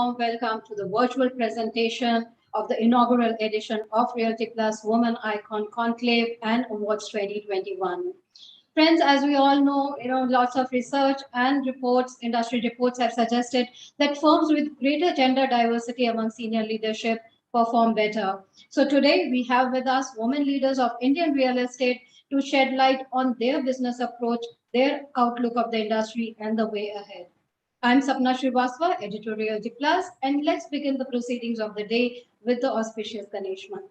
warm welcome to the virtual presentation of the inaugural edition of Realty Plus Woman Icon Conclave and Awards 2021. Friends, as we all know, lots of research and reports, industry reports have suggested that firms with greater gender diversity among senior leadership perform better. So today we have with us women leaders of Indian real estate to shed light on their business approach, their outlook of the industry and the way ahead. I'm Sapna Srivastava, editor Realty Plus, and let's begin the proceedings of the day with the auspicious Ganeshman.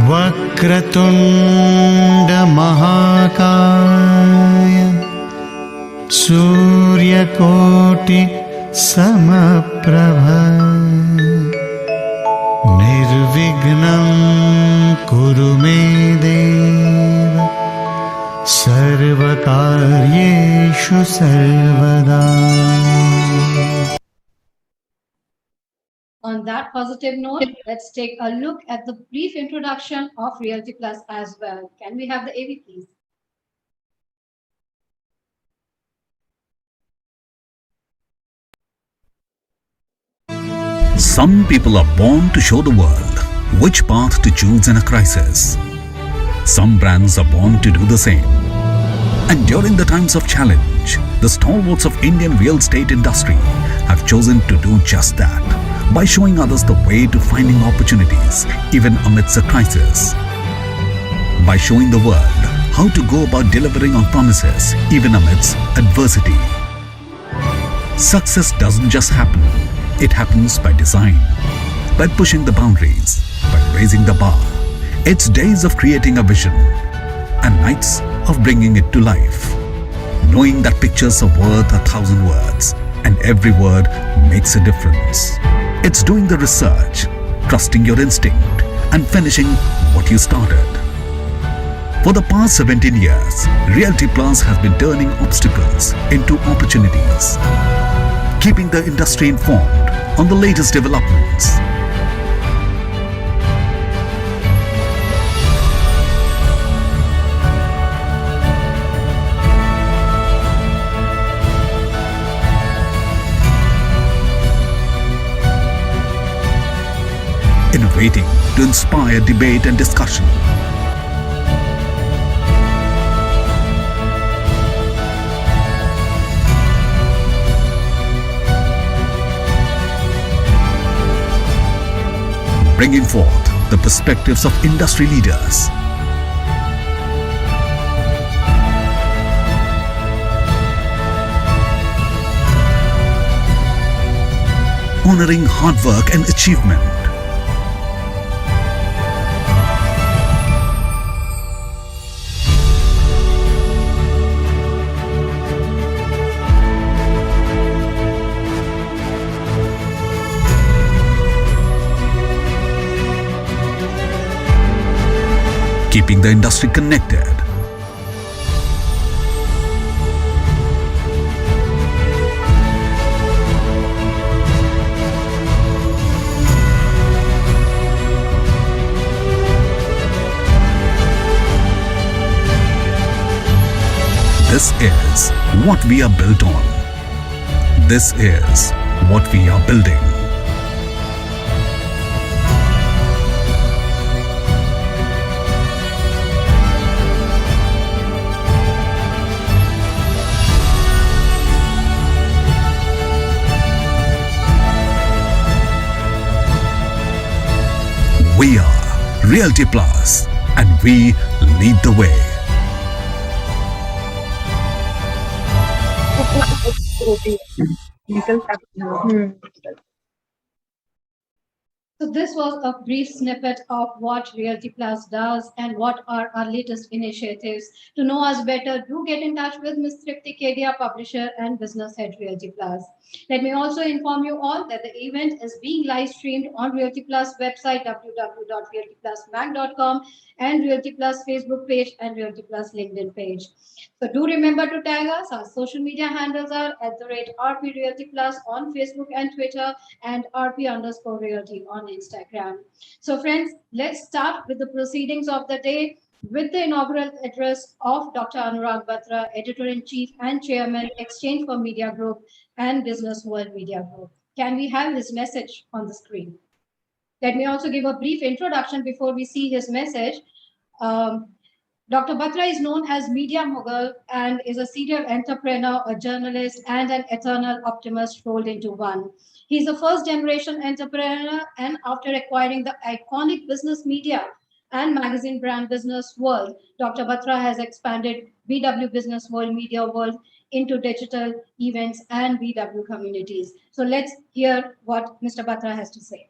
Vakratunda Mahakaya Suryakoti Samaprabha Nirvignam Kurume Deva Sarvakaryeshu Sarvada. On that positive note, let's take a look at the brief introduction of Realty Plus as well. Can we have the AV, please? Some people are born to show the world which path to choose in a crisis. Some brands are born to do the same. And during the times of challenge, the stalwarts of Indian real estate industry have chosen to do just that by showing others the way to finding opportunities even amidst a crisis. By showing the world how to go about delivering on promises even amidst adversity. Success doesn't just happen. It happens by design, by pushing the boundaries, by raising the bar. It's days of creating a vision and nights of bringing it to life. Knowing that pictures are worth 1,000 words and every word makes a difference. It's doing the research, trusting your instinct and finishing what you started. For the past 17 years, Realty Plus has been turning obstacles into opportunities, keeping the industry informed on the latest developments. Innovating to inspire debate and discussion. Bringing forth the perspectives of industry leaders. Honoring hard work and achievement. Keeping the industry connected. This is what we are built on. This is what we are building. We are Realty Plus and we lead the way. So this was a brief snippet of what Realty Plus does and what are our latest initiatives. To know us better, do get in touch with Ms. Tripti Kedia, publisher and business head Realty Plus. Let me also inform you all that the event is being live streamed on Realty Plus website www.realtyplusmac.com and Realty Plus Facebook page and Realty Plus LinkedIn page. So do remember to tag us. Our social media handles are @RP Realty Plus on Facebook and Twitter and RP_Realty on Instagram. So friends, let's start with the proceedings of the day with the inaugural address of Dr. Anurag Batra, Editor-in-Chief and Chairman, Exchange for Media Group and Business World Media Group. Can we have his message on the screen? Let me also give a brief introduction before we see his message. Dr. Batra is known as Media Mughal and is a serial entrepreneur, a journalist, and an eternal optimist rolled into one. He's a first generation entrepreneur, and after acquiring the iconic business media and magazine brand Business World, Dr. Batra has expanded BW Business World Media World into digital events and BW communities. So let's hear what Mr. Batra has to say.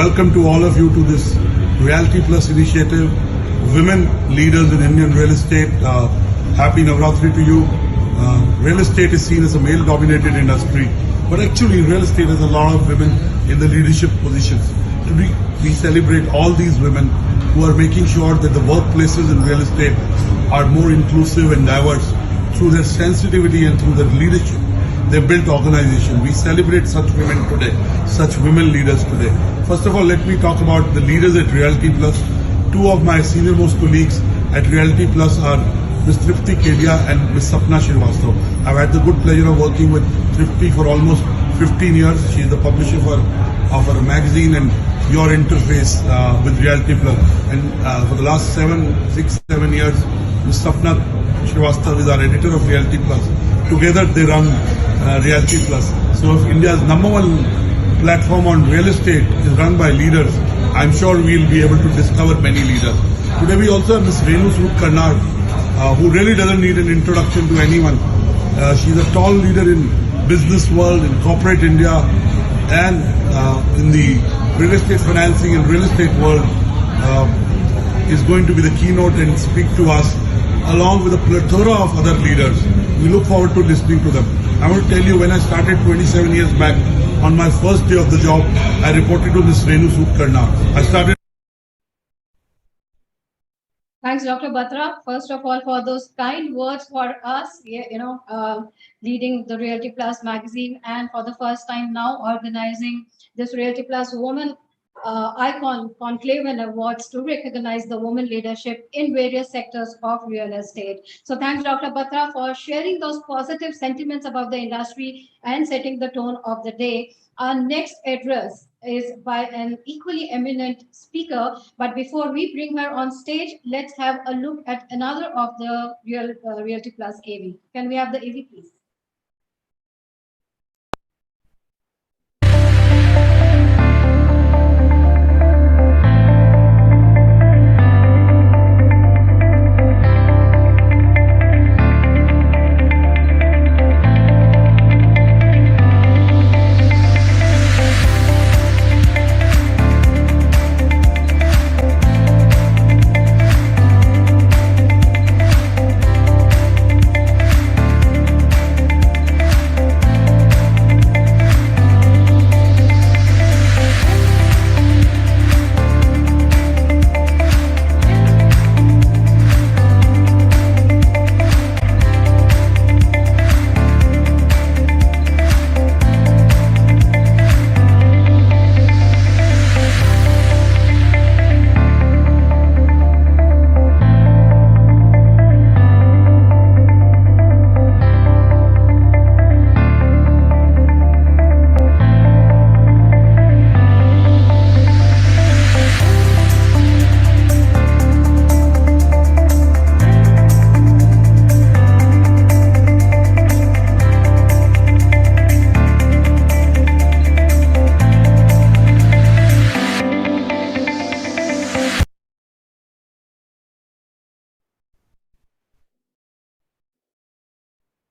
Welcome to all of you to this Realty Plus initiative, Women Leaders in Indian Real Estate. Happy Navratri to you. Real estate is seen as a male-dominated industry, but actually real estate has a lot of women in the leadership positions. Today, we celebrate all these women who are making sure that the workplaces in real estate are more inclusive and diverse through their sensitivity and through their leadership. They built organization. We celebrate such women today, such women leaders today. First of all, let me talk about the leaders at Realty Plus. Two of my senior-most colleagues at Realty Plus are Ms. Tripti Kedia and Ms. Sapna Srivastava. I've had the good pleasure of working with Tripti for almost 15 years. She is the publisher of our magazine and Your Interface with Realty Plus. And for the last 6-7 years, Ms. Sapna Srivastava is our editor of Realty Plus. Together they run Realty Plus. So if India's #1 platform on real estate is run by leaders, I'm sure we'll be able to discover many leaders. Today we also have Ms. Renu Sood Karnar, who really doesn't need an introduction to anyone. She's a tall leader in business world, in corporate India, and in the real estate financing and real estate world, is going to be the keynote and speak to us along with a plethora of other leaders. We look forward to listening to them. I want to tell you, when I started 27 years back, on my first day of the job, I reported to Ms. Renu Sood Karnar. I started. Thanks, Dr. Batra. First of all, for those kind words for us, leading the Realty Plus magazine, and for the first time now organizing this Realty Plus Woman Icon Conclave and Awards to recognize the women leadership in various sectors of real estate. So thanks, Dr. Batra, for sharing those positive sentiments about the industry and setting the tone of the day. Our next address is by an equally eminent speaker. But before we bring her on stage, let's have a look at another of the Realty Plus AV. Can we have the AV, please?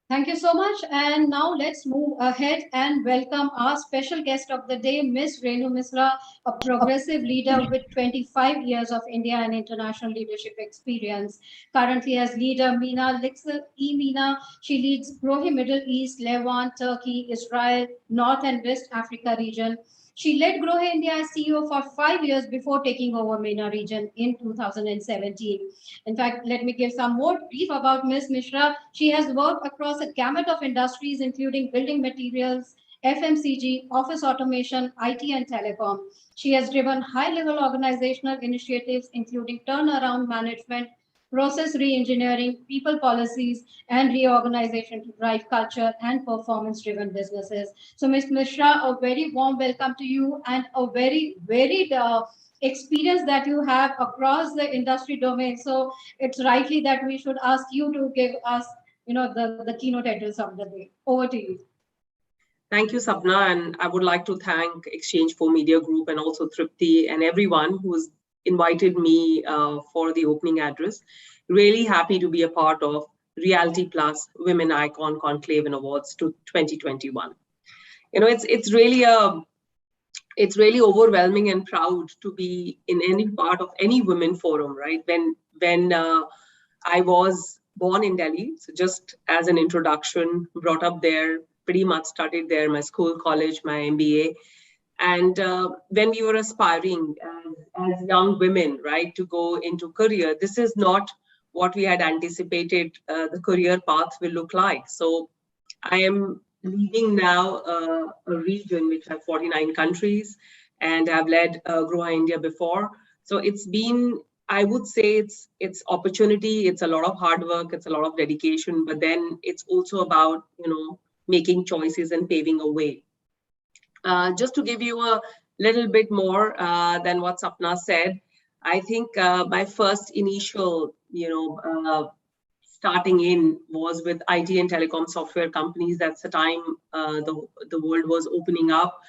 Thank you so much. And now let's move ahead and welcome our special guest of the day, Ms. Renu Misra, a progressive leader with 25 years of India and international leadership experience. Currently as leader, Meena Lixel Meena. She leads Grohe Middle East, Levant, Turkey, Israel, North and West Africa region. She led Grohe India as CEO for 5 years before taking over MENA region in 2017. In fact, let me give some more brief about Ms. Mishra. She has worked across a gamut of industries, including building materials, FMCG, office automation, IT, and telecom. She has driven high-level organizational initiatives, including turnaround management, process re-engineering, people policies, and reorganization to drive culture and performance-driven businesses. So, Ms. Mishra, a very warm welcome to you and a very varied experience that you have across the industry domain. So, it's rightly that we should ask you to give us, the keynote address of the day. Over to you. Thank you, Sapna, and I would like to thank Exchange 4 Media Group and also Tripti and everyone who's invited me for the opening address. Really happy to be a part of Realty Plus Women Icon Conclave and Awards to 2021. It's really overwhelming and proud to be in any part of any women forum, right? When I was born in Delhi, so just as an introduction, brought up there, pretty much studied there, my school, college, my MBA. And when we were aspiring as young women, right, to go into career, this is not what we had anticipated the career path will look like. So I am leading now a region which has 49 countries, and I've led Grow India before. So it's been, I would say it's opportunity, it's a lot of hard work, it's a lot of dedication, but then it's also about, making choices and paving a way. Just to give you a little bit more than what Sapna said, I think my first initial, starting in was with IT and telecom software companies. That's the time the world was opening up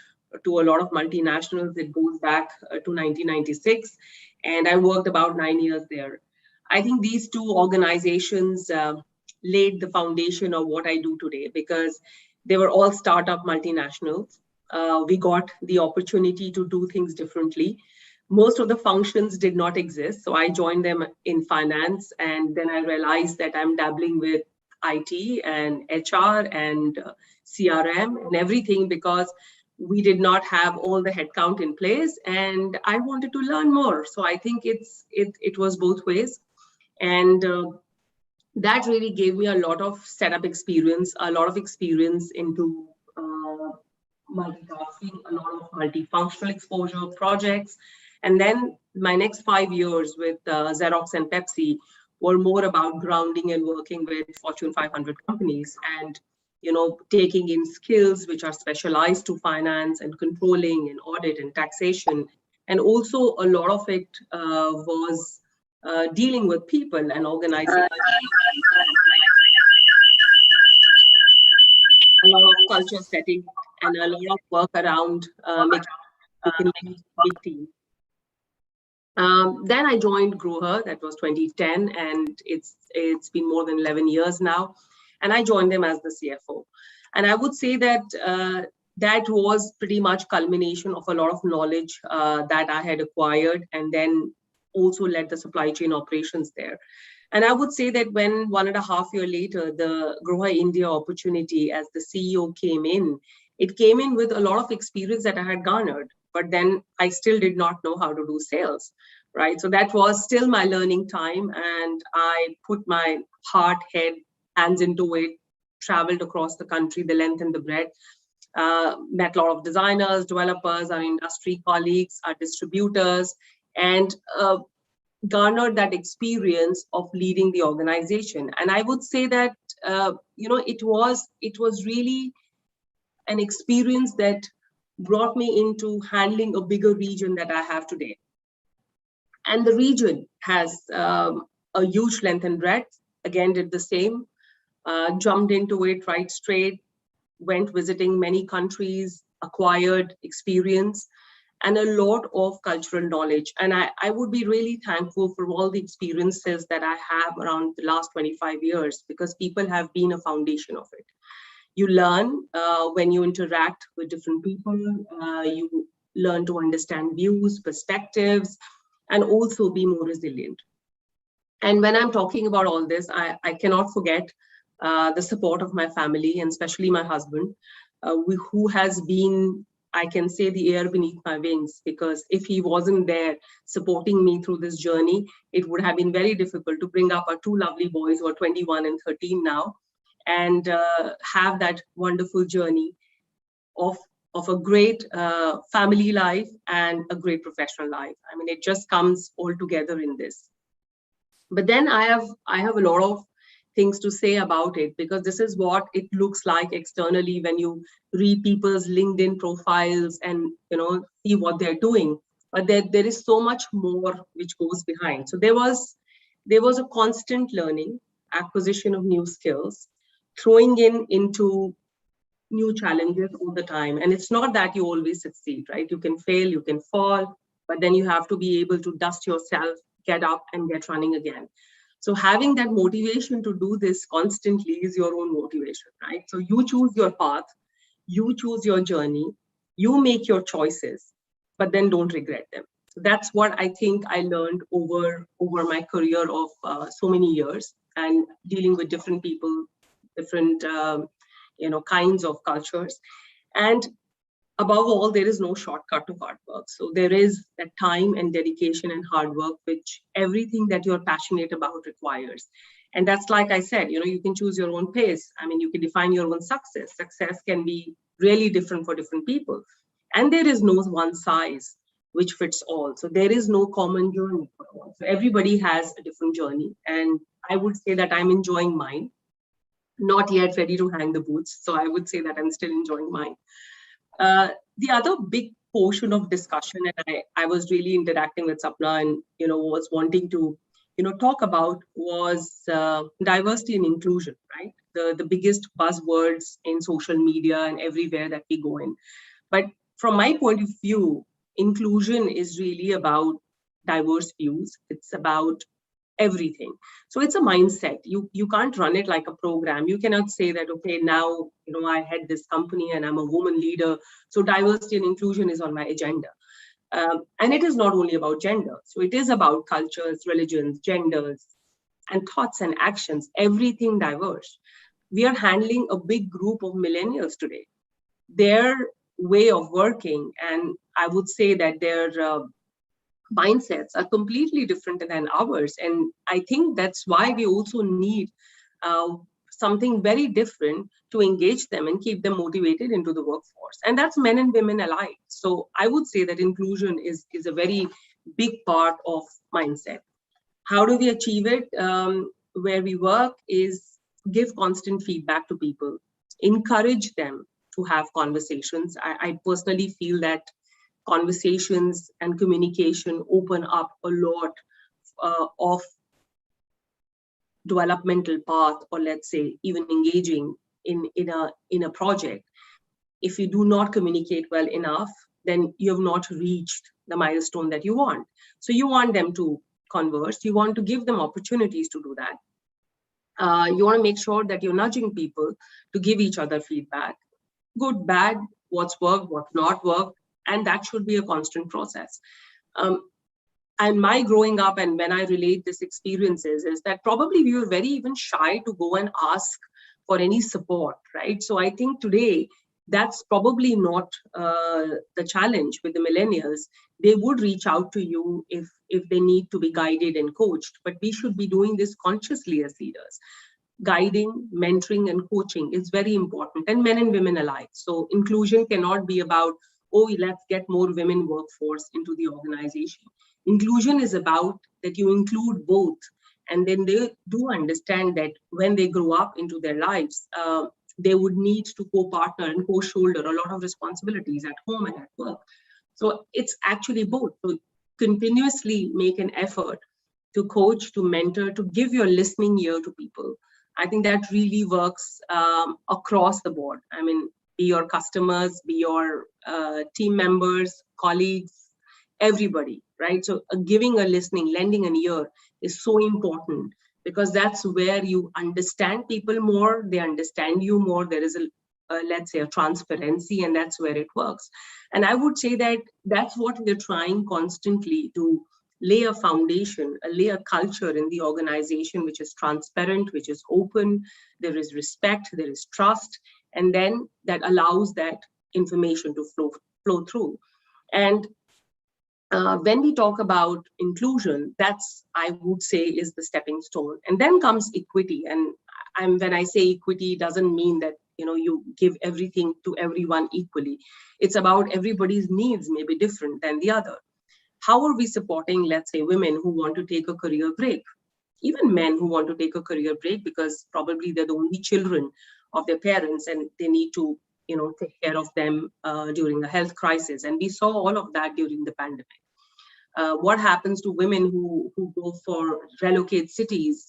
to a lot of multinationals. It goes back to 1996, and I worked about 9 years there. I think these two organizations laid the foundation of what I do today, because they were all startup multinationals. We got the opportunity to do things differently. Most of the functions did not exist. So I joined them in finance, and then I realized that I'm dabbling with IT and HR and CRM and everything, because we did not have all the headcount in place, and I wanted to learn more. So I think it was both ways. And that really gave me a lot of setup experience, a lot of experience into multitasking, a lot of multifunctional exposure projects. And then my next 5 years with Xerox and Pepsi were more about grounding and working with Fortune 500 companies and, taking in skills which are specialized to finance and controlling and audit and taxation. And also a lot of it was dealing with people and organizing a lot of culture setting and a lot of work around making big teams. Then I joined Grow, that was 2010, and it's been more than 11 years now. And I joined them as the CFO. And I would say that that was pretty much culmination of a lot of knowledge that I had acquired, and then also led the supply chain operations there. And I would say that when 1.5 years later, the Grow India opportunity as the CEO came in, it came in with a lot of experience that I had garnered, but then I still did not know how to do sales, right? So that was still my learning time, and I put my heart, head, hands into it, traveled across the country, the length and the breadth, met a lot of designers, developers, our industry colleagues, our distributors, and garnered that experience of leading the organization. And I would say that, it was really an experience that brought me into handling a bigger region that I have today. And the region has a huge length and breadth. Again, did the same, jumped into it right straight, went visiting many countries, acquired experience, and a lot of cultural knowledge. And I would be really thankful for all the experiences that I have around the last 25 years, because people have been a foundation of it. You learn when you interact with different people, you learn to understand views, perspectives, and also be more resilient. And when I'm talking about all this, I cannot forget the support of my family, and especially my husband, who has been, I can say, the air beneath my wings, because if he wasn't there supporting me through this journey, it would have been very difficult to bring up our two lovely boys who are 21 and 13 now, and have that wonderful journey of a great family life and a great professional life. I mean, it just comes all together in this. But then I have a lot of things to say about it, because this is what it looks like externally when you read people's LinkedIn profiles and see what they're doing. But there is so much more which goes behind. So there was a constant learning, acquisition of new skills, throwing into new challenges all the time. And it's not that you always succeed, right? You can fail, you can fall, but then you have to be able to dust yourself, get up and get running again. So having that motivation to do this constantly is your own motivation, right? So you choose your path, you choose your journey, you make your choices, but then don't regret them. So that's what I think I learned over my career of so many years, and dealing with different people, different kinds of cultures. And above all, there is no shortcut to hard work. So there is that time and dedication and hard work, which everything that you're passionate about requires. And that's, like I said, you can choose your own pace. I mean, you can define your own success. Success can be really different for different people. And there is no one size which fits all. So there is no common journey for all. So everybody has a different journey. And I would say that I'm enjoying mine. Not yet ready to hang the boots. So I would say that I'm still enjoying mine. The other big portion of discussion, and I was really interacting with Sapna and was wanting to talk about, was diversity and inclusion, right? The biggest buzzwords in social media and everywhere that we go in. But from my point of view, inclusion is really about diverse views. It's about everything. So it's a mindset. You can't run it like a program. You cannot say that, okay, now I head this company and I'm a woman leader, so diversity and inclusion is on my agenda. And it is not only about gender. So it is about cultures, religions, genders, and thoughts and actions, everything diverse. We are handling a big group of millennials today. Their way of working, and I would say that their mindsets are completely different than ours. And I think that's why we also need something very different to engage them and keep them motivated into the workforce. And that's men and women alike. So I would say that inclusion is a very big part of mindset. How do we achieve it? Where we work is give constant feedback to people, encourage them to have conversations. I personally feel that conversations and communication open up a lot of developmental path, or let's say even engaging in a project. If you do not communicate well enough, then you have not reached the milestone that you want. So you want them to converse, you want to give them opportunities to do that. You want to make sure that you're nudging people to give each other feedback, good, bad, what's worked, what's not worked, and that should be a constant process. And my growing up, and when I relate this experiences, is that probably we were very even shy to go and ask for any support, right? So I think today that's probably not the challenge with the millennials. They would reach out to you if they need to be guided and coached, but we should be doing this consciously as leaders. Guiding, mentoring, and coaching is very important, and men and women alike. So inclusion cannot be about, oh, let's get more women workforce into the organization. Inclusion is about that you include both, and then they do understand that when they grow up into their lives, they would need to co-partner and co-shoulder a lot of responsibilities at home and at work. So it's actually both. So continuously make an effort to coach, to mentor, to give your listening ear to people. I think that really works across the board. I mean, be your customers, be your team members, colleagues, everybody, right? So giving a listening, lending an ear is so important, because that's where you understand people more, they understand you more. There is let's say a transparency, and that's where it works. And I would say that that's what we're trying constantly to lay a foundation, lay a culture in the organization, which is transparent, which is open, there is respect, there is trust, and then that allows that information to flow through. And when we talk about inclusion, that's, I would say, is the stepping stone. And then comes equity. And when I say equity, it doesn't mean that you give everything to everyone equally. It's about everybody's needs may be different than the other. How are we supporting, let's say, women who want to take a career break? even men who want to take a career break because probably they're the only children of their parents and they need to, take care of them during a health crisis. And we saw all of that during the pandemic. What happens to women who go for relocate cities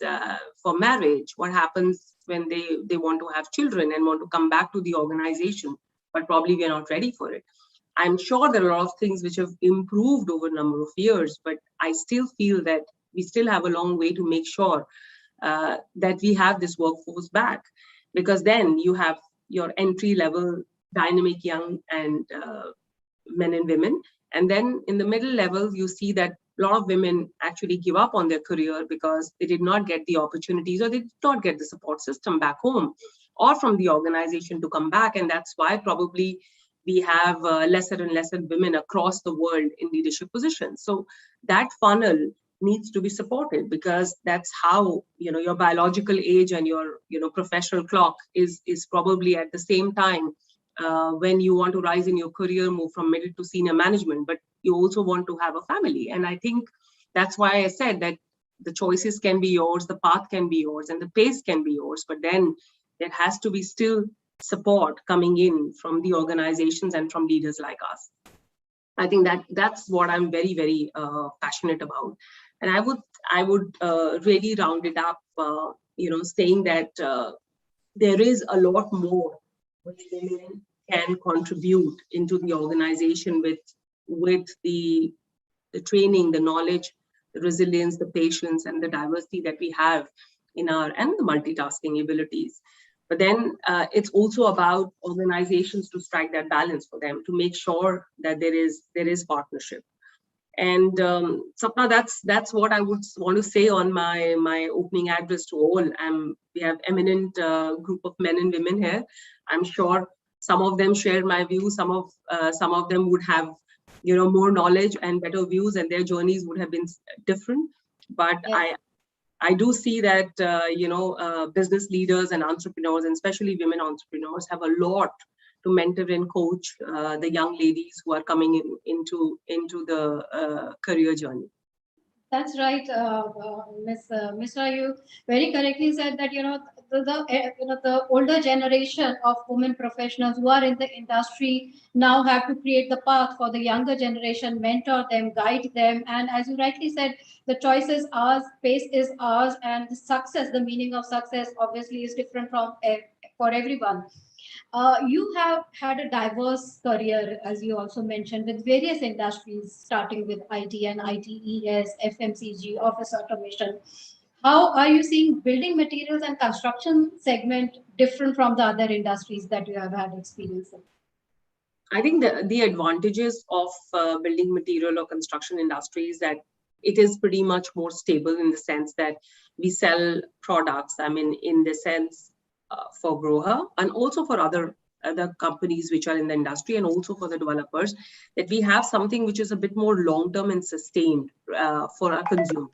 for marriage? What happens when they want to have children and want to come back to the organization, but probably we are not ready for it? I'm sure there are a lot of things which have improved over a number of years, but I still feel that we still have a long way to make sure that we have this workforce back, because then you have your entry level dynamic young and men and women. And then in the middle level, you see that a lot of women actually give up on their career because they did not get the opportunities or they did not get the support system back home or from the organization to come back. And that's why probably we have lesser and lesser women across the world in leadership positions. So that funnel needs to be supported, because that's how, your biological age and your, professional clock is probably at the same time when you want to rise in your career, move from middle to senior management, but you also want to have a family. And I think that's why I said that the choices can be yours, the path can be yours, and the pace can be yours, but then there has to be still support coming in from the organizations and from leaders like us. I think that's what I'm very, very passionate about. And I would really round it up, saying that there is a lot more which women can contribute into the organization with the training, the knowledge, the resilience, the patience, and the diversity that we have in and the multitasking abilities. But then it's also about organizations to strike that balance for them, to make sure that there is partnership. And Sapna, that's what I would want to say on my opening address to all. We have eminent group of men and women here. I'm sure some of them share my views. Some of them would have, more knowledge and better views, and their journeys would have been different. But yes. I do see that business leaders and entrepreneurs, and especially women entrepreneurs, have a lot to mentor and coach the young ladies who are coming into the career journey. That's right, Ms. Mishra. You very correctly said that the older generation of women professionals who are in the industry now have to create the path for the younger generation, mentor them, guide them, and as you rightly said, the choice is ours, pace is ours, and the success, the meaning of success, obviously is different for everyone. You have had a diverse career, as you also mentioned, with various industries, starting with IT and ITES, FMCG, office automation. How are you seeing building materials and construction segment different from the other industries that you have had experience in? I think the advantages of building material or construction industry is that it is pretty much more stable in the sense that we sell products, in the sense for Groha and also for other companies which are in the industry, and also for the developers, that we have something which is a bit more long-term and sustained for our consumers.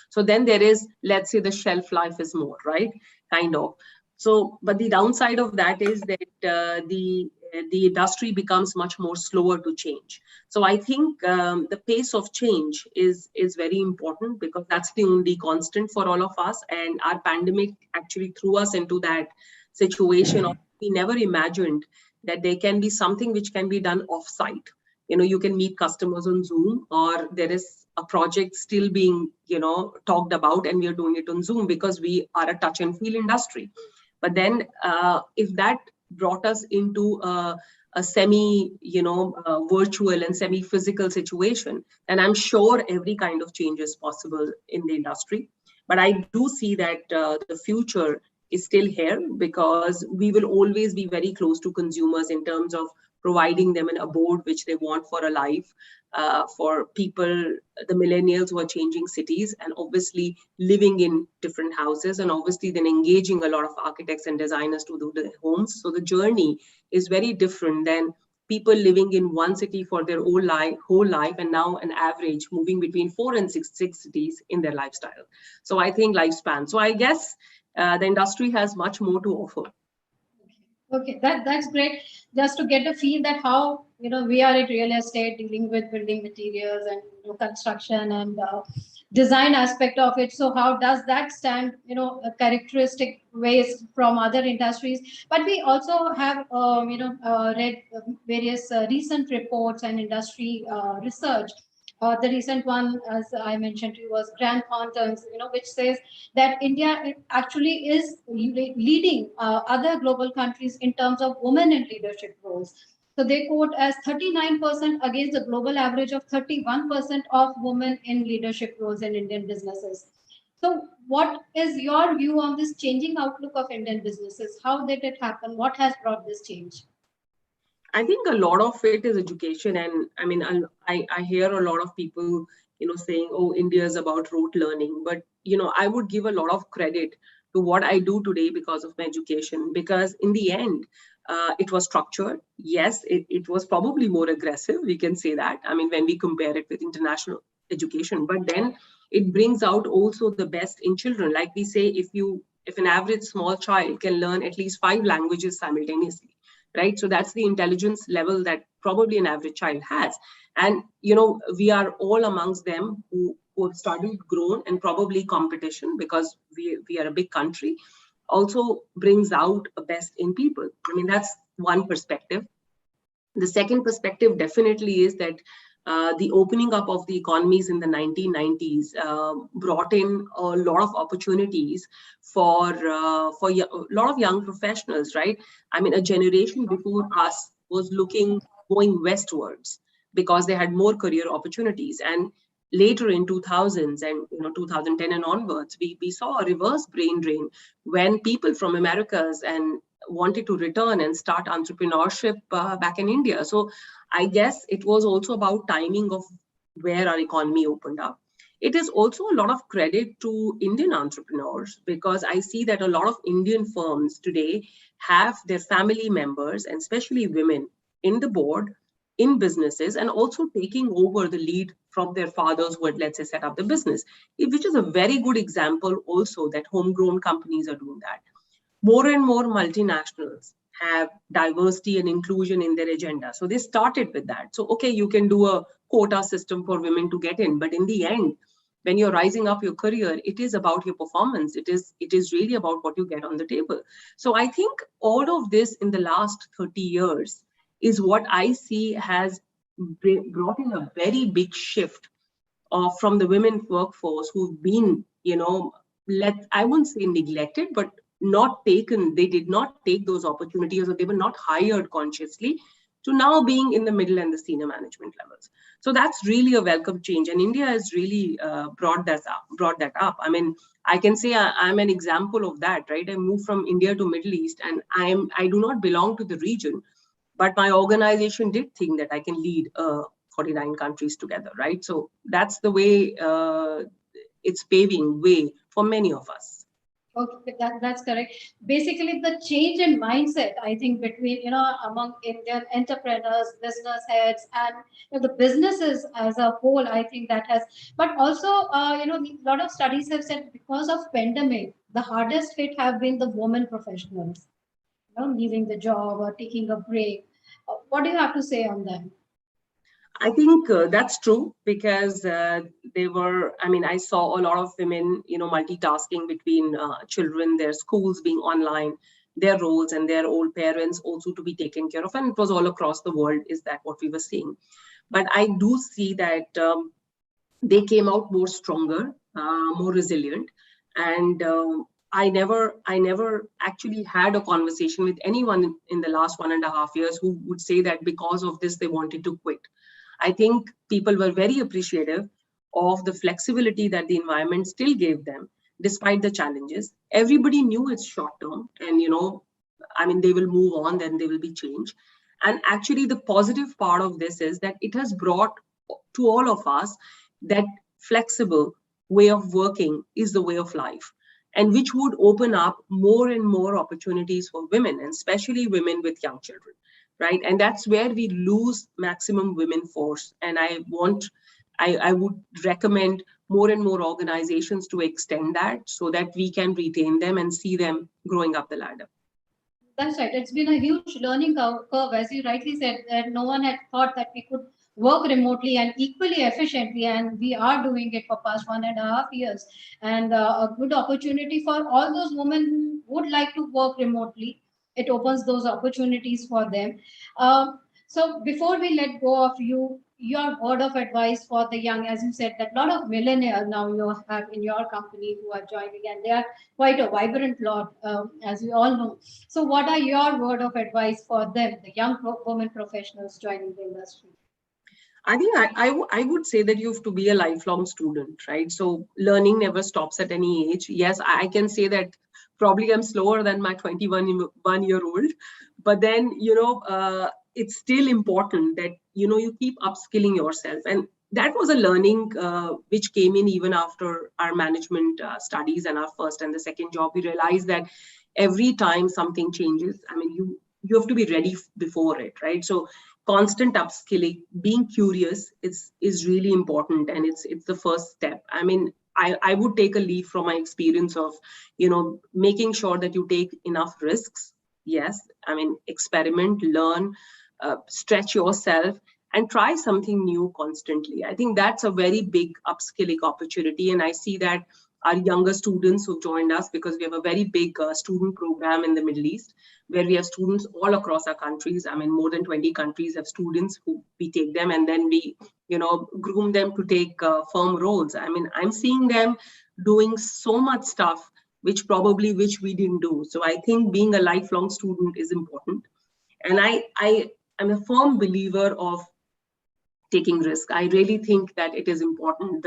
So then there is, let's say, the shelf life is more, right? Kind of. So, but the downside of that is that the industry becomes much more slower to change. So I think the pace of change is very important, because that's the only constant for all of us. And our pandemic actually threw us into that situation of, we never imagined that there can be something which can be done off-site. You can meet customers on Zoom, or there is a project still being, talked about, and we are doing it on Zoom because we are a touch and feel industry. But then if that brought us into a semi, virtual and semi-physical situation, and I'm sure every kind of change is possible in the industry. But I do see that the future is still here, because we will always be very close to consumers in terms of providing them an abode which they want for a life, for people, the millennials who are changing cities and obviously living in different houses, and obviously then engaging a lot of architects and designers to do the homes. So the journey is very different than people living in one city for their whole life, and now an average moving between 4 and 6 cities in their lifestyle. So I think lifespan. So I guess the industry has much more to offer. Okay, that's great. Just to get a feel that how we are at real estate dealing with building materials and construction and design aspect of it. So how does that stand, characteristic ways from other industries? But we also have, read various recent reports and industry research. The recent one, as I mentioned to you, was Grant Thornton's, which says that India actually is leading other global countries in terms of women in leadership roles. So they quote as 39% against the global average of 31% of women in leadership roles in Indian businesses. So what is your view on this changing outlook of Indian businesses? How did it happen? What has brought this change? I think a lot of it is education. And I mean, I hear a lot of people, saying, oh, India is about rote learning. But, I would give a lot of credit to what I do today because of my education, because in the end, it was structured. Yes, it was probably more aggressive. We can say that. I mean, when we compare it with international education, but then it brings out also the best in children. Like we say, if an average small child can learn at least 5 languages simultaneously, right? So that's the intelligence level that probably an average child has. And, we are all amongst them who have studied, grown, and probably competition, because we are a big country, also brings out a best in people. I mean, that's one perspective. The second perspective definitely is that the opening up of the economies in the 1990s brought in a lot of opportunities for a lot of young professionals, right? I mean, a generation before us was going westwards because they had more career opportunities. And later in 2000s and 2010 and onwards, we saw a reverse brain drain when people from Americas and wanted to return and start entrepreneurship back in India. So I guess it was also about timing of where our economy opened up. It is also a lot of credit to Indian entrepreneurs, because I see that a lot of Indian firms today have their family members, and especially women, in the board, in businesses, and also taking over the lead from their fathers who had, let's say, set up the business, which is a very good example also that homegrown companies are doing that. More and more multinationals have diversity and inclusion in their agenda. So they started with that. So, okay, you can do a quota system for women to get in, but in the end, when you're rising up your career, it is about your performance. It is really about what you get on the table. So I think all of this in the last 30 years is what I see has brought in a very big shift from the women workforce who've been, I wouldn't say neglected, but not taken. They did not take those opportunities, or they were not hired consciously, to now being in the middle and the senior management levels. So that's really a welcome change. And India has really brought that up. I mean, I can say I'm an example of that, right? I moved from India to Middle East, and I do not belong to the region, but my organization did think that I can lead 49 countries together, right? So that's the way it's paving way for many of us. Okay, that's correct. Basically, the change in mindset, I think, between, among Indian entrepreneurs, business heads, and the businesses as a whole, I think that has, but also, a lot of studies have said because of pandemic, the hardest hit have been the women professionals, leaving the job or taking a break. What do you have to say on that? I think that's true, because I saw a lot of women, multitasking between children, their schools being online, their roles, and their old parents also to be taken care of. And it was all across the world, is that what we were seeing. But I do see that they came out more stronger, more resilient. And I never actually had a conversation with anyone in the last 1.5 years who would say that because of this, they wanted to quit. I think people were very appreciative of the flexibility that the environment still gave them, despite the challenges. Everybody knew it's short term, and they will move on, then there will be change. And actually, the positive part of this is that it has brought to all of us that flexible way of working is the way of life, and which would open up more and more opportunities for women, and especially women with young children. Right. And that's where we lose maximum women force. And I would recommend more and more organizations to extend that so that we can retain them and see them growing up the ladder. That's right. It's been a huge learning curve, as you rightly said, that no one had thought that we could work remotely and equally efficiently, and we are doing it for past 1.5 years, and a good opportunity for all those women who would like to work remotely. It opens those opportunities for them. So before we let go of you, your word of advice for the young, as you said, that a lot of millennials now you have in your company who are joining, and they are quite a vibrant lot, as we all know. So what are your word of advice for them, the young women professionals joining the industry? I think I would say that you have to be a lifelong student, right? So learning never stops at any age. Yes, I can say that probably I'm slower than my 21-year-old, but then, it's still important that, you keep upskilling yourself. And that was a learning which came in even after our management studies and our first and the second job. We realized that every time something changes, I mean, you have to be ready before it, right? So constant upskilling, being curious is really important, and it's the first step. I mean, I would take a leaf from my experience of, making sure that you take enough risks. Yes, I mean, experiment, learn, stretch yourself, and try something new constantly. I think that's a very big upskilling opportunity, and I see that our younger students who joined us, because we have a very big student program in the Middle East, where we have students all across our countries. I mean, more than 20 countries have students who we take them, and then we, groom them to take firm roles. I mean, I'm seeing them doing so much stuff which we didn't do. So I think being a lifelong student is important. And I'm a firm believer of taking risk. I really think that it is important.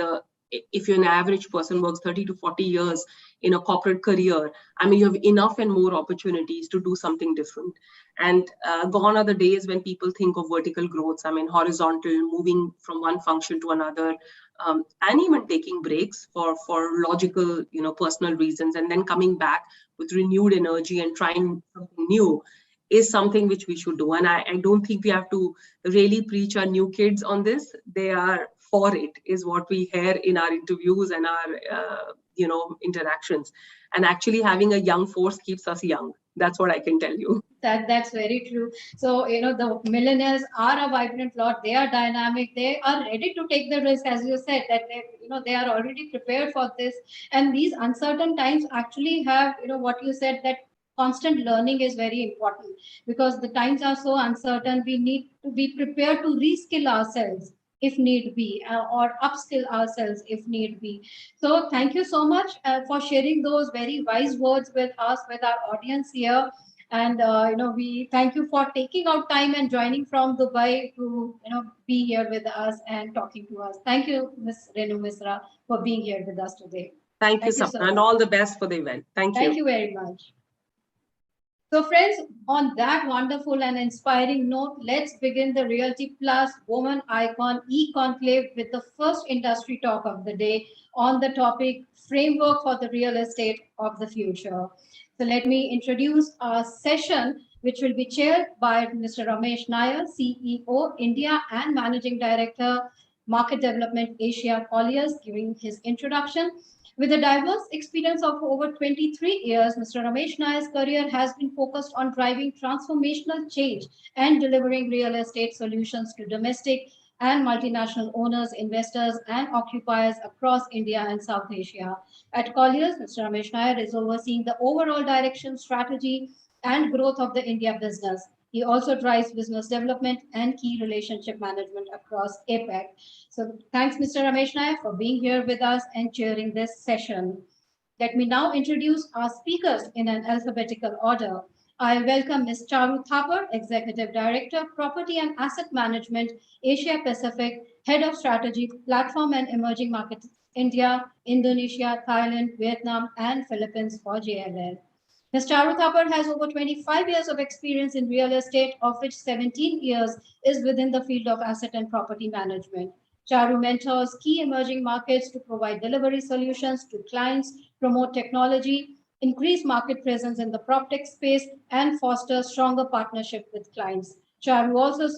If you're an average person works 30 to 40 years in a corporate career, I mean, you have enough and more opportunities to do something different. And gone are the days when people think of vertical growths. I mean, horizontal, moving from one function to another, and even taking breaks for logical, personal reasons, and then coming back with renewed energy and trying something new is something which we should do. And I don't think we have to really preach our new kids on this. They are for it, is what we hear in our interviews and our interactions. And actually having a young force keeps us young. That's what I can tell you. That's very true. So, the millennials are a vibrant lot. They are dynamic. They are ready to take the risk, as you said, that they are already prepared for this. And these uncertain times actually have, what you said, that constant learning is very important, because the times are so uncertain. We need to be prepared to reskill ourselves if need be, or upskill ourselves if need be. So thank you so much for sharing those very wise words with us, with our audience here. And we thank you for taking out time and joining from Dubai to be here with us and talking to us. Thank you, Ms. Renu Misra, for being here with us today. Thank you, Sapna, and all the best for the event. Thank you. Thank you very much. So friends, on that wonderful and inspiring note, let's begin the Realty Plus Woman Icon e-conclave with the first industry talk of the day on the topic Framework for the Real Estate of the Future. So let me introduce our session, which will be chaired by Mr. Ramesh Nair, CEO, India and Managing Director, Market Development Asia Colliers, giving his introduction. With a diverse experience of over 23 years, Mr. Ramesh Nair's career has been focused on driving transformational change and delivering real estate solutions to domestic and multinational owners, investors, and occupiers across India and South Asia. At Colliers, Mr. Ramesh Nair is overseeing the overall direction, strategy, and growth of the India business. He also drives business development and key relationship management across APAC. So thanks, Mr. Ramesh Nair, for being here with us and chairing this session. Let me now introduce our speakers in an alphabetical order. I welcome Ms. Charu Thapar, Executive Director, Property and Asset Management, Asia Pacific, Head of Strategy, Platform and Emerging Markets, India, Indonesia, Thailand, Vietnam, and Philippines for JLL. Ms. Charu Thapar has over 25 years of experience in real estate, of which 17 years is within the field of asset and property management. Charu mentors key emerging markets to provide delivery solutions to clients, promote technology, increase market presence in the PropTech space, and foster stronger partnership with clients. Charu also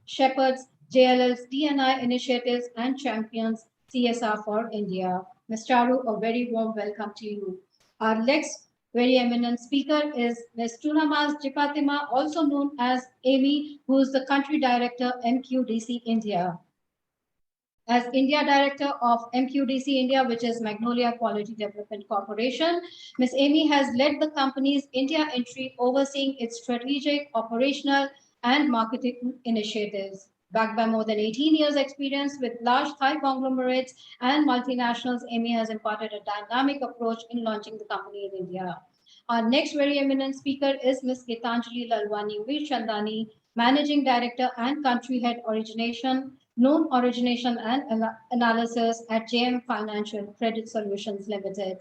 shepherds JLL's D&I initiatives and champions CSR for India. Ms. Charu, a very warm welcome to you. Our next very eminent speaker is Ms. Tunamas Jipatima, also known as Amy, who is the Country Director, MQDC India. As India Director of MQDC India, which is Magnolia Quality Development Corporation, Ms. Amy has led the company's India entry, overseeing its strategic, operational, and marketing initiatives. Backed by more than 18 years' experience with large Thai conglomerates and multinationals, Amy has imparted a dynamic approach in launching the company in India. Our next very eminent speaker is Ms. Gitanjali Lalwani Veerchandani, Managing Director and Country Head Origination, Loan Origination and Analysis at JM Financial Credit Solutions Limited.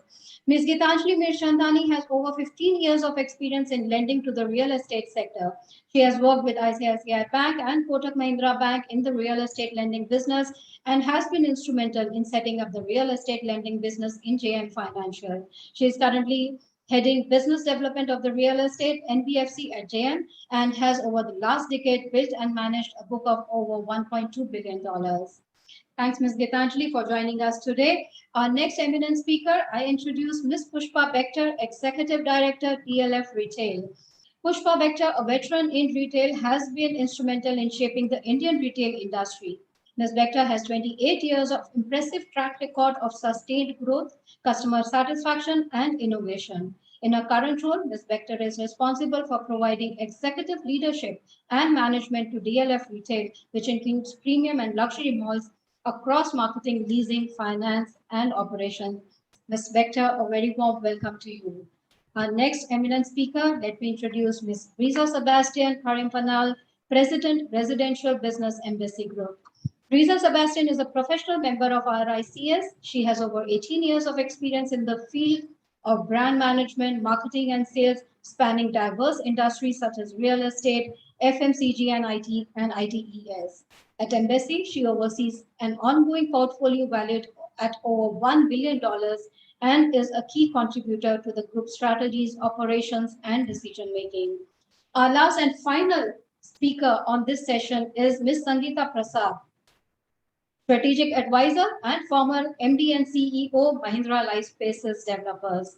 Ms. Gitanjali Veerchandani has over 15 years of experience in lending to the real estate sector. She has worked with ICICI Bank and Kotak Mahindra Bank in the real estate lending business and has been instrumental in setting up the real estate lending business in JM Financial. She is currently heading business development of the real estate NBFC at JM and has over the last decade built and managed a book of over $1.2 billion. Thanks, Ms. Gitanjali, for joining us today. Our next eminent speaker, I introduce Ms. Pushpa Bector, Executive Director, DLF Retail. Pushpa Bector, a veteran in retail, has been instrumental in shaping the Indian retail industry. Ms. Bector has 28 years of impressive track record of sustained growth, customer satisfaction, and innovation. In her current role, Ms. Bector is responsible for providing executive leadership and management to DLF Retail, which includes premium and luxury malls across marketing, leasing, finance, and operations. Ms. Bector, a very warm welcome to you. Our next eminent speaker, let me introduce Ms. Risa Sebastian Karimpanal, President, Residential Business Embassy Group. Risa Sebastian is a professional member of RICS. She has over 18 years of experience in the field of brand management, marketing, and sales, spanning diverse industries such as real estate, FMCG, and IT and ITES. At Embassy, she oversees an ongoing portfolio valued at over $1 billion and is a key contributor to the group's strategies, operations, and decision-making. Our last and final speaker on this session is Ms. Sangeeta Prasad, Strategic Advisor and former MD and CEO, Mahindra Life Spaces Developers.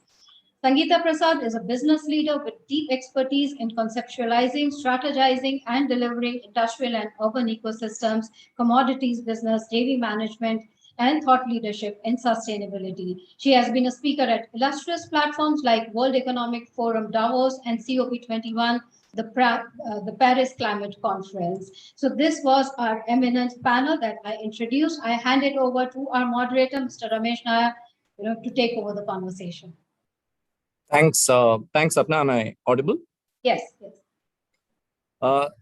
Sangeeta Prasad is a business leader with deep expertise in conceptualizing, strategizing, and delivering industrial and urban ecosystems, commodities business, JV management, and thought leadership in sustainability. She has been a speaker at illustrious platforms like World Economic Forum Davos and COP21, the Paris Climate Conference. So this was our eminent panel that I introduced. I hand it over to our moderator, Mr. Ramesh Nair, to take over the conversation. Thanks, Sapna. Am I audible? Yes.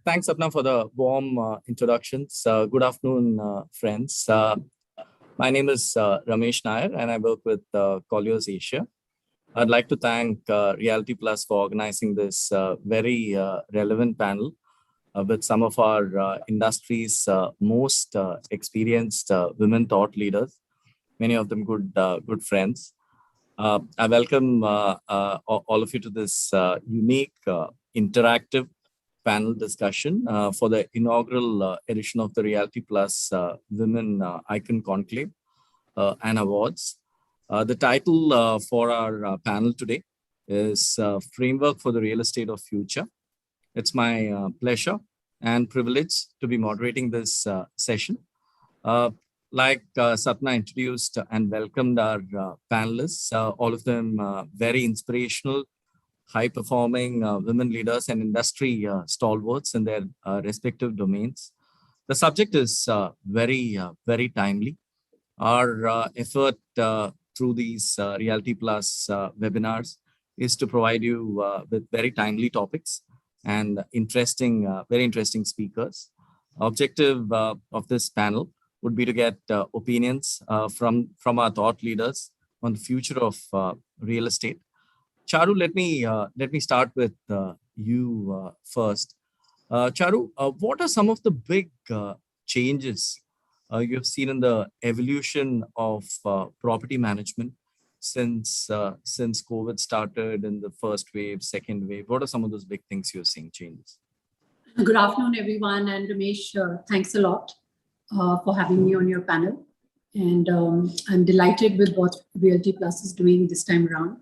Thanks, Sapna, for the warm introductions. Good afternoon, friends. My name is Ramesh Nair, and I work with Colliers Asia. I'd like to thank Realty Plus for organizing this very relevant panel with some of our industry's most experienced women thought leaders, many of them good friends. I welcome all of you to this unique interactive panel discussion for the inaugural edition of the Realty Plus Women Icon Conclave and Awards. The title for our panel today is Framework for the Real Estate of Future. It's my pleasure and privilege to be moderating this session. Like Sapna introduced and welcomed our panelists, all of them very inspirational, high-performing women leaders and industry stalwarts in their respective domains. The subject is very timely. Our effort through these Realty Plus webinars is to provide you with very timely topics and very interesting speakers. Objective of this panel would be to get opinions from our thought leaders on the future of real estate. Charu, let me start with you first. Charu, what are some of the big changes you've seen in the evolution of property management since COVID started in the first wave, second wave? What are some of those big things you're seeing changes? Good afternoon, everyone. And Ramesh, thanks a lot for having me on your panel. And I'm delighted with what Realty Plus is doing this time around.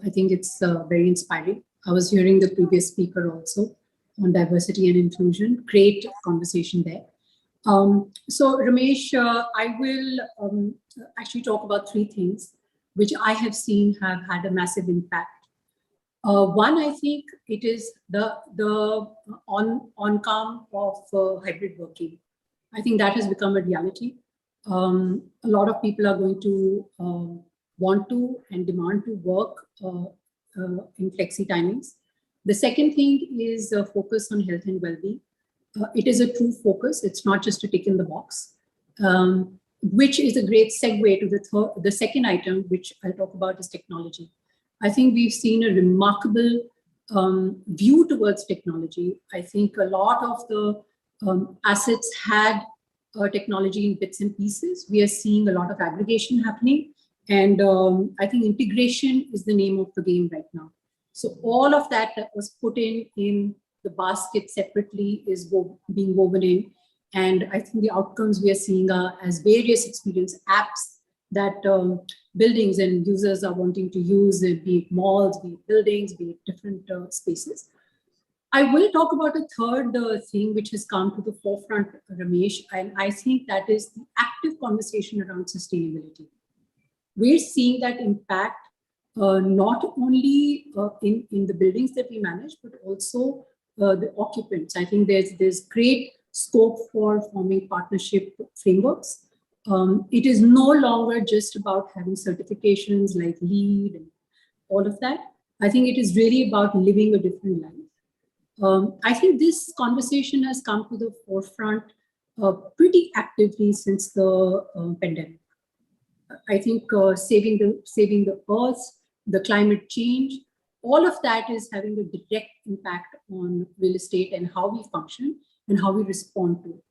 I think it's very inspiring. I was hearing the previous speaker also on diversity and inclusion. Great conversation there. So Ramesh, I will actually talk about three things which I have seen have had a massive impact. One, I think it is the on-calm of hybrid working. I think that has become a reality. A lot of people are going to want to and demand to work in flexi timings. The second thing is focus on health and well-being. It is a true focus. It's not just a tick in the box, which is a great segue to the second item, which I'll talk about, is technology. I think we've seen a remarkable view towards technology. I think a lot of the assets had technology in bits and pieces. We are seeing a lot of aggregation happening. And I think integration is the name of the game right now. So all of that was put in the basket separately is being woven in. And I think the outcomes we are seeing are as various experience apps that buildings and users are wanting to use, be it malls, be it buildings, be it different spaces. I will talk about a third thing which has come to the forefront, Ramesh, and I think that is the active conversation around sustainability. We're seeing that impact not only in the buildings that we manage, but also the occupants. I think there's great scope for forming partnership frameworks. It is no longer just about having certifications like LEED and all of that. I think it is really about living a different life. I think this conversation has come to the forefront pretty actively since the pandemic. I think saving the earth, the climate change, all of that is having a direct impact on real estate and how we function and how we respond to it.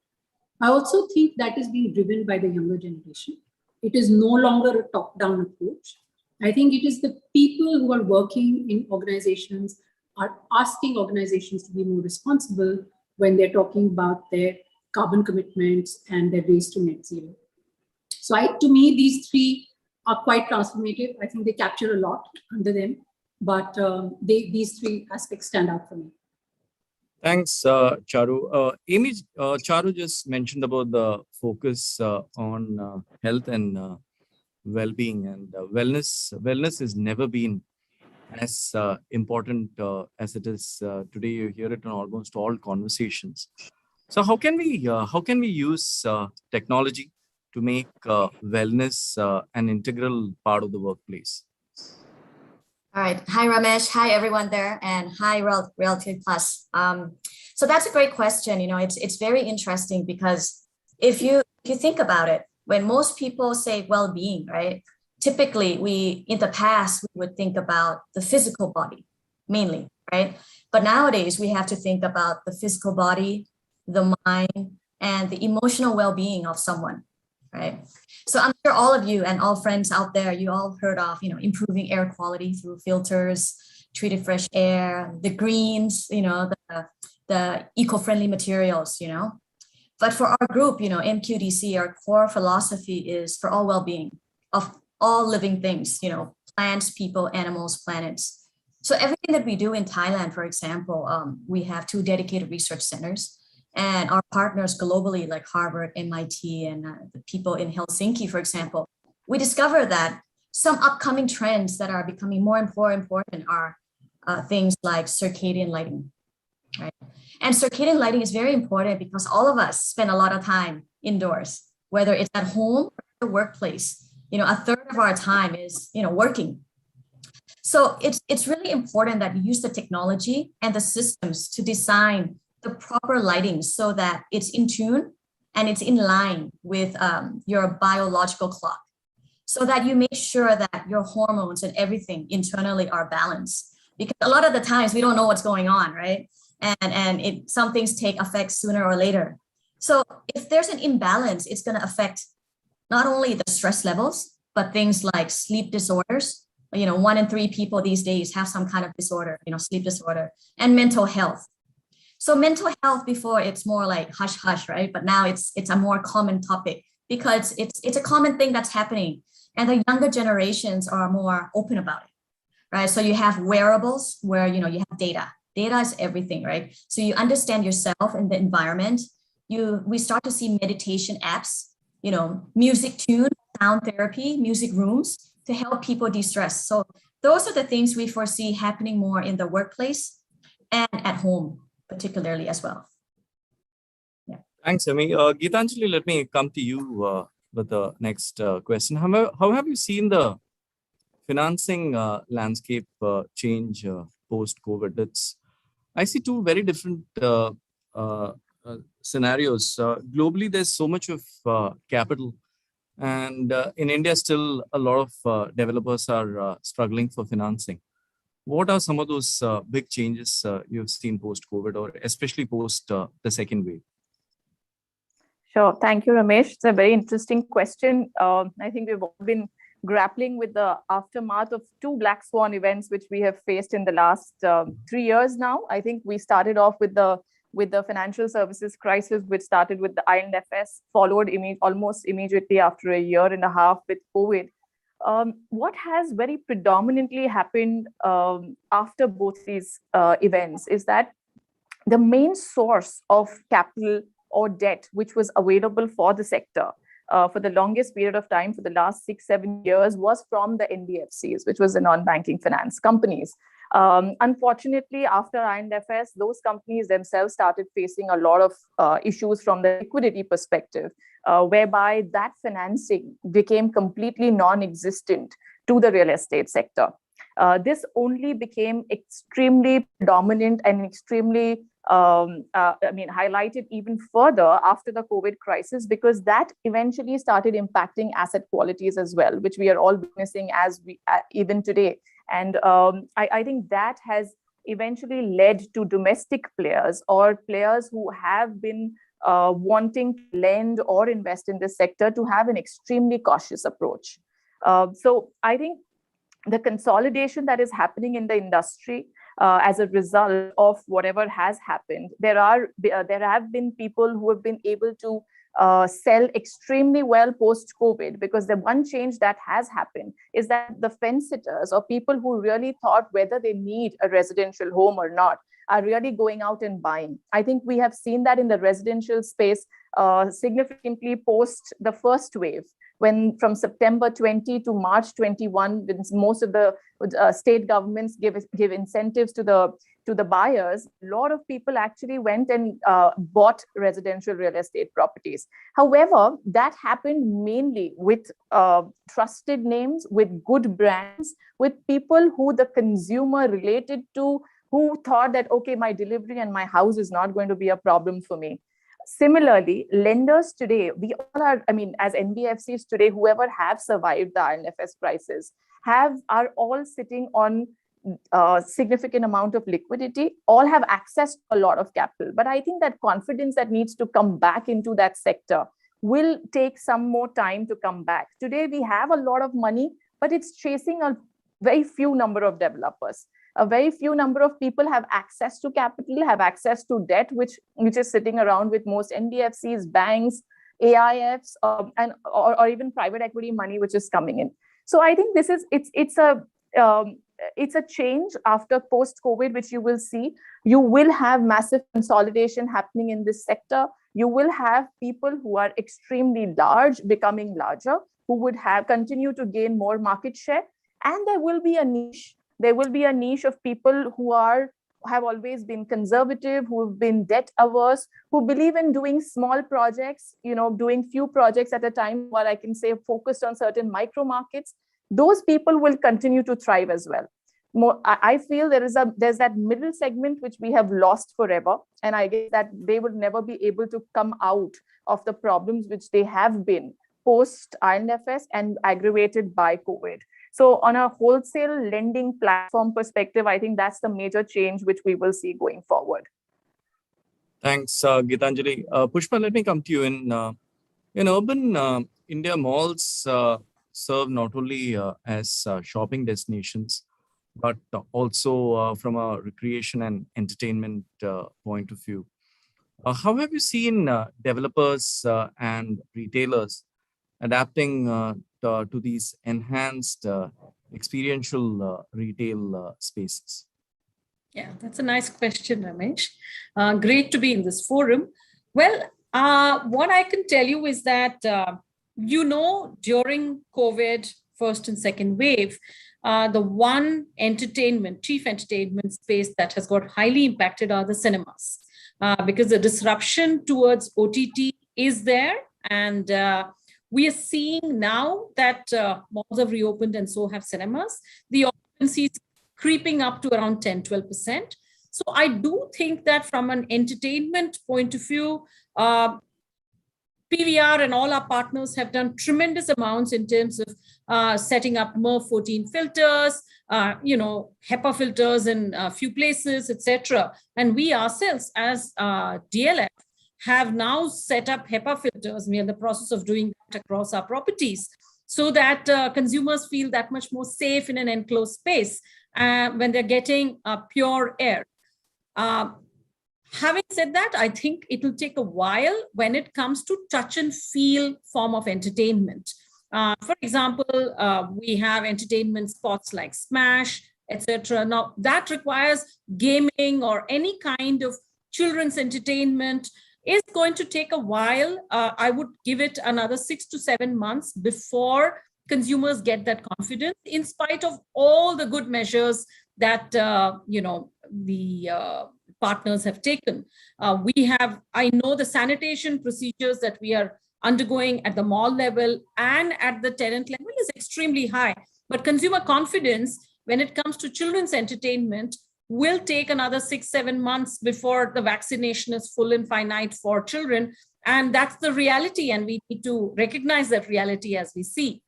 I also think that is being driven by the younger generation. It is no longer a top-down approach. I think it is the people who are working in organizations are asking organizations to be more responsible when they're talking about their carbon commitments and their race to net zero. So to me, these three are quite transformative. I think they capture a lot under them, but these three aspects stand out for me. Thanks, Charu. Amy, Charu just mentioned about the focus on health and well-being, and wellness. Wellness has never been as important as it is today. You hear it in almost all conversations. So how can we use technology to make wellness an integral part of the workplace? All right. Hi, Ramesh. Hi, everyone there. And hi, Realty Plus. So that's a great question. It's very interesting because if you think about it, when most people say well-being, right? Typically, in the past, we would think about the physical body mainly, right? But nowadays, we have to think about the physical body, the mind, and the emotional well-being of someone, right? So I'm sure all of you and all friends out there, you all heard of, improving air quality through filters, treated fresh air, the greens, the eco-friendly materials, But for our group, MQDC, our core philosophy is for all well-being of all living things, plants, people, animals, planets. So everything that we do in Thailand, for example, we have 2 dedicated research centers. And our partners globally, like Harvard, MIT, and the people in Helsinki, for example, we discover that some upcoming trends that are becoming more and more important are things like circadian lighting, right? And circadian lighting is very important because all of us spend a lot of time indoors, whether it's at home or at the workplace. A third of our time is, working. So it's really important that you use the technology and the systems to design the proper lighting so that it's in tune and it's in line with your biological clock, so that you make sure that your hormones and everything internally are balanced. Because a lot of the times we don't know what's going on, right? And some things take effect sooner or later. So if there's an imbalance, it's going to affect not only the stress levels, but things like sleep disorders. 1 in 3 people these days have some kind of disorder, sleep disorder, and mental health. So mental health before, it's more like hush hush, right? But now it's a more common topic because it's a common thing that's happening, and the younger generations are more open about it. right? So you have wearables where, you have data. Data is everything, right? So you understand yourself and the environment. We start to see meditation apps, music tune, sound therapy, music rooms to help people de-stress. So those are the things we foresee happening more in the workplace and at home, particularly as well. Thanks, Amy. Geetanjali, let me come to you with the next question. How have you seen the financing landscape change post-COVID? I see two very different scenarios. Globally, there's so much of capital, and in India, still a lot of developers are struggling for financing. What are some of those big changes you've seen post-COVID, or especially post the second wave? Sure. Thank you, Ramesh. It's a very interesting question. I think we've all been grappling with the aftermath of two black swan events, which we have faced in the last 3 years now. I think we started off with the financial services crisis, which started with the INFS, followed almost immediately after a year and a half with COVID. What has very predominantly happened after both these events is that the main source of capital or debt which was available for the sector for the longest period of time, for the last 6-7 years, was from the NBFCs, which was the non-banking finance companies. Unfortunately, after INFS, those companies themselves started facing a lot of issues from the liquidity perspective, whereby that financing became completely non-existent to the real estate sector. This only became extremely dominant and extremely highlighted even further after the COVID crisis, because that eventually started impacting asset qualities as well, which we are all witnessing even today. And I think that has eventually led to domestic players or players who have been wanting to lend or invest in this sector to have an extremely cautious approach. So I think the consolidation that is happening in the industry as a result of whatever has happened, there have been people who have been able to sell extremely well post-COVID, because the one change that has happened is that the fence sitters or people who really thought whether they need a residential home or not are really going out and buying. I think we have seen that in the residential space significantly post the first wave, when from September 20 to March 21, when most of the state governments give incentives to the buyers, a lot of people actually went and bought residential real estate properties. However, that happened mainly with trusted names, with good brands, with people who the consumer related to, who thought that, okay, my delivery and my house is not going to be a problem for me. Similarly, lenders today, we all are, as NBFCs today, whoever have survived the INFS crisis are all sitting on a significant amount of liquidity, all have access to a lot of capital. But I think that confidence that needs to come back into that sector will take some more time to come back. Today, we have a lot of money, but it's chasing a very few number of developers. A very few number of people have access to capital, have access to debt, which is sitting around with most NBFCs, banks, AIFs, or even private equity money, which is coming in. So I think it's a change after post-COVID, which you will see. You will have massive consolidation happening in this sector. You will have people who are extremely large becoming larger, who would continue to gain more market share, and there will be a niche. There will be a niche of people who have always been conservative, who have been debt averse, who believe in doing small projects, doing few projects at a time, while I can say focused on certain micro markets. Those people will continue to thrive as well. I feel there's that middle segment which we have lost forever, and I guess that they would never be able to come out of the problems which they have been post INFS and aggravated by COVID. So on a wholesale lending platform perspective, I think that's the major change which we will see going forward. Thanks, Geetanjali. Pushpa, let me come to you. In urban India, malls serve not only as shopping destinations, but also from a recreation and entertainment point of view. How have you seen developers and retailers adapting to these enhanced experiential retail spaces? Yeah, that's a nice question, Ramesh. Great to be in this forum. Well, what I can tell you is that, during COVID, first and second wave, the one chief entertainment space that has got highly impacted are the cinemas, because the disruption towards OTT is there. And we are seeing now that malls have reopened and so have cinemas. The occupancy is creeping up to around 10-12%. So I do think that from an entertainment point of view, PVR and all our partners have done tremendous amounts in terms of setting up MERV 14 filters, HEPA filters in a few places, etc. And we ourselves as DLF have now set up HEPA filters. We are in the process of doing that across our properties so that consumers feel that much more safe in an enclosed space when they're getting pure air. Having said that, I think it will take a while when it comes to touch and feel form of entertainment. For example, we have entertainment spots like Smash, etc. Now, that requires gaming or any kind of children's entertainment. Is going to take a while. I would give it another 6 to 7 months before consumers get that confidence, in spite of all the good measures that the partners have taken. I know the sanitation procedures that we are undergoing at the mall level and at the tenant level is extremely high. But consumer confidence, when it comes to children's entertainment, will take another 6-7 months before the vaccination is full and finite for children. And that's the reality. And we need to recognize that reality as we see.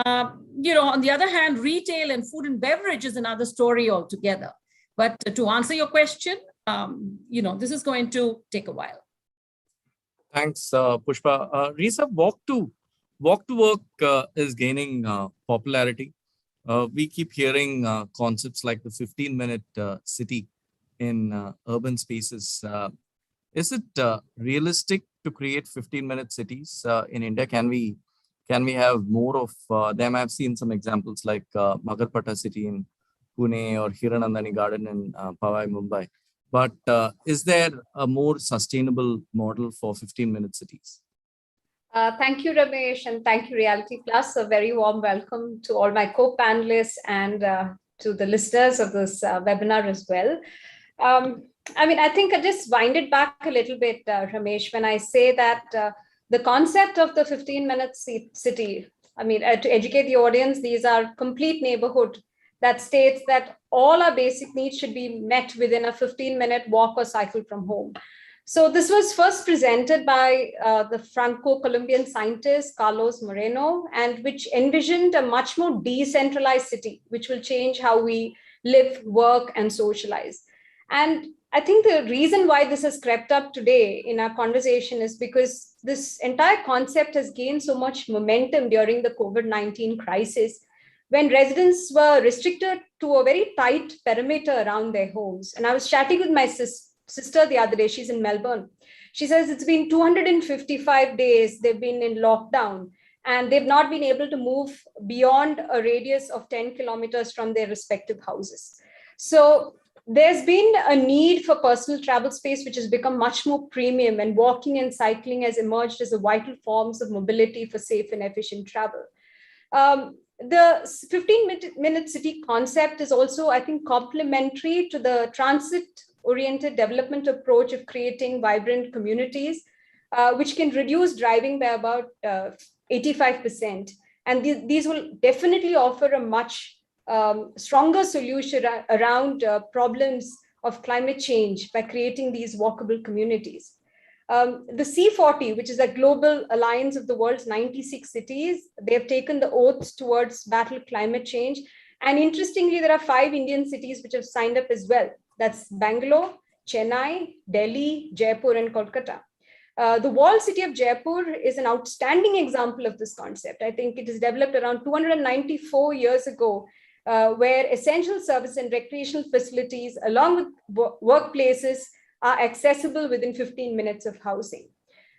On the other hand, retail and food and beverage is another story altogether. But to answer your question, this is going to take a while. Thanks, Pushpa. Risa, walk to work is gaining popularity. We keep hearing concepts like the 15-minute city in urban spaces. Is it realistic to create 15-minute cities in India? Can we have more of them? I've seen some examples like Magarpata city in Pune or Hiranandani Garden in Powai, Mumbai. But is there a more sustainable model for 15-minute cities? Thank you, Ramesh, and thank you, Realty Plus. A very warm welcome to all my co-panelists and to the listeners of this webinar as well. I think I just wind it back a little bit, Ramesh, when I say that the concept of the 15-minute city, to educate the audience, these are complete neighborhood that states that all our basic needs should be met within a 15-minute walk or cycle from home. So this was first presented by the Franco-Colombian scientist Carlos Moreno, and which envisioned a much more decentralized city, which will change how we live, work, and socialize. And I think the reason why this has crept up today in our conversation is because this entire concept has gained so much momentum during the COVID-19 crisis, when residents were restricted to a very tight perimeter around their homes. And I was chatting with my sister the other day. She's in Melbourne. She says it's been 255 days they've been in lockdown, and they've not been able to move beyond a radius of 10 kilometers from their respective houses. So there's been a need for personal travel space, which has become much more premium, and walking and cycling has emerged as a vital forms of mobility for safe and efficient travel. The 15-minute city concept is also, I think, complementary to the transit-oriented development approach of creating vibrant communities, which can reduce driving by about 85%. And these will definitely offer a much stronger solution around problems of climate change by creating these walkable communities. The C40, which is a global alliance of the world's 96 cities, they've taken the oaths towards battle climate change. And interestingly, there are 5 Indian cities which have signed up as well. That's Bangalore, Chennai, Delhi, Jaipur, and Kolkata. The walled city of Jaipur is an outstanding example of this concept. I think it is developed around 294 years ago, where essential service and recreational facilities, along with workplaces, are accessible within 15 minutes of housing.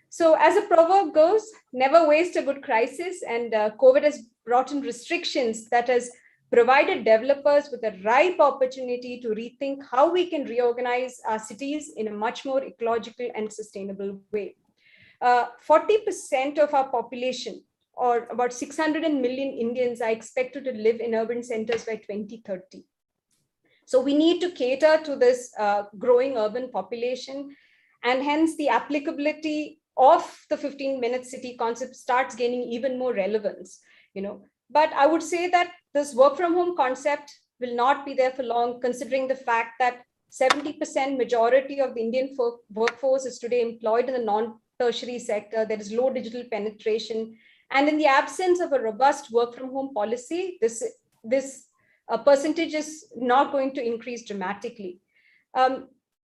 So as a proverb goes, never waste a good crisis, and COVID has brought in restrictions that has provided developers with a ripe opportunity to rethink how we can reorganize our cities in a much more ecological and sustainable way. 40% of our population, or about 600 million Indians, are expected to live in urban centers by 2030. So we need to cater to this growing urban population, and hence the applicability of the 15-minute city concept starts gaining even more relevance. But I would say that this work from home concept will not be there for long, considering the fact that 70% majority of the Indian workforce is today employed in the non-tertiary sector. There is low digital penetration. And in the absence of a robust work from home policy, this percentage is not going to increase dramatically.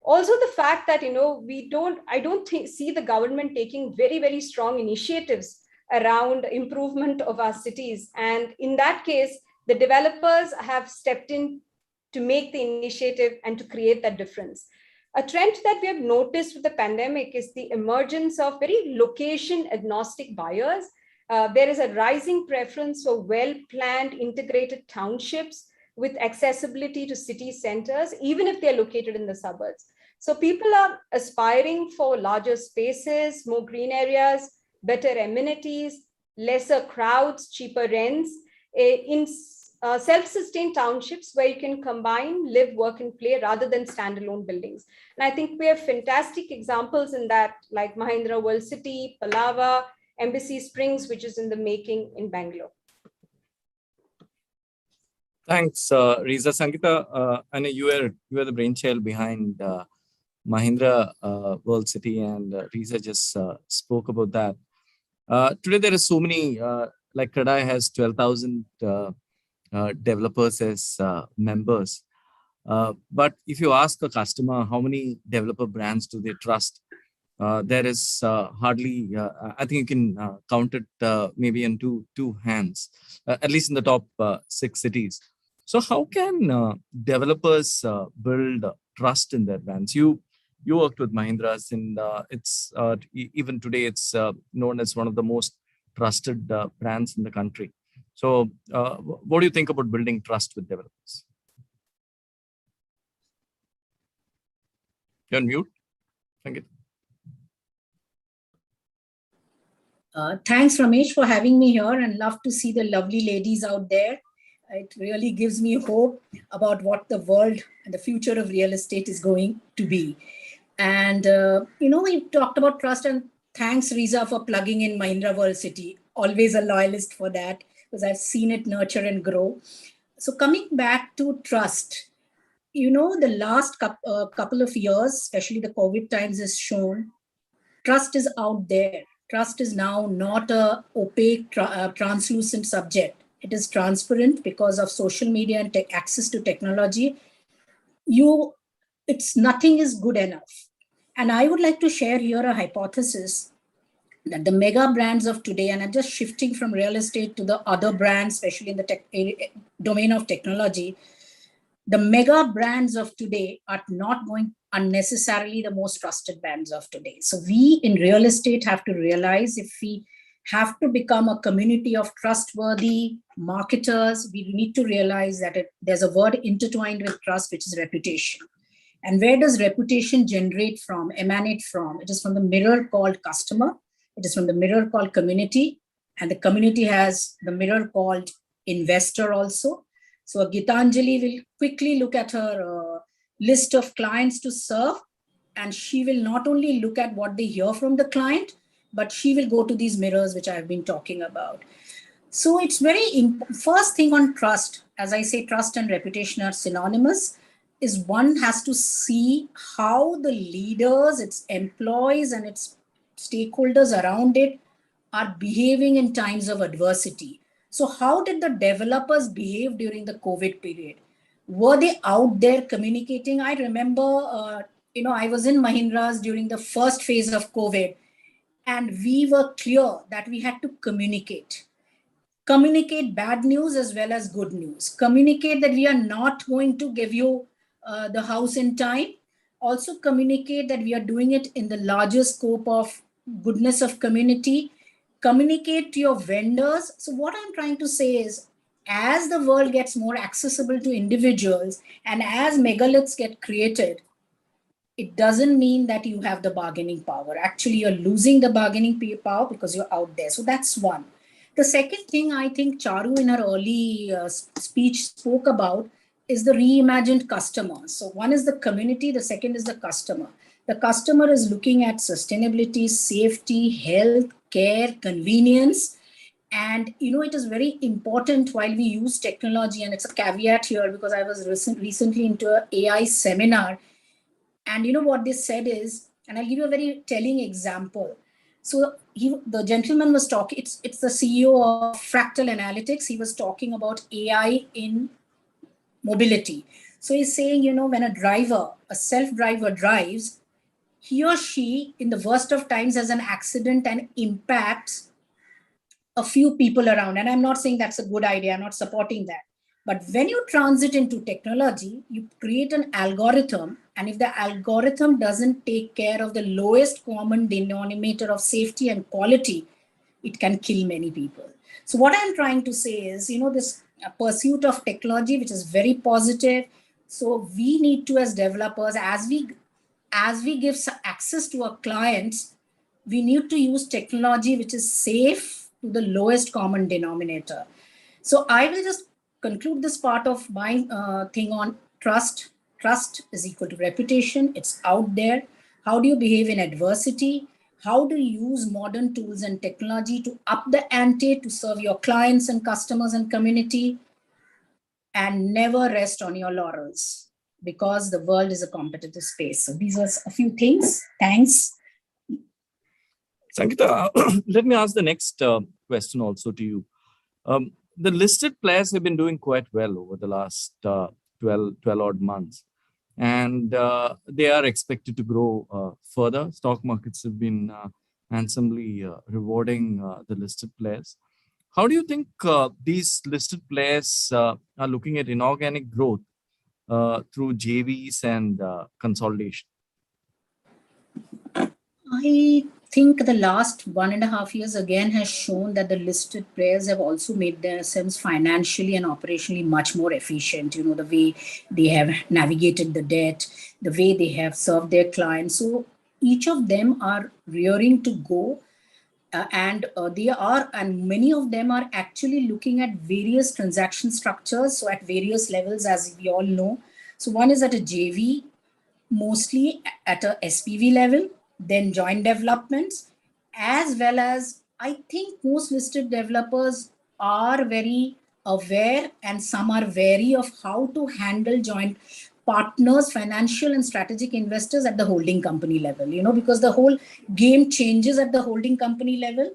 Also, the fact that I don't see the government taking very, very strong initiatives around improvement of our cities. And in that case, the developers have stepped in to make the initiative and to create that difference. A trend that we have noticed with the pandemic is the emergence of very location agnostic buyers. There is a rising preference for well-planned integrated townships with accessibility to city centers, even if they're located in the suburbs. So people are aspiring for larger spaces, more green areas, better amenities, lesser crowds, cheaper rents, in self-sustained townships where you can combine live, work, and play rather than standalone buildings. And I think we have fantastic examples in that, like Mahindra World City, Palava, Embassy Springs, which is in the making in Bangalore. Thanks, Riza. Sangeeta, I know you were the brainchild behind Mahindra World City, and Riza just spoke about that. Today, there are so many, like Kradai has 12,000 developers as members. But if you ask a customer how many developer brands do they trust, there is hardly, I think you can count it maybe in two hands, at least in the top 6 cities. So how can developers build trust in their brands? You worked with Mahindras, and it's even today it's known as one of the most trusted brands in the country. So what do you think about building trust with developers? You're on mute. Thank you. Thanks, Ramesh, for having me here, and love to see the lovely ladies out there. It really gives me hope about what the world and the future of real estate is going to be. And, we talked about trust, and thanks, Riza, for plugging in Mahindra World City. Always a loyalist for that, because I've seen it nurture and grow. So coming back to trust, the last couple of years, especially the COVID times, has shown trust is out there. Trust is now not a opaque, translucent subject. It is transparent because of social media and access to technology. Nothing is good enough. And I would like to share here a hypothesis that the mega brands of today, and I'm just shifting from real estate to the other brands, especially in the domain of technology, the mega brands of today are not going unnecessarily the most trusted brands of today. So we in real estate have to realize, if we have to become a community of trustworthy marketers, we need to realize that there's a word intertwined with trust, which is reputation. And where does reputation emanate from? It is from the mirror called customer. It is from the mirror called community. And the community has the mirror called investor also. So Gitanjali will quickly look at her list of clients to serve, and she will not only look at what they hear from the client, but she will go to these mirrors, which I've been talking about. So it's first thing on trust, as I say, trust and reputation are synonymous, is one has to see how the leaders, its employees, and its stakeholders around it are behaving in times of adversity. So how did the developers behave during the COVID period? Were they out there communicating? I remember, I was in Mahindras during the first phase of COVID, and we were clear that we had to communicate bad news as well as good news. Communicate that we are not going to give you the house in time. Also communicate that we are doing it in the larger scope of goodness of community. Communicate to your vendors. So what I'm trying to say is, as the world gets more accessible to individuals and as megaliths get created, it doesn't mean that you have the bargaining power. Actually, you're losing the bargaining power because you're out there. So that's one. The second thing I think Charu in her early speech spoke about is the reimagined customer. So one is the community, the second is the customer. The customer is looking at sustainability, safety, health, care, convenience. And it is very important while we use technology, and it's a caveat here because I was recently into an AI seminar. And what they said is, and I'll give you a very telling example. So the gentleman was talking, it's the CEO of Fractal Analytics. He was talking about AI in mobility. So he's saying, when a self-driver drives, he or she, in the worst of times, has an accident and impacts a few people around. And I'm not saying that's a good idea. I'm not supporting that. But when you transit into technology, you create an algorithm. And if the algorithm doesn't take care of the lowest common denominator of safety and quality, it can kill many people. So what I'm trying to say is, this pursuit of technology, which is very positive. So we need to, as developers, as we give access to our clients, we need to use technology which is safe to the lowest common denominator. So I will just conclude this part of my thing on trust. Trust is equal to reputation. It's out there. How do you behave in adversity? How do you use modern tools and technology to up the ante to serve your clients and customers and community? And never rest on your laurels, because the world is a competitive space. So these are a few things. Thanks. Sangeeta, let me ask the next question also to you. The listed players have been doing quite well over the last 12 odd months, and they are expected to grow further. Stock markets have been handsomely rewarding the listed players. How do you think these listed players are looking at inorganic growth through JVs and consolidation? I think the last 1.5 years again has shown that the listed players have also made themselves financially and operationally much more efficient. The way they have navigated the debt, the way they have served their clients. So each of them are rearing to go. And many of them are actually looking at various transaction structures. So at various levels, as we all know. So one is at a JV, mostly at a SPV level, then joint developments, as well as I think most listed developers are very aware and some are wary of how to handle joint partners, financial and strategic investors at the holding company level, because the whole game changes at the holding company level.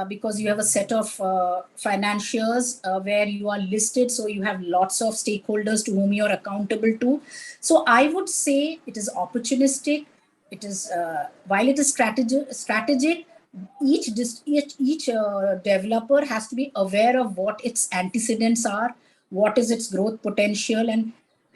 Because you have a set of financiers where you are listed. So you have lots of stakeholders to whom you're accountable to. So I would say it is opportunistic. It is, while it is strategic, each developer has to be aware of what its antecedents are, what is its growth potential,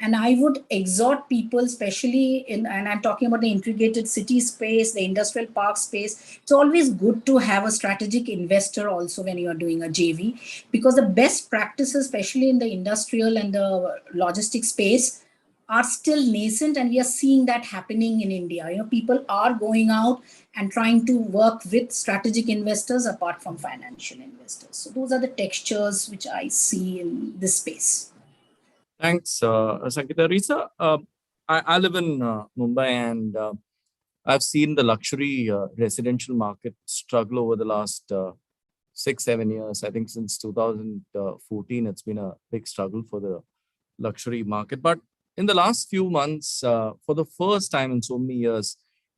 and I would exhort people, especially and I'm talking about the integrated city space, the industrial park space. It's always good to have a strategic investor also when you are doing a JV, because the best practices, especially in the industrial and the logistics space, are still nascent, and we are seeing that happening in India. People are going out and trying to work with strategic investors apart from financial investors. So those are the textures which I see in this space. Thanks, Sangeeta. Risa, I live in Mumbai, and I've seen the luxury residential market struggle over the last 6-7 years. I think since 2014, it's been a big struggle for the luxury market. But in the last few months, for the first time in so many years,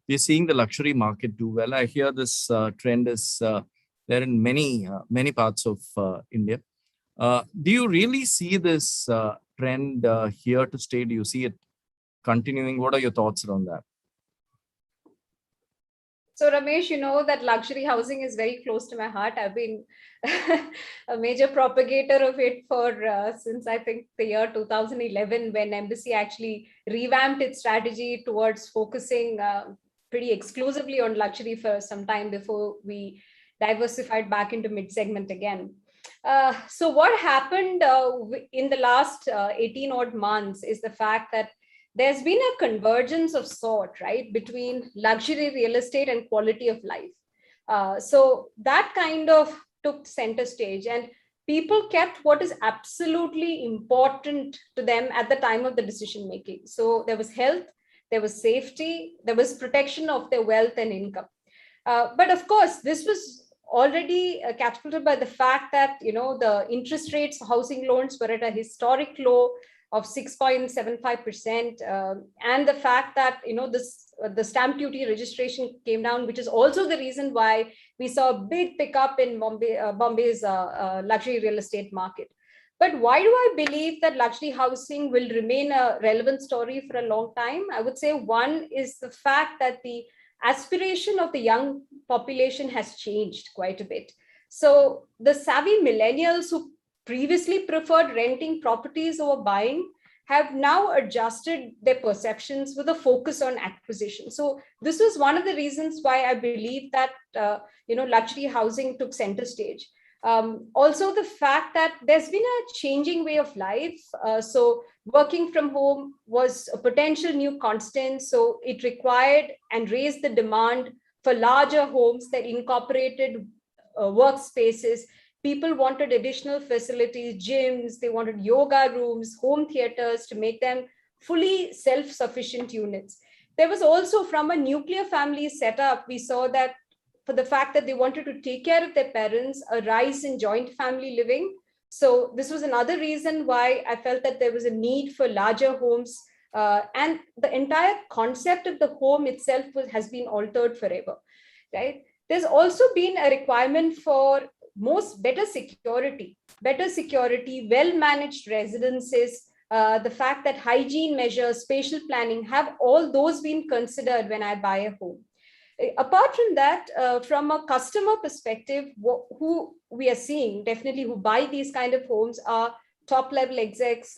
we're seeing the luxury market do well. I hear this trend is there in many parts of India. Do you really see this trend here to stay? Do you see it continuing? What are your thoughts around that? So Ramesh, that luxury housing is very close to my heart. I've been a major propagator of it for since I think the year 2011, when Embassy actually revamped its strategy towards focusing pretty exclusively on luxury for some time before we diversified back into mid-segment again. So what happened in the last 18 odd months is the fact that there's been a convergence of sort, right, between luxury real estate and quality of life. So that kind of took center stage, and people kept what is absolutely important to them at the time of the decision making. So there was health, there was safety, there was protection of their wealth and income. But of course, this was already catapulted by the fact that, you know, the interest rates for housing loans were at a historic low of 6.75%, and the fact that, you know, the stamp duty registration came down, which is also the reason why we saw a big pickup in Bombay's luxury real estate market. But why do I believe that luxury housing will remain a relevant story for a long time? I would say one is the fact that the aspiration of the young population has changed quite a bit. So the savvy millennials who previously preferred renting properties over buying have now adjusted their perceptions with a focus on acquisition. So this was one of the reasons why I believe that luxury housing took center stage. Also, the fact that there's been a changing way of life. So working from home was a potential new constant. So it required and raised the demand for larger homes that incorporated workspaces. People wanted additional facilities, gyms, they wanted yoga rooms, home theaters to make them fully self-sufficient units. There was also, from a nuclear family setup, we saw that for the fact that they wanted to take care of their parents, a rise in joint family living. So this was another reason why I felt that there was a need for larger homes, and the entire concept of the home itself has been altered forever, right? There's also been a requirement for better security, well-managed residences, the fact that hygiene measures, spatial planning, have all those been considered when I buy a home. Apart from that, from a customer perspective, who we are seeing definitely who buy these kind of homes are top-level execs,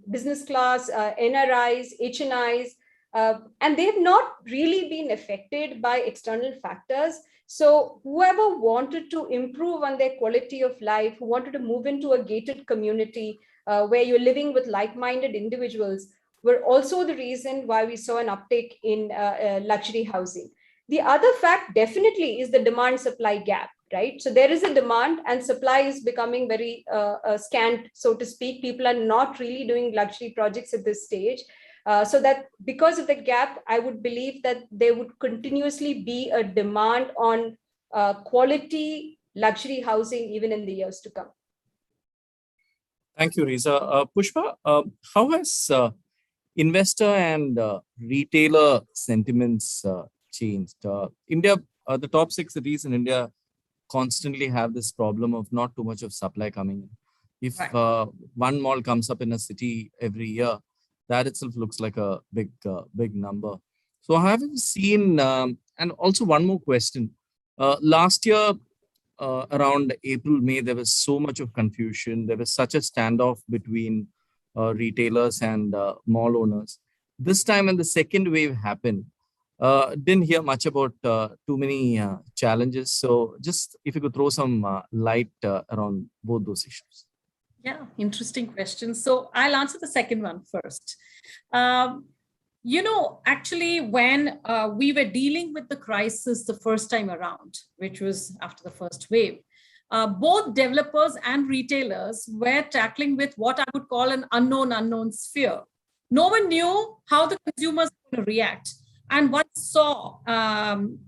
business class, NRIs, HNIs, and they've not really been affected by external factors. So whoever wanted to improve on their quality of life, who wanted to move into a gated community where you're living with like-minded individuals, were also the reason why we saw an uptick in luxury housing. The other fact definitely is the demand-supply gap, right? So there is a demand and supply is becoming very scant, so to speak. People are not really doing luxury projects at this stage. So that because of the gap, I would believe that there would continuously be a demand on quality luxury housing even in the years to come. Thank you, Riza. Pushpa, how has investor and retailer sentiments changed? India, the top 6 cities in India constantly have this problem of not too much of supply coming in. If one mall comes up in a city every year, that itself looks like a big number. So have you seen, and also one more question. Last year, around April, May, there was so much of confusion. There was such a standoff between retailers and mall owners. This time when the second wave happened, didn't hear much about too many challenges. So just if you could throw some light around both those issues. Yeah, interesting question. So I'll answer the second one first. Actually, when we were dealing with the crisis the first time around, which was after the first wave, both developers and retailers were tackling with what I would call an unknown sphere. No one knew how the consumers were going to react. And one saw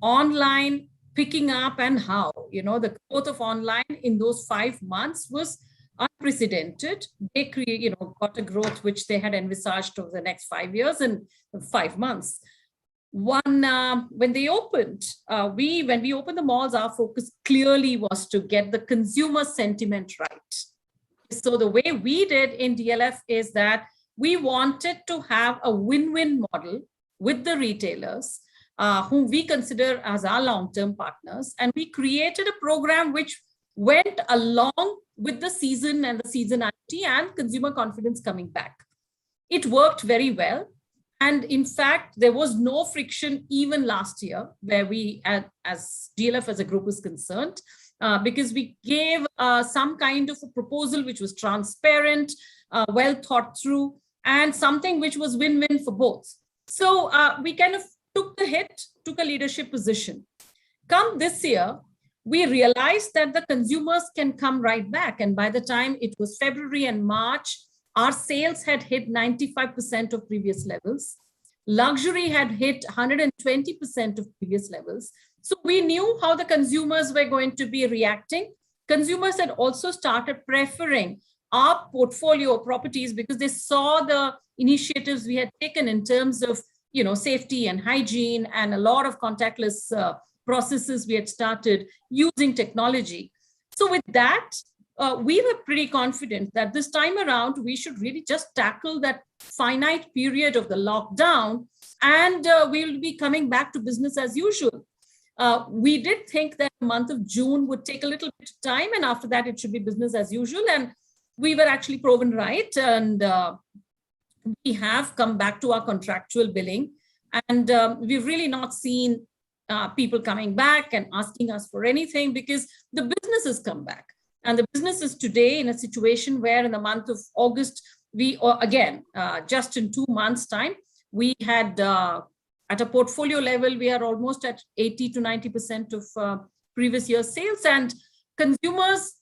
online picking up and how, the growth of online in those 5 months was unprecedented. They got a growth which they had envisaged over the next 5 years and 5 months. When they opened, when we opened the malls, our focus clearly was to get the consumer sentiment right. So the way we did in DLF is that we wanted to have a win-win model with the retailers, whom we consider as our long-term partners. And we created a program which went along with the season and the seasonality and consumer confidence coming back. It worked very well. And in fact, there was no friction even last year where we, as DLF as a group is concerned, because we gave some kind of a proposal which was transparent, well thought through, and something which was win-win for both. So we kind of took the hit, took a leadership position. Come this year, we realized that the consumers can come right back. And by the time it was February and March, our sales had hit 95% of previous levels. Luxury had hit 120% of previous levels. So we knew how the consumers were going to be reacting. Consumers had also started preferring our portfolio of properties because they saw the initiatives we had taken in terms of, you know, safety and hygiene and a lot of contactless processes we had started using technology. So with that, we were pretty confident that this time around, we should really just tackle that finite period of the lockdown, and we'll be coming back to business as usual. We did think that the month of June would take a little bit of time, and after that, it should be business as usual. And we were actually proven right, and we have come back to our contractual billing, and we've really not seen people coming back and asking us for anything because the business has come back. And the business is today in a situation where in the month of August, we, again, just in 2 months' time, we had at a portfolio level, we are almost at 80 to 90% of previous year's sales, and consumers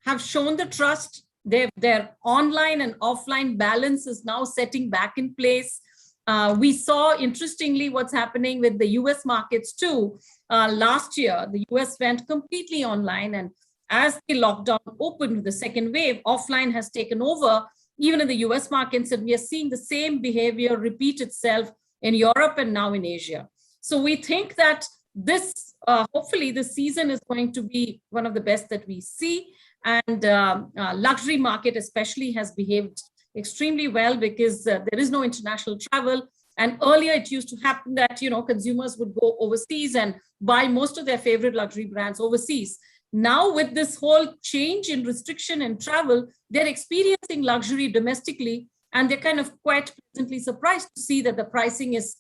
have shown the trust. Their online and offline balance is now setting back in place. We saw, interestingly, what's happening with the US markets too. Last year, the US went completely online, and as the lockdown opened with the second wave, offline has taken over, even in the US markets, and we are seeing the same behavior repeat itself in Europe and now in Asia. So we think that this, hopefully this season is going to be one of the best that we see. And luxury market especially has behaved extremely well because there is no international travel. And earlier it used to happen that, you know, consumers would go overseas and buy most of their favorite luxury brands overseas. Now with this whole change in restriction and travel, they're experiencing luxury domestically, and they're kind of quite pleasantly surprised to see that the pricing is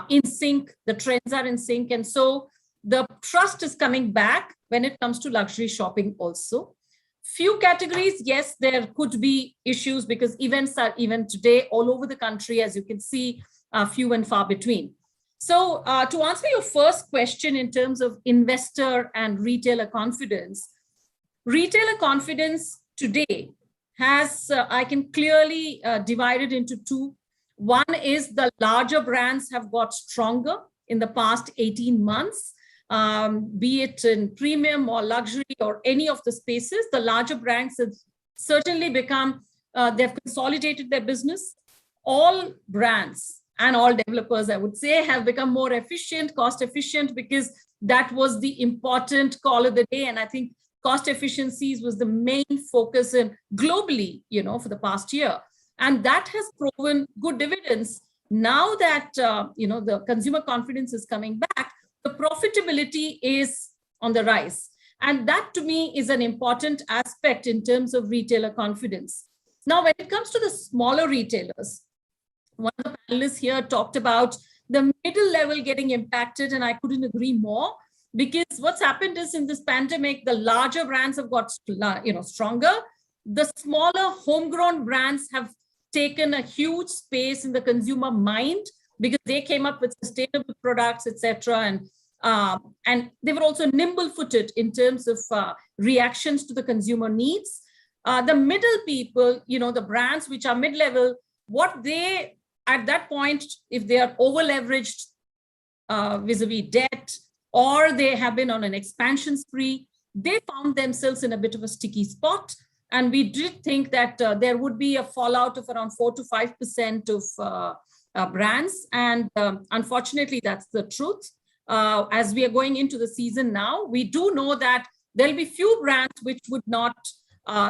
in sync, the trends are in sync. And so the trust is coming back when it comes to luxury shopping also. Few categories, yes, there could be issues because events are even today all over the country, as you can see, few and far between. So to answer your first question in terms of investor and retailer confidence today has, I can clearly divide it into two. One is the larger brands have got stronger in the past 18 months, be it in premium or luxury or any of the spaces. The larger brands have certainly become, they've consolidated their business. All brands and all developers, I would say, have become more efficient, cost efficient, because that was the important call of the day. And I think cost efficiencies was the main focus in globally, you know, for the past year. And that has proven good dividends. Now that, you know, the consumer confidence is coming back, the profitability is on the rise. And that to me is an important aspect in terms of retailer confidence. Now, when it comes to the smaller retailers, one of the panelists here talked about the middle level getting impacted, and I couldn't agree more, because what's happened is in this pandemic, the larger brands have got, you know, stronger. The smaller homegrown brands have taken a huge space in the consumer mind because they came up with sustainable products, etc. And they were also nimble-footed in terms of reactions to the consumer needs. The middle people, you know, the brands which are mid-level, what they, at that point, if they are over-leveraged vis-a-vis debt, or they have been on an expansion spree, they found themselves in a bit of a sticky spot. And we did think that there would be a fallout of around 4 to 5% of brands. And unfortunately, that's the truth. As we are going into the season now, we do know that there'll be few brands which would not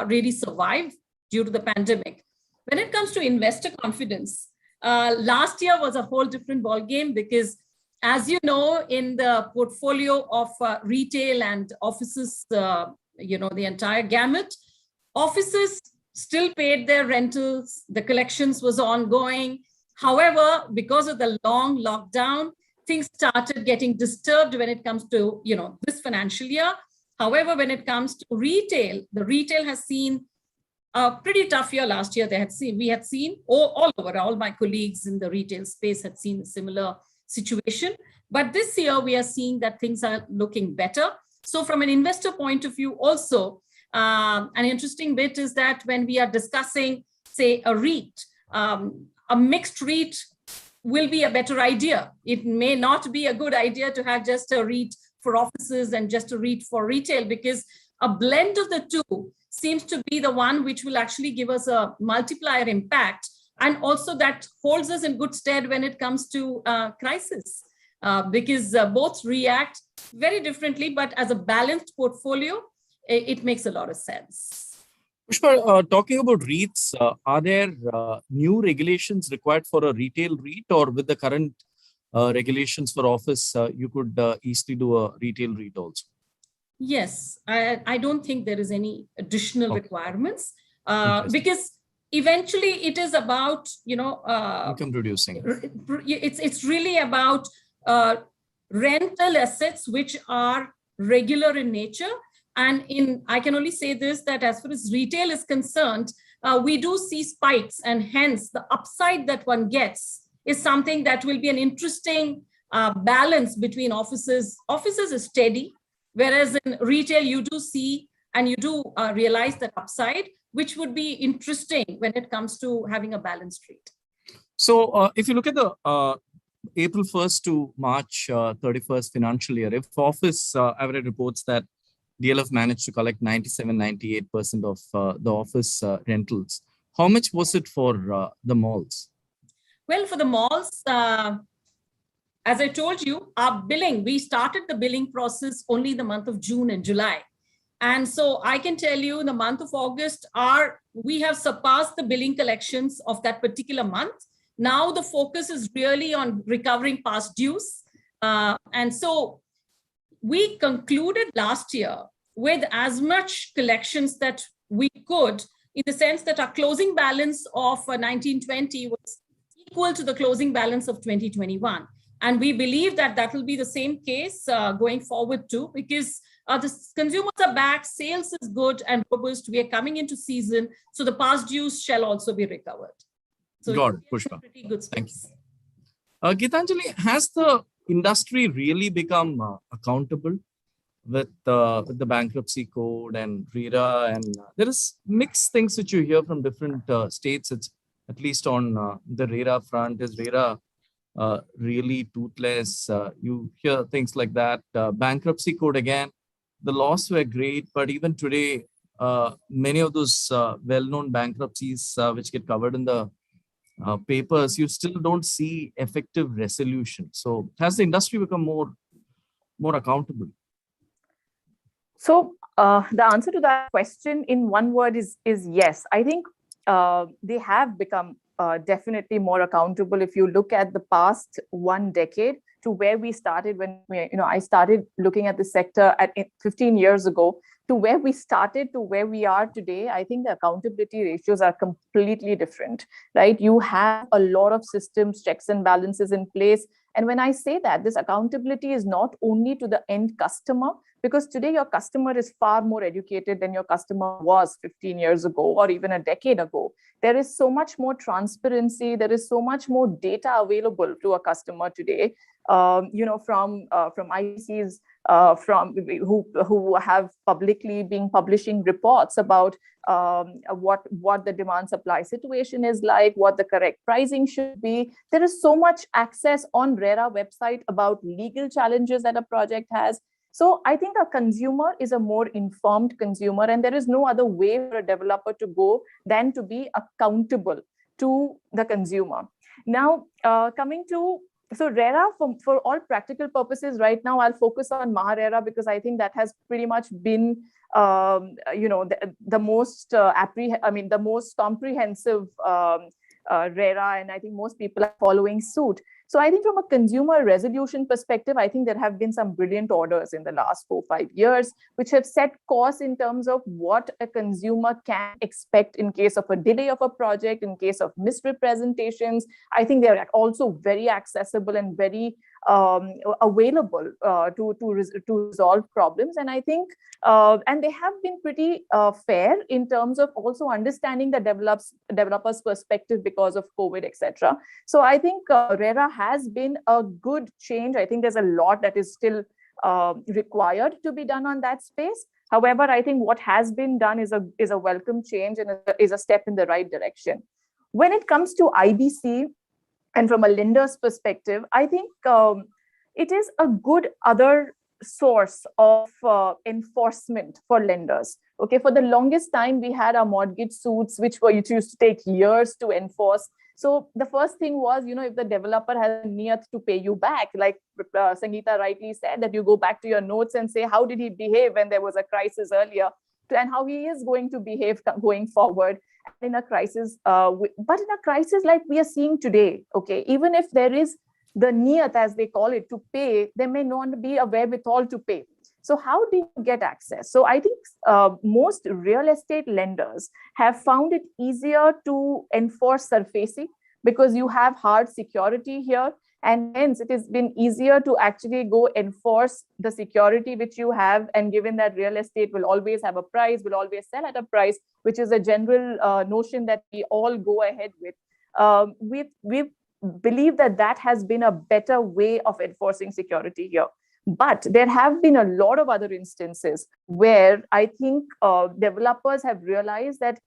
really survive due to the pandemic. When it comes to investor confidence, last year was a whole different ballgame because, as you know, in the portfolio of retail and offices, you know, the entire gamut, offices still paid their rentals, the collections was ongoing. However, because of the long lockdown, things started getting disturbed when it comes to, this financial year. However, when it comes to retail, the retail has seen a pretty tough year last year. We had seen all over, all my colleagues in the retail space had seen a similar situation. But this year we are seeing that things are looking better. So from an investor point of view also, an interesting bit is that when we are discussing, say, a REIT, a mixed REIT will be a better idea. It may not be a good idea to have just a REIT for offices and just a REIT for retail, because a blend of the two seems to be the one which will actually give us a multiplier impact. And also that holds us in good stead when it comes to crisis, because both react very differently, but as a balanced portfolio, it makes a lot of sense. Pushpa, talking about REITs, are there new regulations required for a retail REIT, or with the current regulations for office, you could easily do a retail REIT also? Yes, I don't think there is any additional requirements, because eventually it is about, income producing. It's really about rental assets which are regular in nature. And I can only say this, that as far as retail is concerned, we do see spikes, and hence the upside that one gets is something that will be an interesting balance between offices. Offices is steady, whereas in retail, you do see and you do realize that upside, which would be interesting when it comes to having a balanced rate. So if you look at the April 1st to March 31st financial year, if office, I've read reports that DLF managed to collect 97-98% of the office rentals. How much was it for the malls? Well, for the malls, as I told you, our billing, we started the billing process only in the month of June and July. And so I can tell you in the month of August, we have surpassed the billing collections of that particular month. Now the focus is really on recovering past dues. And so we concluded last year with as much collections that we could, in the sense that our closing balance of 1920 was equal to the closing balance of 2021. And we believe that that will be the same case going forward too, because the consumers are back, sales is good and robust. We are coming into season, so the past dues shall also be recovered. So got it, Pushpa. Pretty good space. Thank you. Gitanjali, has the industry really become accountable with the bankruptcy code and RERA? And there is mixed things which you hear from different states. It's at least on the RERA front. Is RERA really toothless? You hear things like that. Bankruptcy code again, the laws were great, but even today, many of those well-known bankruptcies which get covered in the papers, you still don't see effective resolution. So has the industry become more accountable? So the answer to that question in one word is yes. I think they have become definitely more accountable. If you look at the past 1 decade to where we started when I started looking at the sector at 15 years ago, to where we started to where we are today, I think the accountability ratios are completely different, right? You have a lot of systems, checks and balances in place. And when I say that, this accountability is not only to the end customer, because today your customer is far more educated than your customer was 15 years ago or even a decade ago. There is so much more transparency. There is so much more data available to a customer today, from ICs, who have publicly been publishing reports about what the demand supply situation is like, what the correct pricing should be. There is so much access on RERA website about legal challenges that a project has. So I think a consumer is a more informed consumer, and there is no other way for a developer to go than to be accountable to the consumer. Now, coming to RERA, for all practical purposes, right now I'll focus on Maha-RERA because I think that has pretty much been, the most comprehensive RERA, and I think most people are following suit. So I think from a consumer resolution perspective, I think there have been some brilliant orders in the last 4-5 years, which have set course in terms of what a consumer can expect in case of a delay of a project, in case of misrepresentations. I think they're also very accessible and very available to resolve problems. And I think, and they have been pretty fair in terms of also understanding the developers' perspective because of COVID, etc. So I think RERA has been a good change. I think there's a lot that is still required to be done on that space. However, I think what has been done is a welcome change and is a step in the right direction. When it comes to IBC, and from a lender's perspective, I think it is a good other source of enforcement for lenders. Okay, for the longest time, we had our mortgage suits, which used to take years to enforce. So the first thing was, if the developer has a niyat to pay you back, like Sangeeta rightly said, that you go back to your notes and say, how did he behave when there was a crisis earlier, and how he is going to behave going forward in a crisis. But in a crisis like we are seeing today, okay, even if there is the niyat, as they call it, to pay, there may not be a wherewithal to pay. So how do you get access? So I think most real estate lenders have found it easier to enforce SARFAESI because you have hard security here. And hence, it has been easier to actually go enforce the security which you have. And given that real estate will always have a price, will always sell at a price, which is a general notion that we all go ahead with, we believe that has been a better way of enforcing security here. But there have been a lot of other instances where I think developers have realized that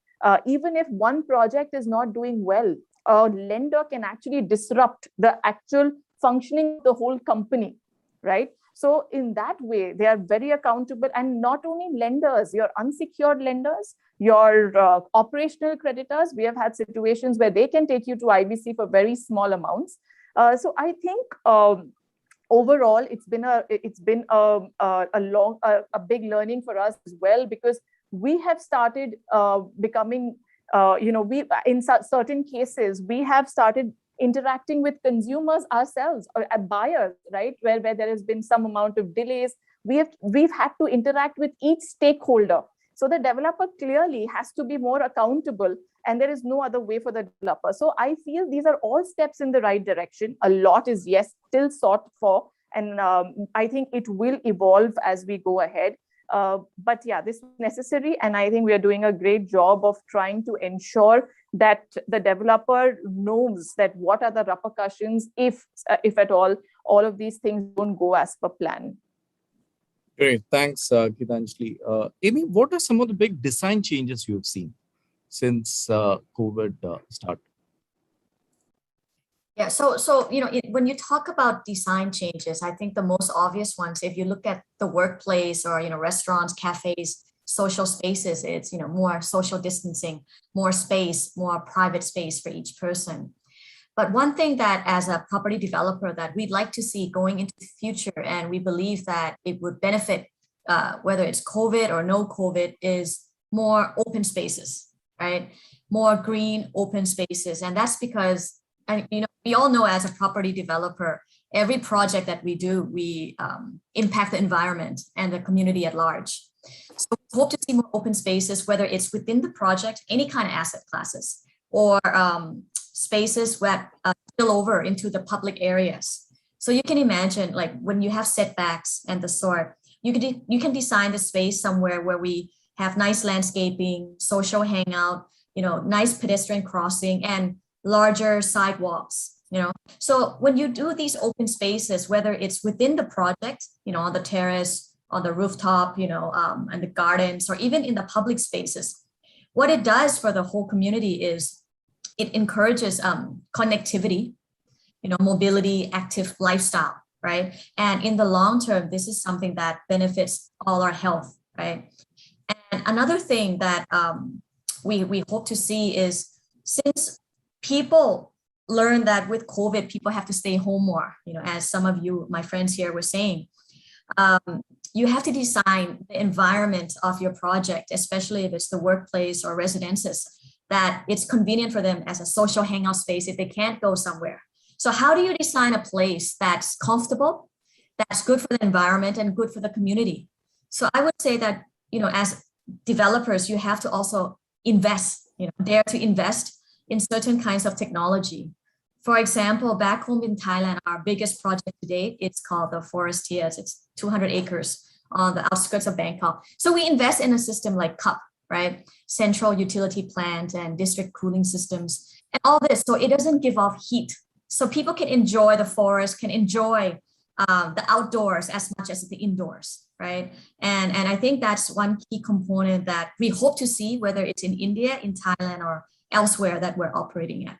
even if one project is not doing well, a lender can actually disrupt the actual functioning of the whole company, right? So in that way, they are very accountable. And not only lenders, your unsecured lenders, your operational creditors, we have had situations where they can take you to IBC for very small amounts. So I think overall, it's been a big learning for us as well, because we have started becoming, in certain cases, we have started interacting with consumers ourselves or buyers, right? Where there has been some amount of delays. We've had to interact with each stakeholder. So the developer clearly has to be more accountable, and there is no other way for the developer. So I feel these are all steps in the right direction. A lot is, yes, still sought for, and I think it will evolve as we go ahead. But yeah, this is necessary, and I think we are doing a great job of trying to ensure that the developer knows that what are the repercussions if at all of these things don't go as per plan. Great, thanks, Geetanjali. Amy, what are some of the big design changes you have seen since COVID started? Yeah, so when you talk about design changes, I think the most obvious ones, if you look at the workplace or restaurants, cafes, social spaces, it's more social distancing, more space, more private space for each person. But one thing that as a property developer that we'd like to see going into the future, and we believe that it would benefit whether it's COVID or no COVID, is more open spaces, right? More green open spaces. And that's because, and we all know as a property developer, every project that we do, we impact the environment and the community at large. So we hope to see more open spaces, whether it's within the project, any kind of asset classes, or spaces that spill over into the public areas. So you can imagine, like when you have setbacks and the sort, you can design the space somewhere where we have nice landscaping, social hangout, nice pedestrian crossing, and larger sidewalks. So when you do these open spaces, whether it's within the project, on the terrace, on the rooftop, and the gardens, or even in the public spaces, what it does for the whole community is it encourages connectivity, mobility, active lifestyle, right? And in the long term, this is something that benefits all our health, right? And another thing that we hope to see is, since people learn that with COVID, people have to stay home more, as some of you, my friends here, were saying, you have to design the environment of your project, especially if it's the workplace or residences, that it's convenient for them as a social hangout space if they can't go somewhere. So how do you design a place that's comfortable, that's good for the environment and good for the community? So I would say that, as developers, you have to also invest, dare to invest in certain kinds of technology. For example, back home in Thailand, our biggest project to date, it's called the Forest Tears. It's 200 acres on the outskirts of Bangkok. So we invest in a system like CUP, right? Central utility plant and district cooling systems and all this. So it doesn't give off heat. So people can enjoy the forest, can enjoy the outdoors as much as the indoors, right? And I think that's one key component that we hope to see, whether it's in India, in Thailand, or elsewhere that we're operating at,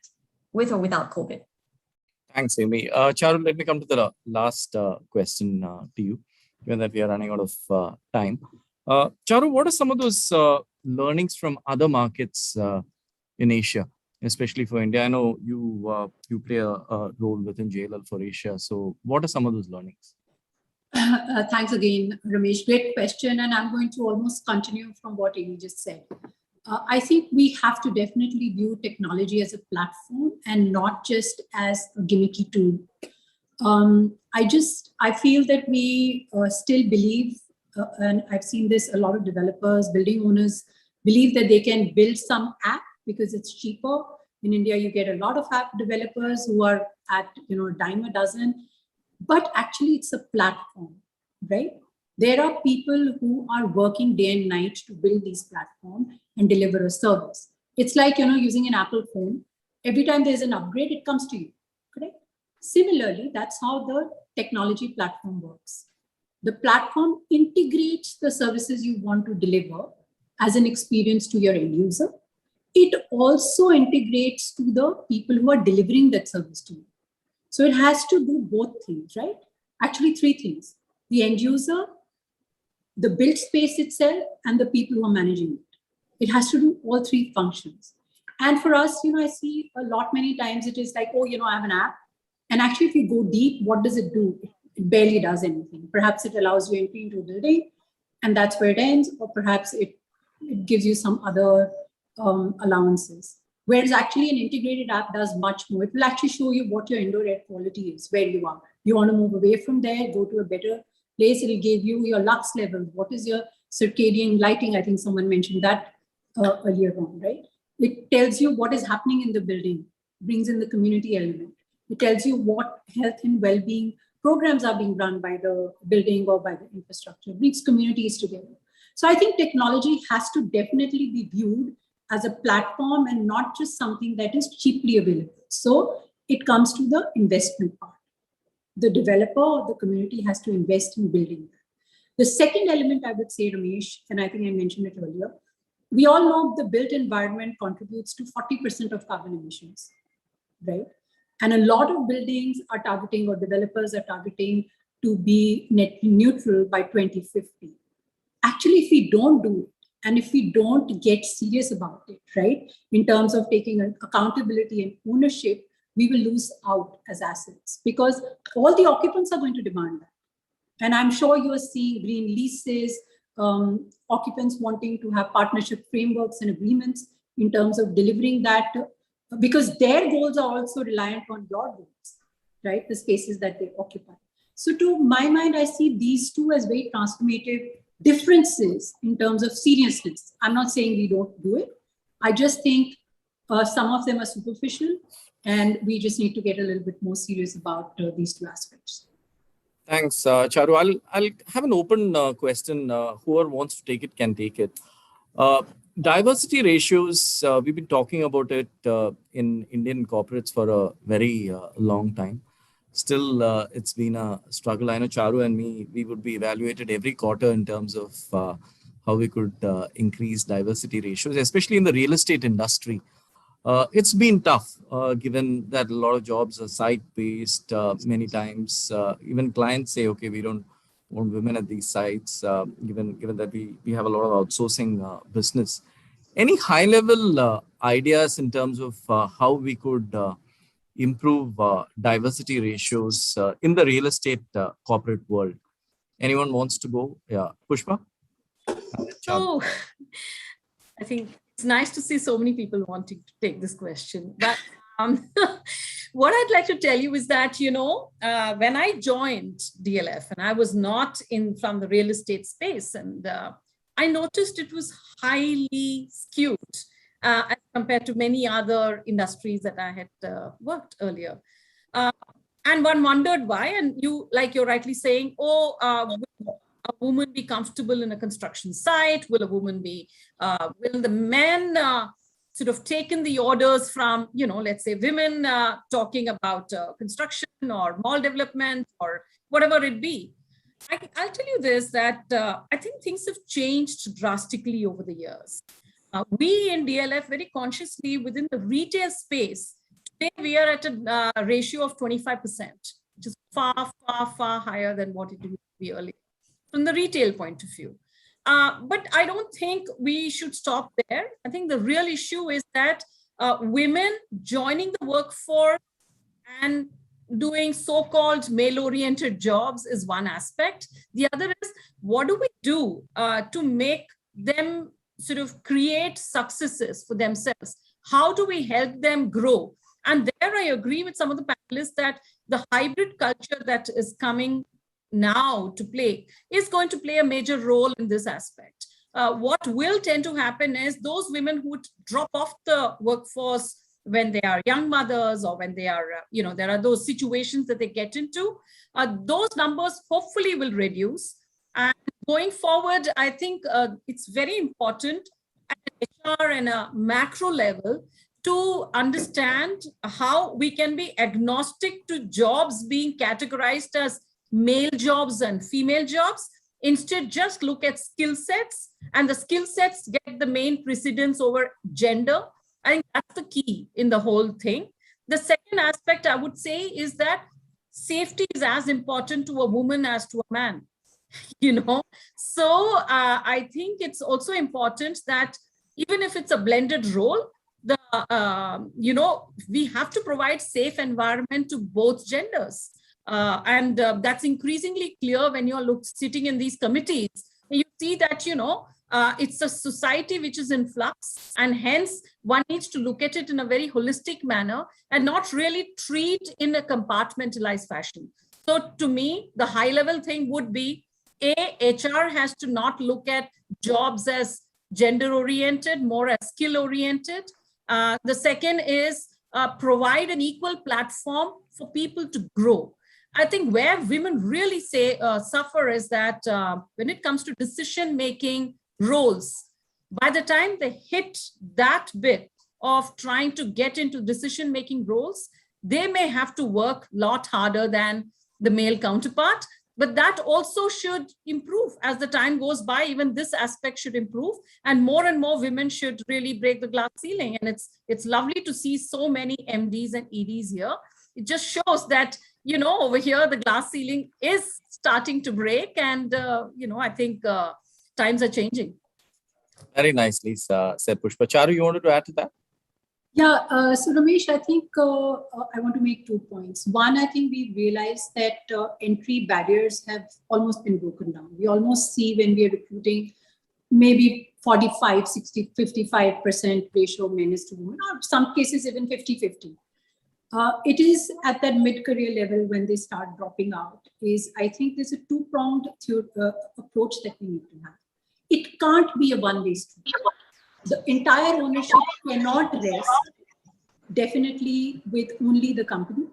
with or without COVID. Thanks, Amy. Charu, let me come to the last question to you, given that we are running out of time. Charu, what are some of those learnings from other markets in Asia, especially for India? I know you play a role within JLL for Asia. So what are some of those learnings? Thanks again, Ramesh. Great question. And I'm going to almost continue from what Amy just said. I think we have to definitely view technology as a platform and not just as a gimmicky tool. I feel that we still believe, and I've seen this, a lot of developers, building owners believe that they can build some app because it's cheaper. In India, you get a lot of app developers who are at a dime a dozen, but actually it's a platform, right? There are people who are working day and night to build these platforms and deliver a service. It's like, using an Apple phone. Every time there's an upgrade, it comes to you, correct? Similarly, that's how the technology platform works. The platform integrates the services you want to deliver as an experience to your end user. It also integrates to the people who are delivering that service to you. So it has to do both things, right? Actually, three things: the end user, the built space itself, and the people who are managing it. It has to do all three functions. And for us, I see many times it is like, I have an app. And actually, if you go deep, what does it do? It barely does anything. Perhaps it allows you entry into a building, and that's where it ends. Or perhaps it gives you some other allowances. Whereas actually an integrated app does much more. It will actually show you what your indoor air quality is, where you are. You want to move away from there, go to a better place. It will give you your lux level. What is your circadian lighting? I think someone mentioned that earlier on, right? It tells you what is happening in the building, brings in the community element. It tells you what health and well-being programs are being run by the building or by the infrastructure, brings communities together. So I think technology has to definitely be viewed as a platform and not just something that is cheaply available. So it comes to the investment part. The developer or the community has to invest in building that. The second element I would say, Ramesh, and I think I mentioned it earlier, we all know the built environment contributes to 40% of carbon emissions, right? And a lot of buildings are targeting, or developers are targeting, to be net neutral by 2050. Actually, if we don't do it, and if we don't get serious about it, right, in terms of taking accountability and ownership, we will lose out as assets because all the occupants are going to demand that. And I'm sure you are seeing green leases, occupants wanting to have partnership frameworks and agreements in terms of delivering that, because their goals are also reliant on your goals, right, the spaces that they occupy. So to my mind, I see these two as very transformative differences in terms of seriousness. I'm not saying we don't do it. I just think some of them are superficial, and we just need to get a little bit more serious about these two aspects. Thanks, Charu. I'll have an open question. Whoever wants to take it can take it. Diversity ratios, we've been talking about it in Indian corporates for a very long time. Still, it's been a struggle. I know Charu and me, we would be evaluated every quarter in terms of how we could increase diversity ratios, especially in the real estate industry. It's been tough, given that a lot of jobs are site-based. Many times, even clients say, okay, we don't want women at these sites, given that we have a lot of outsourcing business. Any high-level ideas in terms of how we could improve diversity ratios in the real estate corporate world? Anyone wants to go? Yeah, Pushpa? So I think It's nice to see so many people wanting to take this question. But what I'd like to tell you is that, when I joined DLF and I was not from the real estate space, and I noticed it was highly skewed as compared to many other industries that I had worked earlier. And one wondered why, and like you're rightly saying, will a woman be comfortable in a construction site? Will a woman be, will the men sort of taken the orders from, let's say women talking about construction or mall development or whatever it be? I'll tell you this, that I think things have changed drastically over the years. We in DLF very consciously within the retail space, today we are at a ratio of 25%, which is far, far, far higher than what it used to be earlier from the retail point of view. But I don't think we should stop there. I think the real issue is that women joining the workforce and doing so-called male-oriented jobs is one aspect. The other is, what do we do to make them sort of create successes for themselves? How do we help them grow? And there I agree with some of the panelists that the hybrid culture that is coming now to play is going to play a major role in this aspect. What will tend to happen is those women who would drop off the workforce when they are young mothers or when they are, there are those situations that they get into, those numbers hopefully will reduce. And going forward, I think it's very important at HR and a macro level to understand how we can be agnostic to jobs being categorized as male jobs and female jobs. Instead, just look at skill sets, and the skill sets get the main precedence over gender. I think that's the key in the whole thing. The second aspect I would say is that safety is as important to a woman as to a man, So I think it's also important that even if it's a blended role, we have to provide safe environment to both genders. And that's increasingly clear when you're sitting in these committees. You see that, it's a society which is in flux, and hence one needs to look at it in a very holistic manner and not really treat in a compartmentalized fashion. So to me, the high level thing would be, HR has to not look at jobs as gender oriented, more as skill oriented. The second is provide an equal platform for people to grow. I think where women really suffer is that when it comes to decision-making roles, by the time they hit that bit of trying to get into decision-making roles, they may have to work a lot harder than the male counterpart. But that also should improve as the time goes by. Even this aspect should improve, and more women should really break the glass ceiling. And it's lovely to see so many MDs and EDs here. It just shows that, over here, the glass ceiling is starting to break. And, I think times are changing. Very nicely said, Pushpa. Charu, you wanted to add to that? Yeah, so Ramesh, I think I want to make 2 points. One, I think we realized that entry barriers have almost been broken down. We almost see when we are recruiting maybe 45, 60, 55% ratio of men is to women, or some cases even 50-50. It is at that mid-career level when they start dropping out. I think there's a two-pronged approach that we need to have. It can't be a one-way street. The entire ownership cannot rest definitely with only the company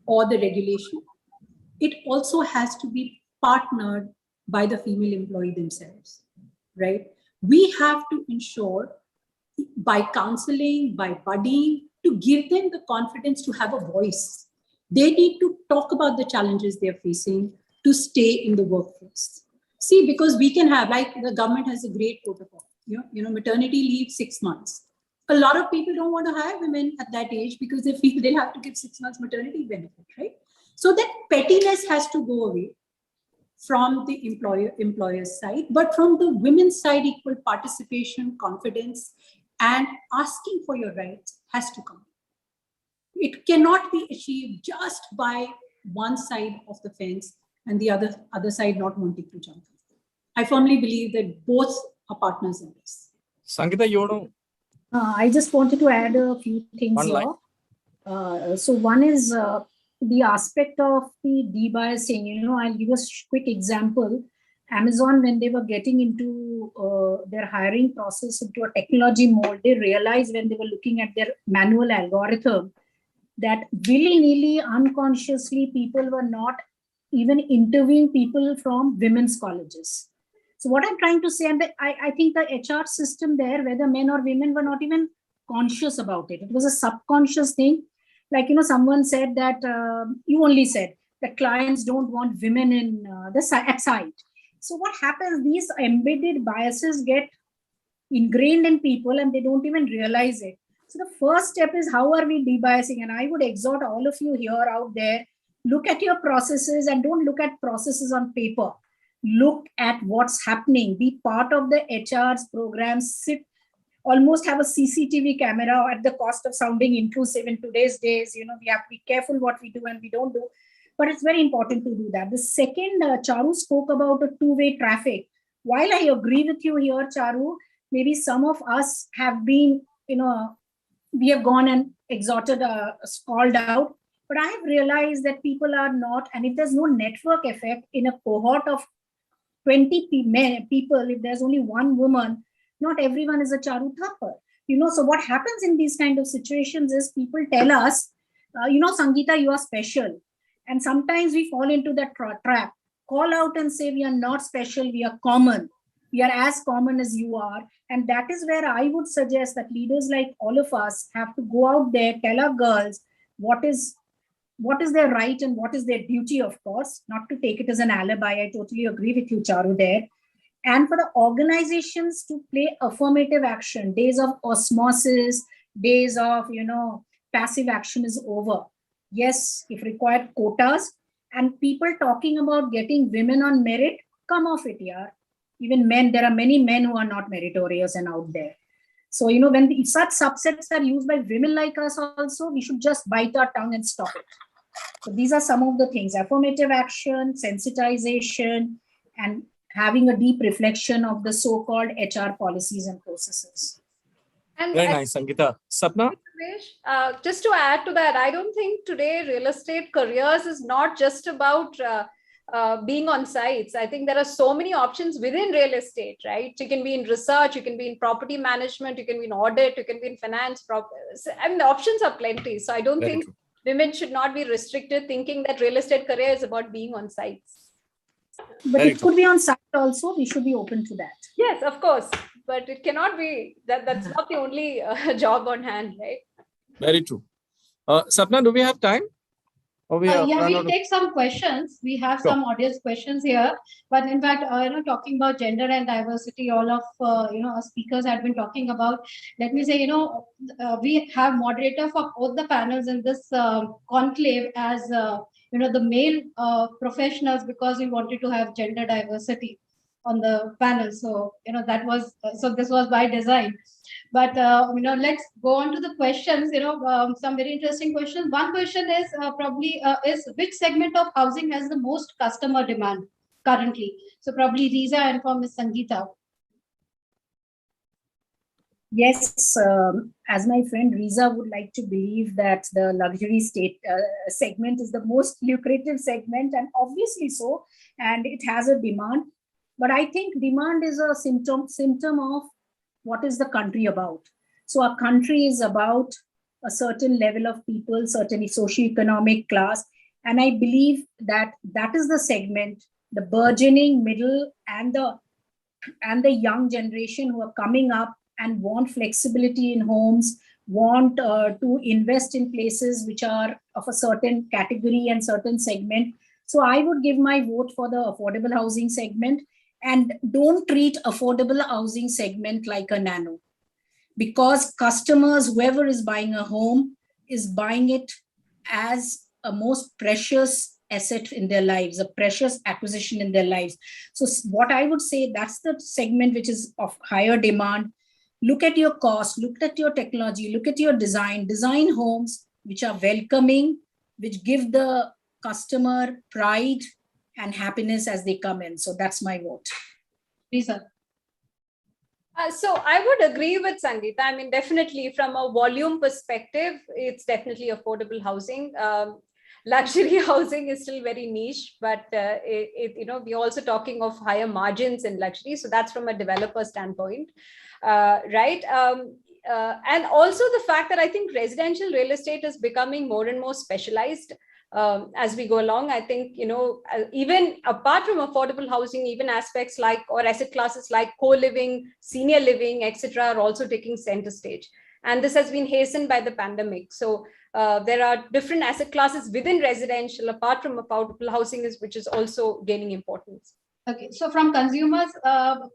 or the regulation. It also has to be partnered by the female employee themselves, right? We have to ensure by counseling, by buddying, to give them the confidence to have a voice. They need to talk about the challenges they're facing to stay in the workforce. See, because we can have, like the government has a great protocol. Maternity leave 6 months. A lot of people don't want to hire women at that age because they feel they'll have to give 6 months maternity benefit, right? So that pettiness has to go away from the employer's side, but from the women's side, equal participation, confidence, and asking for your rights has to come. It cannot be achieved just by one side of the fence and the other side not wanting to jump. I firmly believe that both are partners in this. Sangeeta, you want to I just wanted to add a few things One line. here. So one is the aspect of the debiasing. I'll give a quick example. Amazon, when they were getting into their hiring process into a technology mode, they realized when they were looking at their manual algorithm that willy-nilly, unconsciously, people were not even interviewing people from women's colleges. So what I'm trying to say, and I think the HR system there, whether men or women, were not even conscious about it. It was a subconscious thing. Like, someone said that, you only said that clients don't want women in at site. So what happens, these embedded biases get ingrained in people and they don't even realize it. So the first step is, how are we debiasing? And I would exhort all of you here out there, look at your processes and don't look at processes on paper. Look at what's happening. Be part of the HR's programs. Sit, almost have a CCTV camera at the cost of sounding intrusive in today's days. We have to be careful what we do and we don't do. But it's very important to do that. The second, Charu spoke about a two-way traffic. While I agree with you here, Charu, maybe some of us have been, we have gone and exhorted, called out. But I have realized that people are not, and if there's no network effect in a cohort of 20 people, if there's only one woman, not everyone is a Charu Thapar. So what happens in these kind of situations is people tell us, Sangeeta, you are special. And sometimes we fall into that trap. Call out and say, we are not special, we are common. We are as common as you are. And that is where I would suggest that leaders like all of us have to go out there, tell our girls what is their right and what is their duty, of course, not to take it as an alibi. I totally agree with you, Charu, there. And for the organizations to play affirmative action, days of osmosis, days of, passive action is over. Yes, if required, quotas, and people talking about getting women on merit, come off it, yeah. Even men, there are many men who are not meritorious and out there. So, when such subsets are used by women like us also, we should just bite our tongue and stop it. So these are some of the things: affirmative action, sensitization, and having a deep reflection of the so-called HR policies and processes. And Very nice, Sangeeta. Sapna? Just to add to that, I don't think today real estate careers is not just about being on sites. I think there are so many options within real estate, right? You can be in research, you can be in property management, you can be in audit, you can be in finance. The options are plenty. So I don't think women should not be restricted thinking that real estate career is about being on sites. But it could be on site also. We should be open to that. Yes, of course. But it cannot be that. That's not the only job on hand, right? Very true. Sapna, do we have time? We'll take some questions. We have some audience questions here. But in fact, talking about gender and diversity, all of our speakers had been talking about. Let me say, we have moderator for both the panels in this conclave as the male professionals, because we wanted to have gender diversity on the panel. So that was this was by design. But let's go on to the questions. Some very interesting questions. One question is is which segment of housing has the most customer demand currently? So probably Riza and for Ms. Sangeeta. Yes, as my friend Riza would like to believe that the luxury segment is the most lucrative segment, and obviously so, and it has a demand. But I think demand is a symptom of what is the country about. So our country is about a certain level of people, certain socioeconomic class. And I believe that that is the segment, the burgeoning middle and the young generation who are coming up and want flexibility in homes, want to invest in places which are of a certain category and certain segment. So I would give my vote for the affordable housing segment. And don't treat affordable housing segment like a nano, because customers, whoever is buying a home, is buying it as a most precious asset in their lives, a precious acquisition in their lives. So what I would say, that's the segment which is of higher demand. Look at your cost, look at your technology, look at your design homes which are welcoming, which give the customer pride and happiness as they come in. So that's my vote. Lisa. So I would agree with Sangeeta. I mean, definitely from a volume perspective, it's definitely affordable housing. Luxury housing is still very niche, but we're also talking of higher margins in luxury. So that's from a developer standpoint, right? And also the fact that I think residential real estate is becoming more and more specialized. As we go along, I think, even apart from affordable housing, even aspects like, or asset classes like co-living, senior living, etc., are also taking center stage. And this has been hastened by the pandemic. So there are different asset classes within residential, apart from affordable housing, which is also gaining importance. Okay, so from consumers'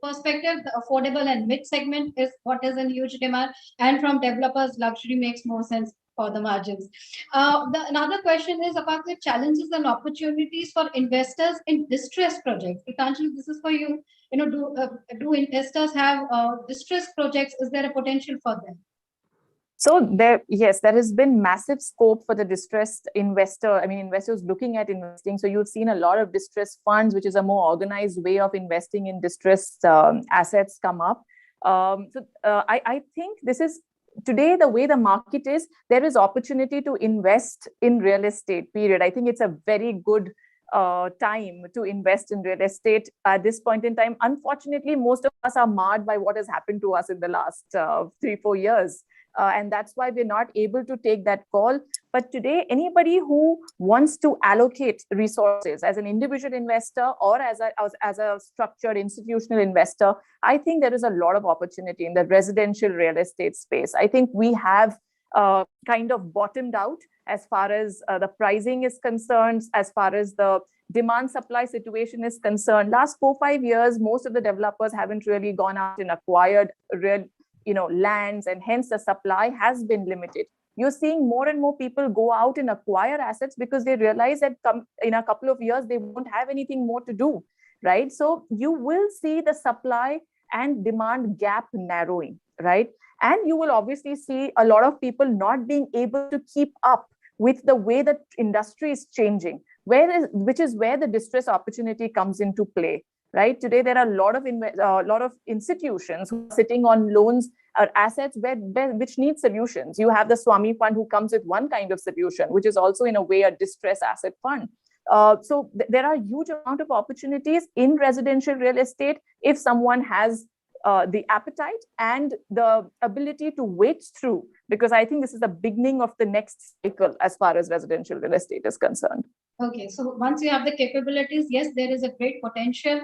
perspective, the affordable and mid segment is what is in huge demand, and from developers, luxury makes more sense for the margins. Another question is about the challenges and opportunities for investors in distressed projects. Gitanjali, this is for you. Do investors have distressed projects? Is there a potential for them? So yes, there has been massive scope for the distressed investor. I mean, investors looking at investing. So you've seen a lot of distressed funds, which is a more organized way of investing in distressed assets come up. I think this is today the way the market is. There is opportunity to invest in real estate, period. I think it's a very good time to invest in real estate at this point in time. Unfortunately, most of us are marred by what has happened to us in the last 3-4 years. And that's why we're not able to take that call. But today, anybody who wants to allocate resources as an individual investor or as a structured institutional investor, I think there is a lot of opportunity in the residential real estate space. I think we have kind of bottomed out as far as the pricing is concerned, as far as the demand supply situation is concerned. Last 4-5 years, most of the developers haven't really gone out and acquired real lands, and hence the supply has been limited. You're seeing more and more people go out and acquire assets because they realize that in a couple of years, they won't have anything more to do, right? So you will see the supply and demand gap narrowing, right? And you will obviously see a lot of people not being able to keep up with the way the industry is changing, which is where the distress opportunity comes into play. Right. Today, there are a lot of institutions who are sitting on loans or assets which need solutions. You have the Swami Fund who comes with one kind of solution, which is also in a way a distress asset fund. So there are huge amount of opportunities in residential real estate if someone has the appetite and the ability to wait through, because I think this is the beginning of the next cycle as far as residential real estate is concerned. Okay, so once you have the capabilities, yes, there is a great potential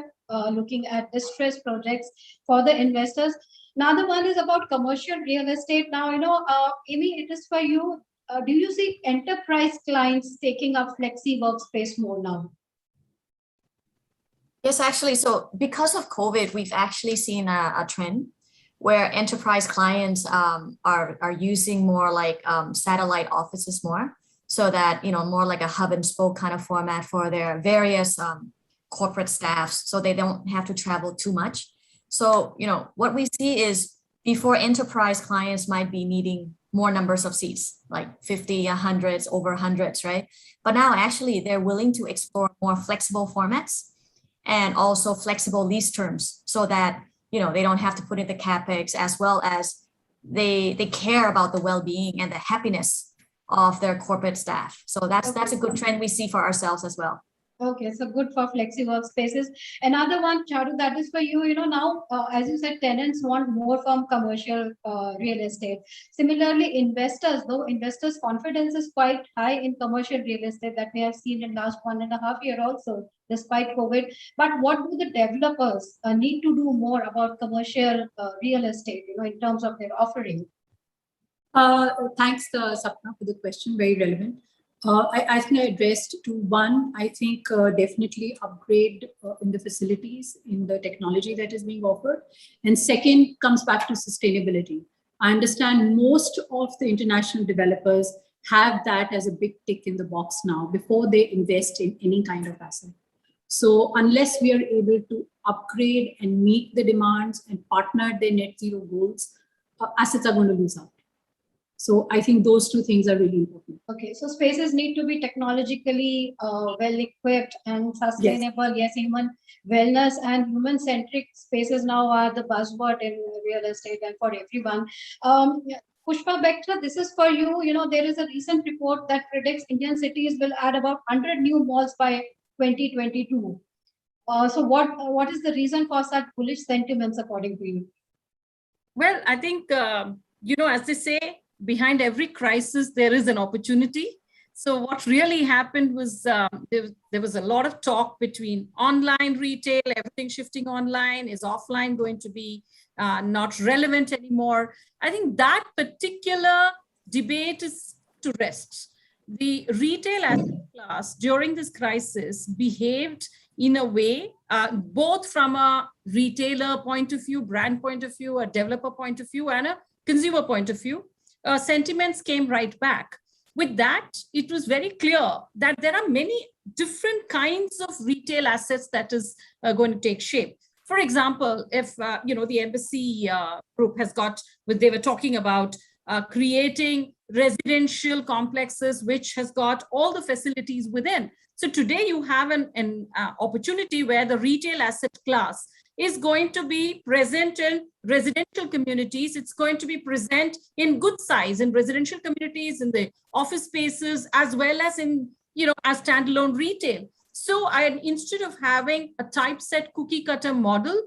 looking at distressed projects for the investors. Another one is about commercial real estate. Now, Amy, it is for you. Do you see enterprise clients taking up flexi workspace more now? Yes, actually. So because of COVID, we've actually seen a trend where enterprise clients are using more like satellite offices more. So that, more like a hub and spoke kind of format for their various corporate staffs, so they don't have to travel too much. So, what we see is before enterprise clients might be needing more numbers of seats, like 50, 100s, over 100s, right? But now actually they're willing to explore more flexible formats and also flexible lease terms so that, they don't have to put in the CapEx, as well as they care about the well-being and the happiness of their corporate staff. So that's a good trend we see for ourselves as well. Okay, so good for flexi workspaces. Another one, Charu, that is for you. Now, as you said, tenants want more from commercial real estate. Similarly, investors confidence is quite high in commercial real estate that we have seen in last 1.5 years also, despite COVID. But what do the developers need to do more about commercial real estate, in terms of their offering? Thanks, Sapna, for the question. Very relevant. I think I addressed to one. I think definitely upgrade in the facilities, in the technology that is being offered. And second comes back to sustainability. I understand most of the international developers have that as a big tick in the box now before they invest in any kind of asset. So unless we are able to upgrade and meet the demands and partner their net zero goals, assets are going to lose out. So I think those two things are really important. Okay, so spaces need to be technologically well equipped and sustainable. Yes, human wellness and human-centric spaces now are the buzzword in real estate and for everyone. Pushpa Bekta, this is for you. You know, there is a recent report that predicts Indian cities will add about 100 new malls by 2022. So what is the reason for such bullish sentiments according to you? Well, I think, as they say, behind every crisis, there is an opportunity. So what really happened was there was a lot of talk between online retail, everything shifting online, is offline going to be not relevant anymore? I think that particular debate is to rest. The retail asset class during this crisis behaved in a way, both from a retailer point of view, brand point of view, a developer point of view, and a consumer point of view. Sentiments came right back. With that, it was very clear that there are many different kinds of retail assets that is going to take shape. For example, if the embassy group has got, they were talking about creating residential complexes which has got all the facilities within. So today you have an opportunity where the retail asset class is going to be present in residential communities. It's going to be present in good size in residential communities, in the office spaces, as well as in, as standalone retail. So instead of having a typeset cookie cutter model,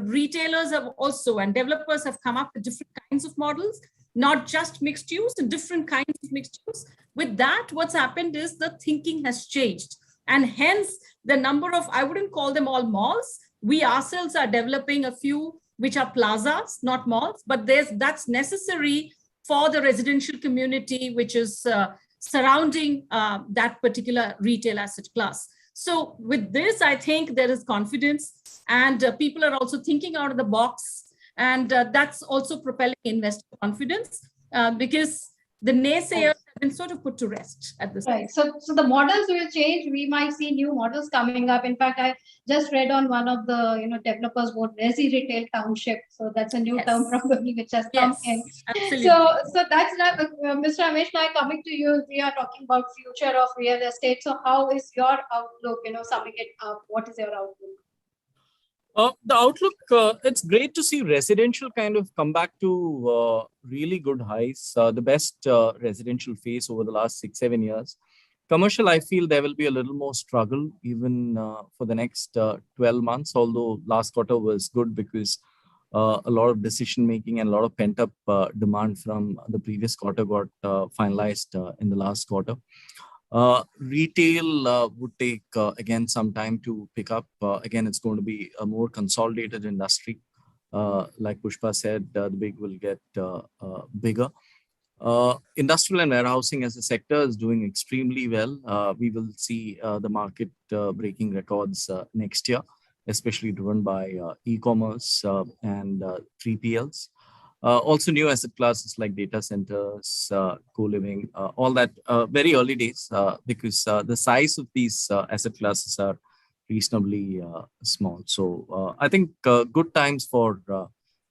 retailers have also, and developers have come up with different kinds of models, not just mixed use and different kinds of mixed use. With that, what's happened is the thinking has changed. And hence the number of, I wouldn't call them all malls. We ourselves are developing a few which are plazas, not malls, but that's necessary for the residential community, which is surrounding that particular retail asset class. So with this, I think there is confidence, and people are also thinking out of the box. And that's also propelling investor confidence because the naysayers have been sort of put to rest at this point. Right. So the models will change. We might see new models coming up. In fact, I just read on one of the developers wrote Resi Retail Township. So that's a new term probably which has come in. Absolutely. So that's not Mr. Ramesh Naik, coming to you. We are talking about future of real estate. So how is your outlook? Summing it up. What is your outlook? The outlook, it's great to see residential kind of come back to really good highs, the best residential phase over the last 6-7 years. Commercial, I feel there will be a little more struggle even for the next 12 months, although last quarter was good because a lot of decision making and a lot of pent up demand from the previous quarter got finalized in the last quarter. Retail would take again some time to pick up. Again, it's going to be a more consolidated industry. Like Pushpa said, the big will get bigger. Industrial and warehousing as a sector is doing extremely well. We will see the market breaking records next year, especially driven by e-commerce and 3PLs. Also new asset classes like data centers, co-living, all that very early days because the size of these asset classes are reasonably small. So I think good times for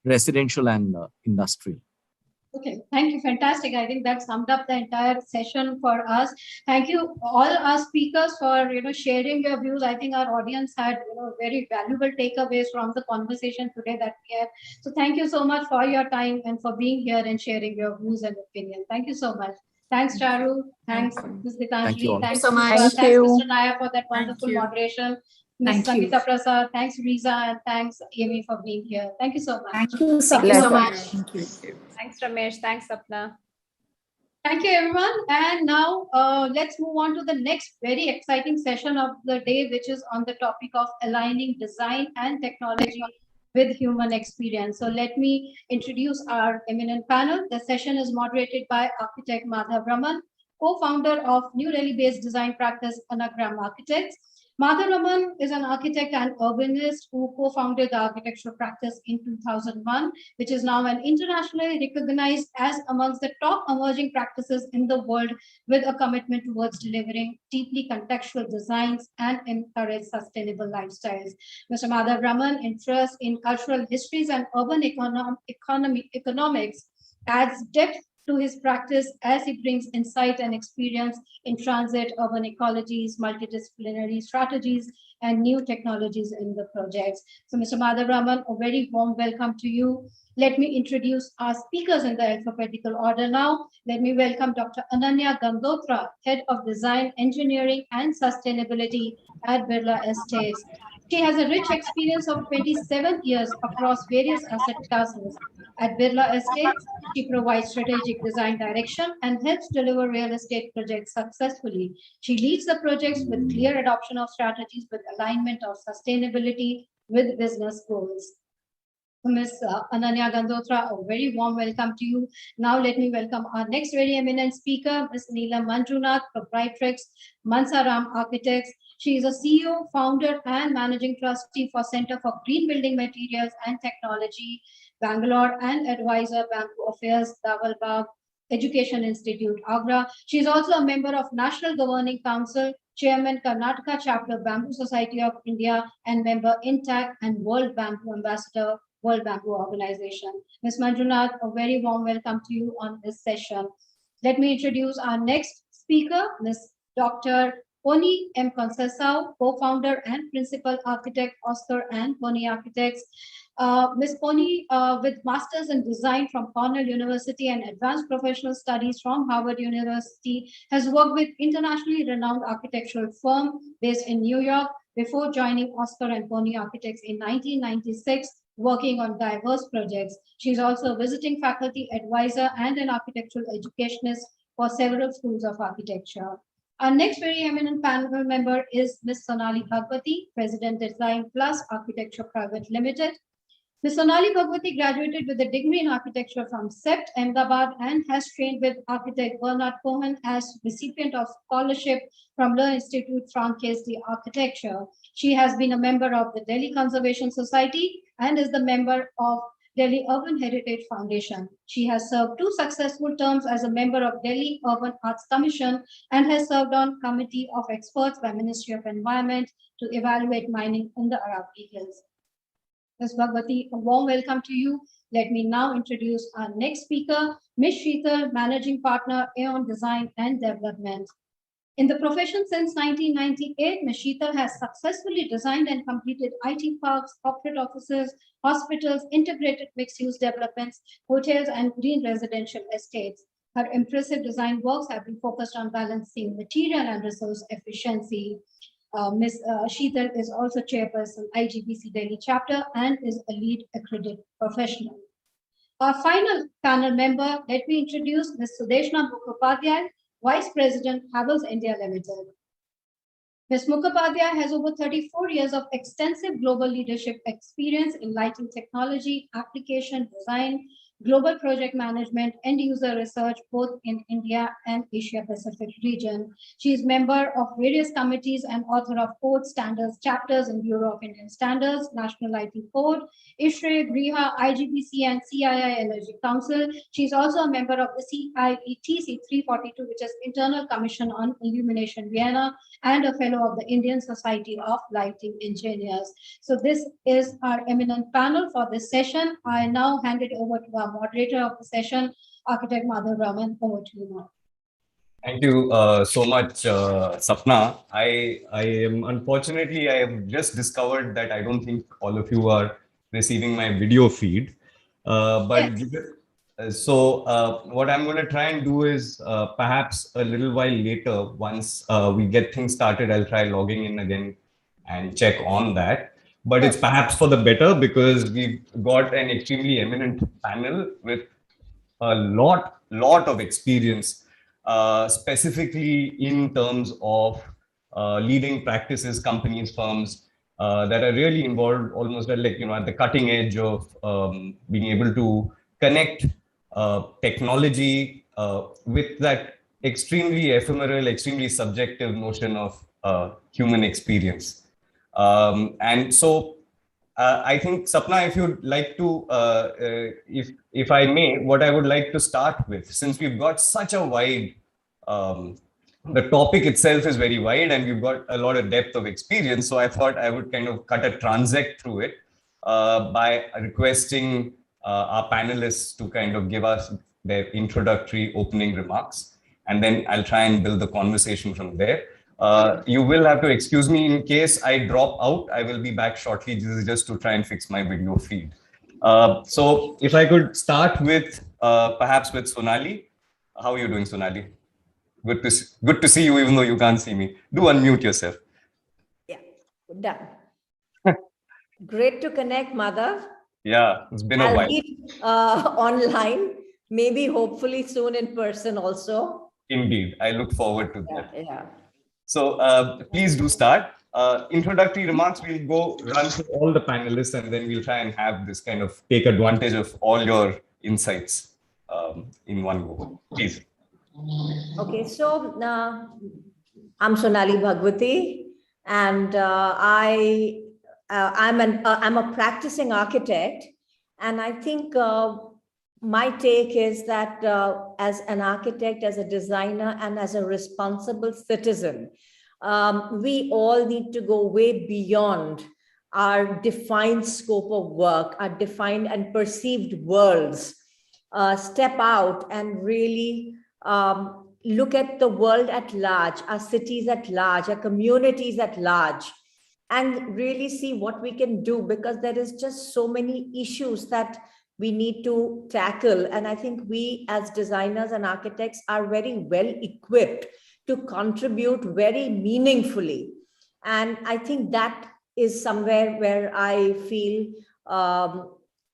residential and industrial. Okay, thank you. Fantastic. I think that summed up the entire session for us. Thank you all our speakers for sharing your views. I think our audience had very valuable takeaways from the conversation today that we had. So thank you so much for your time and for being here and sharing your views and opinions. Thank you so much. Thanks, Charu. Thanks, Ms. Gitanjali. Thanks so much. Thanks, Mr. Nair, for that wonderful moderation. Ms. Thank you. Sangeeta Prasad, thanks Riza, and thanks Amy for being here. Thank you so much. Thank you so much. Thank you. Thanks, Ramesh. Thanks, Sapna. Thank you, everyone. And now let's move on to the next very exciting session of the day, which is on the topic of aligning design and technology with human experience. So let me introduce our eminent panel. The session is moderated by architect Madhav Raman, co-founder of New Delhi-based design practice Anagram Architects. Madhav Raman is an architect and urbanist who co-founded the architectural practice in 2001, which is now an internationally recognized as amongst the top emerging practices in the world, with a commitment towards delivering deeply contextual designs and encourage sustainable lifestyles. Mr. Madhav Raman interest in cultural histories and urban economics adds depth to his practice as he brings insight and experience in transit, urban ecologies, multidisciplinary strategies, and new technologies in the projects. So Mr. Madhav Raman, a very warm welcome to you. Let me introduce our speakers in the alphabetical order now. Let me welcome Dr. Ananya Gandotra, Head of Design, Engineering and Sustainability at Birla Estates. She has a rich experience of 27 years across various asset classes. At Birla Estates, she provides strategic design direction and helps deliver real estate projects successfully. She leads the projects with clear adoption of strategies with alignment of sustainability with business goals. Ms. Ananya Gandotra, a very warm welcome to you. Now let me welcome our next very eminent speaker, Ms. Neelam Manjunath, proprietrix, Mansaram Architects. She is a CEO, founder, and managing trustee for Center for Green Building Materials and Technology, Bangalore, and advisor, Bamboo Affairs, Dawalbagh Education Institute, Agra. She is also a member of National Governing Council, Chairman, Karnataka Chapter, Bamboo Society of India, and member INTAC and World Bamboo Ambassador, World Bamboo Organization. Ms. Manjunath, a very warm welcome to you on this session. Let me introduce our next speaker, Ms. Dr. Poni M. Conceição, co-founder and principal architect, Oscar and Poni Architects. Ms. Poni, with Masters in Design from Cornell University and Advanced Professional Studies from Harvard University, has worked with internationally renowned architectural firm based in New York before joining Oscar and Poni Architects in 1996, working on diverse projects. She is also a visiting faculty advisor and an architectural educationist for several schools of architecture. Our next very eminent panel member is Ms. Sonali Bhagwati, President Design Plus Architecture Private Limited. Ms. Sonali Bhagwati graduated with a degree in architecture from CEPT, Ahmedabad, and has trained with architect Bernard Cohen as recipient of scholarship from Le Institut Français d'Architecture. She has been a member of the Delhi Conservation Society and is the member of Delhi Urban Heritage Foundation. She has served 2 successful terms as a member of Delhi Urban Arts Commission and has served on Committee of Experts by Ministry of Environment to evaluate mining in the Aravalli Hills. Ms. Bhagwati, a warm welcome to you. Let me now introduce our next speaker, Ms. Sheetal, Managing Partner, Aeon Design and Development. In the profession since 1998, Ms. Sheetal has successfully designed and completed IT parks, corporate offices, hospitals, integrated mixed-use developments, hotels, and green residential estates. Her impressive design works have been focused on balancing material and resource efficiency. Ms. Sheetal is also chairperson IGBC Delhi chapter and is a lead accredited professional. Our final panel member, let me introduce Ms. Sudeshna Mukhopadhyay, Vice President, Havells India Limited. Ms. Mukhopadhyay has over 34 years of extensive global leadership experience in lighting technology, application design, global project management, and user research, both in India and Asia Pacific region. She is member of various committees and author of code standards chapters in Bureau of Indian Standards, National Lighting Code, ISHRE, GRIHA, IGBC, and CII Energy Council. She is also a member of the CIETC 342, which is Internal Commission on Illumination Vienna, and a fellow of the Indian Society of Lighting Engineers. So this is our eminent panel for this session. I now hand it over to our moderator of the session, Architect Madhav Raman. Over to you now. Thank you so much, Sapna. I am unfortunately, I have just discovered that I don't think all of you are receiving my video feed. So what I'm going to try and do is perhaps a little while later, once we get things started, I'll try logging in again and check on that. But it's perhaps for the better because we've got an extremely eminent panel with a lot of experience, specifically in terms of leading practices, companies, firms that are really involved almost at at the cutting edge of being able to connect technology with that extremely ephemeral, extremely subjective notion of human experience. And so I think, Sapna, if you'd like to, if I may, what I would like to start with, since we've got such a wide, the topic itself is very wide and we've got a lot of depth of experience. So I thought I would kind of cut a transect through it by requesting our panelists to kind of give us their introductory opening remarks, and then I'll try and build the conversation from there. You will have to excuse me in case I drop out. I will be back shortly. This is just to try and fix my video feed. So if I could start with perhaps with Sonali. How are you doing, Sonali? Good to see you, even though you can't see me. Do unmute yourself. Yeah, done. Great to connect, Mother. Yeah, it's been a while. Online, maybe hopefully soon in person also. Indeed, I look forward to that. Yeah. So please do start. Introductory remarks, we'll go run through all the panelists and then we'll try and have this kind of take advantage of all your insights in one go. Please. Okay, so I'm Sonali Bhagwati, and I'm a practicing architect, and I think my take is that as an architect, as a designer, and as a responsible citizen, we all need to go way beyond our defined scope of work, our defined and perceived worlds, step out and really look at the world at large, our cities at large, our communities at large, and really see what we can do, because there is just so many issues that we need to tackle. And I think we as designers and architects are very well equipped to contribute very meaningfully. And I think that is somewhere where I feel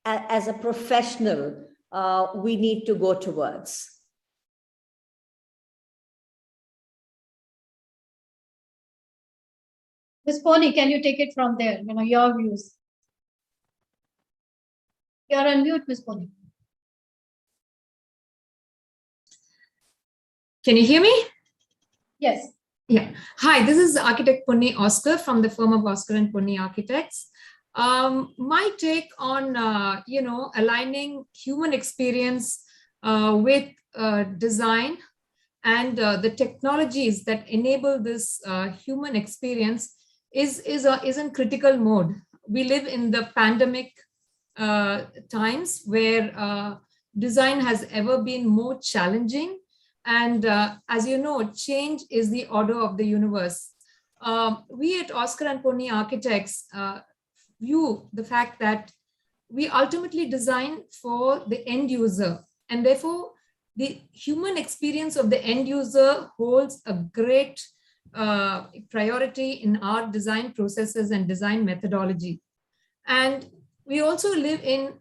as a professional, we need to go towards. Ms. Pony, can you take it from there? Your views. You're on mute, Ms. Pony. Can you hear me? Yes. Yeah. Hi, this is architect Ponni Oscar from the firm of Oscar and Ponni Architects. My take on, aligning human experience with design and the technologies that enable this human experience is in critical mode. We live in the pandemic times where design has ever been more challenging. And as you know, change is the order of the universe. We at Oscar and Ponni Architects view the fact that we ultimately design for the end user, and therefore the human experience of the end user holds a great priority in our design processes and design methodology. And we also live in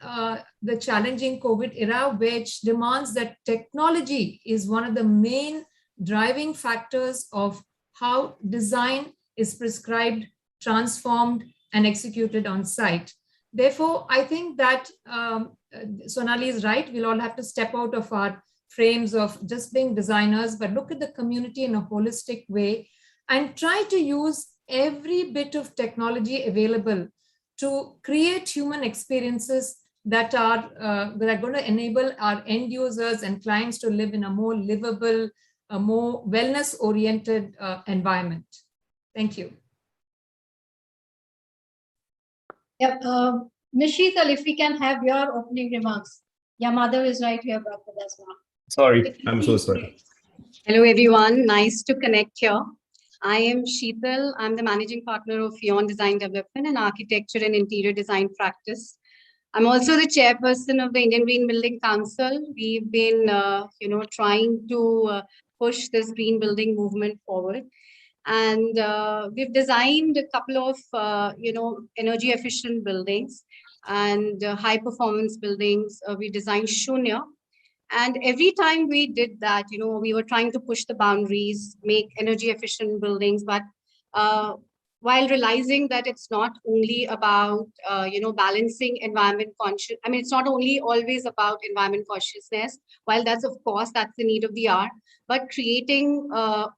the challenging COVID era, which demands that technology is one of the main driving factors of how design is prescribed, transformed, and executed on site. Therefore, I think that Sonali is right. We'll all have to step out of our frames of just being designers, but look at the community in a holistic way and try to use every bit of technology available to create human experiences that are going to enable our end users and clients to live in a more livable, a more wellness-oriented environment. Thank you. Yep. Ms. Sheetal, if we can have your opening remarks. Your mother is right here back with us now. Sorry, I'm so sorry. Hello, everyone. Nice to connect here. I am Sheetal. I'm the managing partner of Yon Design Development and Architecture and Interior Design Practice. I'm also the chairperson of the Indian Green Building Council. We've been, trying to push this green building movement forward. And we've designed a couple of, energy efficient buildings and high performance buildings. We designed Shunya. And every time we did that, we were trying to push the boundaries, make energy efficient buildings, but while realizing that it's not only about, balancing environment conscious. I mean, it's not only always about environment consciousness, while that's, of course, that's the need of the hour, but creating a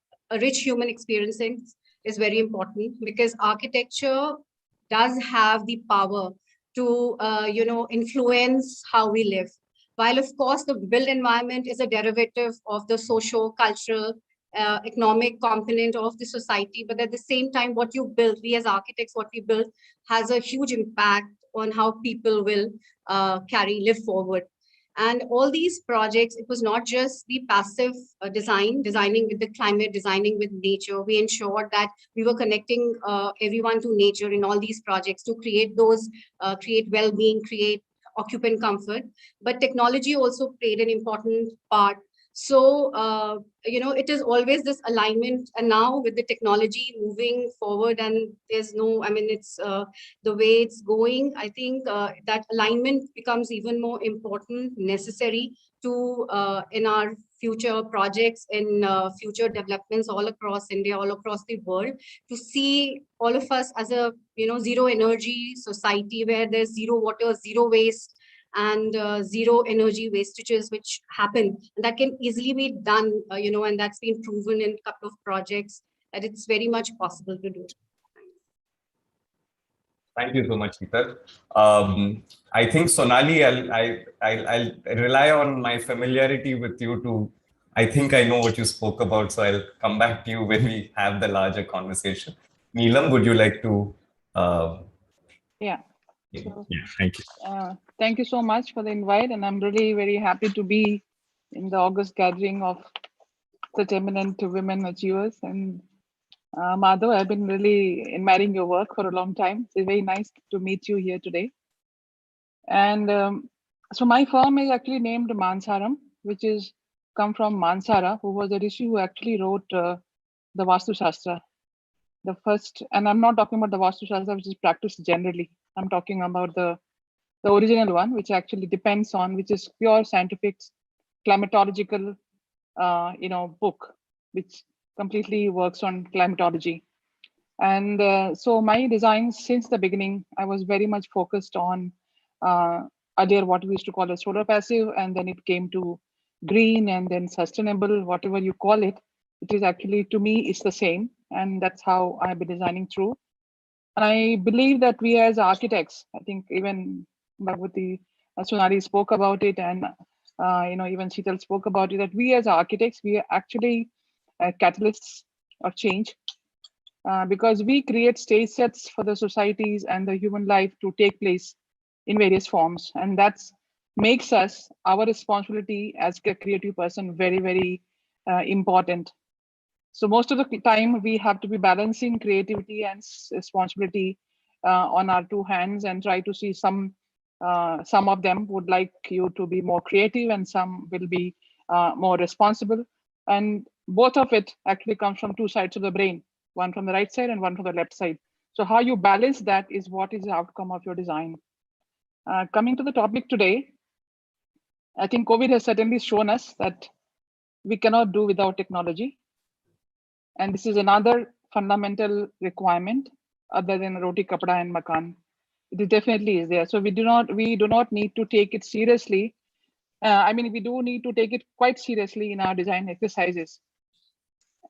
rich human experience is very important, because architecture does have the power to, influence how we live. While, of course, the built environment is a derivative of the social, cultural, economic component of the society, but at the same time, what you build, we as architects, what we build has a huge impact on how people will live forward. And all these projects, it was not just the passive designing with the climate, designing with nature. We ensured that we were connecting everyone to nature in all these projects to create those, create well-being, create occupant comfort. But technology also played an important part. So, it is always this alignment. And now with the technology moving forward, and there's no, it's the way it's going, I think that alignment becomes even more important, necessary to in our future projects, in future developments all across India, all across the world, to see all of us as a, zero energy society where there's zero water, zero waste, and zero energy wastages which happen. And that can easily be done, and that's been proven in a couple of projects that it's very much possible to do. Thank you so much, Sheetal. I think, Sonali, I'll rely on my familiarity with you to, I think I know what you spoke about, so I'll come back to you when we have the larger conversation. Neelam, would you like to? Yeah. Yeah, thank you. Thank you so much for the invite, and I'm really very happy to be in the August gathering of such eminent women achievers. And Madhav, I've been really admiring your work for a long time. It's very nice to meet you here today. And so my firm is actually named Mansaram, which is come from Mansara, who was a rishi who actually wrote the Vastu Shastra. The first, and I'm not talking about the Vastu Shastra, which is practiced generally. I'm talking about the original one, which actually depends on, which is pure scientific climatological, book, which completely works on climatology. And so my designs since the beginning, I was very much focused on earlier what we used to call a solar passive, and then it came to green, and then sustainable, whatever you call it. It is actually, to me, it's the same. And that's how I've been designing through. And I believe that we as architects, I think even Bhagwati, Sonali spoke about it, and even Sheetal spoke about it, that we as architects, we are actually catalysts of change, because we create stage sets for the societies and the human life to take place in various forms. And that makes us, our responsibility as a creative person, very, very important. So most of the time we have to be balancing creativity and responsibility on our two hands, and try to see some of them would like you to be more creative, and some will be more responsible. And both of it actually comes from two sides of the brain, one from the right side and one from the left side. So how you balance that is what is the outcome of your design. Coming to the topic today, I think COVID has certainly shown us that we cannot do without technology. And this is another fundamental requirement other than roti, kapda, and makan. It definitely is there. So we do not need to take it seriously. We do need to take it quite seriously in our design exercises.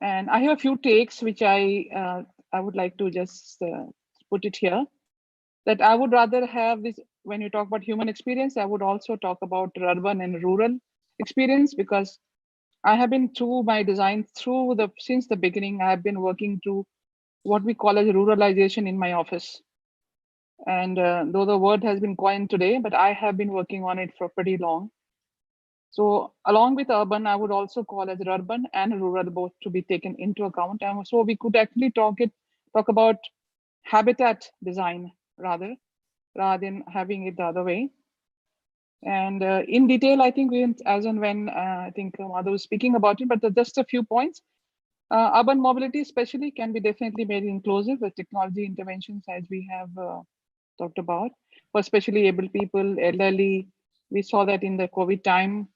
And I have a few takes which I would like to just put it here. That I would rather have this, when you talk about human experience, I would also talk about urban and rural experience, because I have been through my design since the beginning. I have been working to what we call as ruralization in my office. And though the word has been coined today, but I have been working on it for pretty long. So along with urban, I would also call as urban and rural both to be taken into account. And so we could actually talk about habitat design rather than having it the other way. And in detail, I think as and when I think Madhav was speaking about it, but just a few points. Urban mobility especially can be definitely made inclusive with technology interventions, as we have talked about, for especially able people, elderly. We saw that in the COVID time.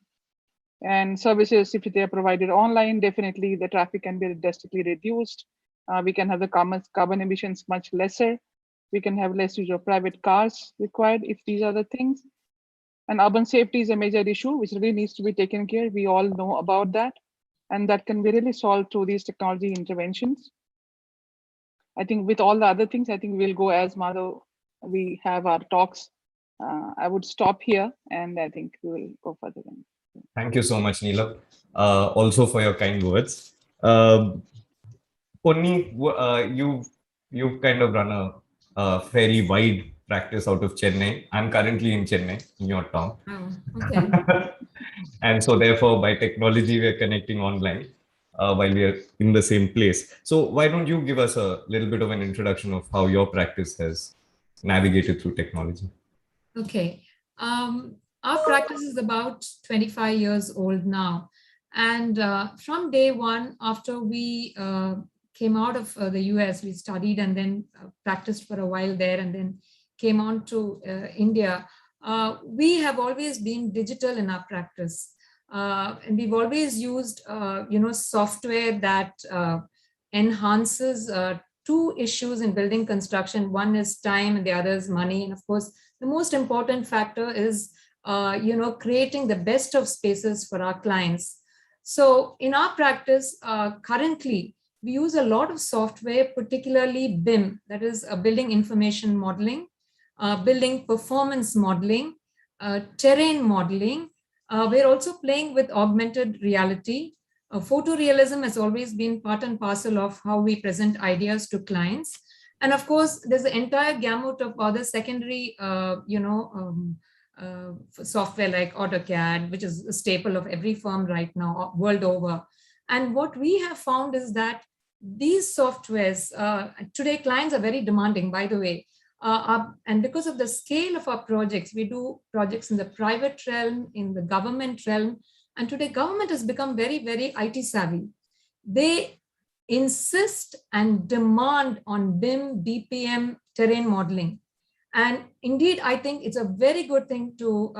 And services, if they are provided online, definitely the traffic can be drastically reduced. We can have the carbon emissions much lesser. We can have less use of private cars required if these are the things. And urban safety is a major issue which really needs to be taken care. We all know about that. And that can be really solved through these technology interventions. I think with all the other things, I think we'll go as Madhav, we have our talks. I would stop here, and I think we will go further. Thank you so much, Neelam, also for your kind words. Ponni, you've kind of run a fairly wide practice out of Chennai. I'm currently in Chennai, in your town. Oh, okay. And so therefore, by technology, we are connecting online while we are in the same place. So why don't you give us a little bit of an introduction of how your practice has navigated through technology? Okay. Our practice is about 25 years old now. And from day one, after we came out of the US, we studied and then practiced for a while there and then came on to India. We have always been digital in our practice. And we've always used, software that enhances two issues in building construction. One is time and the other is money. And of course, the most important factor is, creating the best of spaces for our clients. So in our practice, currently, we use a lot of software, particularly BIM, that is building information modeling, building performance modeling, terrain modeling. We're also playing with augmented reality. Photorealism has always been part and parcel of how we present ideas to clients. And of course, there's the entire gamut of other secondary, software like AutoCAD, which is a staple of every firm right now, world over. And what we have found is that these softwares, today clients are very demanding, by the way. And because of the scale of our projects, we do projects in the private realm, in the government realm. And today government has become very, very IT savvy. They insist and demand on BIM, BPM, terrain modeling. And indeed, I think it's a very good thing to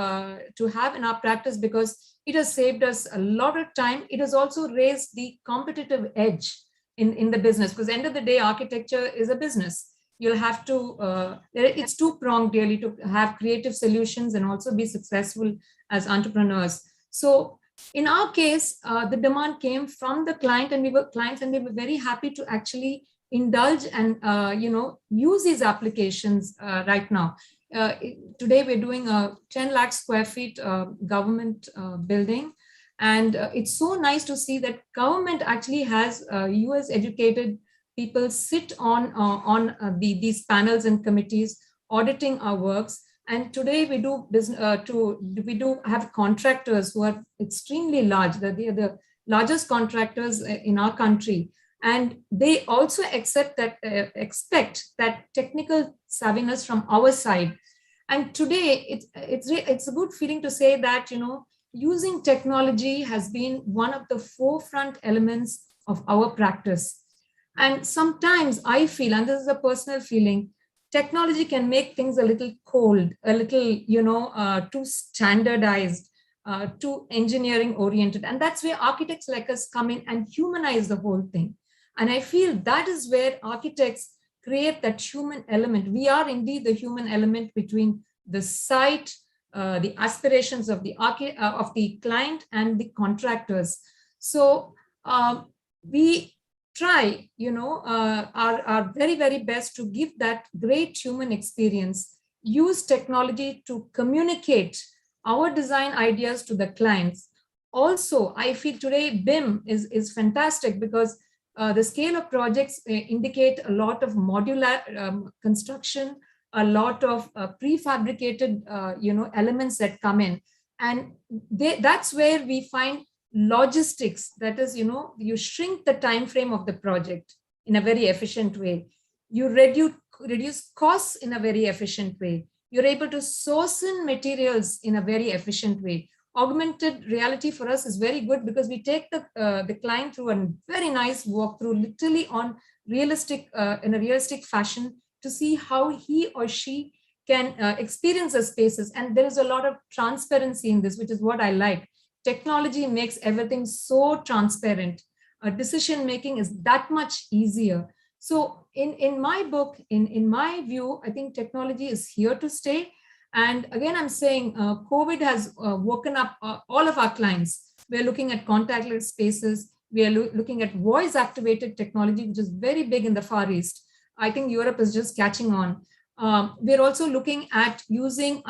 have in our practice because it has saved us a lot of time. It has also raised the competitive edge in the business, because at the end of the day, architecture is a business. You'll have to, it's two-pronged really to have creative solutions and also be successful as entrepreneurs. So in our case, the demand came from the client and we were very happy to actually indulge and use these applications right now. Today we're doing a 10 lakh square feet government building, and it's so nice to see that government actually has US educated people sit on these panels and committees auditing our works. And today we do we do have contractors who are extremely large. They're the largest contractors in our country. And they also expect that technical savviness from our side. And today, it's a good feeling to say that, using technology has been one of the forefront elements of our practice. And sometimes I feel, and this is a personal feeling, technology can make things a little cold, a little, too standardized, too engineering oriented. And that's where architects like us come in and humanize the whole thing. And I feel that is where architects create that human element. We are indeed the human element between the site, the aspirations of the client and the contractors. So we try, our very, very best to give that great human experience, use technology to communicate our design ideas to the clients. Also, I feel today BIM is fantastic because the scale of projects indicate a lot of modular construction, a lot of prefabricated, elements that come in. And that's where we find logistics. That is, you shrink the time frame of the project in a very efficient way. You reduce costs in a very efficient way. You're able to source in materials in a very efficient way. Augmented reality for us is very good because we take the client through a very nice walkthrough, literally on in a realistic fashion, to see how he or she can experience the spaces. And there is a lot of transparency in this, which is what I like. Technology makes everything so transparent. Decision making is that much easier. So in my book, in my view, I think technology is here to stay. And again, I'm saying COVID has woken up all of our clients. We're looking at contactless spaces. We are looking at voice activated technology, which is very big in the Far East. I think Europe is just catching on. We're also looking at using,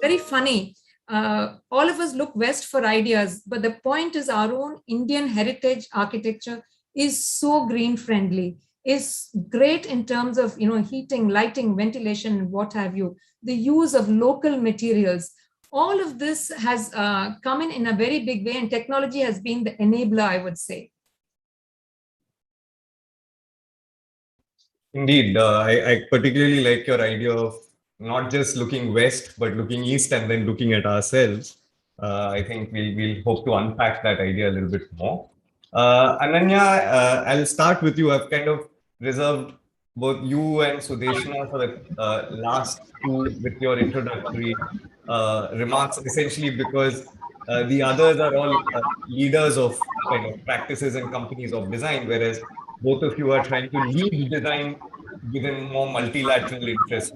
very funny. All of us look west for ideas, but the point is our own Indian heritage architecture is so green friendly. is great in terms of, heating, lighting, ventilation, what have you, the use of local materials. All of this has come in a very big way, and technology has been the enabler, I would say. Indeed, I particularly like your idea of not just looking west, but looking east and then looking at ourselves. I think we'll hope to unpack that idea a little bit more. Ananya, I'll start with you. I've kind of reserved both you and Sudeshna for the last two with your introductory remarks, essentially because the others are all leaders of kind of practices and companies of design, whereas both of you are trying to lead design within more multilateral interests,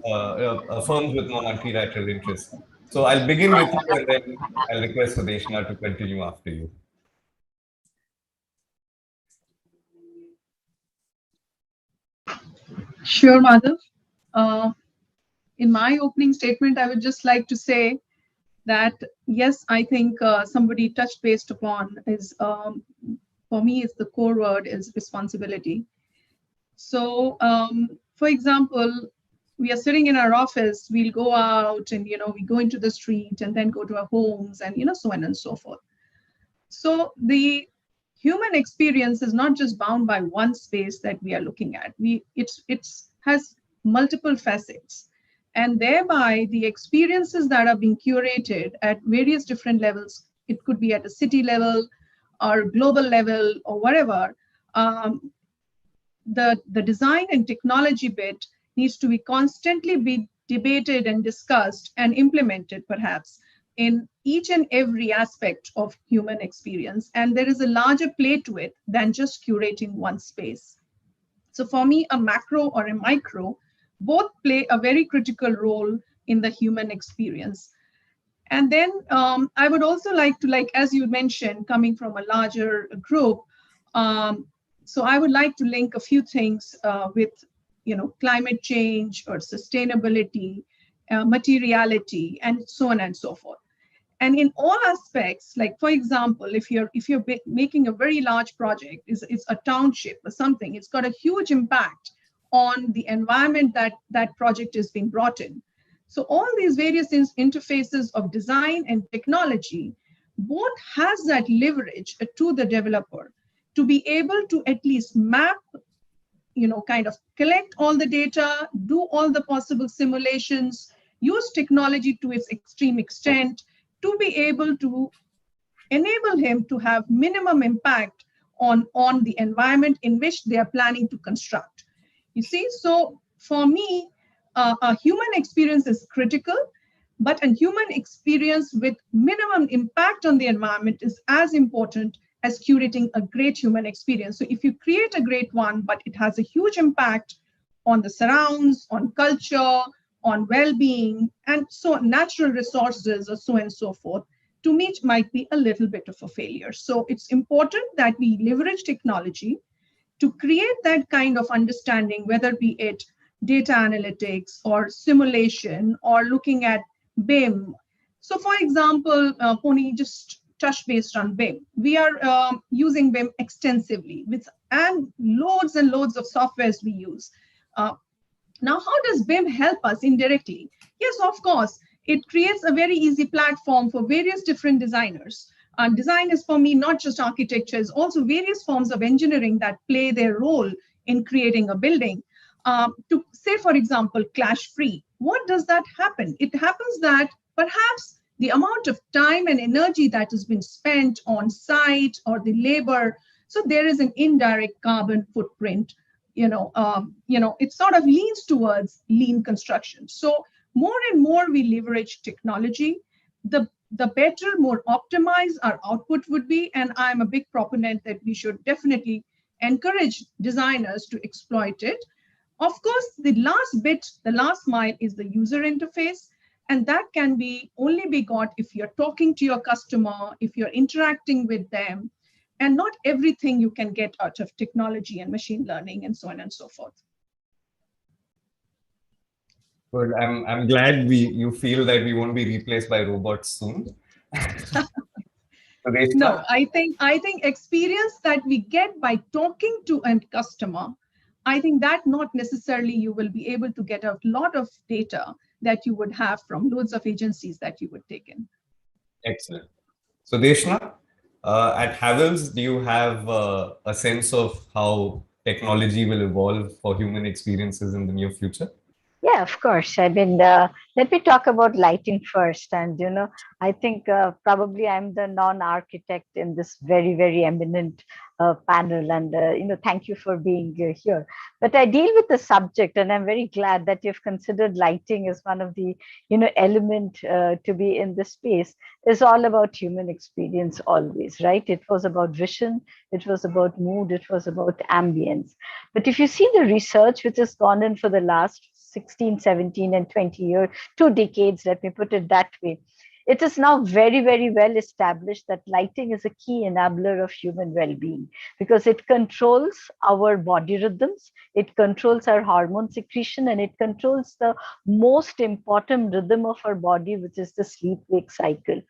firms with more multilateral interests. So I'll begin with you and then I'll request Sudeshna to continue after you. Sure, Madhav. In my opening statement, I would just like to say that, yes, I think somebody touched based upon is, for me, it's the core word is responsibility. So, for example, we are sitting in our office, we'll go out and, we go into the street and then go to our homes and, so on and so forth. So the human experience is not just bound by one space that we are looking at. It has multiple facets. And thereby the experiences that are being curated at various different levels, it could be at a city level or global level or whatever, the design and technology bit needs to be constantly be debated and discussed and implemented perhaps in each and every aspect of human experience. And there is a larger play to it than just curating one space. So for me, a macro or a micro both play a very critical role in the human experience. And then I would also like to, as you mentioned, coming from a larger group, so I would like to link a few things with, climate change or sustainability, materiality, and so on and so forth. And in all aspects, like for example, if you're making a very large project, it's a township or something, it's got a huge impact on the environment that project is being brought in. So all these various interfaces of design and technology, both has that leverage to the developer to be able to at least map, kind of collect all the data, do all the possible simulations, use technology to its extreme extent, to be able to enable him to have minimum impact on the environment in which they are planning to construct. You see, so for me, a human experience is critical, but a human experience with minimum impact on the environment is as important as curating a great human experience. So if you create a great one, but it has a huge impact on the surrounds, on culture, on well-being, and so natural resources, or so on and so forth, to me, it might be a little bit of a failure. So it's important that we leverage technology to create that kind of understanding, whether be it data analytics or simulation or looking at BIM. So for example, Pony just touched based on BIM. We are using BIM extensively and loads and loads of softwares we use. Now, how does BIM help us indirectly? Yes, of course, it creates a very easy platform for various different designers. Design is for me not just architecture, it's also various forms of engineering that play their role in creating a building. To say, for example, clash-free, what does that happen? It happens that perhaps the amount of time and energy that has been spent on site or the labor, so there is an indirect carbon footprint. It sort of leans towards lean construction. So more and more we leverage technology, the better, more optimized our output would be. And I'm a big proponent that we should definitely encourage designers to exploit it. Of course, the last bit, the last mile is the user interface. And that can only be got if you're talking to your customer, if you're interacting with them, and not everything you can get out of technology and machine learning and so on and so forth. Good. I'm glad you feel that we won't be replaced by robots soon. No, I think experience that we get by talking to a customer, I think that not necessarily you will be able to get a lot of data that you would have from loads of agencies that you would take in. Excellent. So Deshna, at Havells, do you have a sense of how technology will evolve for human experiences in the near future? Yeah, of course. I mean, let me talk about lighting first. And, I think probably I'm the non-architect in this very, very eminent panel. And, thank you for being here. But I deal with the subject, and I'm very glad that you've considered lighting as one of the, element to be in this space. Is all about human experience always, right? It was about vision, it was about mood, it was about ambience. But if you see the research which has gone in for the last 16, 17, and 20 years, 2 decades, let me put it that way. It is now very, very well established that lighting is a key enabler of human well-being because it controls our body rhythms, it controls our hormone secretion, and it controls the most important rhythm of our body, which is the sleep-wake cycle.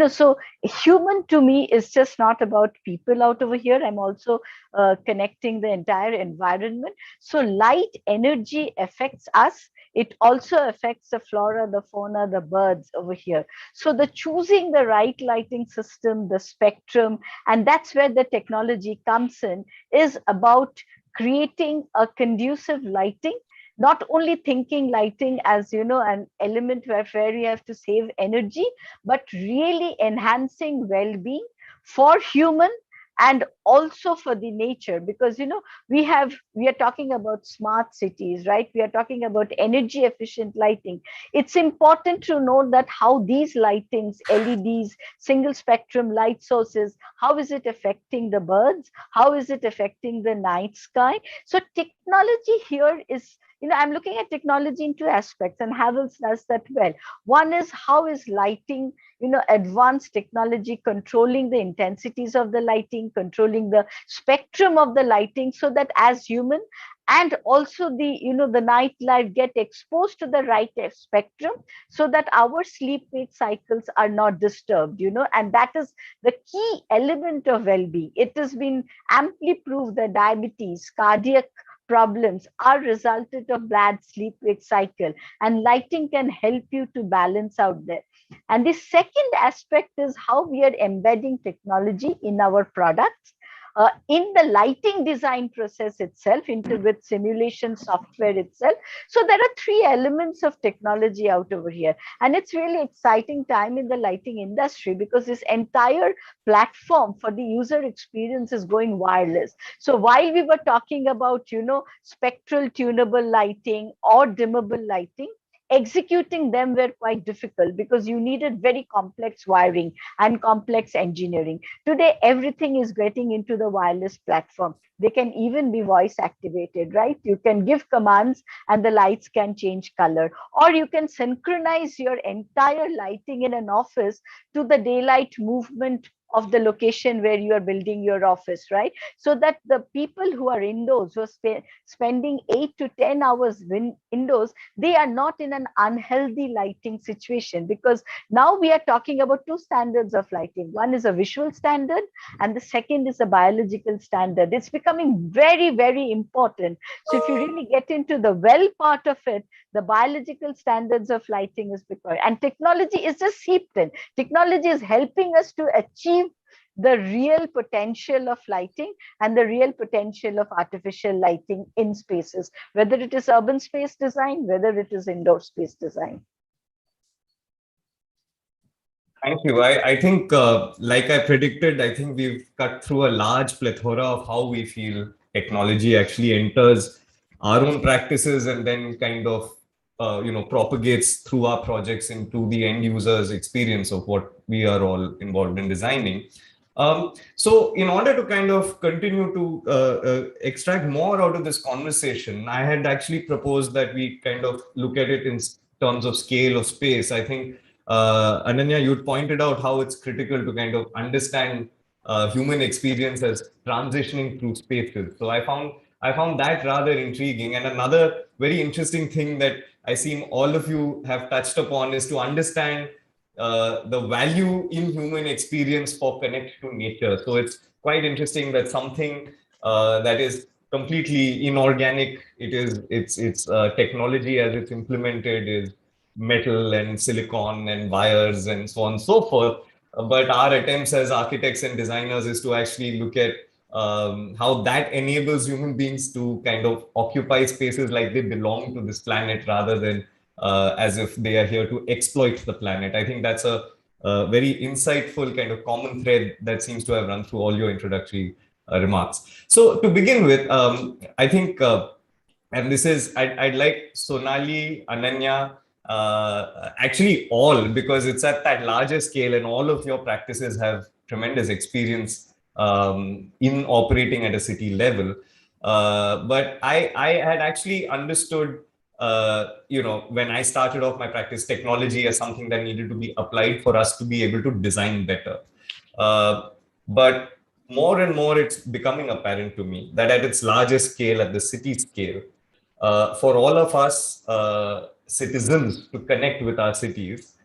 So human to me is just not about people out over here. I'm also connecting the entire environment. So light energy affects us. It also affects the flora, the fauna, the birds over here. So the choosing the right lighting system, the spectrum, and that's where the technology comes in, is about creating a conducive lighting, not only thinking lighting as, an element where you have to save energy, but really enhancing well-being for human and also for the nature, because we are talking about smart cities, right? We are talking about energy efficient lighting. It's important to know that how these lightings, LEDs, single spectrum light sources, how is it affecting the birds, how is it affecting the night sky. So technology here is, I'm looking at technology in 2 aspects, and Havells does that well. One is how is lighting, advanced technology controlling the intensities of the lighting, controlling the spectrum of the lighting, so that as human and also the, the nightlife get exposed to the right spectrum, so that our sleep-wake cycles are not disturbed, and that is the key element of well-being. It has been amply proved that diabetes, cardiac problems are resulted of bad sleep-wake cycle, and lighting can help you to balance out there. And the second aspect is how we are embedding technology in our products, in the lighting design process itself, with simulation software itself. So there are 3 elements of technology out over here. And it's really exciting time in the lighting industry because this entire platform for the user experience is going wireless. So while we were talking about, spectral tunable lighting or dimmable lighting, executing them were quite difficult because you needed very complex wiring and complex engineering. Today, everything is getting into the wireless platform. They can even be voice activated, right? You can give commands and the lights can change color, or you can synchronize your entire lighting in an office to the daylight movement of the location where you are building your office, right? So that the people who are indoors, who are spending 8 to 10 hours indoors, they are not in an unhealthy lighting situation, because now we are talking about 2 standards of lighting. One is a visual standard and the second is a biological standard. It's becoming very, very important. So if you really get into the well part of it, the biological standards of lighting is required, and technology is just seeped in. Technology is helping us to achieve the real potential of lighting and the real potential of artificial lighting in spaces, whether it is urban space design, whether it is indoor space design. Thank you. I think, like I predicted, I think we've cut through a large plethora of how we feel technology actually enters our own practices and then kind of, propagates through our projects into the end user's experience of what we are all involved in designing. So in order to kind of continue to extract more out of this conversation, I had actually proposed that we kind of look at it in terms of scale of space. I think, Ananya, you pointed out how it's critical to kind of understand human experience as transitioning through spaces. So I found that rather intriguing. And another very interesting thing that I seem all of you have touched upon is to understand the value in human experience for connection to nature. So it's quite interesting that something that is completely inorganic. It's technology as it's implemented is metal and silicon and wires and so on and so forth. But our attempts as architects and designers is to actually look at how that enables human beings to kind of occupy spaces like they belong to this planet rather than as if they are here to exploit the planet. I think that's a very insightful kind of common thread that seems to have run through all your introductory remarks. So to begin with, I think, and this is, I'd like Sonali, Ananya, actually all, because it's at that larger scale and all of your practices have tremendous experience in operating at a city level. But I had actually understood, when I started off my practice, technology as something that needed to be applied for us to be able to design better. But more and more, it's becoming apparent to me that at its largest scale, at the city scale, for all of us citizens to connect with our cities,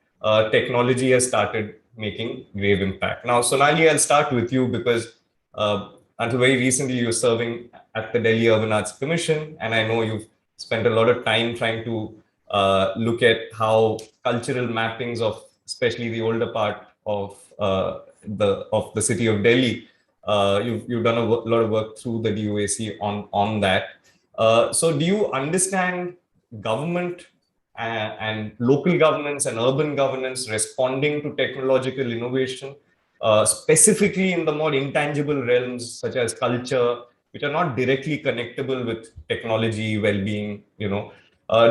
technology has started making grave impact. Now, Sonali, I'll start with you because until very recently, you were serving at the Delhi Urban Arts Commission, and I know you've spent a lot of time trying to look at how cultural mappings of especially the older part of the city of Delhi. You've done a lot of work through the DUAC on that. So do you understand government and local governance and urban governance responding to technological innovation, specifically in the more intangible realms such as culture, which are not directly connectable with technology, well-being, do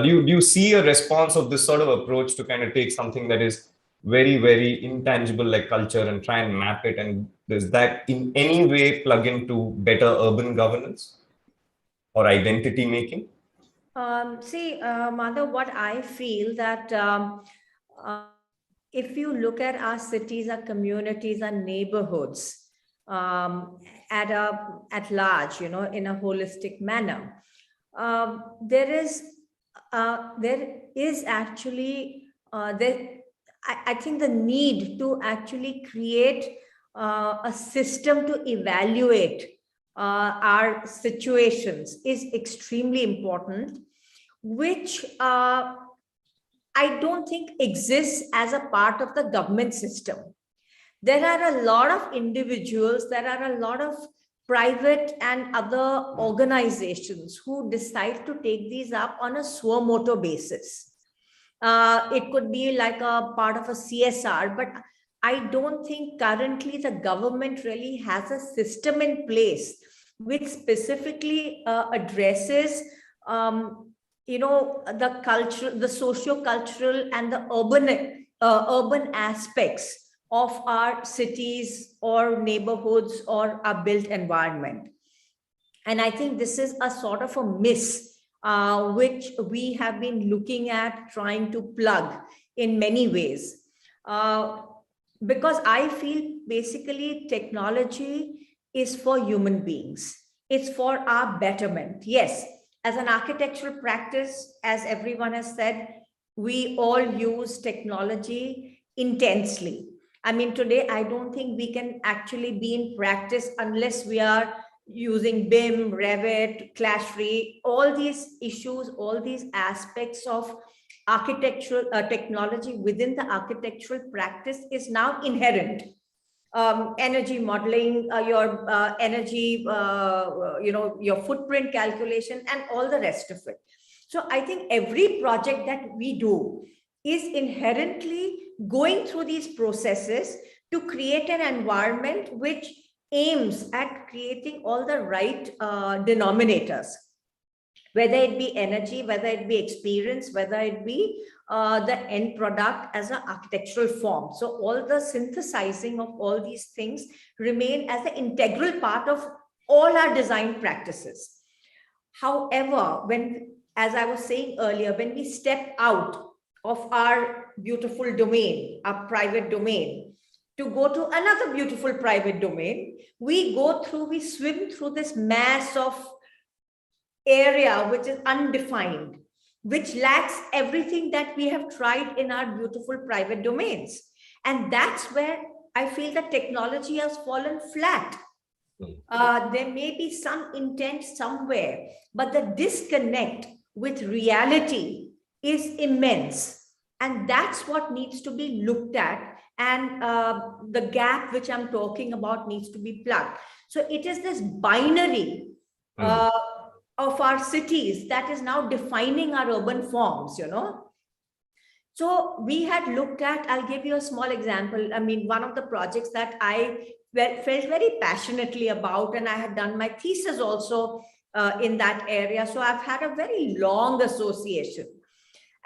you see a response of this sort of approach to kind of take something that is very, very intangible like culture and try and map it? And does that in any way plug into better urban governance or identity making? Madhav, what I feel that if you look at our cities, our communities, our neighborhoods at large, in a holistic manner, there is actually I think the need to actually create a system to evaluate our situations is extremely important, which I don't think exists as a part of the government system. There are a lot of individuals, there are a lot of private and other organizations who decide to take these up on a suo moto basis. It could be like a part of a CSR, but I don't think currently the government really has a system in place which specifically addresses the cultural, the socio-cultural and the urban aspects of our cities or neighborhoods or our built environment. And I think this is a sort of a miss which we have been looking at trying to plug in many ways. Because I feel basically technology is for human beings. It's for our betterment. Yes, as an architectural practice, as everyone has said, we all use technology intensely. I mean, today, I don't think we can actually be in practice unless we are using BIM, Revit, Clash-free, all these issues, all these aspects of architectural technology within the architectural practice is now inherent. Energy modeling, your energy, your footprint calculation and all the rest of it. So I think every project that we do is inherently going through these processes to create an environment which aims at creating all the right denominators, whether it be energy, whether it be experience, whether it be the end product as an architectural form. So all the synthesizing of all these things remain as an integral part of all our design practices. However, as I was saying earlier, when we step out of our beautiful domain, our private domain, to go to another beautiful private domain, we swim through this mass of area which is undefined, which lacks everything that we have tried in our beautiful private domains. And that's where I feel that technology has fallen flat. There may be some intent somewhere, but the disconnect with reality is immense. And that's what needs to be looked at. And the gap which I'm talking about needs to be plugged. So it is this binary of our cities that is now defining our urban forms, you know. So we had looked at, I'll give you a small example. I mean, one of the projects that I felt very passionately about, and I had done my thesis also in that area. So I've had a very long association.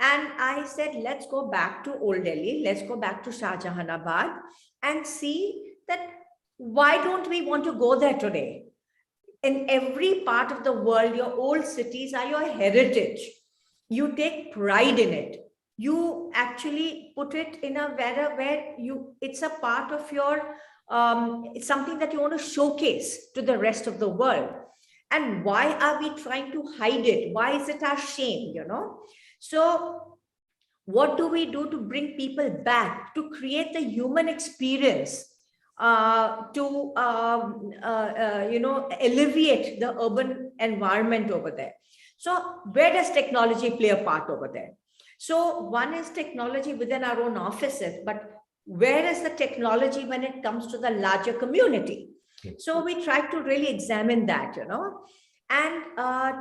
And I said, let's go back to Old Delhi, let's go back to Shah Jahanabad and see that why don't we want to go there today? In every part of the world, your old cities are your heritage. You take pride in it. You actually put it in a where it's a part of your, it's something that you want to showcase to the rest of the world. And why are we trying to hide it? Why is it our shame, you know? So what do we do to bring people back, to create the human experience, to alleviate the urban environment over there? So where does technology play a part over there? So one is technology within our own offices, but where is the technology when it comes to the larger community? So we try to really examine that, you know, and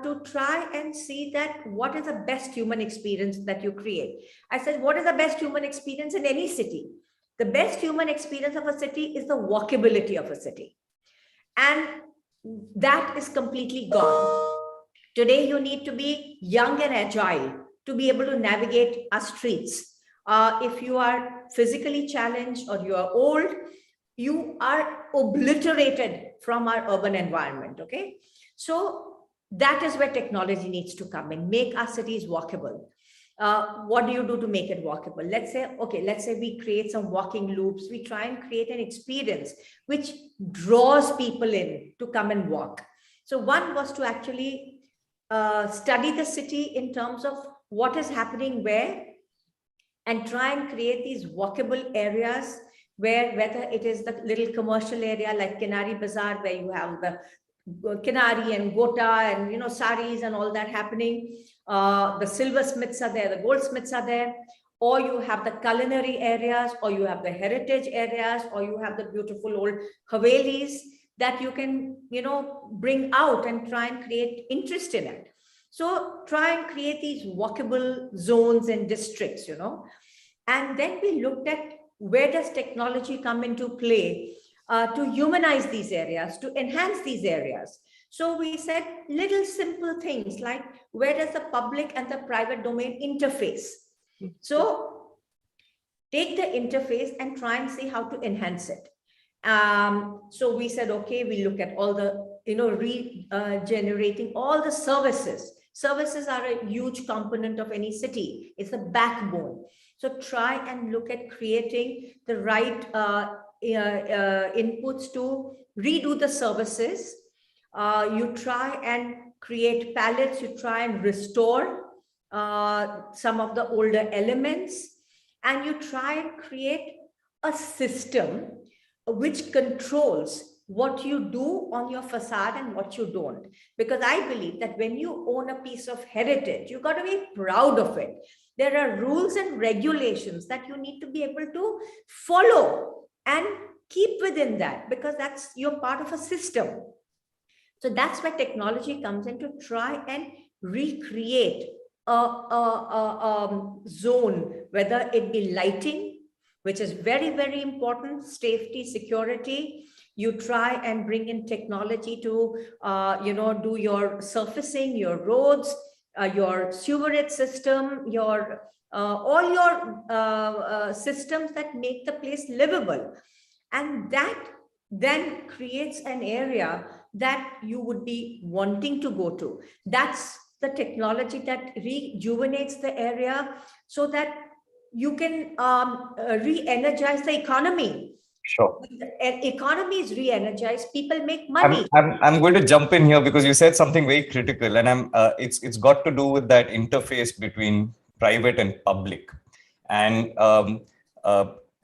to try and see that what is the best human experience that you create. I said, what is the best human experience in any city? The best human experience of a city is the walkability of a city. And that is completely gone. Today, you need to be young and agile to be able to navigate our streets. If you are physically challenged or you are old, you are obliterated from our urban environment, okay? So that is where technology needs to come in, make our cities walkable. What do you do to make it walkable? Let's say we create some walking loops. We try and create an experience which draws people in to come and walk. So one was to actually study the city in terms of what is happening where, and try and create these walkable areas where, whether it is the little commercial area like Kinari Bazaar, where you have the Kinari and Gota and, you know, saris and all that happening. The silversmiths are there, the goldsmiths are there, or you have the culinary areas, or you have the heritage areas, or you have the beautiful old Havelis that you can, you know, bring out and try and create interest in it. So try and create these walkable zones and districts, you know. And then we looked at where does technology come into play to humanize these areas, to enhance these areas. So we said little simple things like, where does the public and the private domain interface? So take the interface and try and see how to enhance it. So we said, okay, we look at all the, you know, regenerating all the services. Services are a huge component of any city. It's the backbone. So try and look at creating the right inputs to redo the services. You try and create palettes. You try and restore some of the older elements. And you try and create a system which controls what you do on your facade and what you don't. Because I believe that when you own a piece of heritage, you've got to be proud of it. There are rules and regulations that you need to be able to follow and keep within that, because that's, you're part of a system. So that's where technology comes in, to try and recreate a zone, whether it be lighting, which is very, very important, safety, security. You try and bring in technology to, you know, do your surfacing, your roads, your sewerage system, your all your systems that make the place livable. And that then creates an area that you would be wanting to go to. That's the technology that rejuvenates the area so that you can re-energize the economy. Sure. An economy is re-energized, people make money. I'm going to jump in here because you said something very critical, and it's got to do with that interface between private and public. And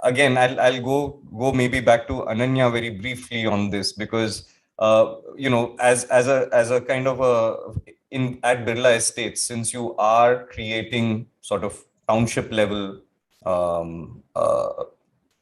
again, I'll go maybe back to Ananya very briefly on this, because as a kind of at Birla Estates, since you are creating sort of township level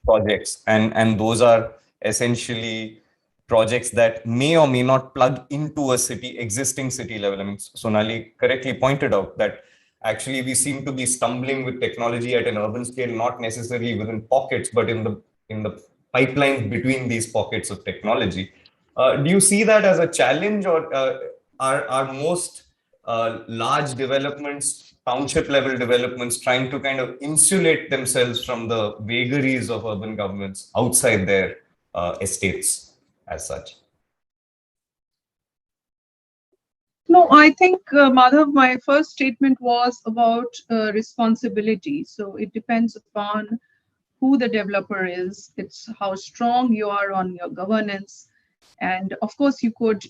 projects, and those are essentially projects that may or may not plug into a existing city level. I mean, Sonali correctly pointed out that actually we seem to be stumbling with technology at an urban scale, not necessarily within pockets, but in the pipelines between these pockets of technology. Do you see that as a challenge, or are most large developments, township level developments, trying to kind of insulate themselves from the vagaries of urban governments outside their estates as such? No, I think, Madhav, my first statement was about responsibility. So it depends upon who the developer is. It's how strong you are on your governance. And of course, you could,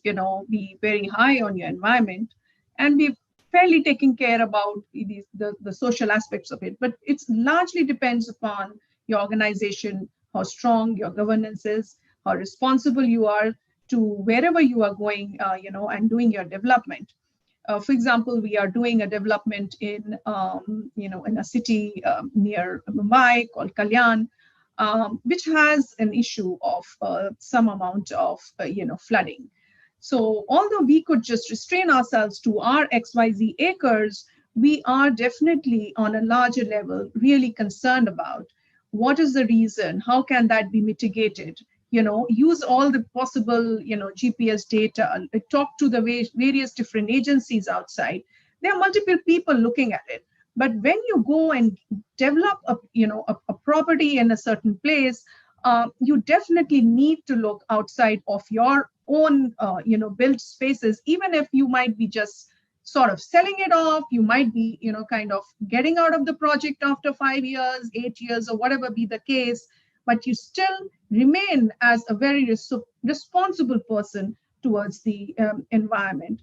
be very high on your environment and be fairly taking care about the social aspects of it. But it largely depends upon your organization, how strong your governance is, how responsible you are to wherever you are going, and doing your development. For example, we are doing a development in a city near Mumbai called Kalyan, which has an issue of some amount of flooding. So although we could just restrain ourselves to our XYZ acres, we are definitely on a larger level really concerned about what is the reason, how can that be mitigated. Use all the possible, GPS data, talk to the various different agencies outside. There are multiple people looking at it. But when you go and develop a property in a certain place, you definitely need to look outside of your own, built spaces, even if you might be just sort of selling it off, you might be, kind of getting out of the project after 5 years, 8 years, or whatever be the case, but you still remain as a very responsible person towards the environment.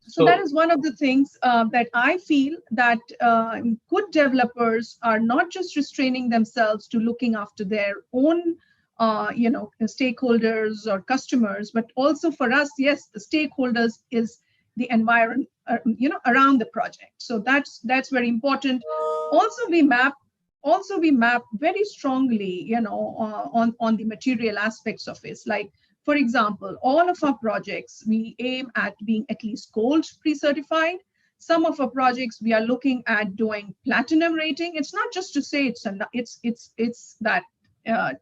So that is one of the things that I feel that good developers are not just restraining themselves to looking after their own, stakeholders or customers, but also for us, yes, the stakeholders is the environment, around the project. So that's very important. Also, we map very strongly, on the material aspects of it. Like, for example, all of our projects, we aim at being at least gold pre-certified. Some of our projects, we are looking at doing platinum rating. It's not just to say it's that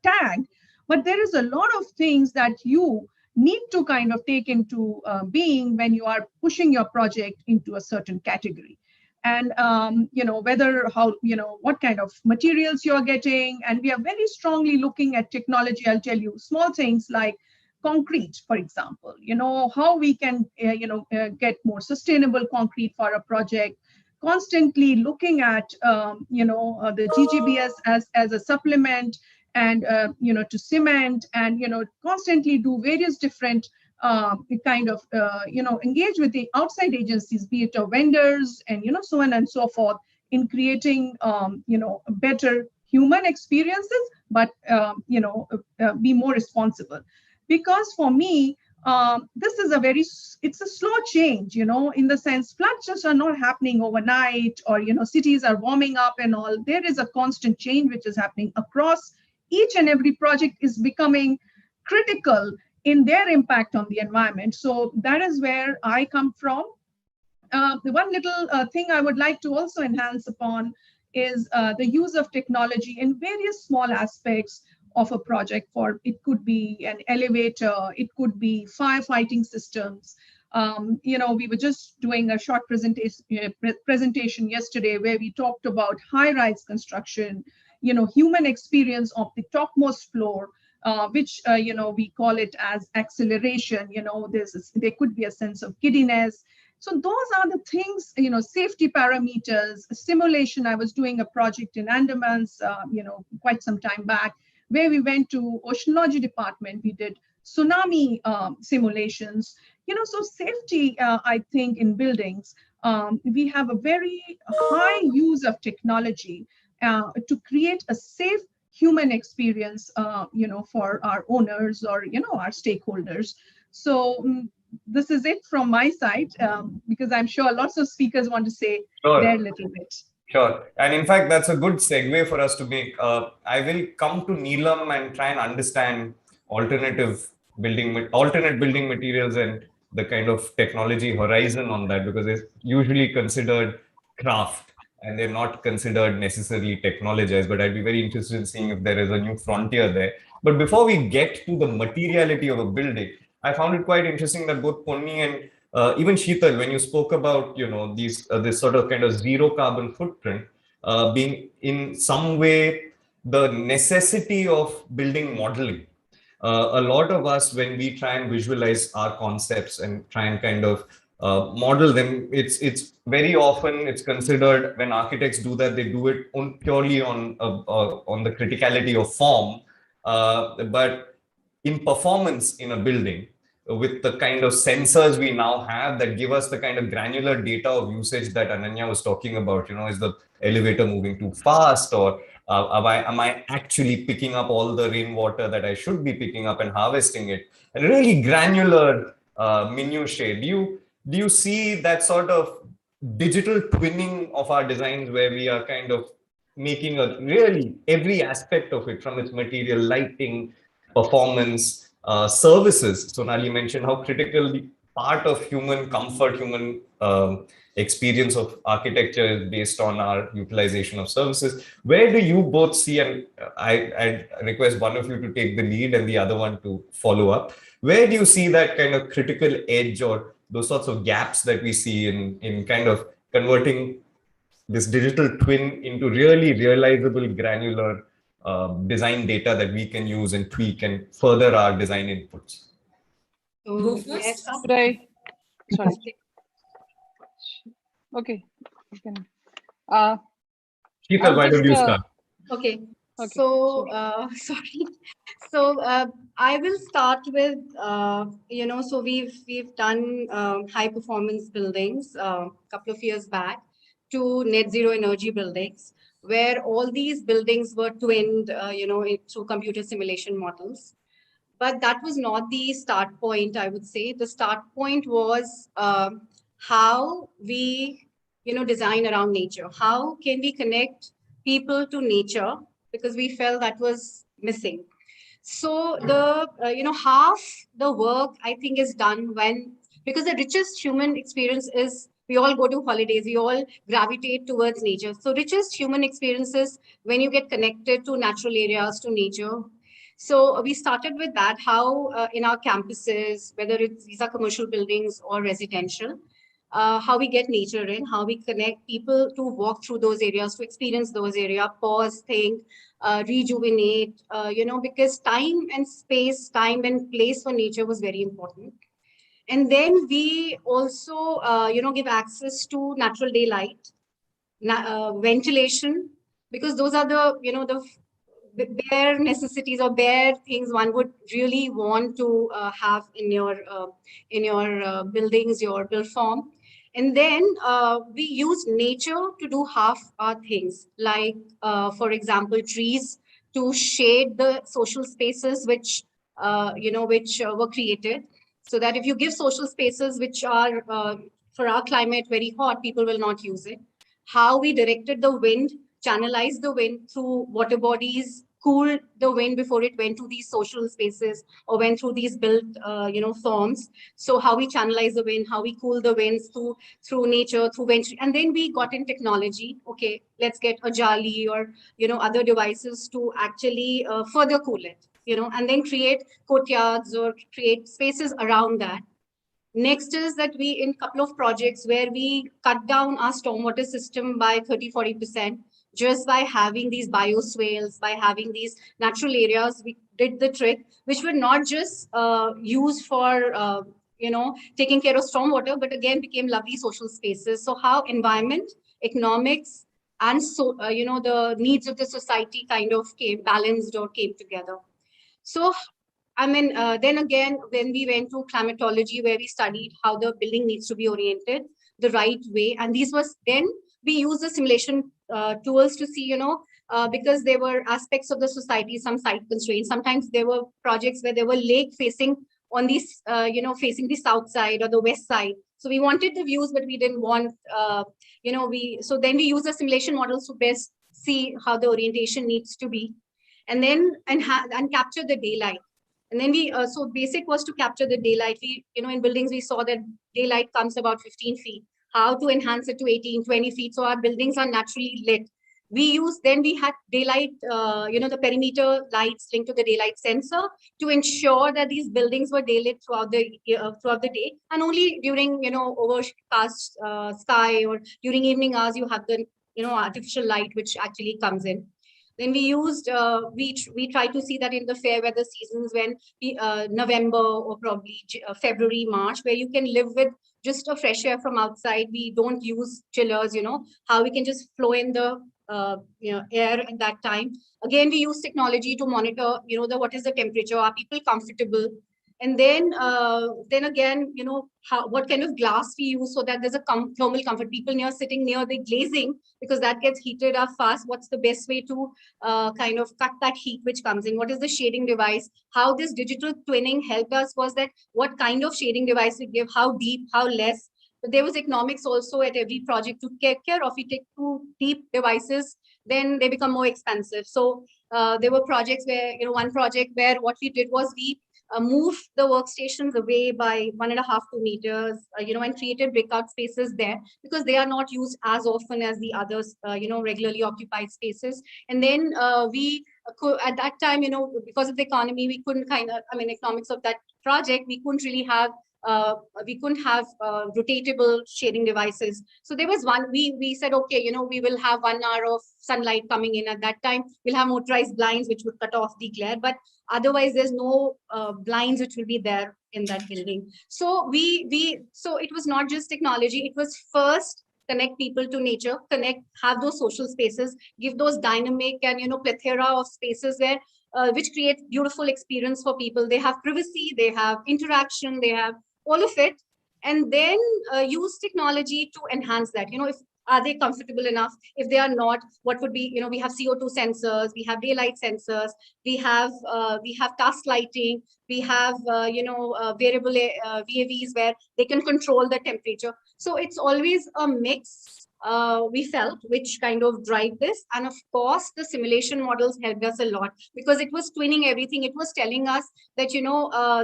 tag, but there is a lot of things that you need to kind of take into being when you are pushing your project into a certain category. And what kind of materials you're getting. And we are very strongly looking at technology. I'll tell you small things like concrete, for example, how we can get more sustainable concrete for a project, constantly looking at the GGBS as a supplement, and to cement, and constantly do various different kind of engage with the outside agencies, be it vendors and so on and so forth, in creating better human experiences, but be more responsible. Because for me, this is it's a slow change, in the sense floods just are not happening overnight, or cities are warming up and all. There is a constant change which is happening across. Each and every project is becoming critical in their impact on the environment. So that is where I come from. The one little thing I would like to also enhance upon is the use of technology in various small aspects of a project. For it could be an elevator, it could be firefighting systems. We were just doing a short presentation yesterday where we talked about high-rise construction, human experience of the topmost floor, which we call it as acceleration. There could be a sense of giddiness. So those are the things, safety parameters, simulation. I was doing a project in Andamans, quite some time back, where we went to Oceanology department. We did tsunami simulations. So safety, I think, in buildings, we have a very high use of technology to create a safe human experience, for our owners or, our stakeholders. So this is it from my side, because I'm sure lots of speakers want to say their little bit. Sure. And in fact, that's a good segue for us to make. I will come to Neelam and try and understand alternate building materials and the kind of technology horizon on that, because it's usually considered craft and they're not considered necessarily technologized. But I'd be very interested in seeing if there is a new frontier there. But before we get to the materiality of a building, I found it quite interesting that both Ponni and even Sheetal, when you spoke about, these this sort of kind of zero carbon footprint being in some way the necessity of building modeling. A lot of us, when we try and visualize our concepts and try and kind of model them, it's very often it's considered, when architects do that, they do it purely on the criticality of form, but in performance in a building, with the kind of sensors we now have that give us the kind of granular data of usage that Ananya was talking about, is the elevator moving too fast, or am I actually picking up all the rainwater that I should be picking up and harvesting it? And really granular minutiae. Do you see that sort of digital twinning of our designs, where we are kind of making a really every aspect of it, from its material, lighting, performance, services? Sonali mentioned how critical part of human comfort, human experience of architecture is based on our utilization of services. Where do you both see, and I request one of you to take the lead and the other one to follow up, where do you see that kind of critical edge or those sorts of gaps that we see in kind of converting this digital twin into really realizable, granular design data that we can use and tweak and further our design inputs? Go first. Yes. Sorry. Okay. Sheetal, why don't you start? Okay. So, sorry. So I will start with, so we've done high performance buildings a couple of years back to net zero energy buildings, where all these buildings were twinned, through computer simulation models. But that was not the start point, I would say. The start point was how we, design around nature. How can we connect people to nature? Because we felt that was missing. So half the work, I think, is done because the richest human experience is, we all go to holidays, we all gravitate towards nature. So richest human experiences when you get connected to natural areas, to nature. So we started with that, how in our campuses, whether these are commercial buildings or residential, how we get nature in, how we connect people to walk through those areas, to experience those areas, pause, think, rejuvenate, because time and space, time and place for nature was very important. And then we also, give access to natural daylight, ventilation, because those are the bare necessities or bare things one would really want to have in your buildings, your build form. And then we use nature to do half our things, like, for example, trees to shade the social spaces which were created, so that if you give social spaces which are for our climate very hot, people will not use it. How we directed the wind, channelized the wind through water bodies, cooled the wind before it went to these social spaces or went through these built, forms. So how we channelize the wind, how we cool the winds through nature, through venture. And then we got in technology. Okay, let's get a jali or, other devices to actually further cool it, and then create courtyards or create spaces around that. Next is that we, in a couple of projects where we cut down our stormwater system by 30-40%, just by having these bioswales, by having these natural areas, we did the trick, which were not just used for, taking care of stormwater, but again became lovely social spaces. So how environment, economics, and so, the needs of the society kind of came balanced or came together. So, then again, when we went to climatology, where we studied how the building needs to be oriented the right way. And these was, then we used the simulation tools to see, because there were aspects of the society, some site constraints. Sometimes there were projects where there were lake facing on these, facing the south side or the west side. So we wanted the views, but we didn't want, so then we use the simulation models to best see how the orientation needs to be, and then and capture the daylight. And then so basic was to capture the daylight. We, in buildings, we saw that daylight comes about 15 feet. How to enhance it to 18, 20 feet. So our buildings are naturally lit. We had daylight, the perimeter lights linked to the daylight sensor to ensure that these buildings were daylit throughout the day. And only during, overcast sky or during evening hours, you have the, artificial light, which actually comes in. Then we used, we try to see that in the fair weather seasons when November or probably February, March, where you can live with just a fresh air from outside. We don't use chillers, how we can just flow in the air at that time. Again, we use technology to monitor, what is the temperature, are people comfortable? And then again, what kind of glass we use so that there's a thermal comfort. People sitting near the glazing, because that gets heated up fast. What's the best way to kind of cut that heat which comes in? What is the shading device? How this digital twinning helped us was that what kind of shading device we give, how deep, how less. But there was economics also at every project to take care of. If you take too deep devices, then they become more expensive. So there were projects where, one project where what we did was we move the workstations away by 1.5 to 2 meters, and created breakout spaces there because they are not used as often as the others, regularly occupied spaces. And then we could, at that time, because of the economy, we couldn't economics of that project, we couldn't really have rotatable shading devices. So there was one, we said, okay, we will have 1 hour of sunlight coming in at that time. We'll have motorized blinds, which would cut off the glare, but otherwise there's no blinds which will be there in that building. So so it was not just technology, it was first connect people to nature, have those social spaces, give those dynamic and, plethora of spaces where which create beautiful experience for people. They have privacy, they have interaction, they have all of it, and then use technology to enhance that. If are they comfortable enough? If they are not, what would be, we have CO2 sensors, we have daylight sensors, we have task lighting, we have variable VAVs where they can control the temperature. So it's always a mix. We felt, which kind of drive this. And of course, the simulation models helped us a lot because it was twinning everything. It was telling us that,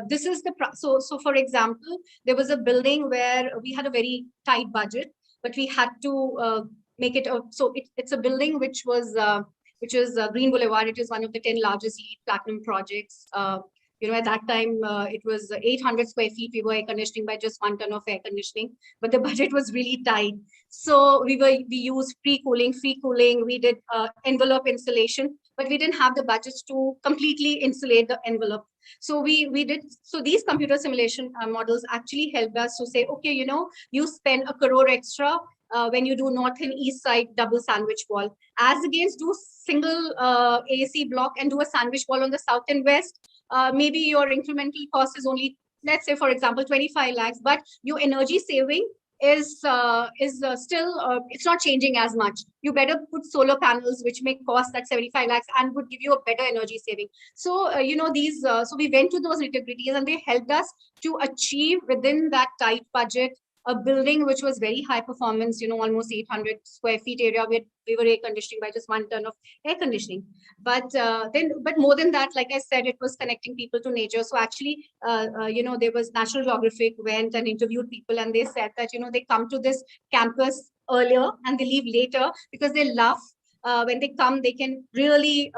this is the, so for example, there was a building where we had a very tight budget, but we had to make it, so it's a building which was Green Boulevard. It is one of the 10 largest LEED Platinum projects. At that time, it was 800 square feet. We were air conditioning by just 1 ton of air conditioning, but the budget was really tight. So we used free cooling. We did envelope insulation, but we didn't have the budgets to completely insulate the envelope. So so these computer simulation models actually helped us to say, okay, you spend 1 crore extra when you do north and east side double sandwich wall, as against do single AAC block and do a sandwich wall on the south and west. Maybe your incremental cost is only, let's say, for example, 25 lakhs, but your energy saving is still, it's not changing as much. You better put solar panels, which may cost that 75 lakhs and would give you a better energy saving. So, so we went to those nitty-gritties and they helped us to achieve within that tight budget a building which was very high performance, almost 800 square feet area. We were air conditioning by just 1 ton of air conditioning. But more than that, like I said, it was connecting people to nature. So actually, there was National Geographic went and interviewed people, and they said that, they come to this campus earlier and they leave later because they love when they come, they can really,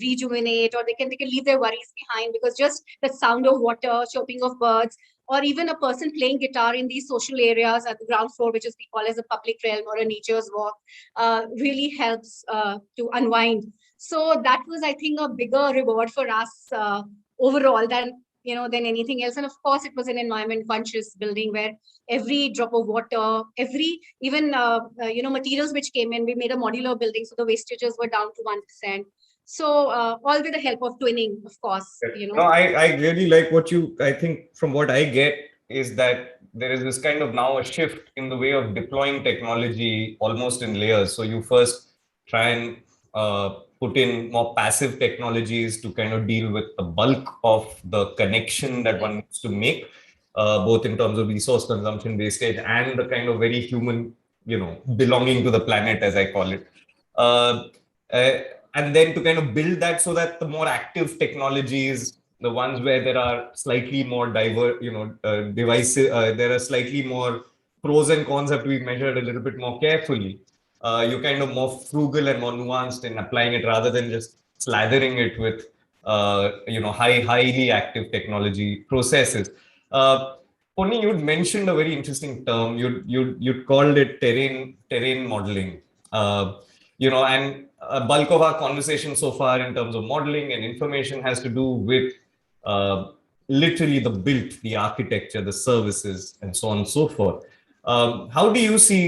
rejuvenate, or they can leave their worries behind, because just the sound of water, chirping of birds, or even a person playing guitar in these social areas at the ground floor, which is we call as a public realm or a nature's walk, really helps to unwind. So that was, I think, a bigger reward for us overall than anything else. And of course, it was an environment conscious building where every drop of water, even materials which came in, we made a modular building, so the wastages were down to 1%. So all with the help of twinning, of course. No, I really like I think from what I get is that there is this kind of now a shift in the way of deploying technology almost in layers. So you first try and put in more passive technologies to kind of deal with the bulk of the connection that one needs to make, both in terms of resource consumption, wastage, and the kind of very human, belonging to the planet, as I call it. And then to kind of build that so that the more active technologies, the ones where there are slightly more diverse, devices, there are slightly more pros and cons have to be measured a little bit more carefully. You're kind of more frugal and more nuanced in applying it rather than just slathering it with, highly active technology processes. Ponni, you'd mentioned a very interesting term. You'd called it terrain modeling. And a bulk of our conversation so far in terms of modeling and information has to do with literally the built, the architecture, the services, and so on and so forth. How do you see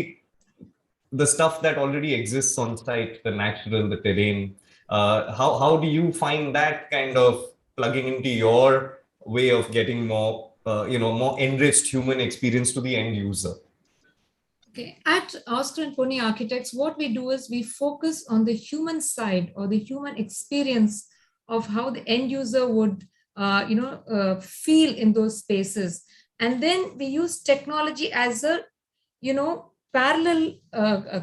the stuff that already exists on site, the natural, the terrain? How do you find that kind of plugging into your way of getting more, more enriched human experience to the end user? Okay. At Oscar and Pony Architects, what we do is we focus on the human side or the human experience of how the end user would, feel in those spaces. And then we use technology as a, parallel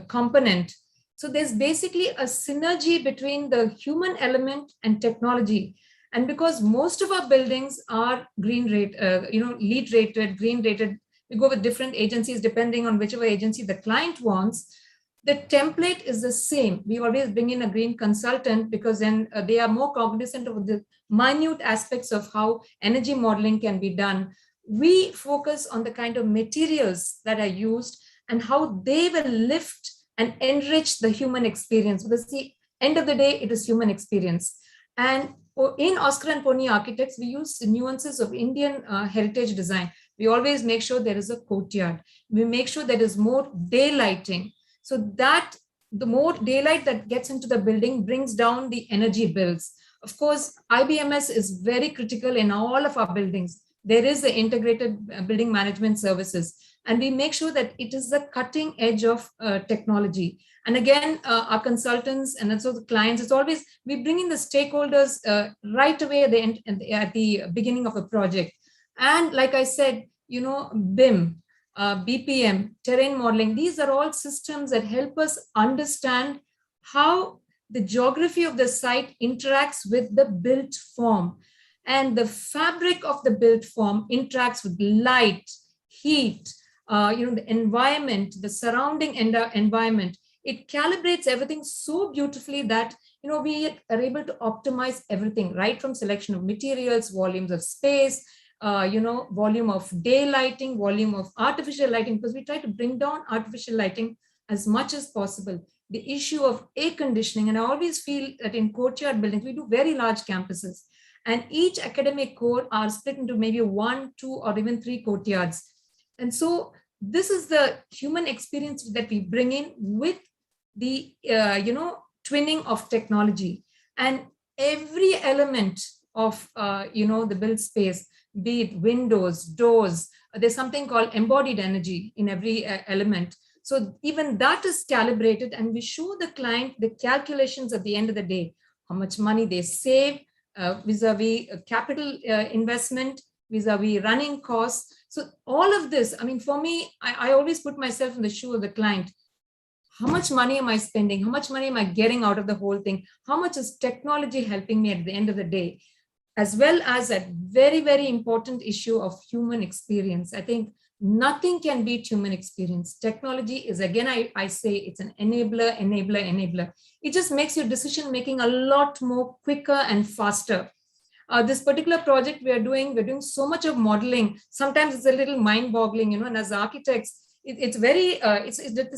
component. So there's basically a synergy between the human element and technology. And because most of our buildings are LEED rated, green rated, we go with different agencies depending on whichever agency the client wants. The template is the same. We always bring in a green consultant because then they are more cognizant of the minute aspects of how energy modeling can be done. We focus on the kind of materials that are used and how they will lift and enrich the human experience. Because the end of the day, it is human experience. And in Oscar and Pony Architects, we use the nuances of Indian heritage design. We always make sure there is a courtyard. We make sure there is more daylighting, so that the more daylight that gets into the building brings down the energy bills. Of course, IBMS is very critical in all of our buildings. There is the integrated building management services, and we make sure that it is the cutting edge of technology. And again, our consultants and also the clients, it's always, we bring in the stakeholders right away at the beginning of a project. And like I said, BIM, BPM, terrain modeling, these are all systems that help us understand how the geography of the site interacts with the built form. And the fabric of the built form interacts with light, heat, the environment, the surrounding environment. It calibrates everything so beautifully that we are able to optimize everything, right from selection of materials, volumes of space, volume of daylighting, volume of artificial lighting, because we try to bring down artificial lighting as much as possible. The issue of air conditioning, and I always feel that in courtyard buildings, we do very large campuses, and each academic core are split into maybe 1, 2, or even 3 courtyards. And so this is the human experience that we bring in with the, twinning of technology. And every element of, the built space, be it windows, doors, there's something called embodied energy in every element. So even that is calibrated, and we show the client the calculations at the end of the day, how much money they save vis-a-vis capital investment, vis-a-vis running costs. So all of this, I mean, for me, I always put myself in the shoe of the client. How much money am I spending? How much money am I getting out of the whole thing? How much is technology helping me at the end of the day? As well as that very, very important issue of human experience. I think nothing can beat human experience. Technology is, again, I say it's an enabler. It just makes your decision making a lot more quicker and faster. This particular project we're doing so much of modeling. Sometimes it's a little mind-boggling, and as architects, it's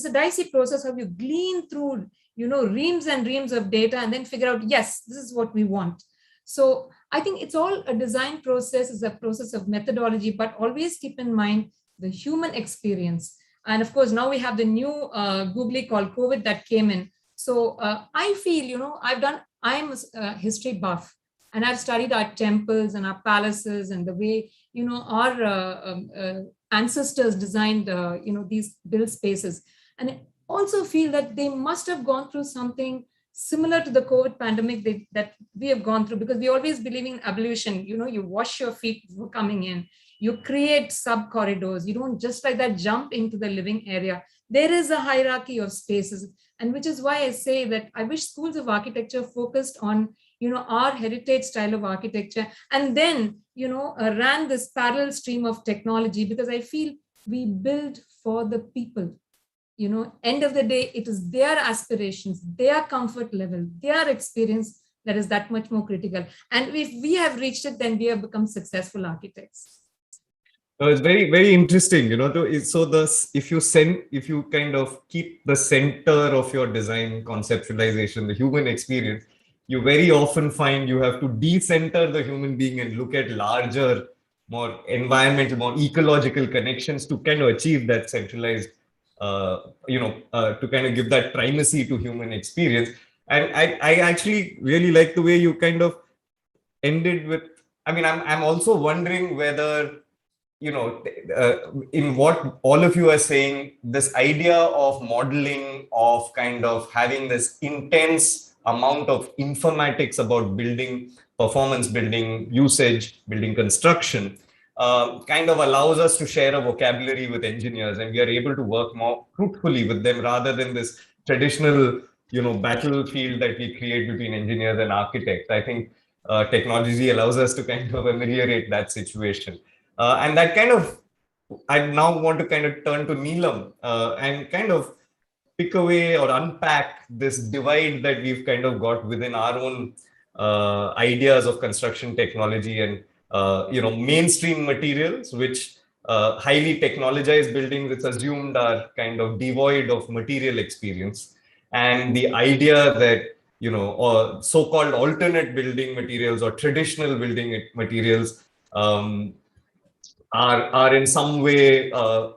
a dicey process how you glean through, reams and reams of data and then figure out, yes, this is what we want. So I think it's all a design process, is a process of methodology, but always keep in mind the human experience. And of course, now we have the new googly called COVID that came in. So I feel, I'm a history buff, and I've studied our temples and our palaces and the way, our ancestors designed, these built spaces. And I also feel that they must have gone through something similar to the COVID pandemic that we have gone through, because we always believe in evolution. You wash your feet before coming in, you create sub corridors, you don't just like that jump into the living area. There is a hierarchy of spaces, and which is why I say that I wish schools of architecture focused on our heritage style of architecture, and then ran this parallel stream of technology, because I feel we build for the people. End of the day, it is their aspirations, their comfort level, their experience that is that much more critical. And if we have reached it, then we have become successful architects. So it's very, very interesting, if you kind of keep the center of your design conceptualization, the human experience, you very often find you have to decenter the human being and look at larger, more environmental, more ecological connections to kind of achieve that centralized, to kind of give that primacy to human experience. And I actually really like the way you kind of ended with, I'm also wondering whether, in what all of you are saying, this idea of modeling, of kind of having this intense amount of informatics about building, performance building, usage, building construction, kind of allows us to share a vocabulary with engineers, and we are able to work more fruitfully with them rather than this traditional, battlefield that we create between engineers and architects. I think technology allows us to kind of ameliorate that situation. And that kind of, I now want to kind of turn to Neelam and kind of pick away or unpack this divide that we've kind of got within our own ideas of construction technology and, mainstream materials, which highly technologized buildings, it's assumed are kind of devoid of material experience. And the idea that, or so-called alternate building materials or traditional building materials are in some way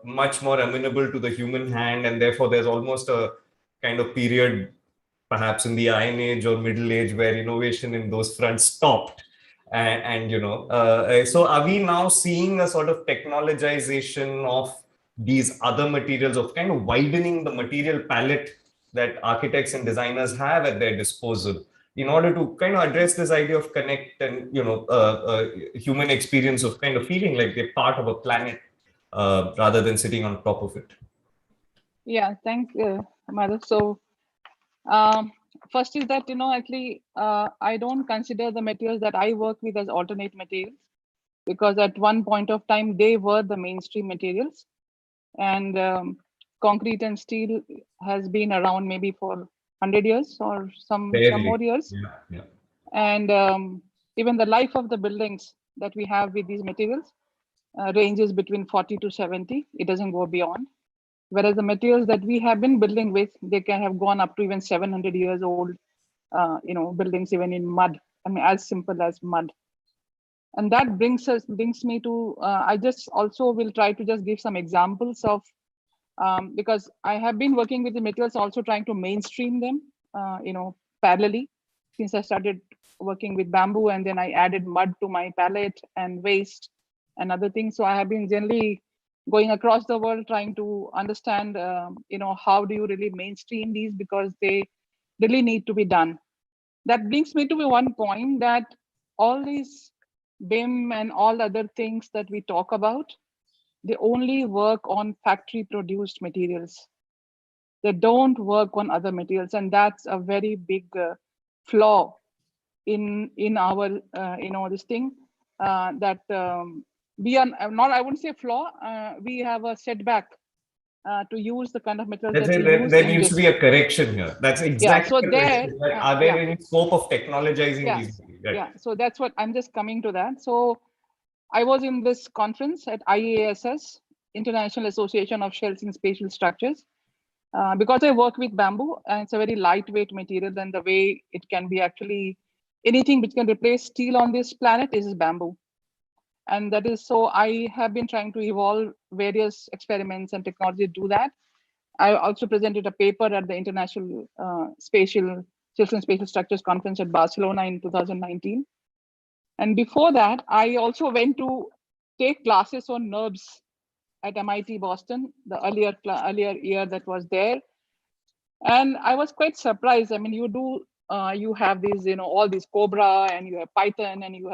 much more amenable to the human hand, and therefore there's almost a kind of period, perhaps in the Iron Age or Middle Age, where innovation in those fronts stopped. So are we now seeing a sort of technologization of these other materials, of kind of widening the material palette that architects and designers have at their disposal in order to kind of address this idea of connect and, human experience of kind of feeling like they're part of a planet rather than sitting on top of it? Yeah, thank you, Madhu. So first is that, actually, I don't consider the materials that I work with as alternate materials, because at one point of time, they were the mainstream materials. And concrete and steel has been around maybe for 100 years or some more years. Yeah. And even the life of the buildings that we have with these materials ranges between 40 to 70. It doesn't go beyond. Whereas the materials that we have been building with, they can have gone up to even 700 years old, buildings even in mud. As simple as mud. And that brings me to, I just also will try to just give some examples of, because I have been working with the materials, also trying to mainstream them, parallelly, since I started working with bamboo, and then I added mud to my palette and waste and other things. So I have been generally going across the world trying to understand, how do you really mainstream these, because they really need to be done. That brings me to one point, that all these BIM and all other things that we talk about, they only work on factory produced materials. They don't work on other materials. And that's a very big flaw in our, this thing, that we are not, I wouldn't say flaw, we have a setback to use the kind of materials that we use. There needs to be a correction here. That's exactly so there, are there any scope of technologizing these? Yeah, so that's what I'm just coming to that. So I was in this conference at IASS, International Association of Shells and Spatial Structures, because I work with bamboo, and it's a very lightweight material, and the way it can be actually, anything which can replace steel on this planet is bamboo. And that is, so I have been trying to evolve various experiments and technology to do that. I also presented a paper at the International Shells and Spatial Structures Conference at Barcelona in 2019. And before that, I also went to take classes on NURBS at MIT Boston, the earlier year that was there. And I was quite surprised. I mean, you have these, all these Cobra, and you have Python, and you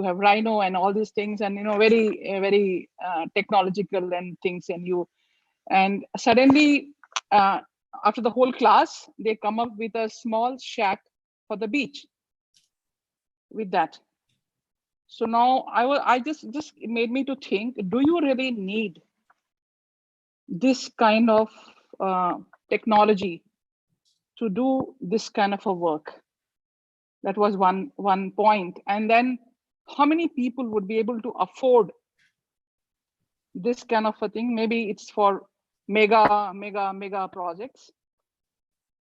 have Rhino, and all these things, and very technological and things, and suddenly after the whole class, they come up with a small shack for the beach with that. So now I just it made me to think, do you really need this kind of technology to do this kind of a work? That was one point. And then how many people would be able to afford this kind of a thing? Maybe it's for mega projects.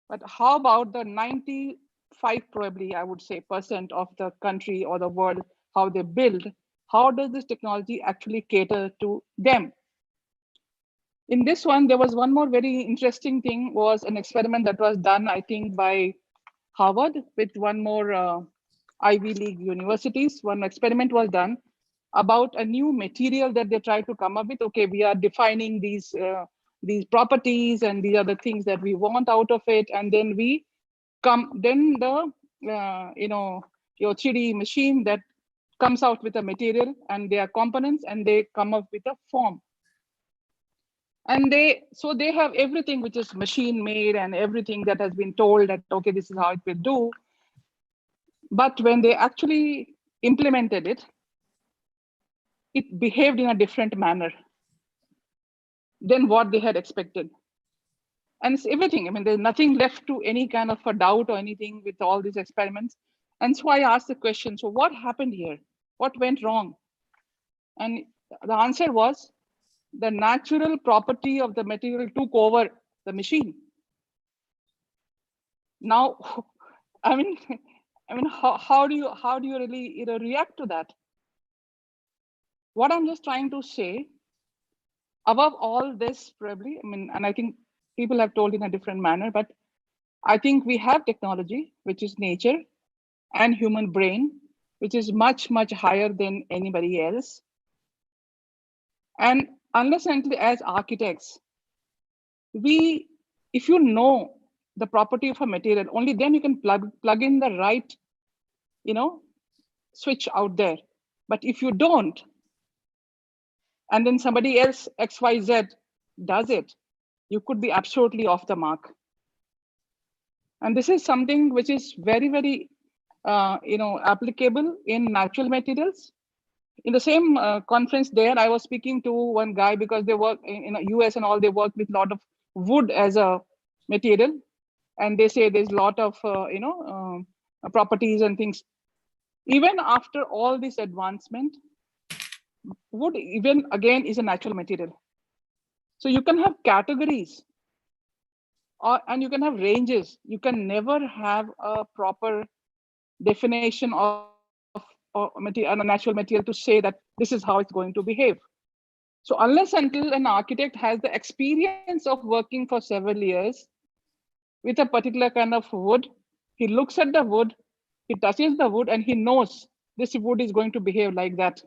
But how about the 95, probably I would say, % of the country or the world, how they build? How does this technology actually cater to them? In this one, there was one more very interesting thing, was an experiment that was done, I think, by Harvard with one more Ivy League universities. One experiment was done about a new material that they tried to come up with. Okay, we are defining these properties, and these are the things that we want out of it, and then the your 3D machine that comes out with a material and their components, and they come up with a form. And they have everything which is machine made, and everything that has been told that, okay, this is how it will do. But when they actually implemented it, it behaved in a different manner than what they had expected. And it's everything. I mean, there's nothing left to any kind of a doubt or anything with all these experiments. And so I asked the question, so what happened here? What went wrong? And the answer was, the natural property of the material took over the machine. Now, I mean, how do you really react to that? What I'm just trying to say, above all this, probably, and I think people have told in a different manner, but I think we have technology, which is nature, and human brain, which is much, much higher than anybody else. And unless and until, as architects, if you know the property of a material, only then you can plug in the right, switch out there. But if you don't, and then somebody else, XYZ, does it, you could be absolutely off the mark. And this is something which is very, very, applicable in natural materials. In the same conference there, I was speaking to one guy, because they work in the US and all, they work with a lot of wood as a material. And they say there's a lot of, properties and things. Even after all this advancement, wood even again is a natural material. So you can have categories, and you can have ranges. You can never have a proper definition of a natural material to say that this is how it's going to behave. So unless until an architect has the experience of working for several years with a particular kind of wood, he looks at the wood, he touches the wood, and he knows this wood is going to behave like that.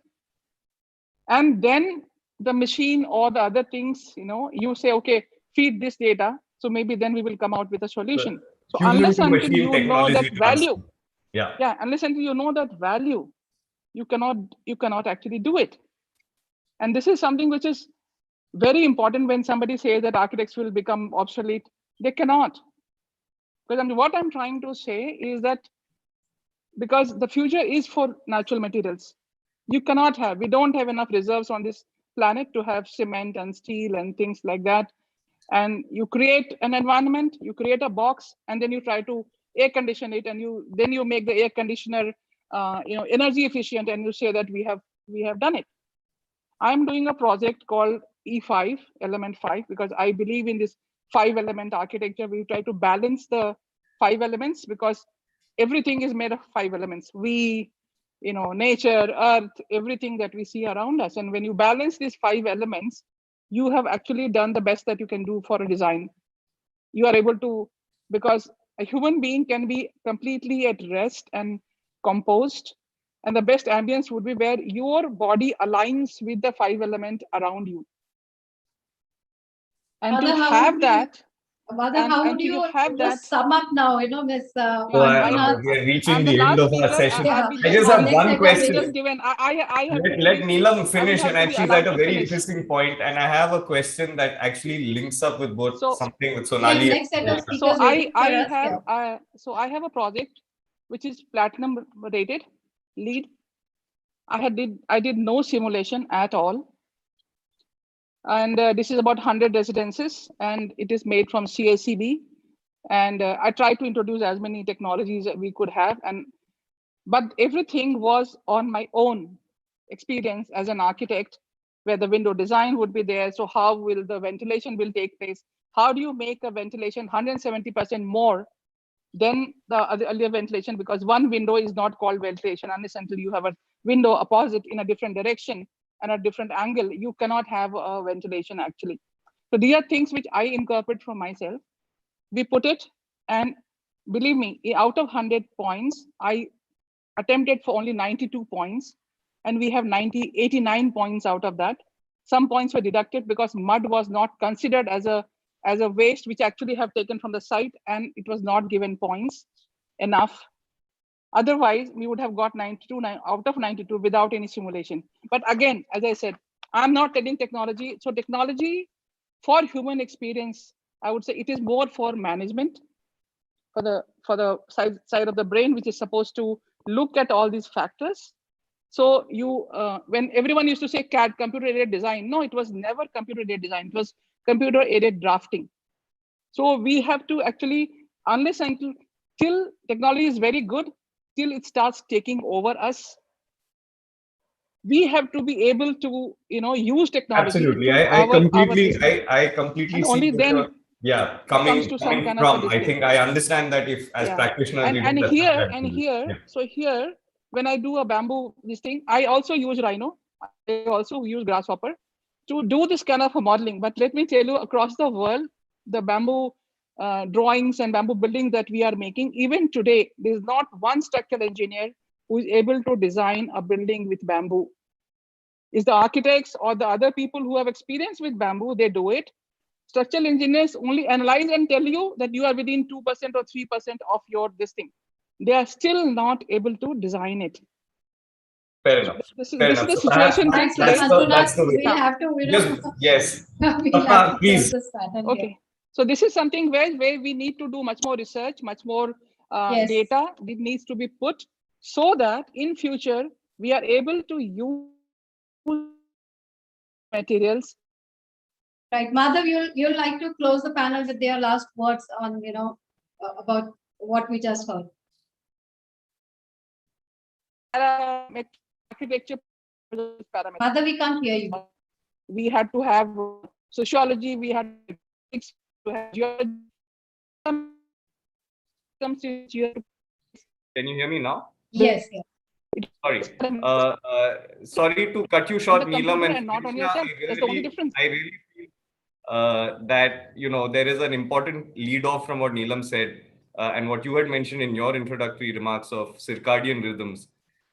And then the machine or the other things, you say, okay, feed this data. So maybe then we will come out with a solution. So unless until you know that value, unless until you know that value, you cannot actually do it. And this is something which is very important when somebody says that architects will become obsolete. They cannot. Because what I'm trying to say is that, because the future is for natural materials. We don't have enough reserves on this planet to have cement and steel and things like that. And you create an environment, you create a box, and then you try to air condition it, and then you make the air conditioner energy efficient, and you say that we have done it. I'm doing a project called E5, element 5, because I believe in this 5-element architecture. We try to balance the 5 elements, because everything is made of 5 elements. Nature, earth, everything that we see around us. And when you balance these 5 elements, you have actually done the best that you can do for a design. You are able to, because a human being can be completely at rest and composed. And the best ambience would be where your body aligns with the 5 element around you. And to have that, Madhav, how would you just sum up now, Miss So Manjunath? we are reaching I'm the the end last of our speaker. session. Yeah. I just have Next one set of question. Just given, I have Let Neelam I finish, will and have to be she's allowed at a to very finish. interesting point, and I have a question that actually links up with both So something with Yes, Sonali. next set of so speakers waiting for us. I have a project which is platinum rated lead. I did no simulation at all, and this is about 100 residences, and it is made from CACB. And I tried to introduce as many technologies that we could have, but everything was on my own experience as an architect, where the window design would be there. So how will the ventilation will take place? How do you make a ventilation 170% more than the earlier ventilation? Because one window is not called ventilation unless until you have a window opposite in a different direction and a different angle. You cannot have a ventilation actually. So these are things which I incorporate from myself. We put it, and believe me, out of 100 points, I attempted for only 92 points, and we have 89 points out of that. Some points were deducted because mud was not considered as a waste, which actually have taken from the site, and it was not given points enough. Otherwise, we would have got 92 out of 92 without any simulation. But again, as I said, I'm not telling technology. So technology for human experience, I would say it is more for management, for the side of the brain, which is supposed to look at all these factors. So you, when everyone used to say CAD, computer aided design, no, it was never computer aided design. It was computer aided drafting. So we have to actually, unless until till technology is very good, till it starts taking over us, we have to be able to, use technology. Absolutely, To I completely, system. I completely And see only what then you're, yeah, comes to some coming kind from. of a I thing. think I understand that if as practitioners we And don't here, yeah. so here, when I do a bamboo this thing, I also use Rhino. I also use Grasshopper to do this kind of a modeling. But let me tell you, across the world, the bamboo drawings and bamboo buildings that we are making, even today, there is not one structural engineer who is able to design a building with bamboo. Is the architects or the other people who have experience with bamboo, they do it. Structural engineers only analyze and tell you that you are within 2% or 3% of your this thing. They are still not able to design it. Fair enough. This Fair is enough. the So perhaps situation Thanks, today. that's the way. We'll have to, Yes. we'll have to Please. close this panel Okay. here. So this is something where we need to do much more research, much more Yes. data. It needs to be put so that in future we are able to use materials. Right, Madhav, you'll like to close the panel with their last words on, about what we just heard. Architecture parameters. Madhav, we can't hear you. We had to have sociology, we had to have geology. Can you hear me now? Yes. Sorry. Sorry to cut you short, Neelam, and not on Krishna, yourself. That's the only difference. I really feel that there is an important lead off from what Neelam said and what you had mentioned in your introductory remarks of circadian rhythms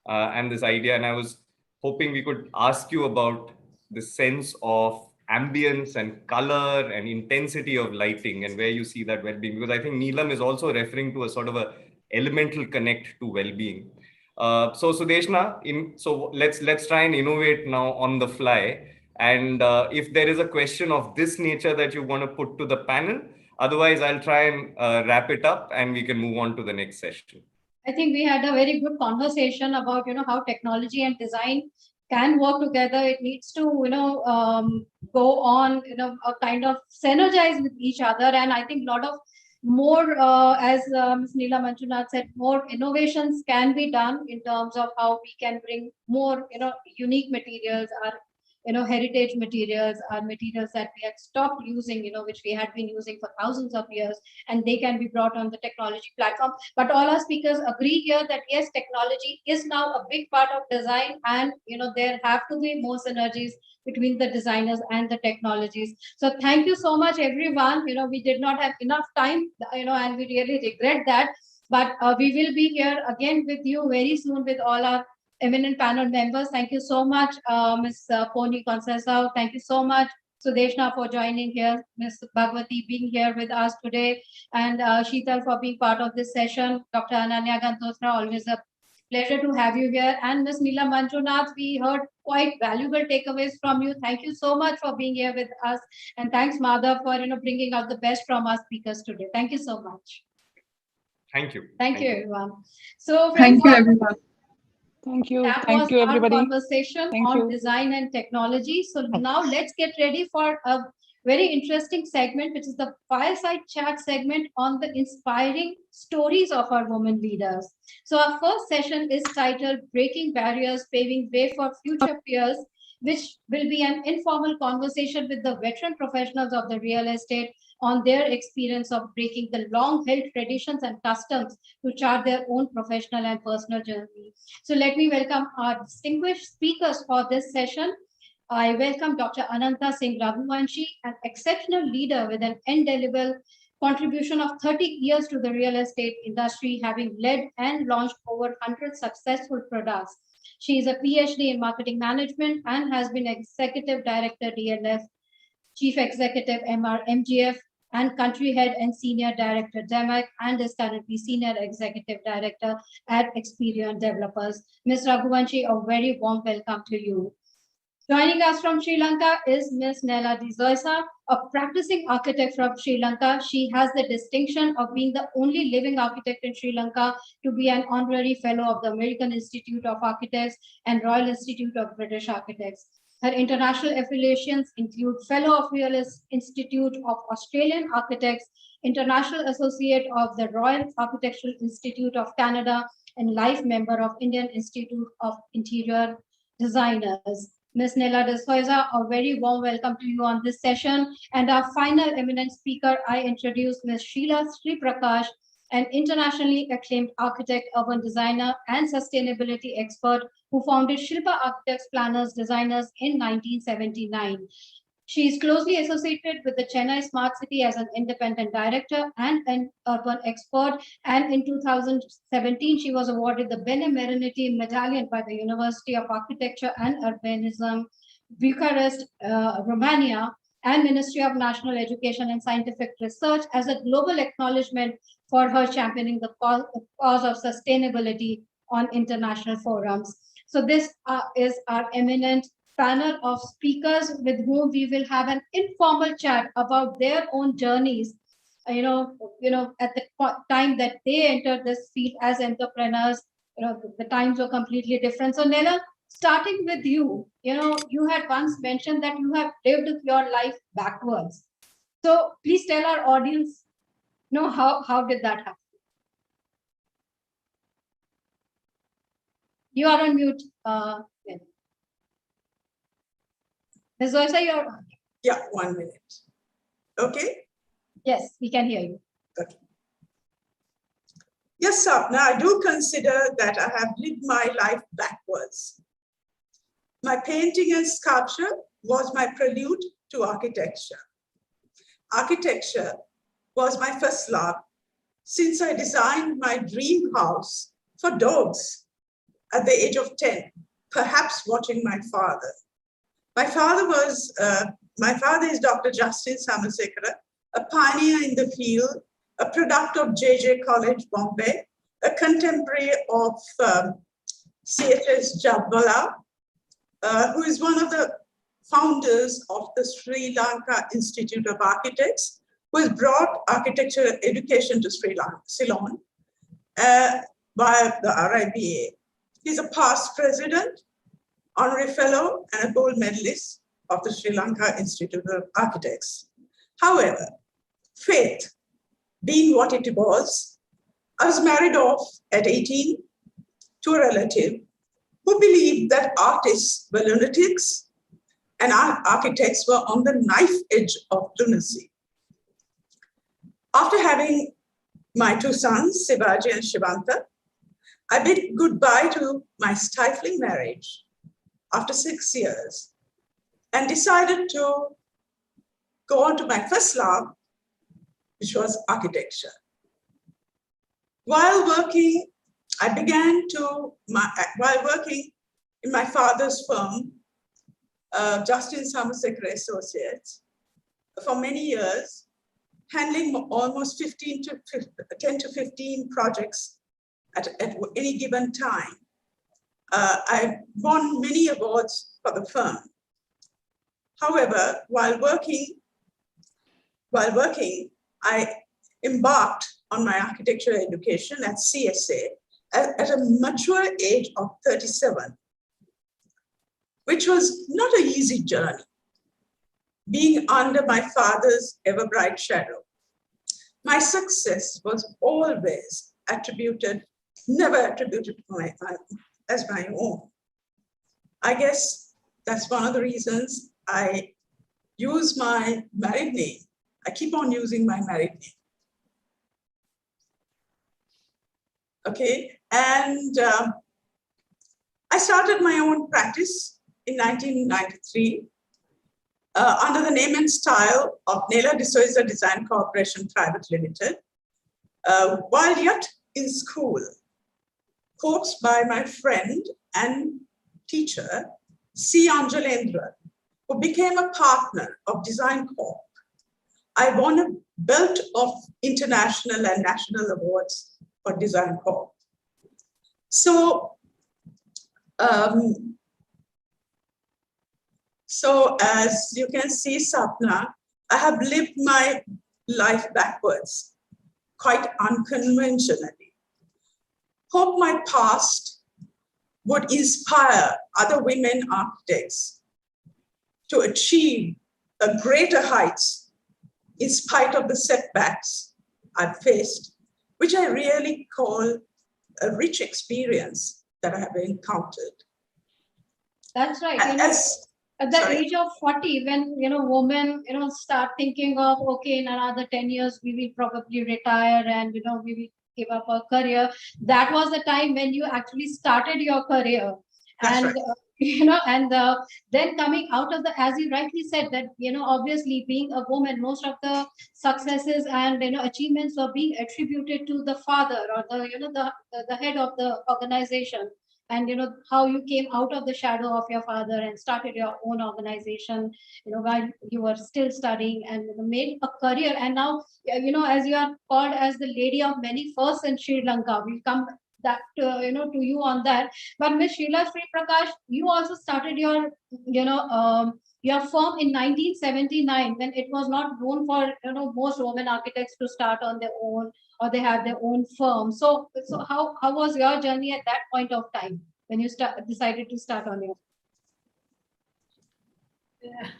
and this idea. And I was hoping we could ask you about the sense of ambience and color and intensity of lighting and where you see that well-being, because I think Neelam is also referring to a sort of a elemental connect to well-being. So Sudeshna, so let's try and innovate now on the fly. And if there is a question of this nature that you want to put to the panel, otherwise I'll try and wrap it up and we can move on to the next session. I think we had a very good conversation about, how technology and design can work together. It needs to, go on, a kind of synergize with each other. And I think a lot of more, as Ms. Neela Manjunath said, more innovations can be done in terms of how we can bring more, unique materials, heritage materials, are materials that we had stopped using, which we had been using for thousands of years, and they can be brought on the technology platform. But all our speakers agree here that yes, technology is now a big part of design, and there have to be more synergies between the designers and the technologies. So thank you so much, everyone. We did not have enough time, and we really regret that. But we will be here again with you very soon with all our eminent panel members. Thank you so much, Ms. Pony Concesao. Thank you so much, Sudeshna for joining here, Ms. Bhagwati being here with us today, and Sheetal for being part of this session. Dr. Ananya Gantotra, always a pleasure to have you here. And Ms. Neela Manjunath, we heard quite valuable takeaways from you. Thank you so much for being here with us. And thanks, Madhav, for bringing out the best from our speakers today. Thank you so much. Thank you. Thank you, everyone. So, Thank you, everyone. Thank you. That Thank was you, everybody. our conversation Thank on you. design and technology. So now let's get ready for a very interesting segment, which is the fireside chat segment on the inspiring stories of our women leaders. So our first session is titled Breaking Barriers, Paving Way for Future Peers, which will be an informal conversation with the veteran professionals of the real estate on their experience of breaking the long-held traditions and customs to chart their own professional and personal journey. So let me welcome our distinguished speakers for this session. I welcome Dr. Ananta Singh Raghuvanshi, an exceptional leader with an indelible contribution of 30 years to the real estate industry, having led and launched over 100 successful products. She is a PhD in marketing management and has been Executive Director DLF, Chief Executive MGF, and Country Head and Senior Director DEMAC, and is currently Senior Executive Director at Experian Developers. Ms. Raghuvanshi, a very warm welcome to you. Joining us from Sri Lanka is Ms. Nella De Zoysa, a practicing architect from Sri Lanka. She has the distinction of being the only living architect in Sri Lanka to be an honorary fellow of the American Institute of Architects and Royal Institute of British Architects. Her international affiliations include Fellow of Royal Institute of Australian Architects, International Associate of the Royal Architectural Institute of Canada, and Life Member of Indian Institute of Interior Designers. Ms. Nella De Zoysa, a very warm welcome to you on this session. And our final eminent speaker, I introduce Ms. Sheila Sri Prakash, an internationally acclaimed architect, urban designer, and sustainability expert who founded Shilpa Architects, Planners, Designers in 1979. She is closely associated with the Chennai Smart City as an independent director and an urban expert. And in 2017, she was awarded the Benemerenity Medallion by the University of Architecture and Urbanism, Bucharest, Romania, and Ministry of National Education and Scientific Research as a global acknowledgement for her championing the cause of sustainability on international forums. So this is our eminent panel of speakers with whom we will have an informal chat about their own journeys. At the time that they entered this field as entrepreneurs, the times were completely different. So Nella, starting with you, you had once mentioned that you have lived your life backwards. So please tell our audience, how did that happen? You are on mute. Ms. Zoysa, you're on. Yeah, 1 minute. Okay? Yes, we can hear you. Okay. Yes, Sapna, I do consider that I have lived my life backwards. My painting and sculpture was my prelude to architecture. Architecture was my first love since I designed my dream house for dogs at the age of 10, perhaps watching my father. My father is Dr. Justin Samasekara, a pioneer in the field, a product of JJ College, Bombay, a contemporary of CHS Jadwala, who is one of the founders of the Sri Lanka Institute of Architects, who has brought architecture education to Ceylon by the RIBA. He's a past president, honorary fellow, and a gold medalist of the Sri Lanka Institute of Architects. However, faith being what it was, I was married off at 18 to a relative who believed that artists were lunatics and architects were on the knife edge of lunacy. After having my two sons, Sivaji and Shivanta, I bid goodbye to my stifling marriage after 6 years and decided to go on to my first love, which was architecture. While working in my father's firm, Justin Somerset Associates for many years, handling almost 10 to 15 projects at any given time. I won many awards for the firm. However, while working, I embarked on my architecture education at CSA at a mature age of 37, which was not an easy journey, being under my father's ever bright shadow. My success was always never attributed as my own. I guess that's one of the reasons I use my married name. I keep on using my married name. Okay, and I started my own practice in 1993 under the name and style of Nela D'Souza Design Corporation Private Limited. While yet in school, coached by my friend and teacher, C. Anjalendra, who became a partner of Design Corp, I won a belt of international and national awards for Design Corp. So as you can see, Sapna, I have lived my life backwards, quite unconventionally. Hope my past would inspire other women architects to achieve a greater heights in spite of the setbacks I've faced, which I really call a rich experience that I have encountered. That's right. At the age of 40, when women start thinking of, okay, in another 10 years we will probably retire and we will give up our career. That was the time when you actually started your career. That's and right. Then coming out of as you rightly said, that obviously being a woman, most of the successes and achievements were being attributed to the father or the head of the organization. And how you came out of the shadow of your father and started your own organization, while you were still studying, and made a career. And now, as you are called as the lady of many firsts in Sri Lanka, we'll come that to you on that. But Ms. Sheila Sri Prakash, you also started your firm in 1979, when it was not known for most women architects to start on their own, or they have their own firm. So how was your journey at that point of time when you decided to start on your?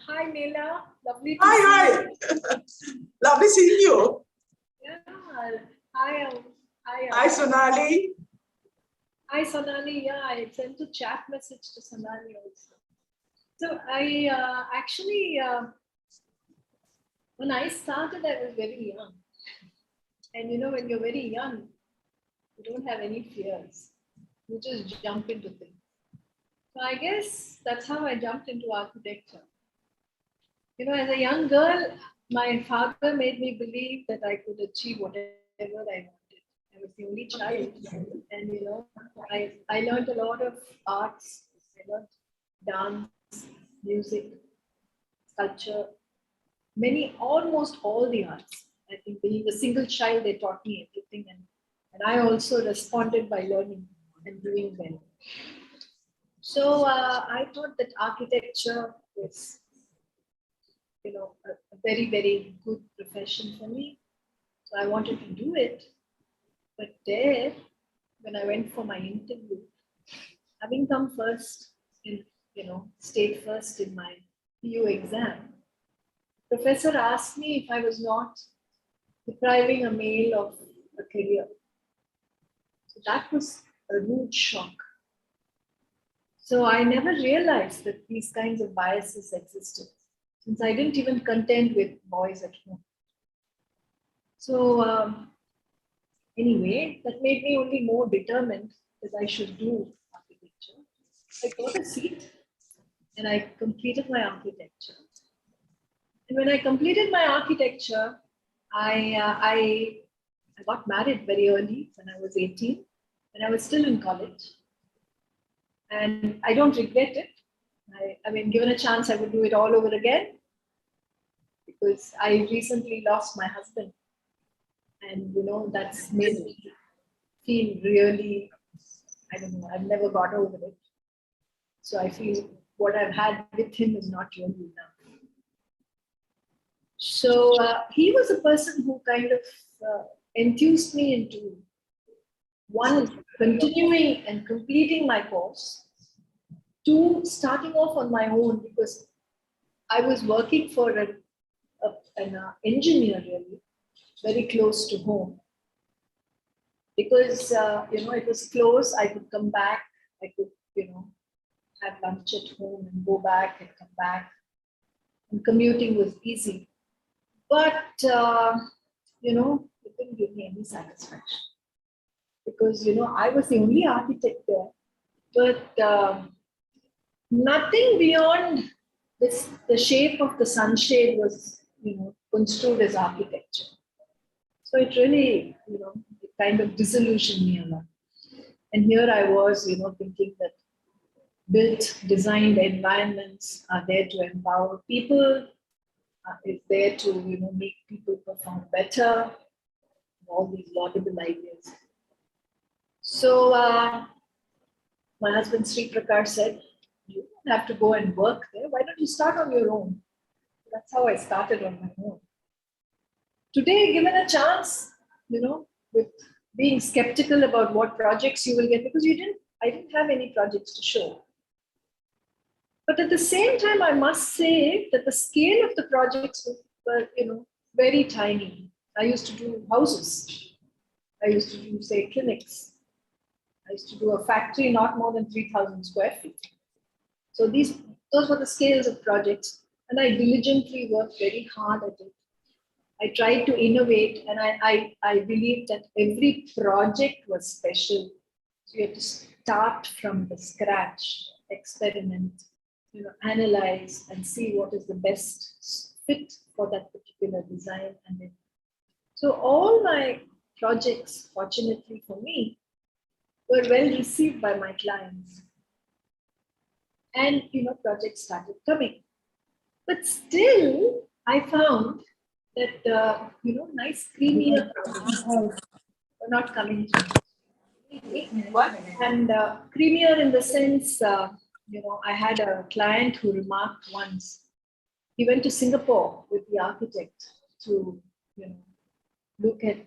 Hi, Nela. Lovely to hi. Lovely seeing you. Yeah. Hi. Hi, Sonali. Hi, Sonali. Yeah, I sent a chat message to Sonali also. So I actually, when I started, I was very young. And when you're very young, you don't have any fears. You just jump into things. So I guess that's how I jumped into architecture. As a young girl, my father made me believe that I could achieve whatever I wanted. I was the only child. And, I learned a lot of arts. I learned dance, music, sculpture, almost all the arts. I think being a single child, they taught me everything. And I also responded by learning and doing well. So I thought that architecture was, a very, very good profession for me. So I wanted to do it. But there, when I went for my interview, having come first in, stayed first in my PU exam, professor asked me if I was not depriving a male of a career. So that was a rude shock. So I never realized that these kinds of biases existed, since I didn't even contend with boys at home. So anyway, that made me only more determined that I should do architecture. I got a seat and I completed my architecture. And when I completed my architecture, I got married very early when I was 18, and I was still in college. And I don't regret it. I mean, given a chance, I would do it all over again, because I recently lost my husband, and that's made me feel really, I don't know, I've never got over it. So I feel what I've had with him is not really enough. So he was a person who kind of enthused me into, one, continuing and completing my course, two, starting off on my own, because I was working for an engineer, really, very close to home. Because, it was close, I could come back, I could, have lunch at home and go back and come back. And commuting was easy. But, it didn't give me any satisfaction. Because, I was the only architect there. But nothing beyond this, the shape of the sunshade was, construed as architecture. So it really, it kind of disillusioned me a lot. And here I was, thinking that built, designed environments are there to empower people, is there to, make people perform better, all these laudable ideas. So my husband Sri Prakash said, you don't have to go and work there. Why don't you start on your own? That's how I started on my own. Today, given a chance, with being skeptical about what projects you will get, because I didn't have any projects to show. But at the same time, I must say that the scale of the projects were, very tiny. I used to do houses. I used to do, say, clinics. I used to do a factory not more than 3,000 square feet. So those were the scales of projects, and I diligently worked very hard at it. I tried to innovate, and I believed that every project was special. So you have to start from the scratch, experiment, analyze and see what is the best fit for that particular design. And then, so all my projects, fortunately for me, were well received by my clients. And, projects started coming. But still, I found that, nice creamier projects were not coming through. And creamier in the sense, I had a client who remarked once, he went to Singapore with the architect to, look at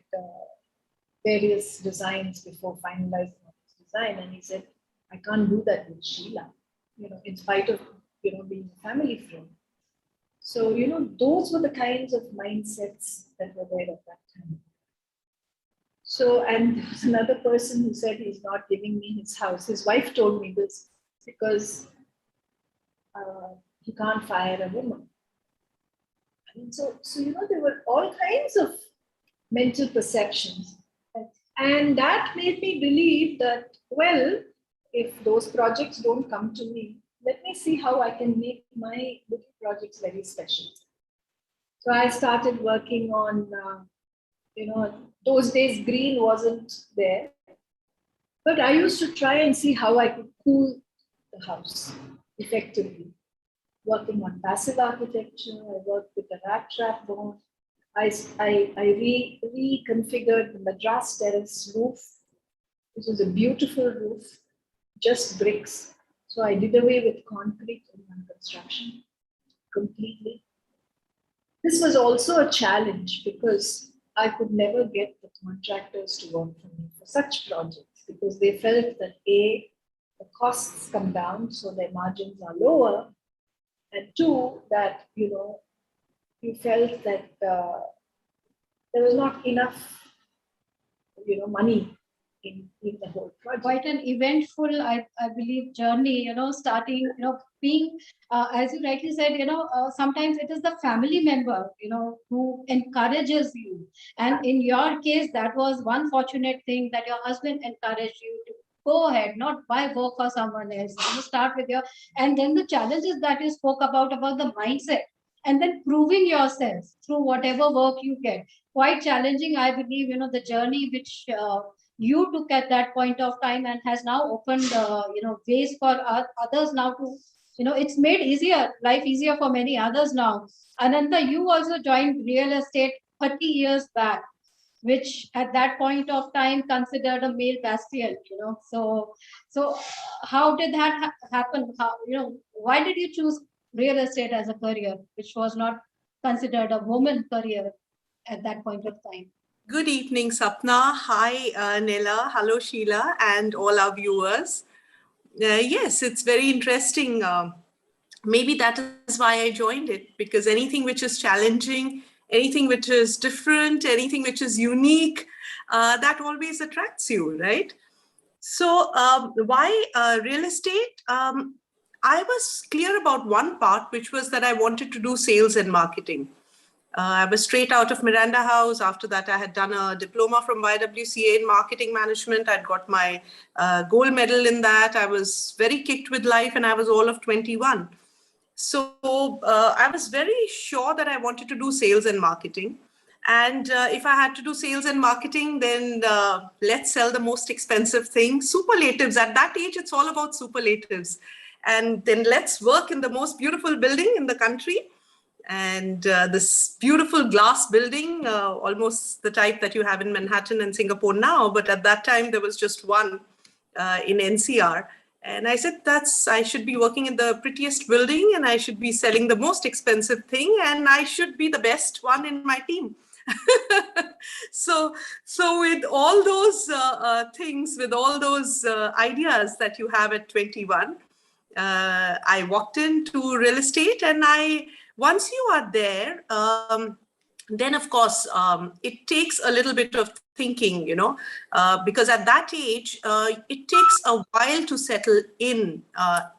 various designs before finalizing his design. And he said, I can't do that with Sheila, in spite of, being a family friend. So, those were the kinds of mindsets that were there at that time. So, and there was another person who said he's not giving me his house. His wife told me this because he can't fire a woman. And so, there were all kinds of mental perceptions. And that made me believe that, well, if those projects don't come to me, let me see how I can make my little projects very special. So I started working on, those days green wasn't there, but I used to try and see how I could cool the house effectively. Working on passive architecture, I worked with the rat trap board. I reconfigured the Madras terrace roof. This was a beautiful roof, just bricks. So I did away with concrete in my construction completely. This was also a challenge because I could never get the contractors to work for me for such projects because they felt that A, the costs come down, so their margins are lower, and two, that, you felt that there was not enough, money in the whole project. Quite an eventful, I believe, journey, starting, being, as you rightly said, sometimes it is the family member, who encourages you. And in your case, that was one fortunate thing that your husband encouraged you to go ahead, not buy work for someone else. Start with and then the challenges that you spoke about the mindset, and then proving yourself through whatever work you get. Quite challenging, I believe, the journey which you took at that point of time and has now opened, ways for others now to it's made life easier for many others now. Ananta, you also joined real estate 30 years back, which at that point of time considered a male bastion, So how did that happen? Why did you choose real estate as a career, which was not considered a woman career at that point of time? Good evening, Sapna. Hi, Nela. Hello, Sheila, and all our viewers. Yes, it's very interesting. Maybe that is why I joined it, because anything which is challenging, anything which is different, anything which is unique, that always attracts you, right? So why real estate? I was clear about one part, which was that I wanted to do sales and marketing. I was straight out of Miranda House. After that, I had done a diploma from YWCA in marketing management. I'd got my gold medal in that. I was very kicked with life, and I was all of 21. So I was very sure that I wanted to do sales and marketing. And if I had to do sales and marketing, then let's sell the most expensive thing, superlatives. At that age, it's all about superlatives. And then let's work in the most beautiful building in the country. And this beautiful glass building, almost the type that you have in Manhattan and Singapore now. But at that time, there was just one in NCR. And I said, I should be working in the prettiest building, and I should be selling the most expensive thing, and I should be the best one in my team. So with all those things, with all those ideas that you have at 21, I walked into real estate, and once you are there, then of course, it takes a little bit of thinking, because at that age, it takes a while to settle in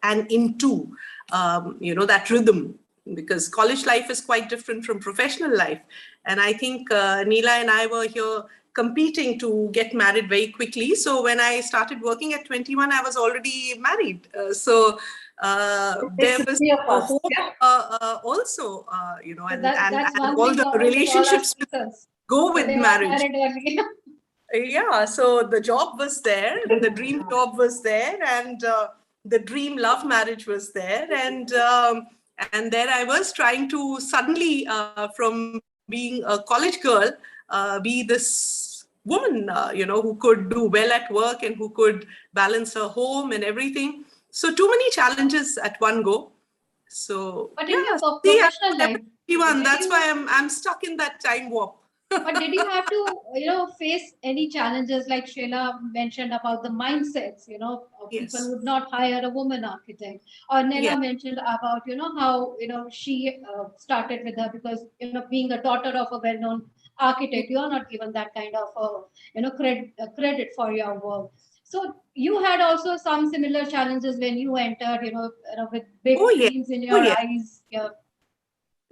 and into, that rhythm, because college life is quite different from professional life. And I think Neela and I were here competing to get married very quickly. So when I started working at 21, I was already married. So there was a hope also, and all the relationships go with marriage. Yeah, so the job was there, the dream job was there, and the dream love marriage was there, and there I was trying to suddenly, from being a college girl, be this woman, who could do well at work and who could balance her home and everything. So too many challenges at one go. So but in your professional life, that's why I'm stuck in that time warp. But did you have to, face any challenges like Sheila mentioned about the mindsets, people would not hire a woman architect, or Nela mentioned about, how, she started with her because, being a daughter of a well-known architect, you are not given that kind of, credit for your work. So you had also some similar challenges when you entered, with big dreams in your eyes. Yeah.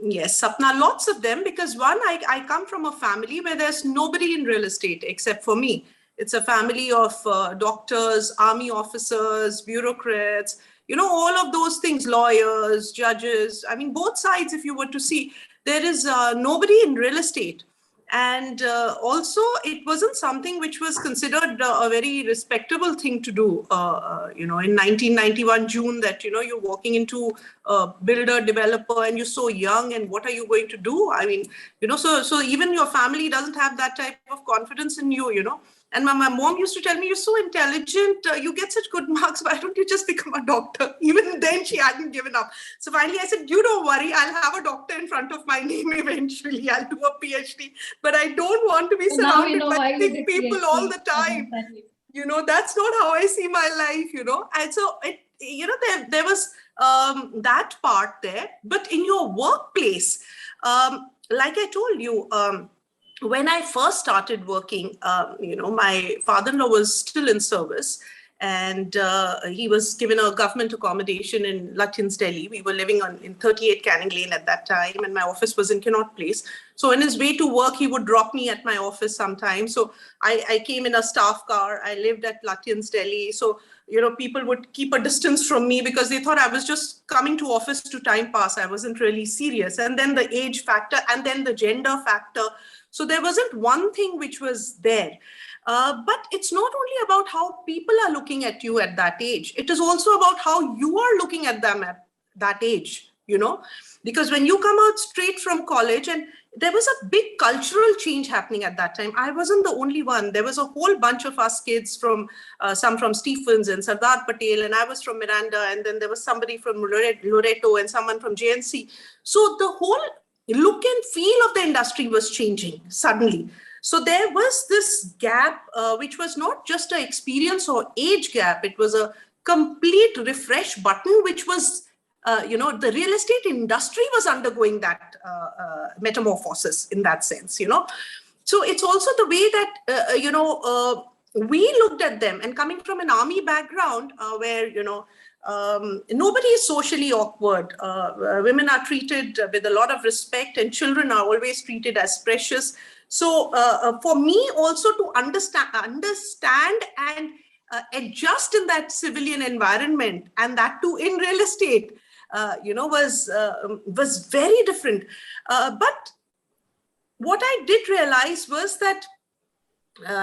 Yes, Sapna, lots of them, because one, I come from a family where there's nobody in real estate except for me. It's a family of doctors, army officers, bureaucrats, all of those things, lawyers, judges. I mean, both sides, if you were to see, there is nobody in real estate. And also, it wasn't something which was considered a very respectable thing to do, in 1991 June, that, you're walking into a builder, developer, and you're so young, and what are you going to do? I mean, so even your family doesn't have that type of confidence in you, And my mom used to tell me, you're so intelligent, you get such good marks, why don't you just become a doctor? Even then, she hadn't given up. So finally, I said, you don't worry, I'll have a doctor in front of my name eventually. I'll do a PhD. But I don't want to be surrounded by big people all the time. That's not how I see my life, And so, there was that part there. But in your workplace, like I told you, when I first started working, my father-in-law was still in service, and he was given a government accommodation in Lutyens, Delhi. We were living in 38 Canning Lane at that time, and my office was in Keynote Place. So on his way to work, he would drop me at my office sometime. So I came in a staff car. I lived at Lutyens, Delhi. So, people would keep a distance from me because they thought I was just coming to office to time pass. I wasn't really serious. And then the age factor, and then the gender factor. So there wasn't one thing which was there. But it's not only about how people are looking at you at that age. It is also about how you are looking at them that age, you know, because when you come out straight from college, and there was a big cultural change happening at that time. I wasn't the only one. There was a whole bunch of us kids from, some from Stephens and Sardar Patel, and I was from Miranda, and then there was somebody from Loreto and someone from JNC. So the whole look and feel of the industry was changing suddenly. So there was this gap, which was not just an experience or age gap. It was a complete refresh button, which was, you know, the real estate industry was undergoing that metamorphosis in that sense, you know. So it's also the way that, you know, we looked at them, and coming from an army background where, you know, nobody is socially awkward. Women are treated with a lot of respect, and children are always treated as precious. So for me also to understand and adjust in that civilian environment, and that too in real estate, you know, was very different. But what I did realize was that,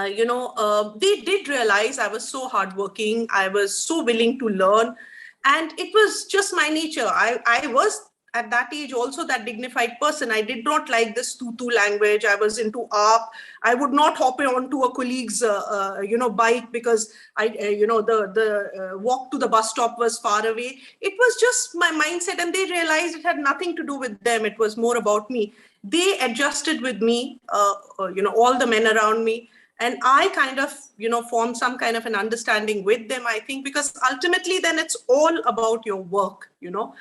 you know, they did realize I was so hardworking, I was so willing to learn, and it was just my nature. I was at that age also that dignified person. I did not like this tutu language. I was into ARP. I would not hop onto a colleague's, you know, bike because you know, the walk to the bus stop was far away. It was just my mindset, and they realized it had nothing to do with them. It was more about me. They adjusted with me, you know, all the men around me. And I kind of, you know, formed some kind of an understanding with them, I think, because ultimately then it's all about your work, you know.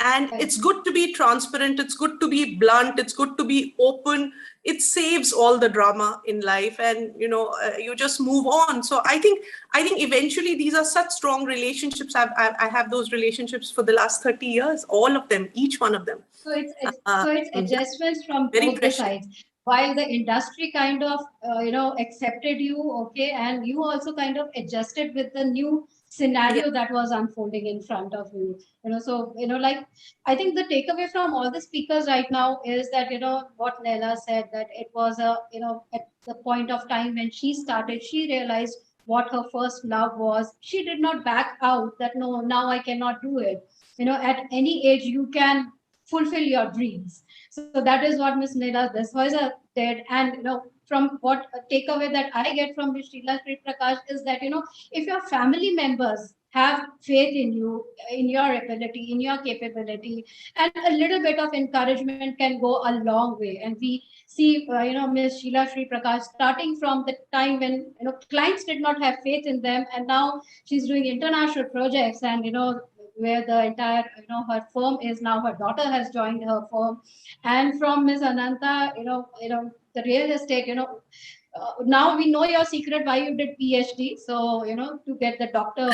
And it's good to be transparent. It's good to be blunt. It's good to be open. It saves all the drama in life, and you know, you just move on. So I think eventually these are such strong relationships. I have those relationships for the last 30 years, all of them, each one of them. So it's adjustments from both the sides. While the industry kind of you know, accepted you, okay, and you also kind of adjusted with the new scenario that was unfolding in front of you, you know. So, you know, like, I think the takeaway from all the speakers right now is that, you know, what Leila said, that it was a, you know, at the point of time when she started, she realized what her first love was. She did not back out that, no, now I cannot do it. You know, at any age you can fulfill your dreams. So that is what Ms. Leila Deshoiser did. And, you know, from what a takeaway that I get from Ms. Sheila Sri Prakash is that, you know, if your family members have faith in you, in your ability, in your capability, and a little bit of encouragement can go a long way. And we see, you know, Ms. Sheila Sri Prakash starting from the time when, you know, clients did not have faith in them, and now she's doing international projects, and, you know, where the entire, you know, her firm is now, her daughter has joined her firm. And from Ms. Ananta, you know, the real estate, you know, now we know your secret why you did PhD. So, you know, to get the doctor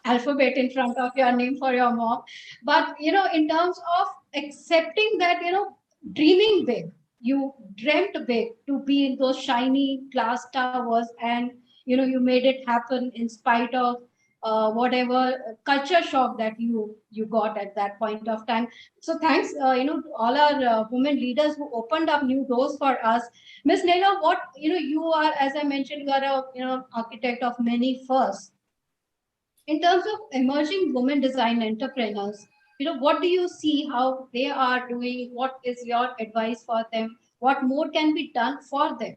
alphabet in front of your name for your mom. But, you know, in terms of accepting that, you know, dreaming big, you dreamt big to be in those shiny glass towers, and, you know, you made it happen in spite of whatever culture shock that you got at that point of time. So thanks, you know, to all our women leaders who opened up new doors for us. Ms. Leila, what, you know, you are, as I mentioned, you are a, you know, architect of many firsts. In terms of emerging women design entrepreneurs, you know, what do you see how they are doing? What is your advice for them? What more can be done for them?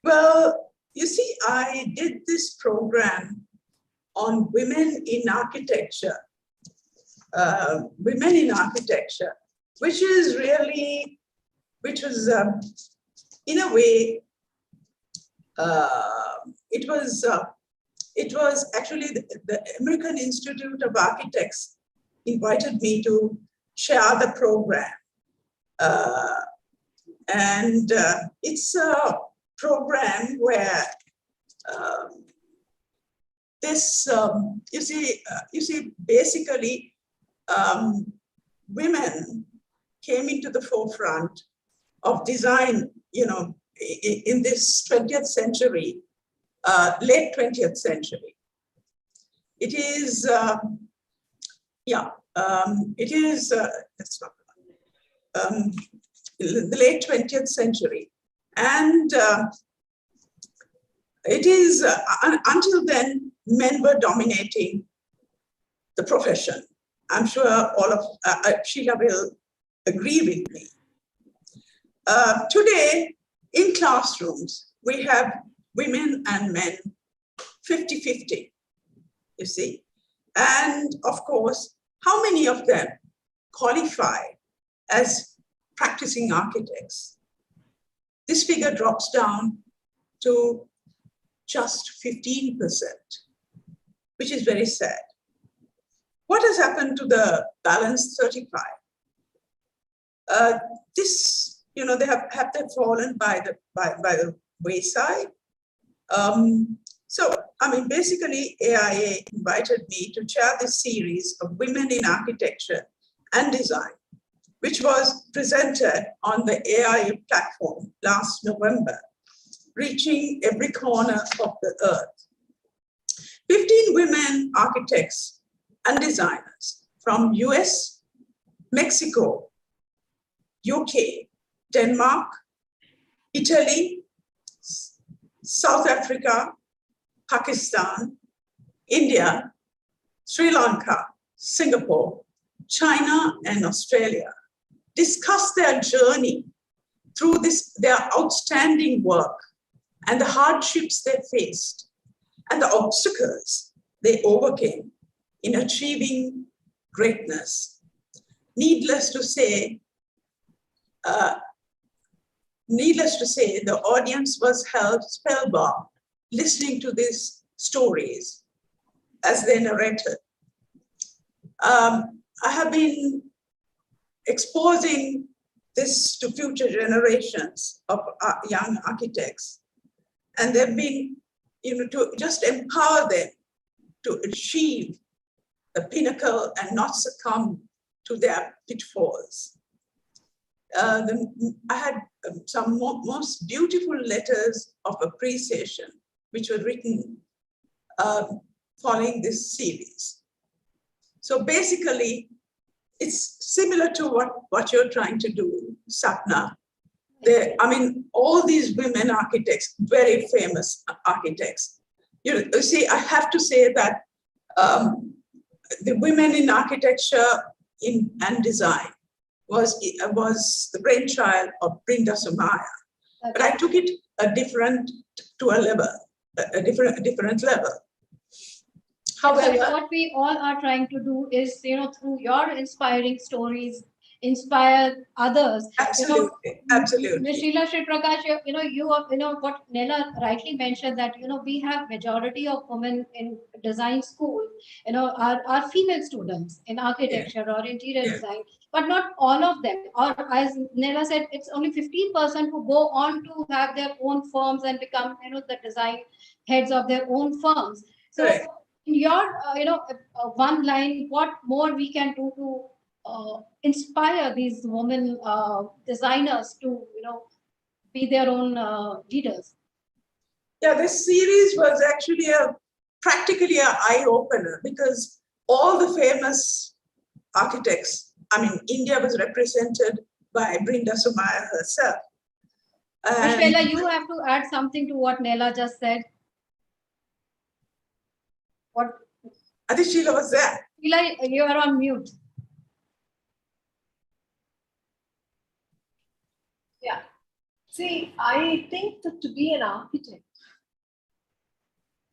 Well, you see, I did this program on women in architecture, which is really, which was in a way, it was actually the American Institute of Architects invited me to share the program. And it's a program where this, you see, basically, women came into the forefront of design, you know, in this 20th century, late 20th century. It is, it is, that's not, the late 20th century. And it is, until then, men were dominating the profession. I'm sure all of Sheila will agree with me. Today, in classrooms, we have women and men 50-50, you see. And of course, how many of them qualify as practicing architects? This figure drops down to just 15%, which is very sad. What has happened to the balance 35? This, you know, they have fallen by the wayside. So, I mean, basically, AIA invited me to chair this series of Women in Architecture and Design, which was presented on the AIA platform last November, reaching every corner of the earth. 15 women architects and designers from US, Mexico, UK, Denmark, Italy, South Africa, Pakistan, India, Sri Lanka, Singapore, China, and Australia discuss their journey through their outstanding work and the hardships they faced and the obstacles they overcame in achieving greatness. Needless to say, the audience was held spellbound listening to these stories as they narrated. I have been exposing this to future generations of young architects, and they've been, you know, to just empower them to achieve the pinnacle and not succumb to their pitfalls. I had some most beautiful letters of appreciation which were written following this series. So basically, it's similar to what you're trying to do, Sapna. I mean, all these women architects, very famous architects. You see, I have to say that the women in architecture and design was the brainchild of Brinda Sumaya. But I took it a different level. However, what we all are trying to do is, you know, through your inspiring stories, inspire others. Absolutely, absolutely. Ms. Sheila Shri Prakash, you know what Nela rightly mentioned, that we have majority of women in design school, are female students in architecture or interior design, but not all of them. Or as Nela said, it's only 15% who go on to have their own firms and become the design heads of their own firms. So in your one line, what more we can do to inspire these women designers to be their own leaders? Yeah, this series was actually practically an eye-opener, because all the famous architects, I mean, India was represented by Brinda Sumaya herself. Sheila, you have to add something to what Nela just said. What? I think Sheila was there. Sheila, you are on mute. Yeah. See, I think that to be an architect,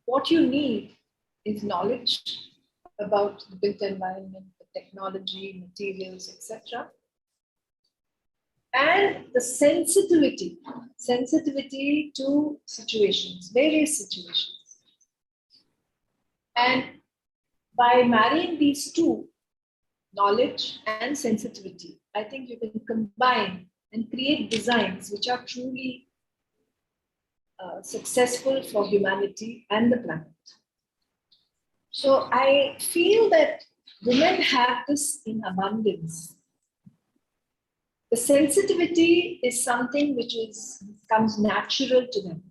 what you need is knowledge about the built environment, the technology, materials, etc. And the sensitivity to situations, various situations. And by marrying these two, knowledge and sensitivity, I think you can combine and create designs which are truly successful for humanity and the planet. So I feel that women have this in abundance. The sensitivity is something which comes natural to them.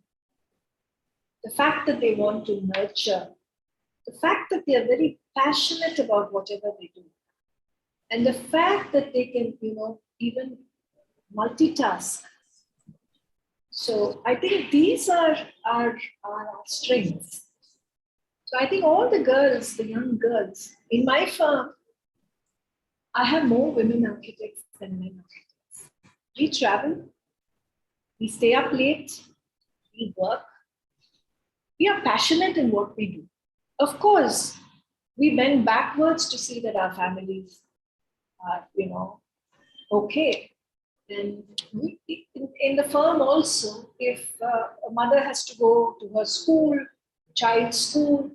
The fact that they want to nurture, the fact that they are very passionate about whatever they do, and the fact that they can, even multitask. So I think these are our strengths. So I think all the girls, the young girls in my firm, I have more women architects than men architects. We travel, we stay up late, we work, we are passionate in what we do. Of course, we bend backwards to see that our families are, okay. And in the firm also, if a mother has to go to her school, child's school,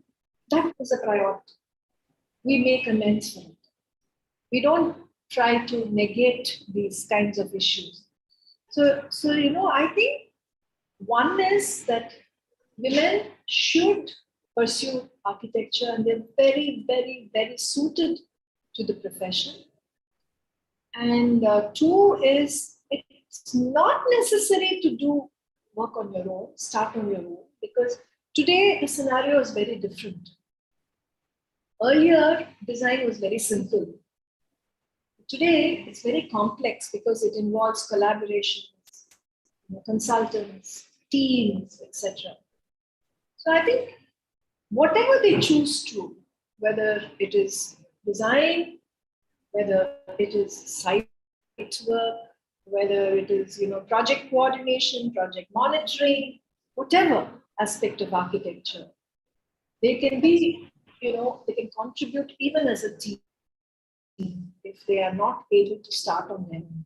that is a priority. We make amends for it. We don't try to negate these kinds of issues. So I think one is that women should pursue architecture and they're very, very, very suited to the profession. And two is it's not necessary to do work on your own, start on your own, because today the scenario is very different. Earlier, design was very simple. Today, it's very complex because it involves collaborations, consultants, teams, etc. So I think whatever they choose to, whether it is design, whether it is site work, whether it is project coordination, project monitoring, whatever aspect of architecture, they can be, they can contribute even as a team if they are not able to start on their own.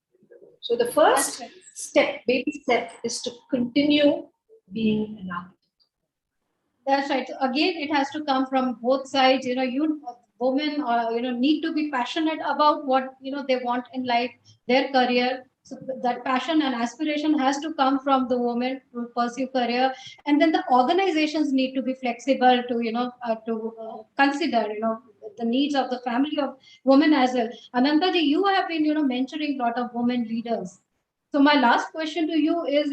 So the first baby step is to continue being an architect. That's right. So again, it has to come from both sides. Women need to be passionate about what they want in life, their career. So that passion and aspiration has to come from the women to pursue career, and then the organizations need to be flexible to consider the needs of the family of women as well. Anandaji, you have been mentoring a lot of women leaders. So my last question to you is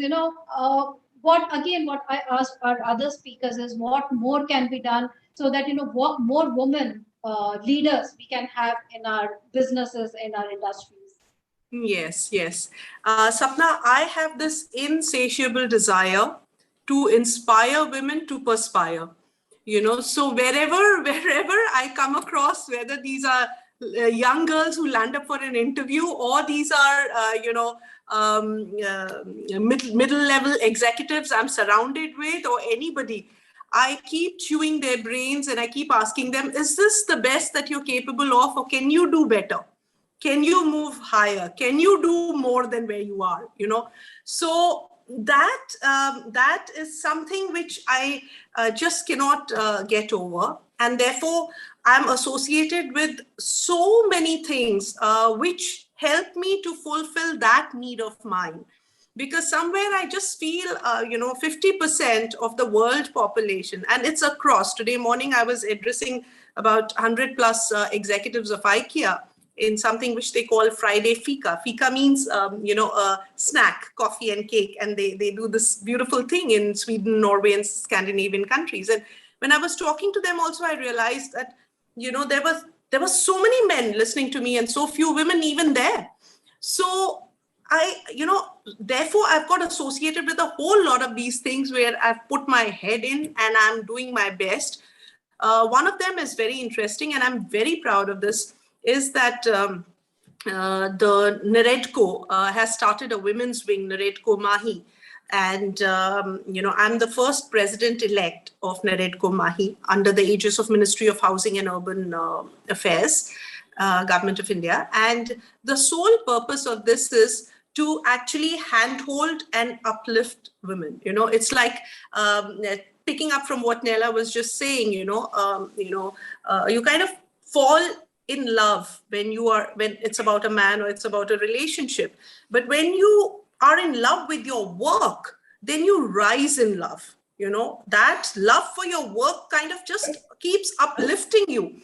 what I asked our other speakers is what more can be done so that what more women leaders we can have in our businesses, in our industries. Yes. Sapna, I have this insatiable desire to inspire women to perspire. So wherever I come across, whether these are young girls who land up for an interview or these are middle-level executives I'm surrounded with, or anybody, I keep chewing their brains and I keep asking them, is this the best that you're capable of, or can you do better? Can you move higher? Can you do more than where you are? So that is something which I just cannot get over. And therefore, I'm associated with so many things which help me to fulfill that need of mine. Because somewhere I just feel, 50% of the world population, and it's across. Today morning, I was addressing about 100 plus executives of IKEA in something which they call Friday Fika. Fika means, a snack, coffee and cake. And they do this beautiful thing in Sweden, Norway, and Scandinavian countries. And when I was talking to them also, I realized that, there were so many men listening to me and so few women even there. So therefore I've got associated with a whole lot of these things where I've put my head in and I'm doing my best. One of them is very interesting and I'm very proud of this, is that the NAREDCO has started a women's wing, NAREDCO Mahi. And, I'm the first president-elect of NAREDCO Mahi under the aegis of Ministry of Housing and Urban Affairs, Government of India. And the sole purpose of this is to actually handhold and uplift women. It's like picking up from what Nella was just saying, you kind of fall in love when it's about a man or it's about a relationship. But when you are in love with your work, then you rise in love. That love for your work kind of just keeps uplifting you.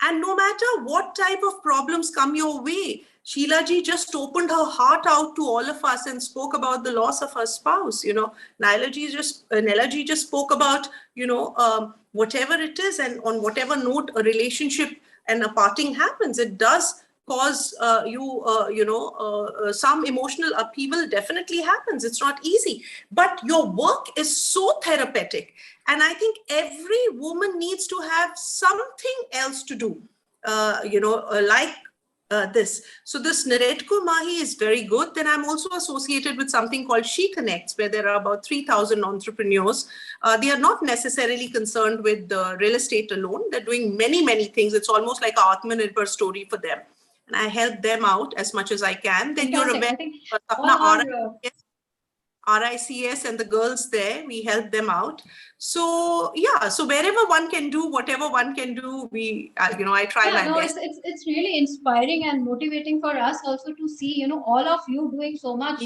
And no matter what type of problems come your way, Sheila ji just opened her heart out to all of us and spoke about the loss of her spouse. Nella ji just spoke about, whatever it is, and on whatever note a relationship and a parting happens, it does cause some emotional upheaval definitely happens. It's not easy, but your work is so therapeutic. And I think every woman needs to have something else to do, like this. So this Naretko Mahi is very good. Then I'm also associated with something called She Connects, where there are about 3,000 entrepreneurs. They are not necessarily concerned with real estate alone. They're doing many, many things. It's almost like an Atmanirbhar story for them. And I help them out as much as I can. Then you're aware of Sapna RICS and the girls there, we help them out. So yeah, so wherever one can do, whatever one can do, we, I try my best. It's really inspiring and motivating for us also to see, all of you doing so much,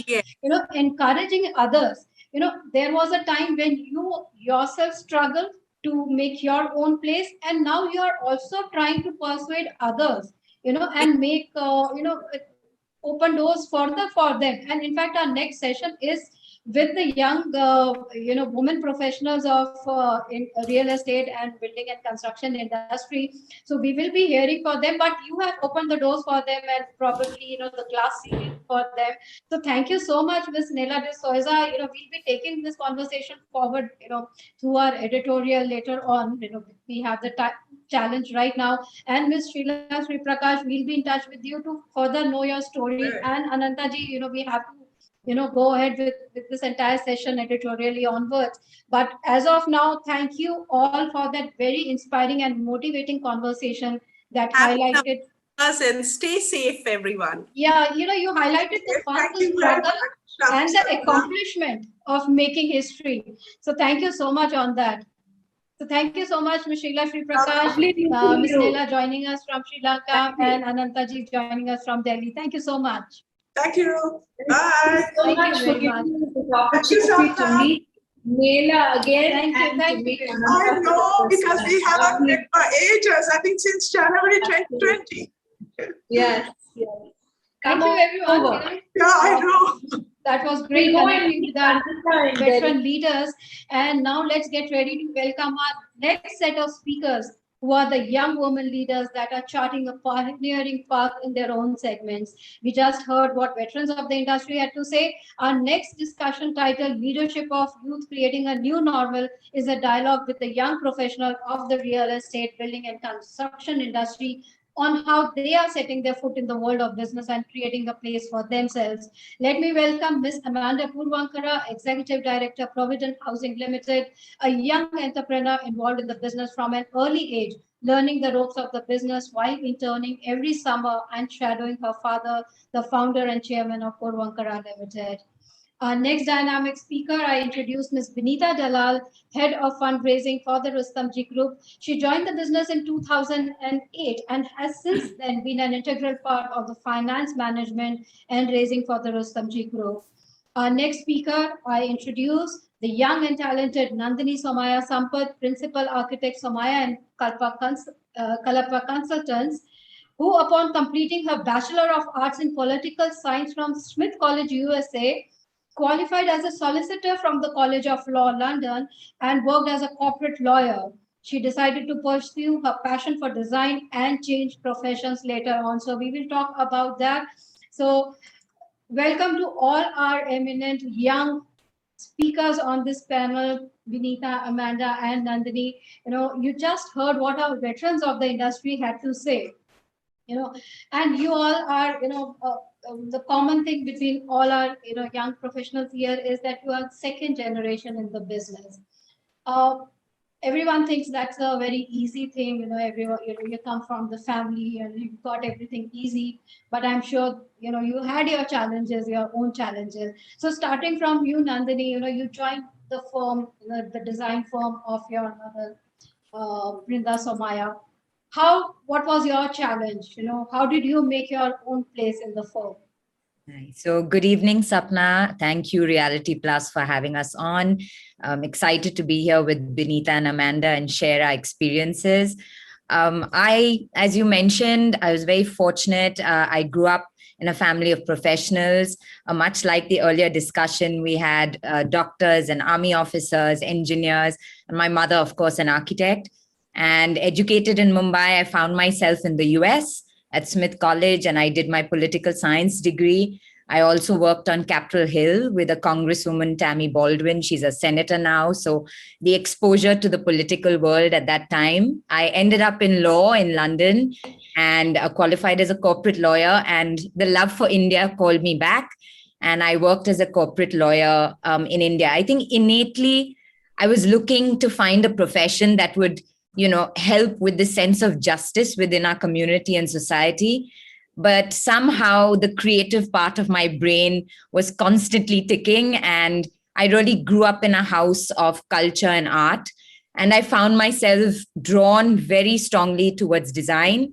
encouraging others. There was a time when you yourself struggled to make your own place, and now you are also trying to persuade others, and make, open doors for them. And in fact, our next session is with the young, women professionals of in real estate and building and construction industry. So we will be hearing for them, but you have opened the doors for them and probably, the class series for them. So thank you so much, Ms. Nela de Souza. We'll be taking this conversation forward, through our editorial later on. We have the challenge right now. And Ms. Sheila Sri Prakash, we'll be in touch with you to further know your story. And Anantaji, we have to go ahead with this entire session editorially onwards. But as of now, thank you all for that very inspiring and motivating conversation that highlighted us, and stay safe, everyone. Yeah, you highlighted the fun, the struggle, and the accomplishment of making history. So thank you so much on that. So thank you so much, Ms. Sheila Sri Prakash, Ms. Nela joining us from Sri Lanka, and Anantaji joining us from Delhi. Thank you so much. Thank you. Bye. Thank you very much. The opportunity to meet Nela again. Thank you. I know, because we haven't met for ages. I think since January 2020. Yes. Thank you, everyone. Yeah, I know. That was great connecting with our veteran leaders. And now let's get ready to welcome our next set of speakers, who are the young women leaders that are charting a pioneering path in their own segments. We just heard what veterans of the industry had to say. Our next discussion titled Leadership of Youth Creating a New Normal is a dialogue with the young professional of the real estate, building and construction industry on how they are setting their foot in the world of business and creating a place for themselves. Let me welcome Ms. Amanda Purvankara, Executive Director, Provident Housing Limited, a young entrepreneur involved in the business from an early age, learning the ropes of the business while interning every summer and shadowing her father, the founder and chairman of Purvankara Limited. Our next dynamic speaker, I introduce Ms. Binita Dalal, Head of Fundraising for the Rustomjee Group. She joined the business in 2008 and has since then been an integral part of the finance management and raising for the Rustomjee Group. Our next speaker, I introduce the young and talented Nandini Somaya Sampath, Principal Architect Somaya and Kalapa Consultants, who upon completing her Bachelor of Arts in Political Science from Smith College, USA, qualified as a solicitor from the College of Law, London, and worked as a corporate lawyer. She decided to pursue her passion for design and change professions later on. So we will talk about that. So welcome to all our eminent young speakers on this panel, Vinita, Amanda, and Nandini. You just heard what our veterans of the industry had to say. And you all are, the common thing between all our, young professionals here is that you are second generation in the business. Everyone thinks that's a very easy thing. Everyone, you come from the family and you've got everything easy. But I'm sure, you had your challenges, your own challenges. So starting from you, Nandini, you joined the firm, the design firm of your mother, Brinda Somaya. What was your challenge? How did you make your own place in the firm? So good evening, Sapna. Thank you, Reality Plus, for having us on. I'm excited to be here with Binita and Amanda and share our experiences. As you mentioned, I was very fortunate. I grew up in a family of professionals, much like the earlier discussion. We had doctors and army officers, engineers, and my mother, of course, an architect. And educated in Mumbai, I found myself in the US at Smith College, and I did my political science degree. I also worked on Capitol Hill with a Congresswoman, Tammy Baldwin. She's a senator now. So the exposure to the political world at that time, I ended up in law in London. and qualified as a corporate lawyer. And the love for India called me back. And I worked as a corporate lawyer in India. I think innately, I was looking to find a profession that would, help with the sense of justice within our community and society. But somehow the creative part of my brain was constantly ticking. And I really grew up in a house of culture and art. And I found myself drawn very strongly towards design.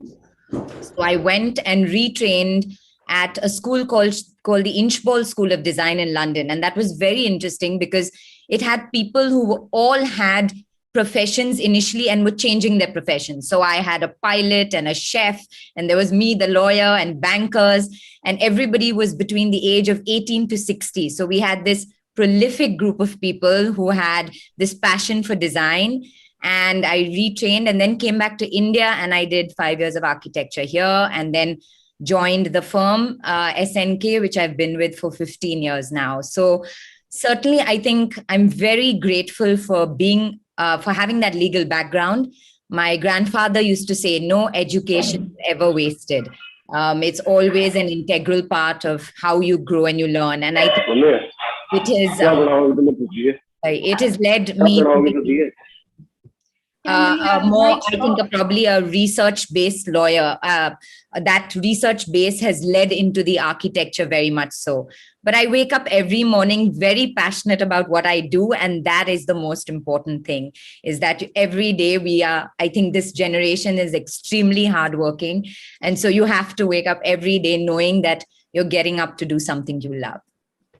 So I went and retrained at a school called the Inchball School of Design in London. And that was very interesting because it had people who all had professions initially and were changing their professions. So I had a pilot and a chef, and there was me, the lawyer, and bankers, and everybody was between the age of 18 to 60. So we had this prolific group of people who had this passion for design. And I retrained and then came back to India, and I did 5 years of architecture here, and then joined the firm SNK, which I've been with for 15 years now. So certainly, I think I'm very grateful for having that legal background. My grandfather used to say, no education is ever wasted. It's always an integral part of how you grow and you learn. And I think it has led me to be more, I think, probably a research-based lawyer. That research base has led into the architecture very much so. But I wake up every morning very passionate about what I do. And that is the most important thing, is that every day I think this generation is extremely hardworking. And so you have to wake up every day knowing that you're getting up to do something you love.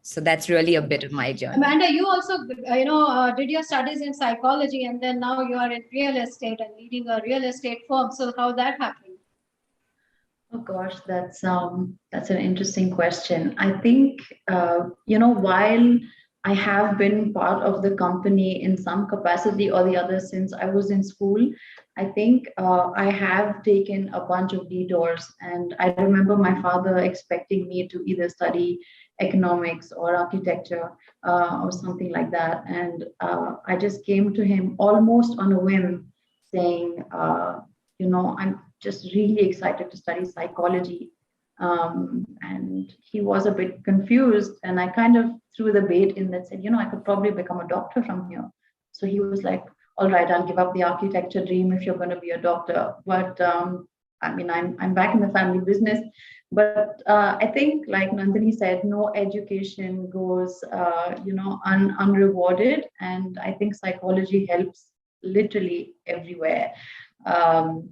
So that's really a bit of my journey. Amanda, you also, did your studies in psychology, and then now you are in real estate and leading a real estate firm. So how that happened? Oh gosh, that's an interesting question. I think, while I have been part of the company in some capacity or the other since I was in school, I think I have taken a bunch of detours. And I remember my father expecting me to either study economics or architecture or something like that. And I just came to him almost on a whim saying, I'm just really excited to study psychology. And he was a bit confused, and I kind of threw the bait in that said, I could probably become a doctor from here. So he was like, all right, I'll give up the architecture dream if you're going to be a doctor. But I'm back in the family business. But I think, like Nandini said, no education goes, unrewarded. And I think psychology helps literally everywhere. But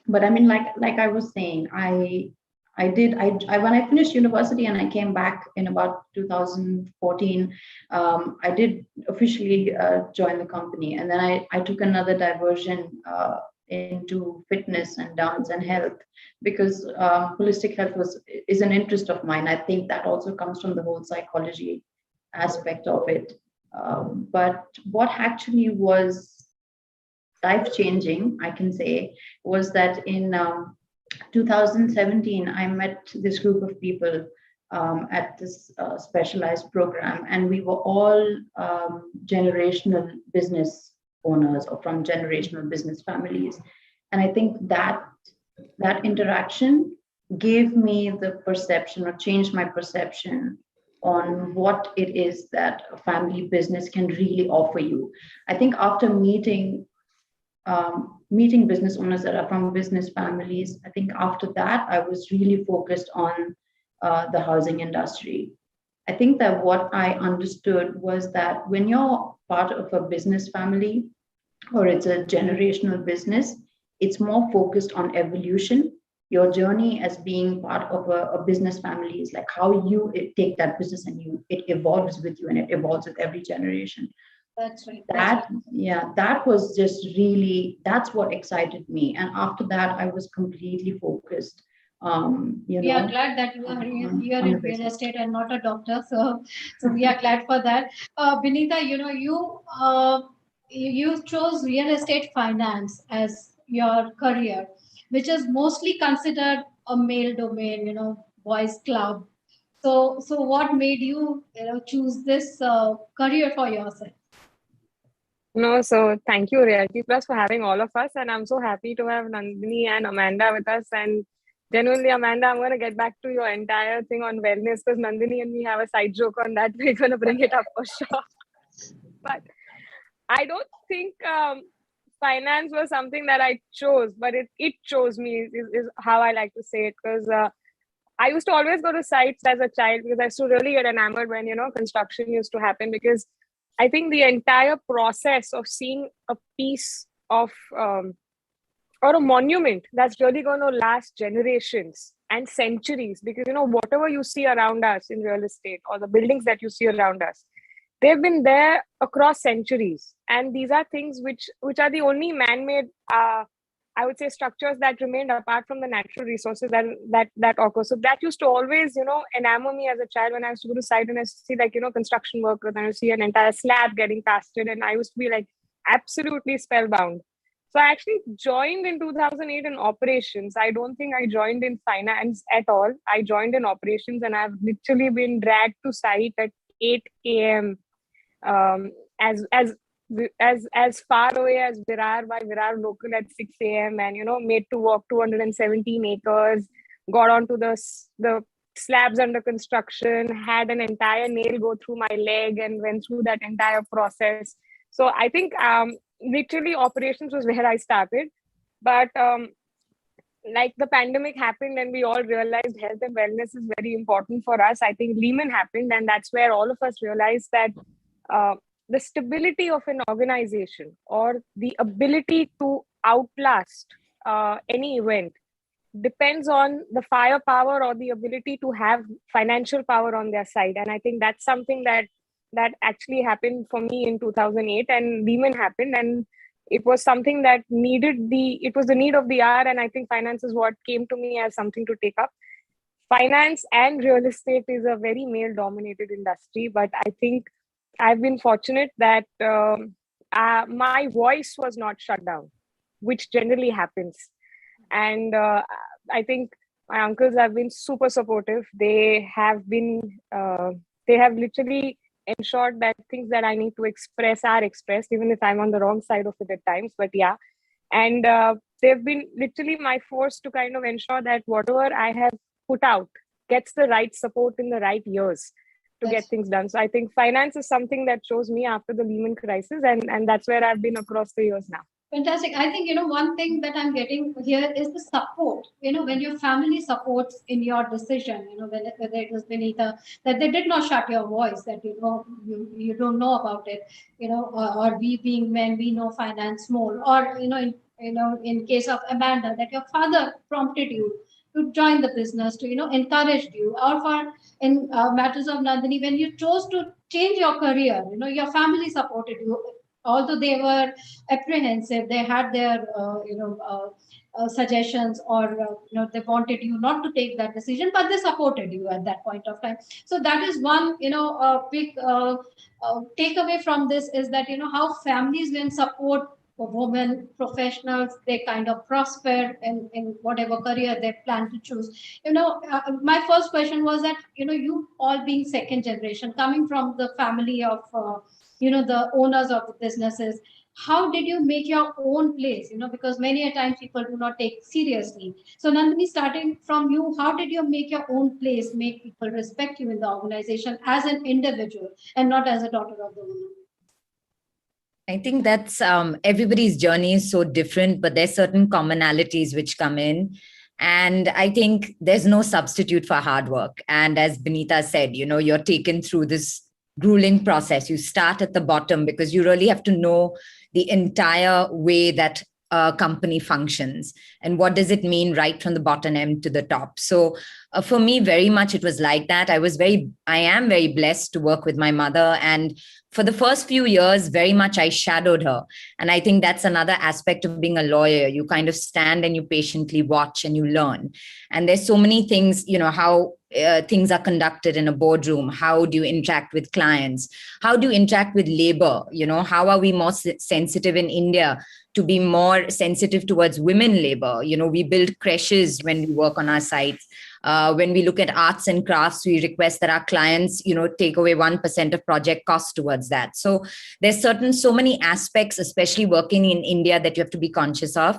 like I was saying, when I finished university and I came back in about 2014, I did officially join the company. And then I took another diversion into fitness and dance and health, because holistic health is an interest of mine. I think that also comes from the whole psychology aspect of it. But what actually was life-changing, I can say, was that in 2017, I met this group of people at this specialized program, and we were all generational business owners or from generational business families. And I think that interaction gave me the perception, or changed my perception on what it is that a family business can really offer you. I think after meeting business owners that are from business families, I think after that, I was really focused on the housing industry. I think that what I understood was that when you're part of a business family, or it's a generational business, it's more focused on evolution. Your journey as being part of a business family is like how you take that business and it evolves with you, and it evolves with every generation. That's right. That was just really, that's what excited me. And after that, I was completely focused. We are glad that you are in real estate and not a doctor. So we are glad for that. Binita, you chose real estate finance as your career, which is mostly considered a male domain, boys club. So what made you, choose this career for yourself? No, so thank you, Realty Plus, for having all of us. And I'm so happy to have Nandini and Amanda with us. And genuinely, Amanda, I'm going to get back to your entire thing on wellness because Nandini and me have a side joke on that. We're going to bring it up for sure. But I don't think finance was something that I chose, but it chose me is how I like to say it. Because I used to always go to sites as a child because I used to really get enamored when, construction used to happen, because I think the entire process of seeing a piece of or a monument that's really going to last generations and centuries, because, whatever you see around us in real estate or the buildings that you see around us, they've been there across centuries. And these are things which are the only man-made I would say structures that remained apart from the natural resources that occur. So that used to always, enamor me as a child when I used to go to site and I used to see construction workers and I used to see an entire slab getting casted, and I used to be like absolutely spellbound. So I actually joined in 2008 in operations. I don't think I joined in finance at all. I joined in operations, and I've literally been dragged to site at 8 a.m. As far away as Virar by Virar local at 6 a.m. and, made to walk 217 acres, got onto the slabs under construction, had an entire nail go through my leg and went through that entire process. So I think literally operations was where I started. But like the pandemic happened and we all realized health and wellness is very important for us. I think Lehman happened, and that's where all of us realized that the stability of an organization or the ability to outlast any event depends on the firepower or the ability to have financial power on their side. And I think that's something that actually happened for me in 2008, and Lehman happened, and it was something that it was the need of the hour. And I think finance is what came to me as something to take up. Finance and real estate is a very male dominated industry, but I think I've been fortunate that my voice was not shut down, which generally happens. And I think my uncles have been super supportive. They have literally ensured that things that I need to express are expressed, even if I'm on the wrong side of it at times. But yeah, and they've been literally my force to kind of ensure that whatever I have put out gets the right support in the right years to get things done. So I think finance is something that chose me after the Lehman crisis, and that's where I've been across the years now. Fantastic. I think, one thing that I'm getting here is the support. When your family supports in your decision, whether it was Benita, that they did not shut your voice, that, you don't know about it, or we being men, we know finance more, or, in case of Amanda, that your father prompted you to join the business, to, encouraged you, or for in matters of Nandini, when you chose to change your career, your family supported you. Although they were apprehensive, they had their suggestions, or they wanted you not to take that decision, but they supported you at that point of time. So that is one big takeaway from this, is that how families, when support women professionals, they kind of prosper in whatever career they plan to choose. My first question was that you all being second generation, coming from the family of the owners of the businesses, how did you make your own place? Because many a times people do not take seriously. So Nandini, starting from you, how did you make your own place, make people respect you in the organization as an individual and not as a daughter of the woman? I think that's everybody's journey is so different, but there's certain commonalities which come in. And I think there's no substitute for hard work. And as Benita said, you're taken through this grueling process. You start at the bottom because you really have to know the entire way that a company functions and what does it mean right from the bottom end to the top. So for me, very much it was like that. I am very blessed to work with my mother, and for the first few years, very much I shadowed her. And I think that's another aspect of being a lawyer. You kind of stand and you patiently watch and you learn. And there's so many things, how things are conducted in a boardroom. How do you interact with clients? How do you interact with labor? How are we more sensitive in India to be more sensitive towards women labor? We build creches when we work on our sites. When we look at arts and crafts, we request that our clients, take away 1% of project cost towards that. So there's so many aspects, especially working in India, that you have to be conscious of.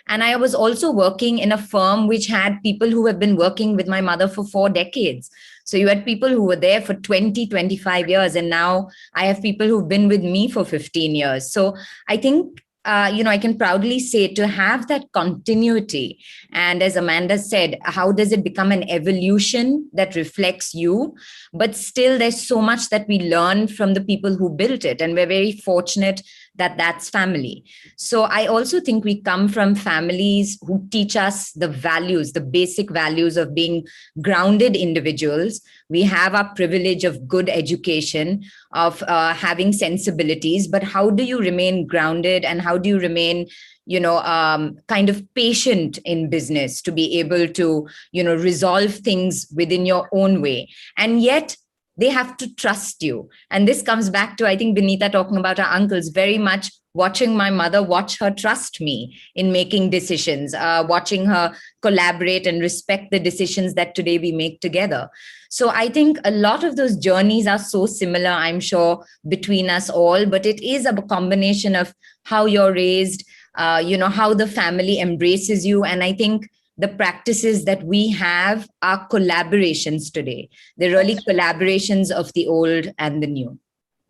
And I was also working in a firm which had people who have been working with my mother for 4 decades. So you had people who were there for 20, 25 years. And now I have people who've been with me for 15 years. So I think, I can proudly say, to have that continuity. And as Amanda said, how does it become an evolution that reflects you? But still, there's so much that we learn from the people who built it. And we're very fortunate that that's family. So I also think we come from families who teach us the values, the basic values of being grounded individuals. We have our privilege of good education, of having sensibilities, but how do you remain grounded, and how do you remain, kind of patient in business to be able to, resolve things within your own way? And yet, they have to trust you. And this comes back to, I think, Benita talking about her uncles, very much watching my mother, watch her trust me in making decisions, watching her collaborate and respect the decisions that today we make together. So I think a lot of those journeys are so similar, I'm sure, between us all, but it is a combination of how you're raised, how the family embraces you. And I think the practices that we have are collaborations today. They're really collaborations of the old and the new.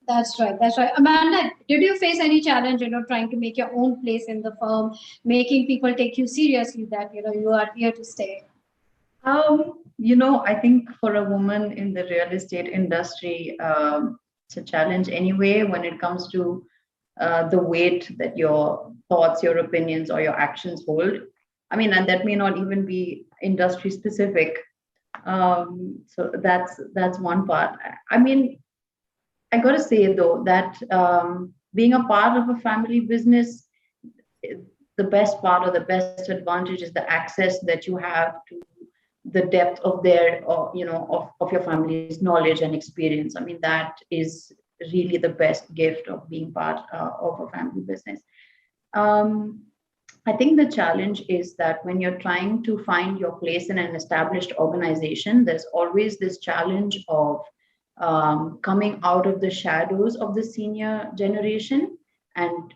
That's right. That's right. Amanda, did you face any challenge, trying to make your own place in the firm, making people take you seriously that, you are here to stay? I think for a woman in the real estate industry, it's a challenge anyway when it comes to the weight that your thoughts, your opinions, or your actions hold. I mean, and that may not even be industry specific. So that's one part. I mean, I got to say though that being a part of a family business, the best part or the best advantage is the access that you have to the depth of their, of your family's knowledge and experience. I mean, that is really the best gift of being part of a family business. I think the challenge is that when you're trying to find your place in an established organization, there's always this challenge of coming out of the shadows of the senior generation and,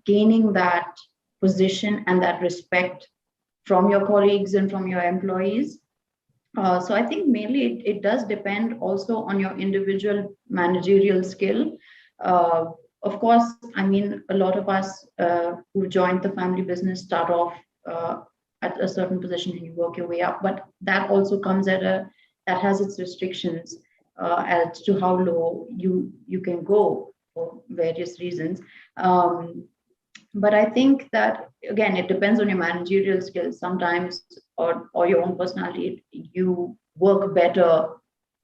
gaining that position and that respect from your colleagues and from your employees. So I think mainly it does depend also on your individual managerial skill. Of course, I mean, a lot of us who joined the family business start off at a certain position and you work your way up, but that also comes that has its restrictions as to how low you can go for various reasons. But I think that, again, it depends on your managerial skills sometimes or your own personality. You work better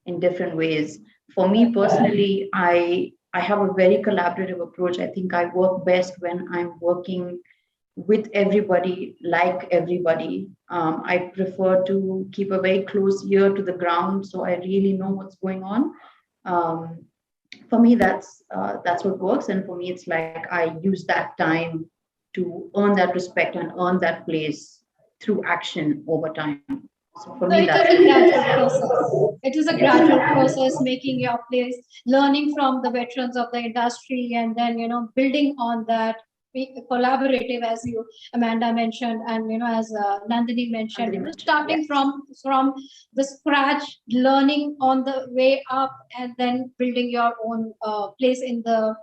in different ways. For me personally, I have a very collaborative approach. I think I work best when I'm working with everybody, like everybody. I prefer to keep a very close ear to the ground so I really know what's going on. For me, that's what works. And for me, it's like I use that time to earn that respect and earn that place through action over time. So for me, that's a gradual process. It is a gradual process, making your place, learning from the veterans of the industry, and then, building on that, collaborative, as you, Amanda, mentioned, and, as Nandini mentioned, starting from the scratch, learning on the way up, and then building your own place in the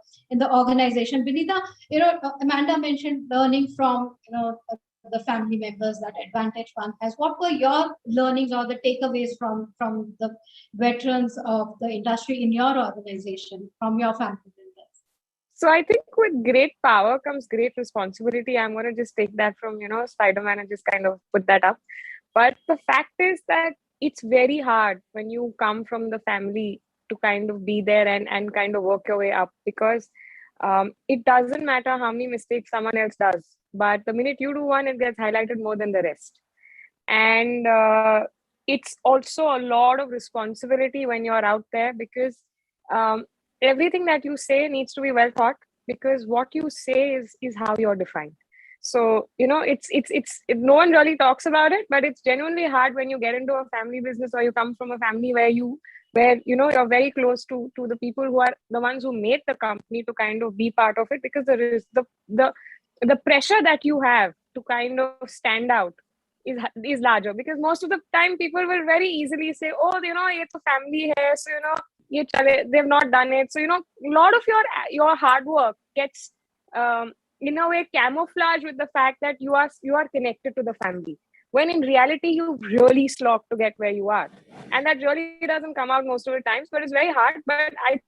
organization. Benita, Amanda mentioned learning from, the family members that Advantage Fund has. What were your learnings or the takeaways from the veterans of the industry in your organization, from your family members? So I think with great power comes great responsibility. I'm going to just take that from, Spider-Man and just kind of put that up. But the fact is that it's very hard when you come from the family to kind of be there and kind of work your way up, because it doesn't matter how many mistakes someone else does. But the minute you do one, it gets highlighted more than the rest. And it's also a lot of responsibility when you're out there, because everything that you say needs to be well thought, because what you say is how you're defined. So, no one really talks about it, but it's genuinely hard when you get into a family business or you come from a family where you're very close to the people who are the ones who made the company to kind of be part of it, because there is the pressure that you have to kind of stand out is larger, because most of the time people will very easily say, oh, it's a family here, so they've not done it. So, a lot of your hard work gets in a way camouflage with the fact that you are connected to the family, when in reality you've really slogged to get where you are, and that really doesn't come out most of the times, but it's very hard. But I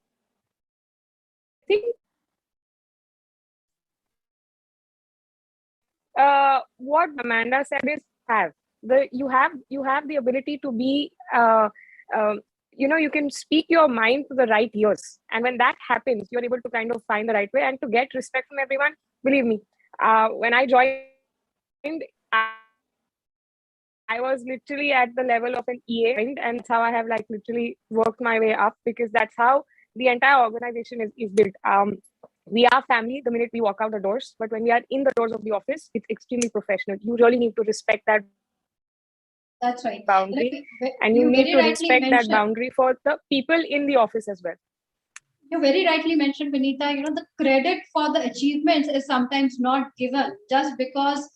think what Amanda said is you have the ability to be you can speak your mind to the right ears, and when that happens, you're able to kind of find the right way and to get respect from everyone. Believe me, when I joined, I was literally at the level of an EA, and that's how I have literally worked my way up, because that's how the entire organization is built. We are family the minute we walk out the doors, but when we are in the doors of the office, it's extremely professional. You really need to respect that. That's right. Boundary, and you need to respect that boundary for the people in the office as well. You very rightly mentioned, Vinita, the credit for the achievements is sometimes not given just because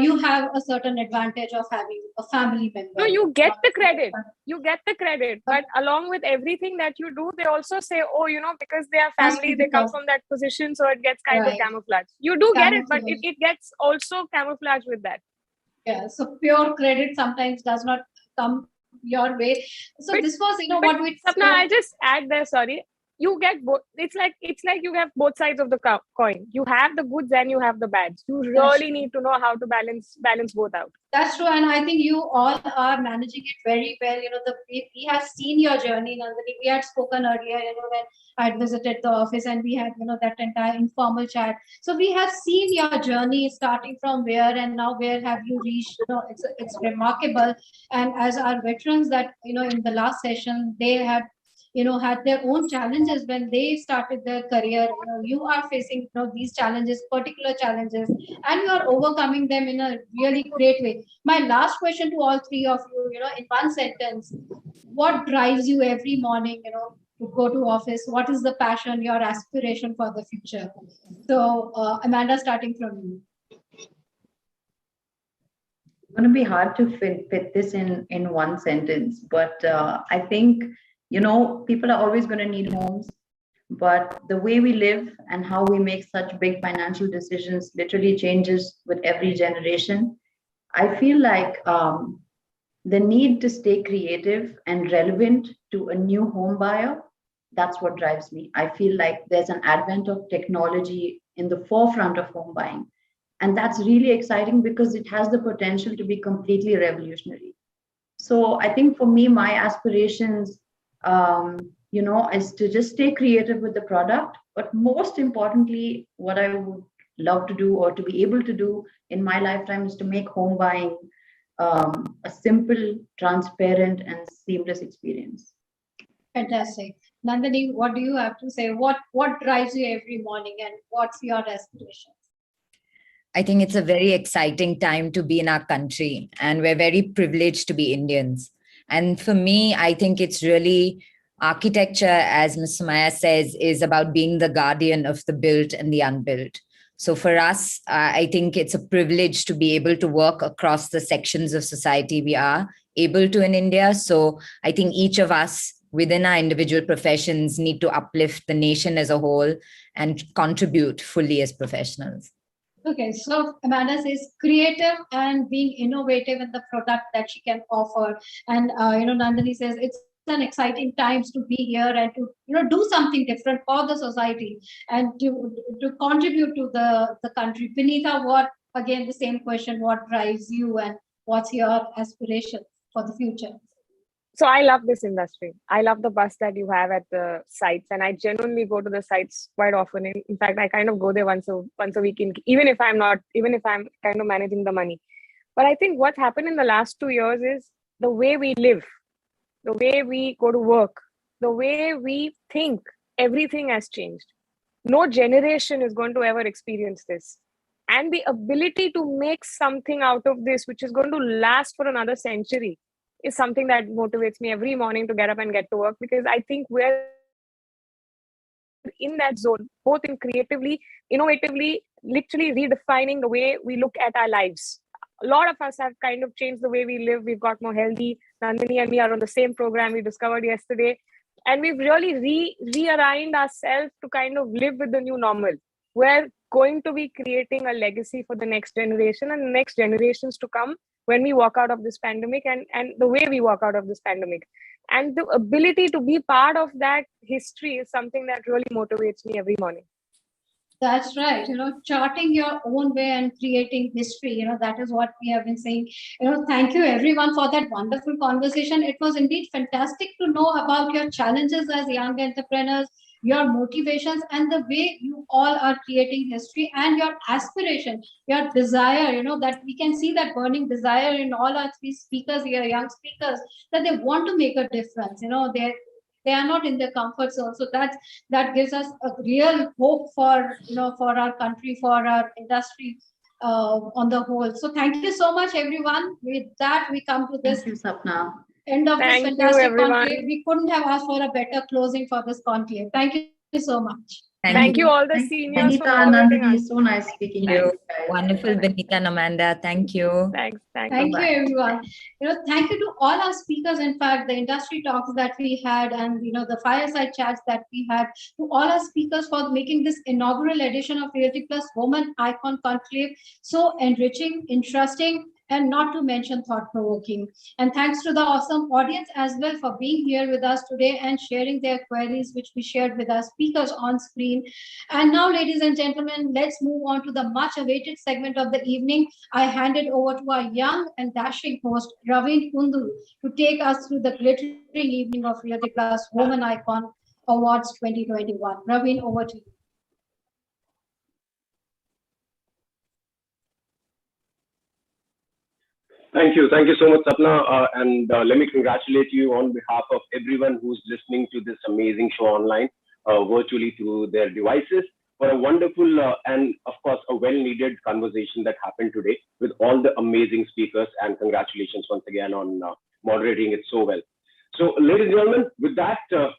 you have a certain advantage of having a family member. No, you get the credit. You get the credit. But along with everything that you do, they also say, oh, because they are family, they come from that position, so it gets kind of camouflaged. You do get it, but it gets also camouflaged with that. Yeah, so pure credit sometimes does not come your way. So this was, what we... Sapna, I'll just add there, sorry. You get both. It's like you have both sides of the coin. You have the goods and you have the bads. You really need to know how to balance both out. That's true, and I think you all are managing it very well. We have seen your journey, Nandini. We had spoken earlier, when I had visited the office, and we had, that entire informal chat. So we have seen your journey starting from where, and now where have you reached? It's remarkable. And as our veterans that in the last session, they had had their own challenges when they started their career. You are facing these challenges, particular challenges, and you are overcoming them in a really great way. My last question to all three of you, in one sentence, what drives you every morning, to go to office? What is the passion, your aspiration for the future? So, Amanda, starting from you. It's going to be hard to fit this in one sentence, but I think people are always going to need homes, but the way we live and how we make such big financial decisions literally changes with every generation. I feel like the need to stay creative and relevant to a new home buyer, that's what drives me. I feel like there's an advent of technology in the forefront of home buying. And that's really exciting because it has the potential to be completely revolutionary. So I think for me, my aspirations is to just stay creative with the product. But most importantly, what I would love to do or to be able to do in my lifetime is to make home buying a simple, transparent, and seamless experience. Fantastic. Nandini, what do you have to say? What drives you every morning, and what's your aspirations? I think it's a very exciting time to be in our country, and we're very privileged to be Indians. And for me, I think it's really architecture, as Ms. Sumaya says, is about being the guardian of the built and the unbuilt. So for us, I think it's a privilege to be able to work across the sections of society we are able to in India. So I think each of us within our individual professions need to uplift the nation as a whole and contribute fully as professionals. Okay, so Amanda says creative and being innovative in the product that she can offer. And, Nandini says it's an exciting times to be here and to, do something different for the society and to contribute to the country. Vinita, again, the same question, what drives you and what's your aspiration for the future? So I love this industry. I love the buzz that you have at the sites, and I genuinely go to the sites quite often. In fact, I kind of go there once a week, even if I'm kind of managing the money. But I think what happened in the last 2 years is the way we live, the way we go to work, the way we think, everything has changed. No generation is going to ever experience this. and the ability to make something out of this, which is going to last for another century, is something that motivates me every morning to get up and get to work, because I think we're in that zone, both in creatively, innovatively, literally redefining the way we look at our lives. A lot of us have kind of changed the way we live. We've got more healthy. Nandini and me are on the same program we discovered yesterday. And we've really realigned ourselves to kind of live with the new normal. We're going to be creating a legacy for the next generation and the next generations to come when we walk out of this pandemic, and the way we walk out of this pandemic. And the ability to be part of that history is something that really motivates me every morning. That's right. Charting your own way and creating history, that is what we have been saying. Thank you everyone for that wonderful conversation. It was indeed fantastic to know about your challenges as young entrepreneurs, your motivations, and the way you all are creating history, and your aspiration, your desire, that we can see that burning desire in all our three speakers here, young speakers, that they want to make a difference. They are not in their comfort zone. So that gives us a real hope for our country, for our industry on the whole. So thank you so much, everyone. With that, we come to this end of this fantastic conclave. We couldn't have asked for a better closing for this conclave. Thank you so much. Thank you all the seniors for moderating us. So nice speaking to you. Wonderful, Benita and Amanda. Thank you. Thanks. Thank you, everyone. Thank you to all our speakers. In fact, the industry talks that we had, and the fireside chats that we had, to all our speakers for making this inaugural edition of Realty Plus Woman Icon Conclave so enriching, interesting, and not to mention thought-provoking. And thanks to the awesome audience as well for being here with us today and sharing their queries, which we shared with our speakers on screen. And now, ladies and gentlemen, let's move on to the much-awaited segment of the evening. I hand it over to our young and dashing host, Raveen Kundu, to take us through the glittering evening of Realty Plus Woman Icon Awards 2021. Raveen, over to you. Thank you so much, Sapna, and let me congratulate you on behalf of everyone who's listening to this amazing show online, virtually through their devices, for a wonderful and of course a well-needed conversation that happened today with all the amazing speakers, and congratulations once again on moderating it so well. So, ladies and gentlemen, with that,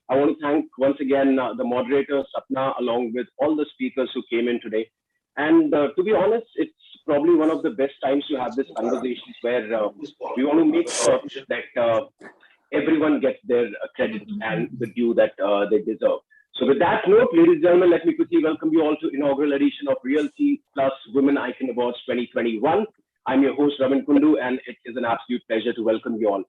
I want to thank once again the moderator, Sapna, along with all the speakers who came in today. And to be honest, it's probably one of the best times to have this conversations where we want to make sure that everyone gets their credit and the due that they deserve. So with that note, ladies and gentlemen, let me quickly welcome you all to inaugural edition of Realty Plus Women Icon Awards 2021. I'm your host, Raveen Kundu, and it is an absolute pleasure to welcome you all.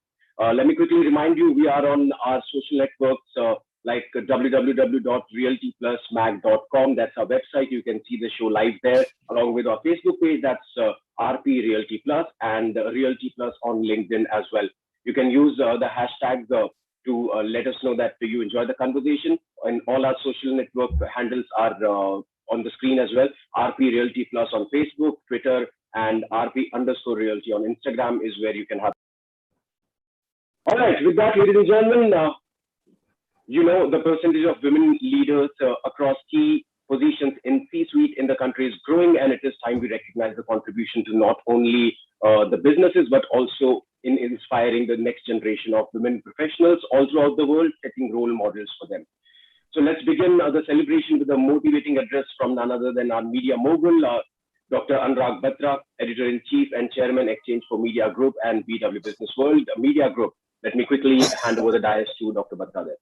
Let me quickly remind you, we are on our social networks like www.realtyplusmag.com. That's our website. You can see the show live there, along with our Facebook page. That's RP Realty Plus, and Realty Plus on LinkedIn as well. You can use the hashtag to let us know that you enjoy the conversation. And all our social network handles are on the screen as well. RP Realty Plus on Facebook, Twitter, and RP_Realty on Instagram is where you can have. All right, with that, ladies and gentlemen, the percentage of women leaders across key positions in C-suite in the country is growing, and it is time we recognize the contribution to not only the businesses, but also in inspiring the next generation of women professionals all throughout the world, setting role models for them. So let's begin the celebration with a motivating address from none other than our media mogul, Dr. Anurag Batra, Editor-in-Chief and Chairman, Exchange for Media Group and BW Business World Media Group. Let me quickly hand over the dais to Dr. Batra there.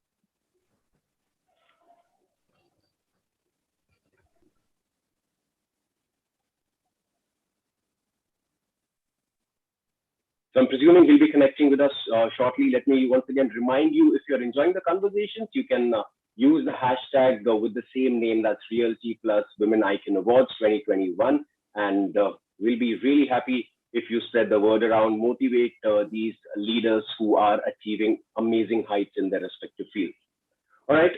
So I'm presuming he'll be connecting with us shortly. Let me once again remind you, if you're enjoying the conversations, you can use the hashtag with the same name, that's Realty Plus Women Icon Awards 2021. And we'll be really happy if you spread the word around, motivate these leaders who are achieving amazing heights in their respective fields. All right.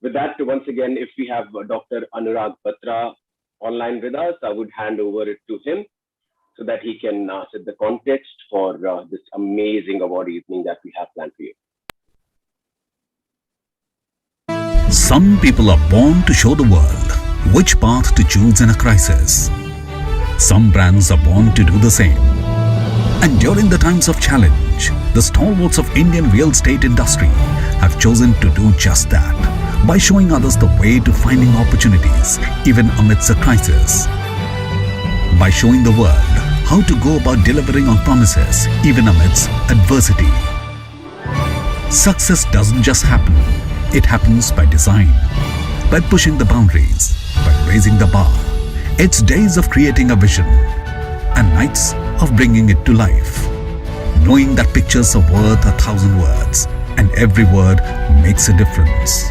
With that, once again, if we have Dr. Anurag Batra online with us, I would hand over it to him so that he can set the context for this amazing award evening that we have planned for you. Some people are born to show the world which path to choose in a crisis. Some brands are born to do the same. And during the times of challenge, the stalwarts of Indian real estate industry have chosen to do just that by showing others the way to finding opportunities even amidst a crisis. By showing the world how to go about delivering on promises even amidst adversity. Success doesn't just happen, it happens by design, by pushing the boundaries, by raising the bar. It's days of creating a vision and nights of bringing it to life. Knowing that pictures are worth 1,000 words and every word makes a difference.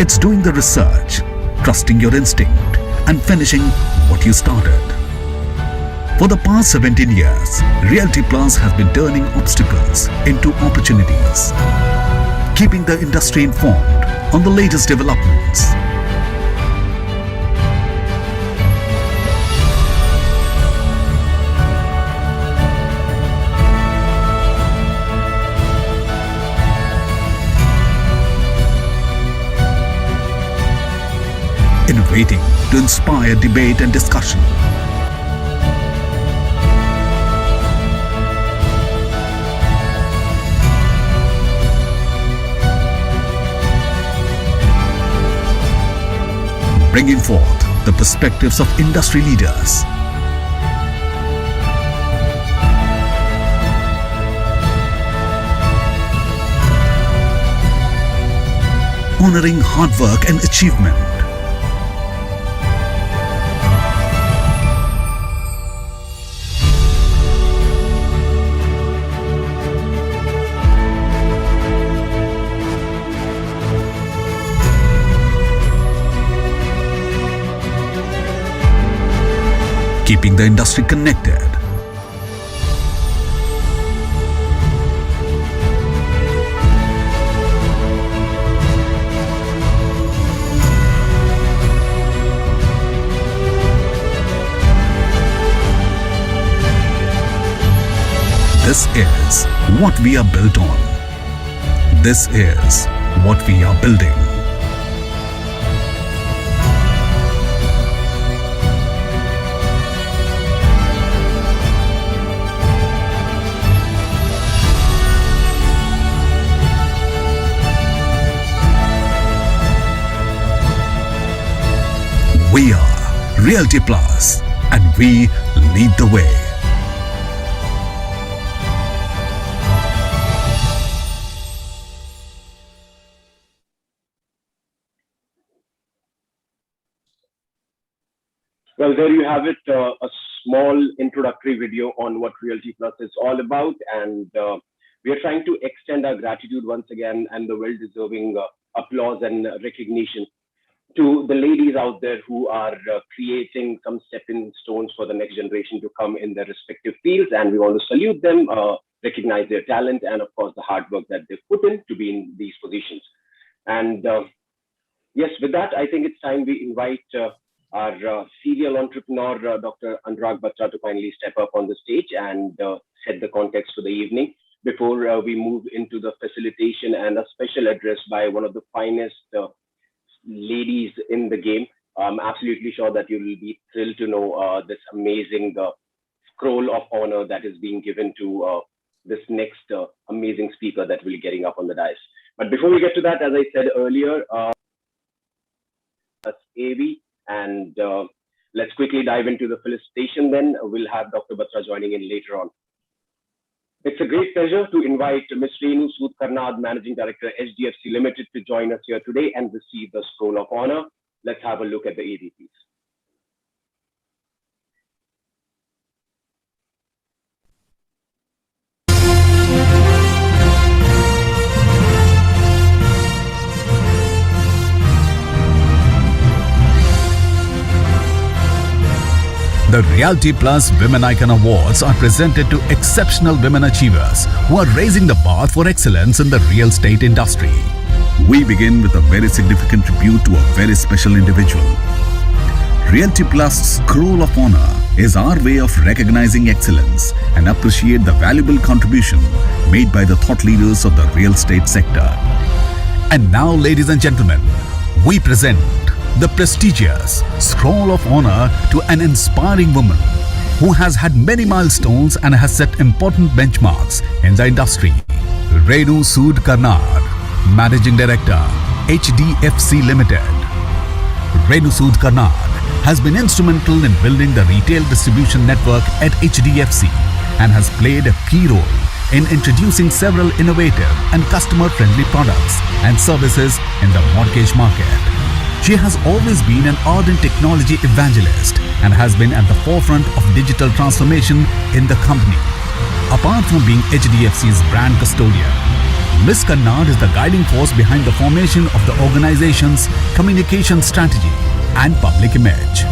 It's doing the research, trusting your instinct and finishing what you started. For the past 17 years, Realty Plus has been turning obstacles into opportunities, keeping the industry informed on the latest developments. Innovating to inspire debate and discussion. Bringing forth the perspectives of industry leaders. Honoring hard work and achievement. Keeping the industry connected. This is what we are built on. This is what we are building. We are Realty Plus and we lead the way. Well, there you have it, a small introductory video on what Realty Plus is all about. And we are trying to extend our gratitude once again and the well-deserving applause and recognition to the ladies out there who are creating some stepping stones for the next generation to come in their respective fields. And we want to salute them, recognize their talent, and of course, the hard work that they've put in to be in these positions. And yes, with that, I think it's time we invite our serial entrepreneur, Dr. Anurag Batra, to kindly step up on the stage and set the context for the evening before we move into the facilitation and a special address by one of the finest ladies in the game. I'm absolutely sure that you will be thrilled to know this amazing scroll of honor that is being given to this next amazing speaker that will be getting up on the dais. But before we get to that, as I said earlier, that's AV, and let's quickly dive into the felicitation then. We'll have Dr. Batra joining in later on. It's a great pleasure to invite Ms. Renu Sood Karnad, Managing Director, HDFC Limited, to join us here today and receive the scroll of honor. Let's have a look at the AV, please. The Realty Plus Women Icon Awards are presented to exceptional women achievers who are raising the bar for excellence in the real estate industry. We begin with a very significant tribute to a very special individual. Realty Plus Scroll of Honor is our way of recognizing excellence and appreciate the valuable contribution made by the thought leaders of the real estate sector. And now, ladies and gentlemen, we present the prestigious Scroll of Honor to an inspiring woman, who has had many milestones and has set important benchmarks in the industry. Renu Sood Karnar, Managing Director, HDFC Limited. Renu Sood Karnar has been instrumental in building the retail distribution network at HDFC and has played a key role in introducing several innovative and customer-friendly products and services in the mortgage market. She has always been an ardent technology evangelist and has been at the forefront of digital transformation in the company. Apart from being HDFC's brand custodian, Ms. Karnad is the guiding force behind the formation of the organization's communication strategy and public image.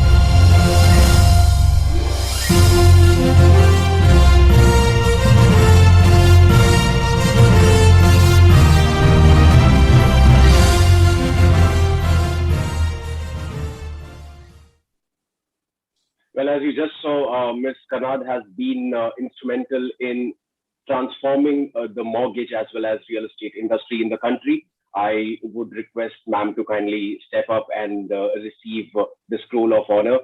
Well, as you just saw, Ms. Karnad has been instrumental in transforming the mortgage as well as real estate industry in the country. I would request ma'am to kindly step up and receive the scroll of honor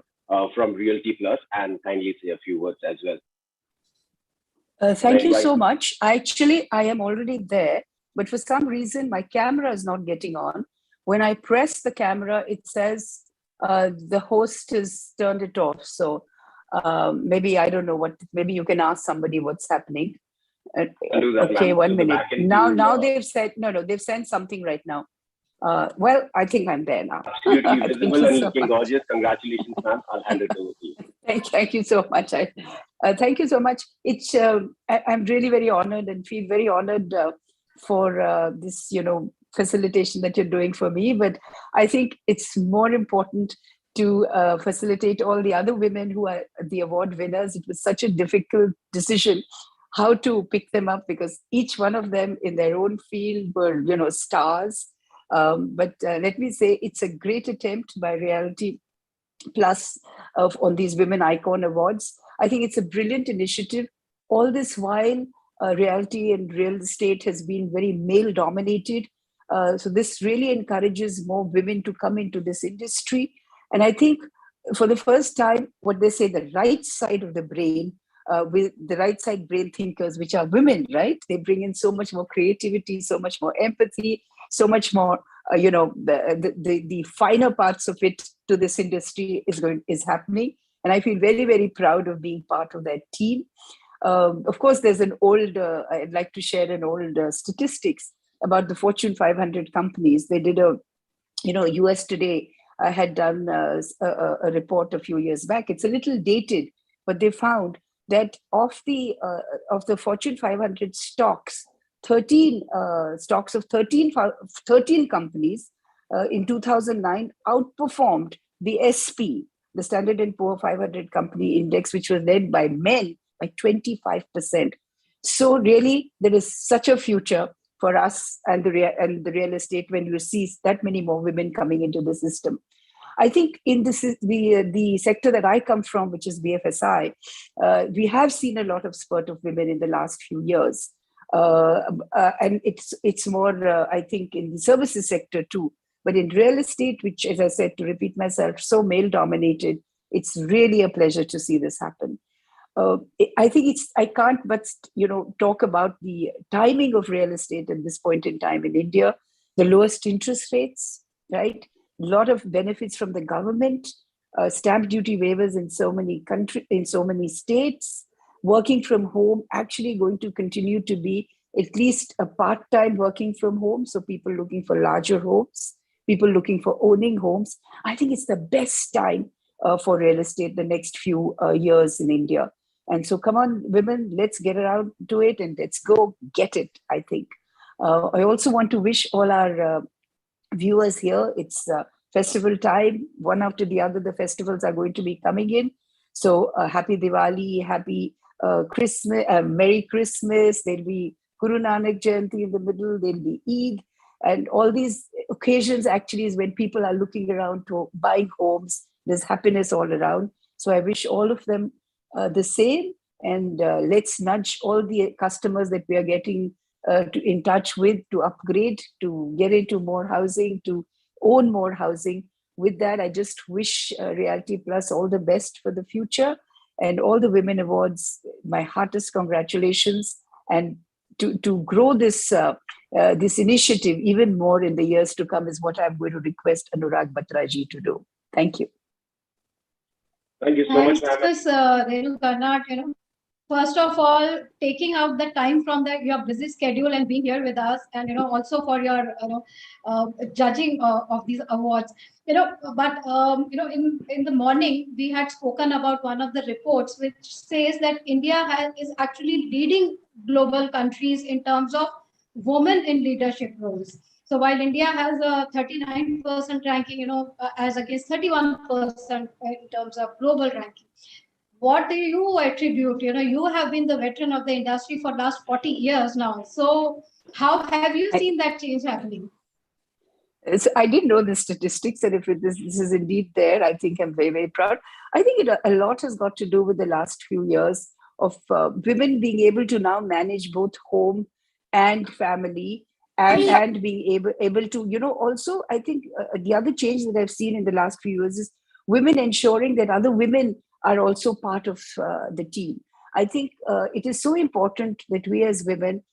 from Realty Plus and kindly say a few words as well. Thank you so much. Actually, I am already there, but for some reason, my camera is not getting on. When I press the camera, it says the host has turned it off. So maybe, I don't know what, maybe you can ask somebody what's happening. Okay, 1 minute. Now they've said, no, they've sent something right now. Well, I think I'm there now. Absolutely visible and looking gorgeous. Congratulations, ma'am. I'll hand it over to you. Thank you so much. Thank you so much. It's I'm really very honored and feel very honored for this, facilitation that you're doing for me. But I think it's more important to facilitate all the other women who are the award winners. It was such a difficult decision how to pick them up because each one of them in their own field were, stars. But let me say it's a great attempt by Realty Plus on these Women Icon Awards. I think it's a brilliant initiative. All this while, realty and real estate has been very male dominated. So this really encourages more women to come into this industry. And I think for the first time, what they say, the right side of the brain, with the right side brain thinkers, which are women, right? They bring in so much more creativity, so much more empathy, so much more, the finer parts of it to this industry is happening. And I feel very, very proud of being part of that team. Of course, there's an old, I'd like to share an old statistics about the Fortune 500 companies. They did US Today had done a report a few years back. It's a little dated, but they found that of the Fortune 500 stocks, 13 stocks of 13 companies in 2009 outperformed the SP, the Standard & Poor 500 company index, which was led by men by 25%. So really, there is such a future for us and the real estate when you see that many more women coming into the system. I think in this is the sector that I come from, which is BFSI, we have seen a lot of spurt of women in the last few years. And it's more, I think, in the services sector too. But in real estate, which, as I said, to repeat myself, so male dominated, it's really a pleasure to see this happen. I think I can't but, talk about the timing of real estate at this point in time in India, the lowest interest rates, right? A lot of benefits from the government, stamp duty waivers in so many states, working from home actually going to continue to be at least a part-time working from home. So people looking for larger homes, people looking for owning homes. I think it's the best time for real estate the next few years in India. And so come on, women, let's get around to it and let's go get it, I think. I also want to wish all our viewers here, it's festival time, one after the other, the festivals are going to be coming in. So happy Diwali, happy Christmas, Merry Christmas. There'll be Guru Nanak Jayanti in the middle, there'll be Eid. And all these occasions actually is when people are looking around to buying homes. There's happiness all around. So I wish all of them the same. And let's nudge all the customers that we are getting in touch with to upgrade, to get into more housing, to own more housing. With that, I just wish Realty Plus all the best for the future. And all the women awards, my heartiest congratulations. And to grow this this initiative even more in the years to come is what I'm going to request Anurag Batraji to do. Thank you. Thank you so much, ma'am. Ms. Renu Karnat, first of all, taking out the time from your busy schedule and being here with us, and also for your judging of these awards. But in the morning we had spoken about one of the reports which says that India is actually leading global countries in terms of women in leadership roles. So while India has a 39% ranking, as against 31% in terms of global ranking. What do you attribute? You have been the veteran of the industry for last 40 years now. So how have you seen that change happening? So I didn't know the statistics, and if this is indeed there, I think I'm very, very proud. I think a lot has got to do with the last few years of women being able to now manage both home and family, and being able to, also, I think the other change that I've seen in the last few years is women ensuring that other women are also part of the team. I think it is so important that we as women,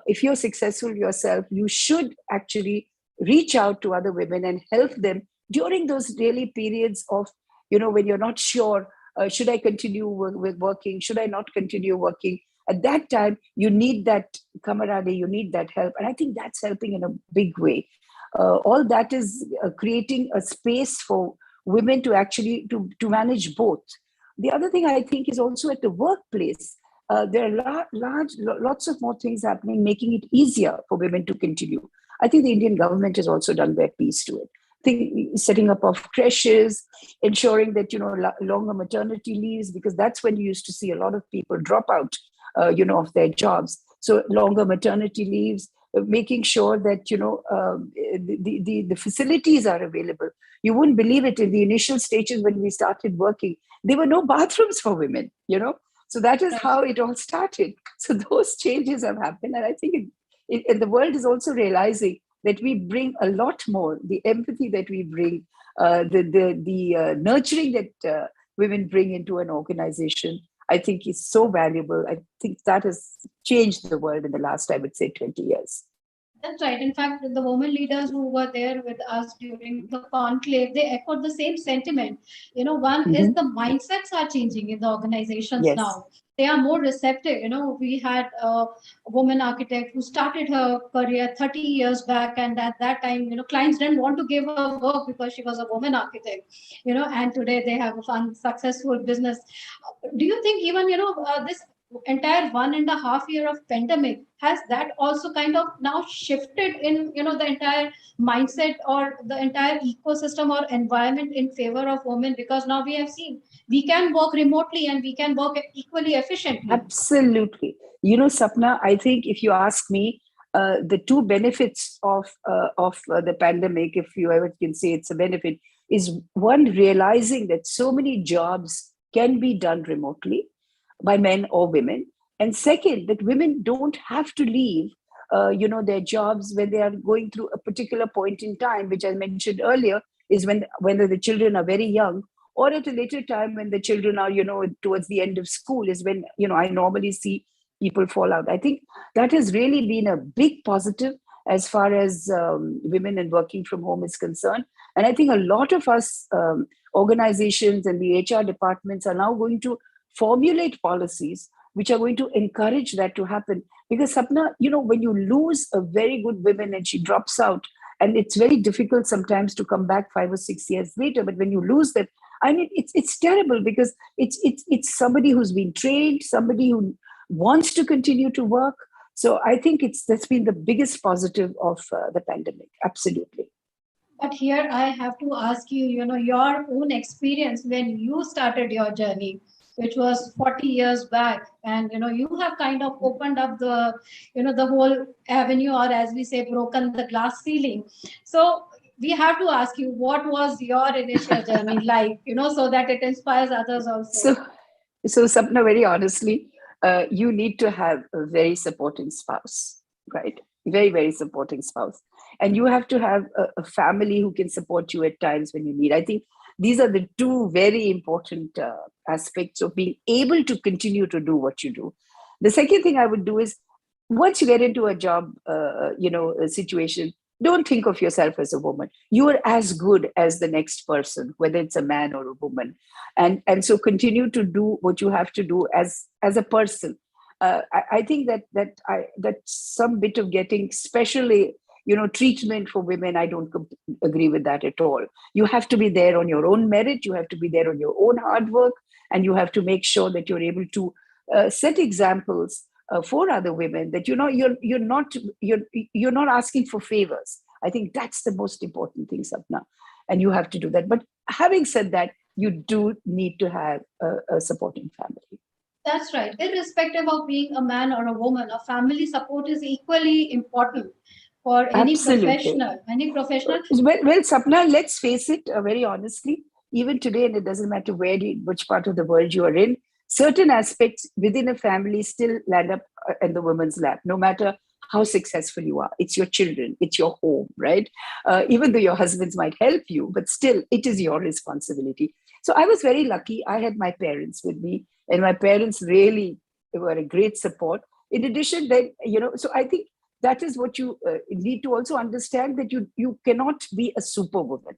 if you're successful yourself, you should actually reach out to other women and help them during those daily periods of, when you're not sure, should I continue with working? Should I not continue working? At that time, you need that camaraderie, you need that help. And I think that's helping in a big way. All that is creating a space for women to actually to manage both. The other thing I think is also at the workplace, there are lots of more things happening, making it easier for women to continue. I think the Indian government has also done their piece to it. I think setting up of creches, ensuring that, longer maternity leaves, because that's when you used to see a lot of people drop out, of their jobs. So longer maternity leaves, making sure that, the facilities are available. You wouldn't believe it, in the initial stages when we started working, there were no bathrooms for women, So that is how it all started. So those changes have happened. And I think and the world is also realizing that we bring a lot more, the empathy that we bring, the nurturing that women bring into an organization, I think is so valuable. I think that has changed the world in the last, I would say, 20 years. That's right. In fact, the women leaders who were there with us during the conclave, they echoed the same sentiment. One is the mindsets are changing in the organizations now. They are more receptive. We had a woman architect who started her career 30 years back, and at that time, clients didn't want to give her work because she was a woman architect, and today they have a fun, successful business. Do you think even, this entire 1.5 year of pandemic, has that also kind of now shifted in, the entire mindset or the entire ecosystem or environment in favor of women? Because now we have seen we can work remotely and we can work equally efficiently. Absolutely. Sapna, I think if you ask me, the two benefits of the pandemic, if you ever can say it's a benefit, is one, realizing that so many jobs can be done remotely by men or women. And second, that women don't have to leave, their jobs when they are going through a particular point in time, which I mentioned earlier, is whether the children are very young, or at a later time when the children are, towards the end of school, is when, I normally see people fall out. I think that has really been a big positive as far as women and working from home is concerned. And I think a lot of us organizations and the HR departments are now going to formulate policies which are going to encourage that to happen. Because Sapna, when you lose a very good woman and she drops out, and it's very difficult sometimes to come back 5 or 6 years later, but when you lose them, I mean, it's terrible, because it's somebody who's been trained, somebody who wants to continue to work. So I think that's been the biggest positive of the pandemic. Absolutely. But here I have to ask you, your own experience when you started your journey, which was 40 years back, and you have kind of opened up the the whole avenue, or as we say, broken the glass ceiling. So we have to ask you, what was your initial journey like, so that it inspires others also. So Sapna, very honestly, you need to have a very supporting spouse, right? Very, very supporting spouse. And you have to have a family who can support you at times when you need. I think these are the two very important aspects of being able to continue to do what you do. The second thing I would do is, once you get into a job, a situation, don't think of yourself as a woman. You are as good as the next person, whether it's a man or a woman. And so continue to do what you have to do as a person. I think that some bit of getting especially, treatment for women, I don't agree with that at all. You have to be there on your own merit. You have to be there on your own hard work, and you have to make sure that you're able to set examples for other women, that you're not asking for favors. I think that's the most important thing, Sapna, and you have to do that. But having said that, you do need to have a supporting family. That's right. Irrespective of being a man or a woman, a family support is equally important for any professional. Well, Sapna, let's face it, very honestly, even today, and it doesn't matter which part of the world you are in, certain aspects within a family still land up in the woman's lap, no matter how successful you are. It's your children, it's your home, right? Even though your husbands might help you, but still it is your responsibility. So I was very lucky. I had my parents with me, and my parents really were a great support. In addition, then, so I think that is what you need to also understand, that you cannot be a superwoman,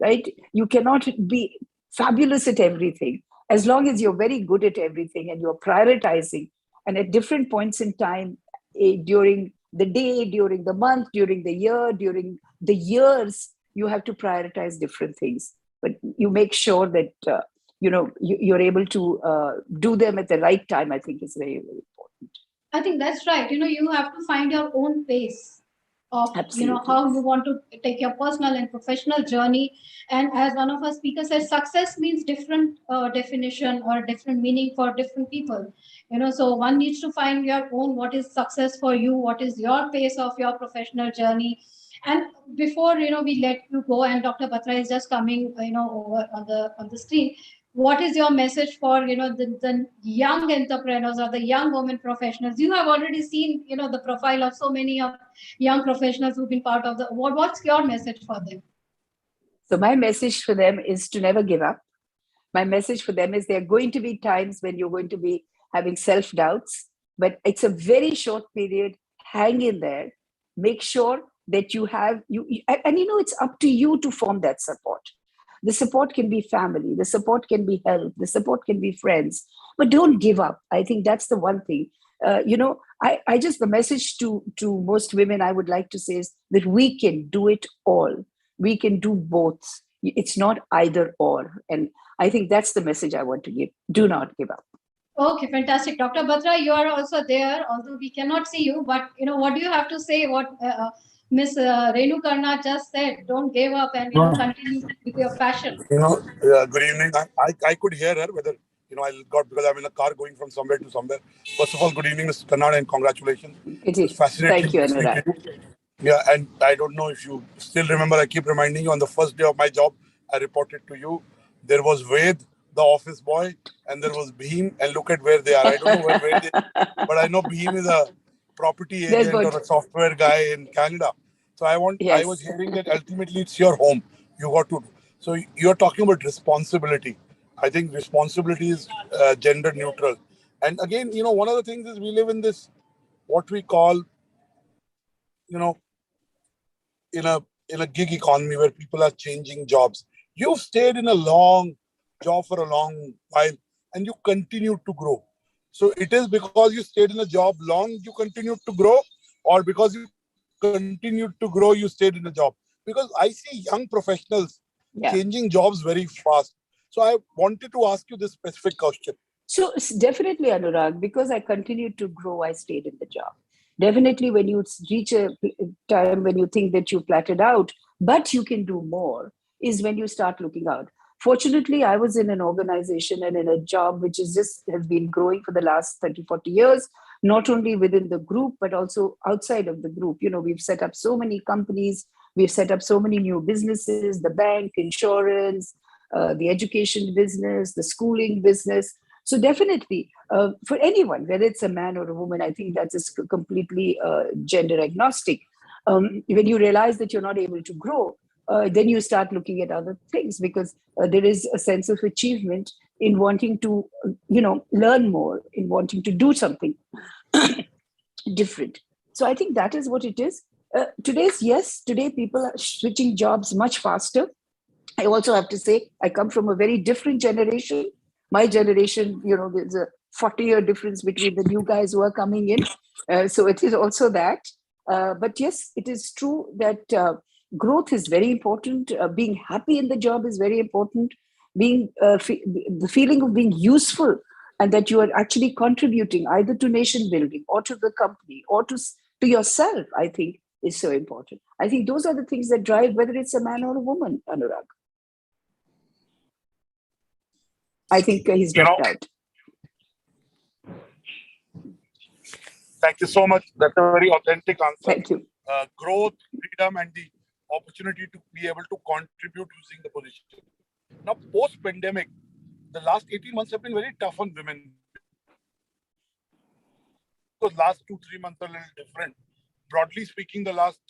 right? You cannot be fabulous at everything. As long as you're very good at everything and you're prioritizing, and at different points in time, during the day, during the month, during the year, during the years, you have to prioritize different things. But you make sure that you're able to do them at the right time. I think is very, very important. I think that's right. You have to find your own pace of Absolutely. How you want to take your personal and professional journey. And as one of our speakers said, success means different definition or different meaning for different people. So one needs to find your own, what is success for you, what is your pace of your professional journey. And before we let you go, and Dr. Batra is just coming over on the screen, what is your message for the young entrepreneurs or the young women professionals? You have already seen the profile of so many of young professionals who've been part of the award. What's your message for them? So my message for them is to never give up. My message for them is there are going to be times when you're going to be having self-doubts, but it's a very short period. Hang in there. Make sure that you have it's up to you to form that support. The support can be family, the support can be help, the support can be friends, but don't give up. I think that's the one thing. The message to most women I would like to say is that we can do it all. We can do both. It's not either or. And I think that's the message I want to give. Do not give up. Okay, fantastic. Dr. Batra, you are also there, although we cannot see you, but what do you have to say? What Miss Renu Karna just said, don't give up and continue with your passion. Good evening. I could hear her, whether because I'm in a car going from somewhere to somewhere. First of all, good evening, Mr. Karnad, and congratulations. It is. Fascinating. Thank you, Anurag. Yeah, and I don't know if you still remember, I keep reminding you, on the first day of my job, I reported to you, there was Ved, the office boy, and there was Bhim, and look at where they are. I don't know where Ved is, but I know Bhim is a property agent or a software guy in Canada. So I was hearing that ultimately it's your home. You got to do. So you're talking about responsibility. I think responsibility is gender neutral. And again, one of the things is we live in this, what we call, in a gig economy where people are changing jobs. You've stayed in a long job for a long while and you continue to grow. So it is because you stayed in a job long, you continue to grow, or because you continued to grow, you stayed in a job. Because I see young professionals changing jobs very fast. So I wanted to ask you this specific question. So definitely, Anurag, because I continued to grow, I stayed in the job. Definitely, when you reach a time when you think that you platted out, but you can do more, is when you start looking out. Fortunately, I was in an organization and in a job which has been growing for the last 30, 40 years, not only within the group, but also outside of the group. We've set up so many companies, we've set up so many new businesses, the bank, insurance, the education business, the schooling business. So definitely, for anyone, whether it's a man or a woman, I think that is completely gender agnostic. When you realize that you're not able to grow, then you start looking at other things, because there is a sense of achievement in wanting to, learn more, in wanting to do something different. So I think that is what it is. Today people are switching jobs much faster. I also have to say, I come from a very different generation. My generation, there's a 40-year difference between the new guys who are coming in. So it is also that. But yes, it is true that growth is very important. Being happy in the job is very important. Being the feeling of being useful and that you are actually contributing either to nation building or to the company or to yourself, I think is so important. I think those are the things that drive whether it's a man or a woman, Anurag. I think he's dropped out. Thank you so much. That's a very authentic answer. Thank you. Growth, freedom, and the opportunity to be able to contribute using the position. Now, post-pandemic, the last 18 months have been very tough on women. Because last 2-3 months are a little different. Broadly speaking, the last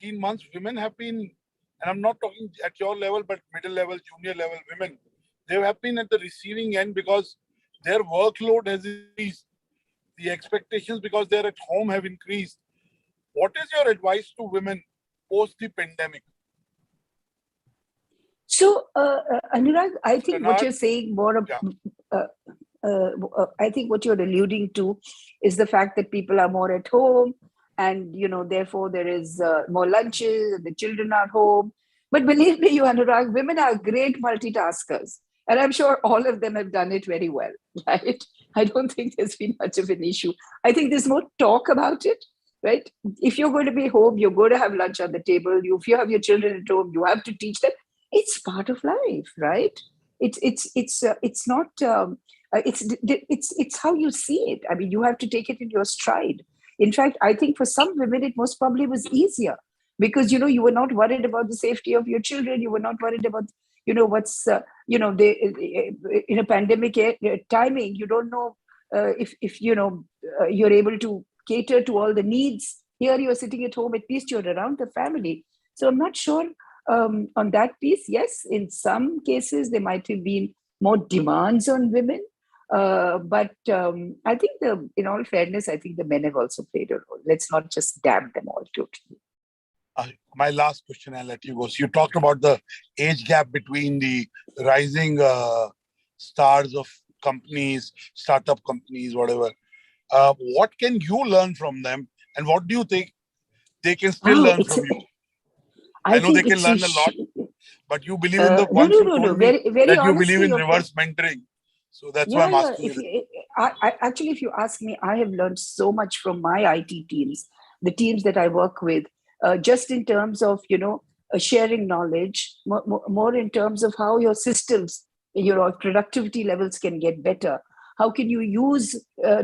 18 months, women have been, and I'm not talking at your level, but middle level, junior level women, they have been at the receiving end because their workload has increased. The expectations because they're at home have increased. What is your advice to women post the pandemic? So, Anurag, I think what you're saying more of, I think what you're alluding to is the fact that people are more at home and, therefore there is more lunches and the children are home. But believe me, you, Anurag, women are great multitaskers. And I'm sure all of them have done it very well, right? I don't think there's been much of an issue. I think there's more talk about it, right? If you're going to be home, you're going to have lunch on the table. If you have your children at home, you have to teach them. It's part of life, right? It's how you see it. I mean, you have to take it in your stride. In fact, I think for some women, it most probably was easier because, you were not worried about the safety of your children. You were not worried about, what's, in a pandemic timing, you don't know if you're able to cater to all the needs. Here you're sitting at home, at least you're around the family. So I'm not sure on that piece. Yes, in some cases, there might have been more demands on women. But I think in all fairness, I think the men have also played a role. Let's not just damn them all totally. My last question, I'll let you go. So you talked about the age gap between the rising stars of companies, startup companies, whatever. What can you learn from them? And what do you think they can still learn from you? I know they can learn a lot, but you believe in the ones you told me that you believe in reverse mentoring. So that's why I'm asking you. Actually, if you ask me, I have learned so much from my IT teams, the teams that I work with, just in terms of, sharing knowledge, more in terms of how your systems, your productivity levels can get better. How can you use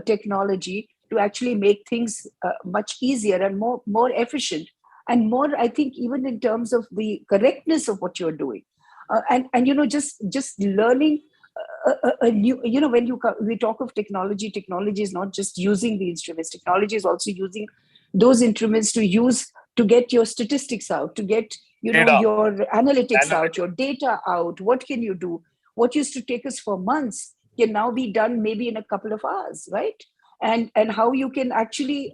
technology to actually make things much easier and more efficient? And more, I think, even in terms of the correctness of what you're doing. And just learning a new, when we talk of technology is not just using the instruments. Technology is also using those instruments to get your statistics out, to get your analytics out, your data out. What can you do? What used to take us for months can now be done maybe in a couple of hours, right? And how you can actually,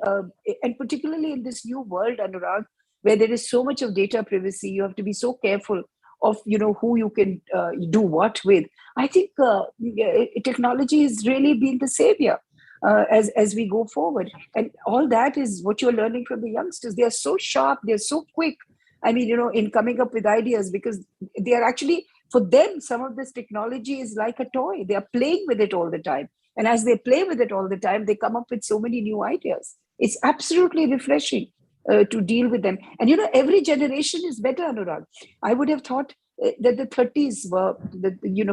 and particularly in this new world, Anurag, where there is so much of data privacy, you have to be so careful of who you can do what with. I think technology has really been the savior as we go forward, and all that is what you're learning from the youngsters. They are so sharp, they're so quick. I mean, in coming up with ideas, because they are actually, for them, some of this technology is like a toy. They are playing with it all the time, and as they play with it all the time, they come up with so many new ideas. It's absolutely refreshing to deal with them. And every generation is better, Anurag. I would have thought that the 30s were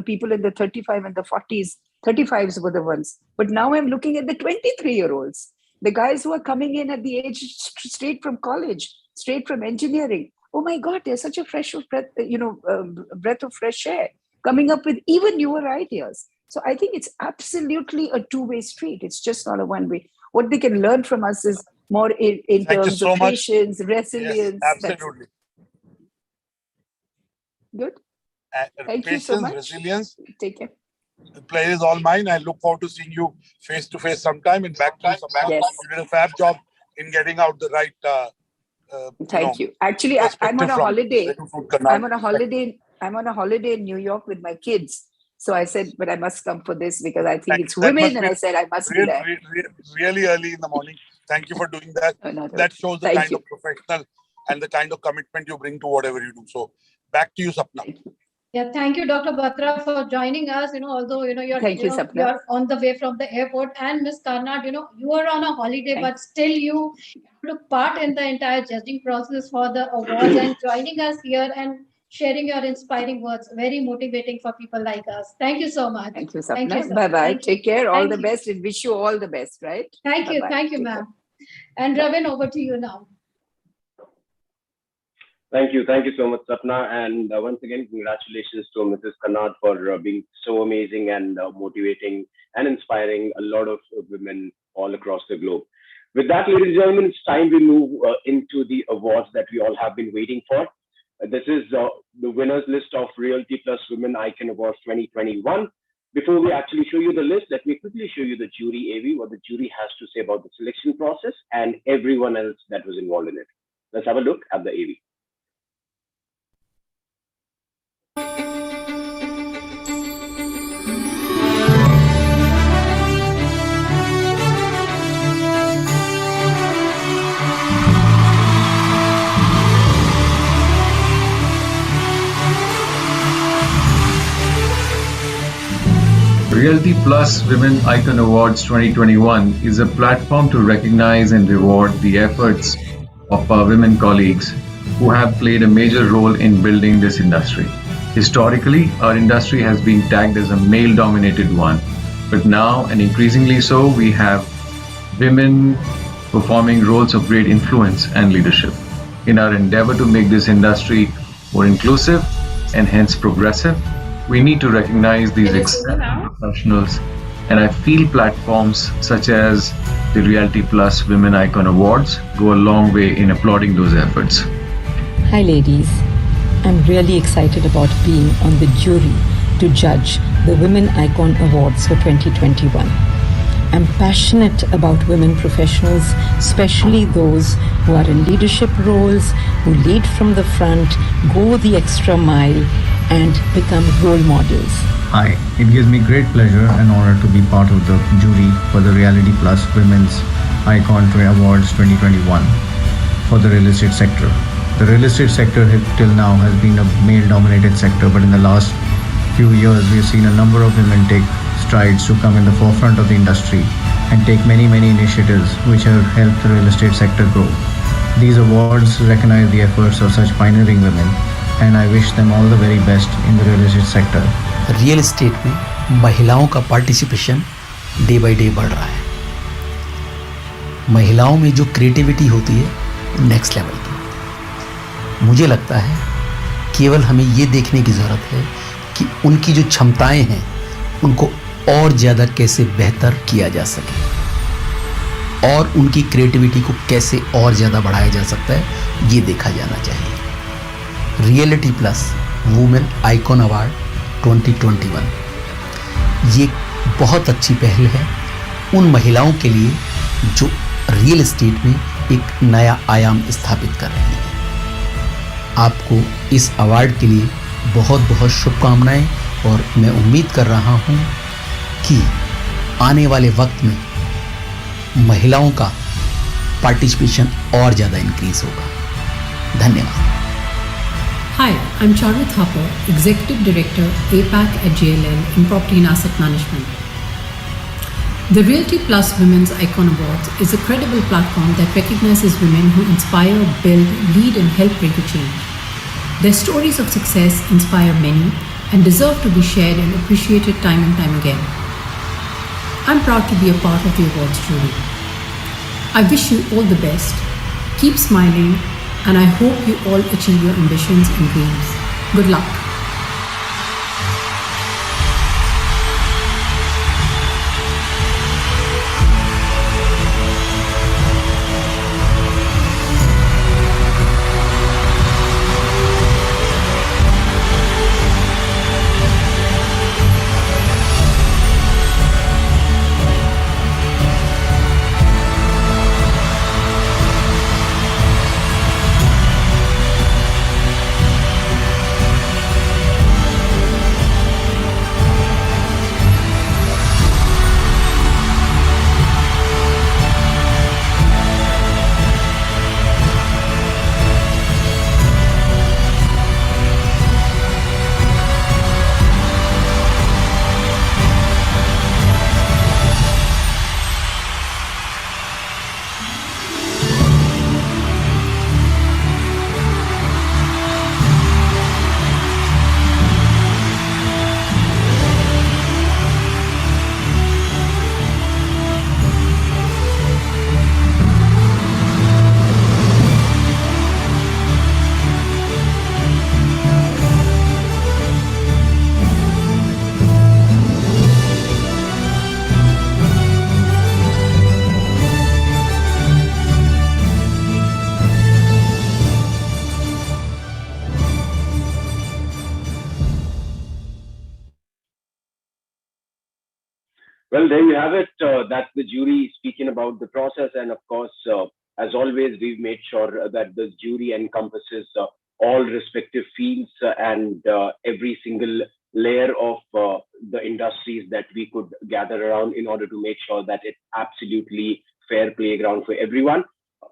people in the 35 and the 40s, 35s were the ones. But now I'm looking at the 23-year-olds, the guys who are coming in at the age straight from college, straight from engineering. Oh my God, there's such a fresh breath, breath of fresh air, coming up with even newer ideas. So I think it's absolutely a two-way street. It's just not a one-way. What they can learn from us is more in terms of patience, resilience. Yes, absolutely. Good. Thank you patience, so much. resilience. Take care. The pleasure is all mine. I look forward to seeing you face to face sometime in back to Sapna. Yes. You did a fab job in getting out the right. Thank you. Actually, I'm on a holiday. I'm on a holiday in New York with my kids. So I said, but I must come for this because I think it's women, and I said I must be there. Really early in the morning. Thank you for doing that. That shows the kind of professional and the kind of commitment you bring to whatever you do. So back to you, Sapna. Yeah, thank you, Dr. Batra, for joining us. Although you're on the way from the airport, and Ms. Karnad, you are on a holiday, but still you took part in the entire judging process for the awards and joining us here and sharing your inspiring words. Very motivating for people like us. Thank you so much. Thank you, Sapna. Bye-bye. Take care. All the best and wish you all the best, right? Thank you. Thank you, ma'am. And Ravin, over to you now. Thank you so much, Sapna. And once again, congratulations to Mrs. Karnad for being so amazing and motivating and inspiring a lot of women all across the globe. With that, ladies and gentlemen, it's time we move into the awards that we all have been waiting for. This is the winners list of Realty Plus Women Icon Awards 2021. Before we actually show you the list, let me quickly show you the jury AV, what the jury has to say about the selection process and everyone else that was involved in it. Let's have a look at the AV. Realty Plus Women Icon Awards 2021 is a platform to recognize and reward the efforts of our women colleagues who have played a major role in building this industry. Historically, our industry has been tagged as a male-dominated one, but now, and increasingly so, we have women performing roles of great influence and leadership. In our endeavor to make this industry more inclusive and hence progressive, we need to recognize these exceptional professionals, and I feel platforms such as the Realty Plus Women Icon Awards go a long way in applauding those efforts. Hi ladies, I'm really excited about being on the jury to judge the Women Icon Awards for 2021. I'm passionate about women professionals, especially those who are in leadership roles, who lead from the front, go the extra mile, and become role models. Hi, it gives me great pleasure and honor to be part of the jury for the Reality Plus Women's Icon Awards 2021 for the real estate sector. The real estate sector till now has been a male-dominated sector, but in the last few years we have seen a number of women take strides to come in the forefront of the industry and take many initiatives which have helped the real estate sector grow. These awards recognize the efforts of such pioneering women, and I wish them all the very best in the real estate sector. Real estate में महिलाओं का participation day by day बढ़ रहा है. महिलाओं में जो creativity होती है नेक्स्ट लेवल की. मुझे लगता है केवल हमें ये देखने की ज़रूरत है कि उनकी जो क्षमताएं हैं उनको और ज़्यादा कैसे बेहतर किया जा सके और उनकी क्रिएटिविटी को कैसे और ज़्यादा बढ़ाया जा सकता है, ये देखा जाना चाहिए. Reality plus women icon award 2021 ये बहुत अच्छी पहल है उन महिलाओं के लिए जो रियल एस्टेट में एक नया आयाम स्थापित कर रही हैं. आपको इस अवार्ड के लिए बहुत बहुत शुभकामनाएं और मैं उम्मीद कर रहा हूं कि आने वाले वक्त में महिलाओं का पार्टिसिपेशन और ज़्यादा इंक्रीज होगा. धन्यवाद. Hi, I'm Charvi Thapar, Executive Director, APAC at JLL in Property and Asset Management. The Realty Plus Women's Icon Awards is a credible platform that recognizes women who inspire, build, lead and help bring a change. Their stories of success inspire many and deserve to be shared and appreciated time and time again. I'm proud to be a part of the awards jury. I wish you all the best. Keep smiling. And I hope you all achieve your ambitions and dreams. Good luck. Well, there you have it. That's the jury speaking about the process. And of course, as always, we've made sure that the jury encompasses all respective fields and every single layer of the industries that we could gather around in order to make sure that it's absolutely fair playground for everyone.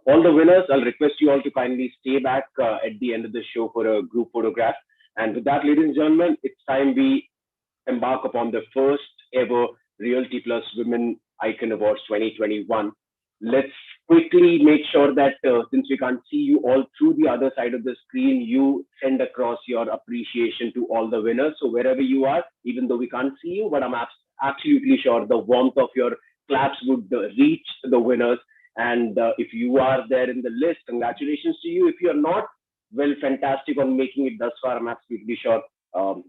All the winners, I'll request you all to kindly stay back at the end of the show for a group photograph. And with that, ladies and gentlemen, it's time we embark upon the first ever Realty Plus Women Icon Awards 2021. Let's quickly make sure that since we can't see you all through the other side of the screen, you send across your appreciation to all the winners. So wherever you are, even though we can't see you, but I'm absolutely sure the warmth of your claps would reach the winners. And if you are there in the list, congratulations to you. If you're not, well, fantastic on making it thus far. I'm absolutely sure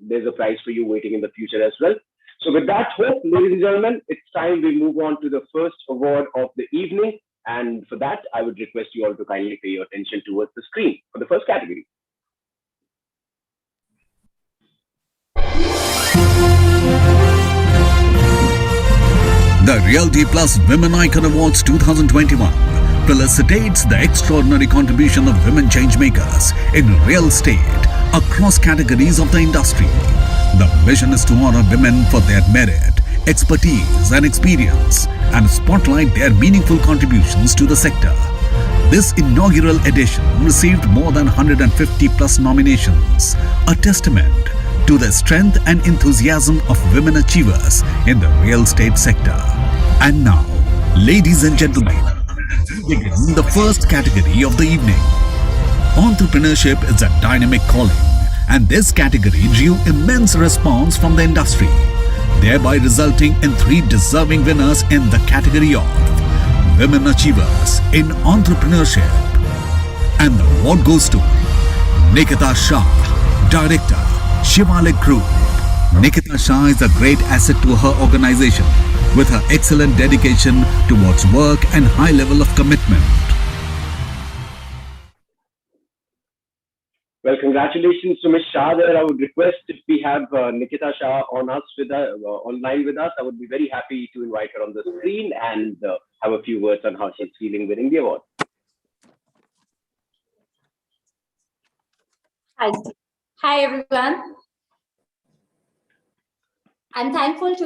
there's a prize for you waiting in the future as well. So with that hope, ladies and gentlemen, it's time we move on to the first award of the evening. And for that, I would request you all to kindly pay your attention towards the screen for the first category. The Realty Plus Women Icon Awards 2021 felicitates the extraordinary contribution of women changemakers in real estate across categories of the industry. The mission is to honor women for their merit, expertise and experience and spotlight their meaningful contributions to the sector. This inaugural edition received more than 150 plus nominations, a testament to the strength and enthusiasm of women achievers in the real estate sector. And now, ladies and gentlemen, we begin the first category of the evening. Entrepreneurship is a dynamic calling, and this category drew immense response from the industry, thereby resulting in 3 deserving winners in the category of Women Achievers in Entrepreneurship. And the award goes to Nikita Shah, Director, Shivalik Group. Nikita Shah is a great asset to her organization with her excellent dedication towards work and high level of commitment. Well, congratulations to Ms. Shah there. I would request if we have Nikita Shah online with us, I would be very happy to invite her on the screen and have a few words on how she's feeling winning the award. Hi everyone. I'm thankful to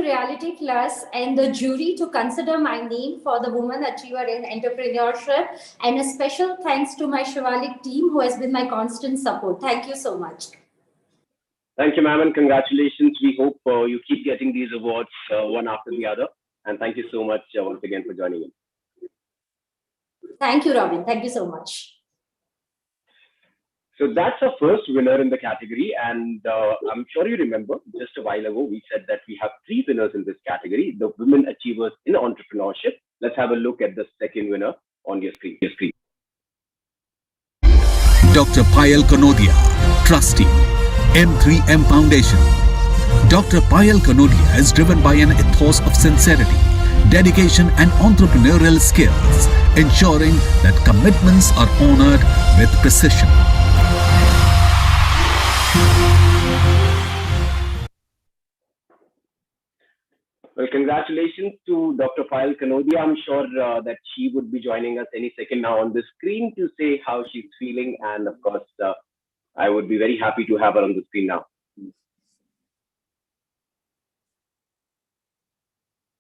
Realty Plus and the jury to consider my name for the Woman Achiever in Entrepreneurship, and a special thanks to my Shivalik team who has been my constant support. Thank you so much. Thank you, ma'am, and congratulations. We hope you keep getting these awards one after the other. And thank you so much once again for joining in. Thank you, Robin. Thank you so much. So that's our first winner in the category. And I'm sure you remember just a while ago, we said that we have 3 winners in this category, the Women Achievers in Entrepreneurship. Let's have a look at the second winner on your screen. Dr. Payal Kanodia, Trustee, M3M Foundation. Dr. Payal Kanodia is driven by an ethos of sincerity, dedication and entrepreneurial skills, ensuring that commitments are honored with precision. Well, congratulations to Dr. Payal Kanodia. I'm sure that she would be joining us any second now on the screen to say how she's feeling. And of course, I would be very happy to have her on the screen now.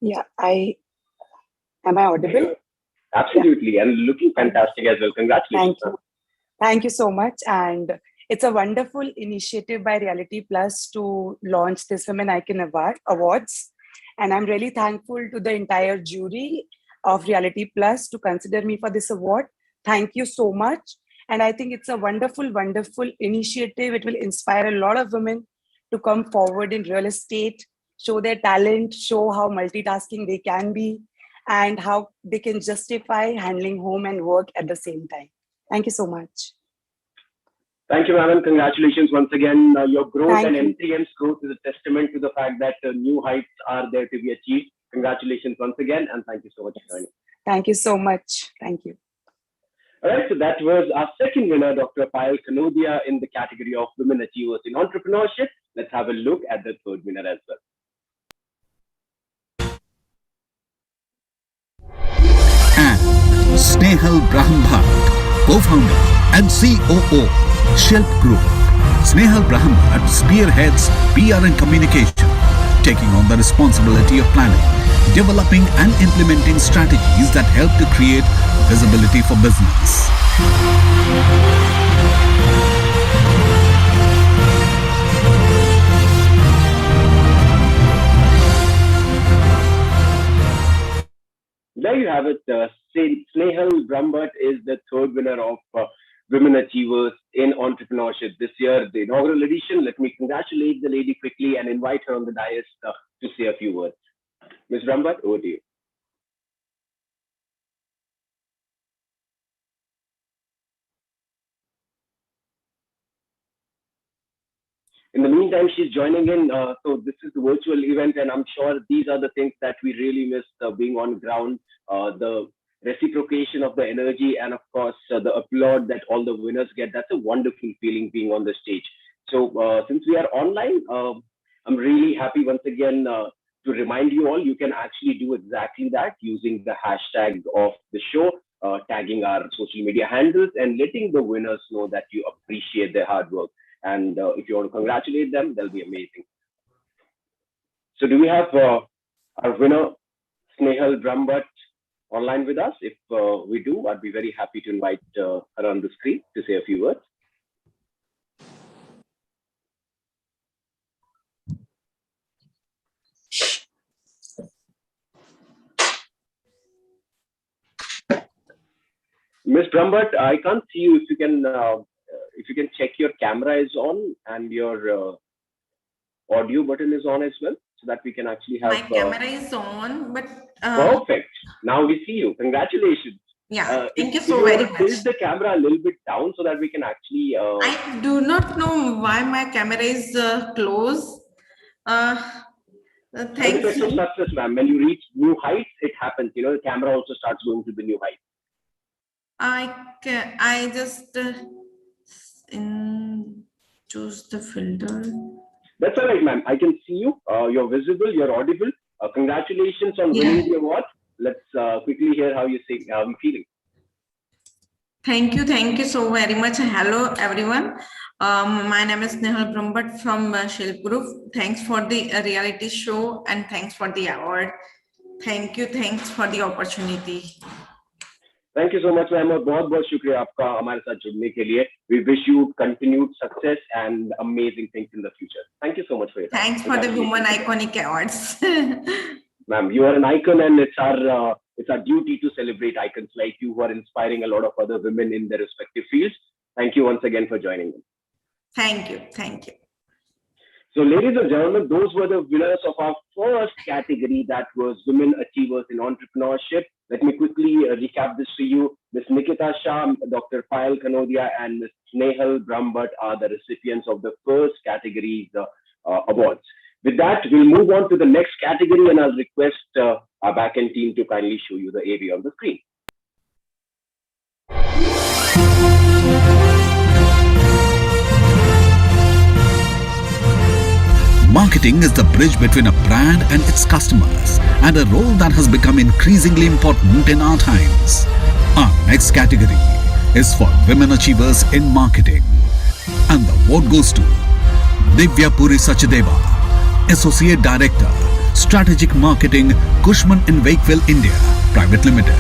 Yeah, am I audible? Absolutely, yeah. And looking fantastic as well. Congratulations. Thank you. Thank you so much. And it's a wonderful initiative by Realty Plus to launch this Women Icon Awards. And I'm really thankful to the entire jury of Realty Plus to consider me for this award. Thank you so much. And I think it's a wonderful, wonderful initiative. It will inspire a lot of women to come forward in real estate, show their talent, show how multitasking they can be, and how they can justify handling home and work at the same time. Thank you so much. Thank you, ma'am, and congratulations once again. Your growth and M3M's growth is a testament to the fact that new heights are there to be achieved. Congratulations once again, and thank you so much for joining. Thank you so much. Thank you. All right, so that was our second winner, Dr. Payal Kanodia, in the category of Women Achievers in Entrepreneurship. Let's have a look at the third winner as well. And Snehal Brahmbhat, co-founder and COO, Shelp Group. Snehal Brahmbhat spearheads PR and communication, taking on the responsibility of planning, developing and implementing strategies that help to create visibility for business. There you have it. Snehal Brahmbhat is the third winner of Women Achievers in Entrepreneurship this year, the inaugural edition. Let me congratulate the lady quickly and invite her on the dais to say a few words. Ms. Brahmbhat, over to you. In the meantime, she's joining in. So this is the virtual event, and I'm sure these are the things that we really missed being on ground. The reciprocation of the energy, and of course, the applaud that all the winners get. That's a wonderful feeling being on the stage. So since we are online, I'm really happy once again to remind you all, you can actually do exactly that using the hashtag of the show, tagging our social media handles and letting the winners know that you appreciate their hard work. And if you want to congratulate them, that'll be amazing. So do we have our winner, Snehal Brahmbhat, online with us? If we do, I'd be very happy to invite her on the screen to say a few words. Ms. Brahmbhat, I can't see you. If you can check your camera is on and your audio button is on as well, so that we can actually have. My camera is on, but perfect. Now we see you. Congratulations. Yeah, thank you so very much. Tilt the camera a little bit down so that we can actually. I do not know why my camera is closed. Thank you. Success, ma'am. When you reach new heights, it happens. You know, the camera also starts going to the new heights. I just choose the filter. That's all right, ma'am. I can see you. You're visible. You're audible. Congratulations on winning the award. Let's quickly hear how you say. How you feeling? Thank you so very much. Hello, everyone. My name is Snehal Brahmbhat from Shelp Group. Thanks for the reality show and thanks for the award. Thanks for the opportunity. Thank you so much, ma'am. बहुत शुक्रिया आपका हमारे साथ जुड़ने के लिए. We wish you continued success and amazing things in the future. Thank you so much for your time. Thanks for the Women Iconic Awards. Ma'am, you are an icon, and it's our duty to celebrate icons like you who are inspiring a lot of other women in their respective fields. Thank you once again for joining us. Thank you. So, ladies and gentlemen, those were the winners of our first category, that was Women Achievers in Entrepreneurship. Let me quickly recap this for you. Ms. Nikita Shah, Dr. Payal Kanodia, and Ms. Snehal Brahmbhat are the recipients of the first category's awards. With that, we'll move on to the next category, and I'll request our backend team to kindly show you the AV on the screen. Marketing is the bridge between a brand and its customers, and a role that has become increasingly important in our times. Our next category is for Women Achievers in Marketing. And the award goes to Divya Puri Sachdeva, Associate Director, Strategic Marketing, Cushman & Wakefield India Private Limited.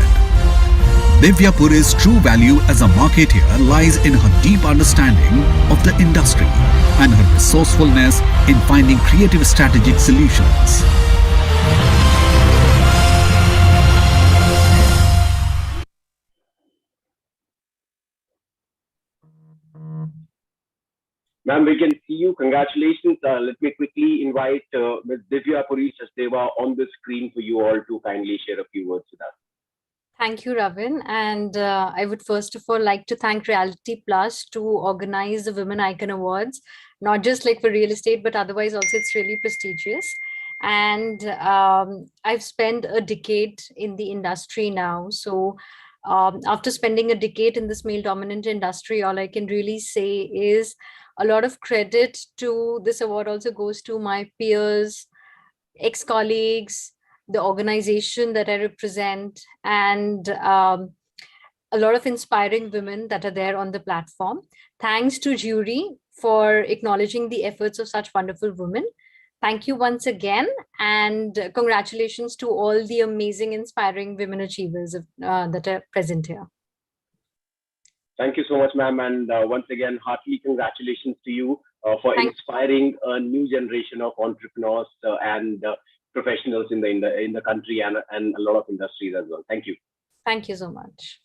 Divya Puri's true value as a marketeer lies in her deep understanding of the industry and her resourcefulness in finding creative strategic solutions. Ma'am, we can see you. Congratulations. Let me quickly invite Ms. Divya Puri Sachdeva on the screen for you all to kindly share a few words with us. Thank you, Ravin. And I would first of all like to thank Realty Plus to organize the Women Icon Awards, not just like for real estate, but otherwise also it's really prestigious. And I've spent a decade in the industry now. So After spending a decade in this male-dominant industry, all I can really say is a lot of credit to this award also goes to my peers, ex-colleagues, the organization that I represent, and a lot of inspiring women that are there on the platform. Thanks to jury for acknowledging the efforts of such wonderful women. Thank you once again, and congratulations to all the amazing, inspiring women achievers that are present here. Thank you so much, ma'am. And once again, heartily congratulations to you for inspiring a new generation of entrepreneurs and professionals in the country and a lot of industries as well. Thank you. Thank you so much.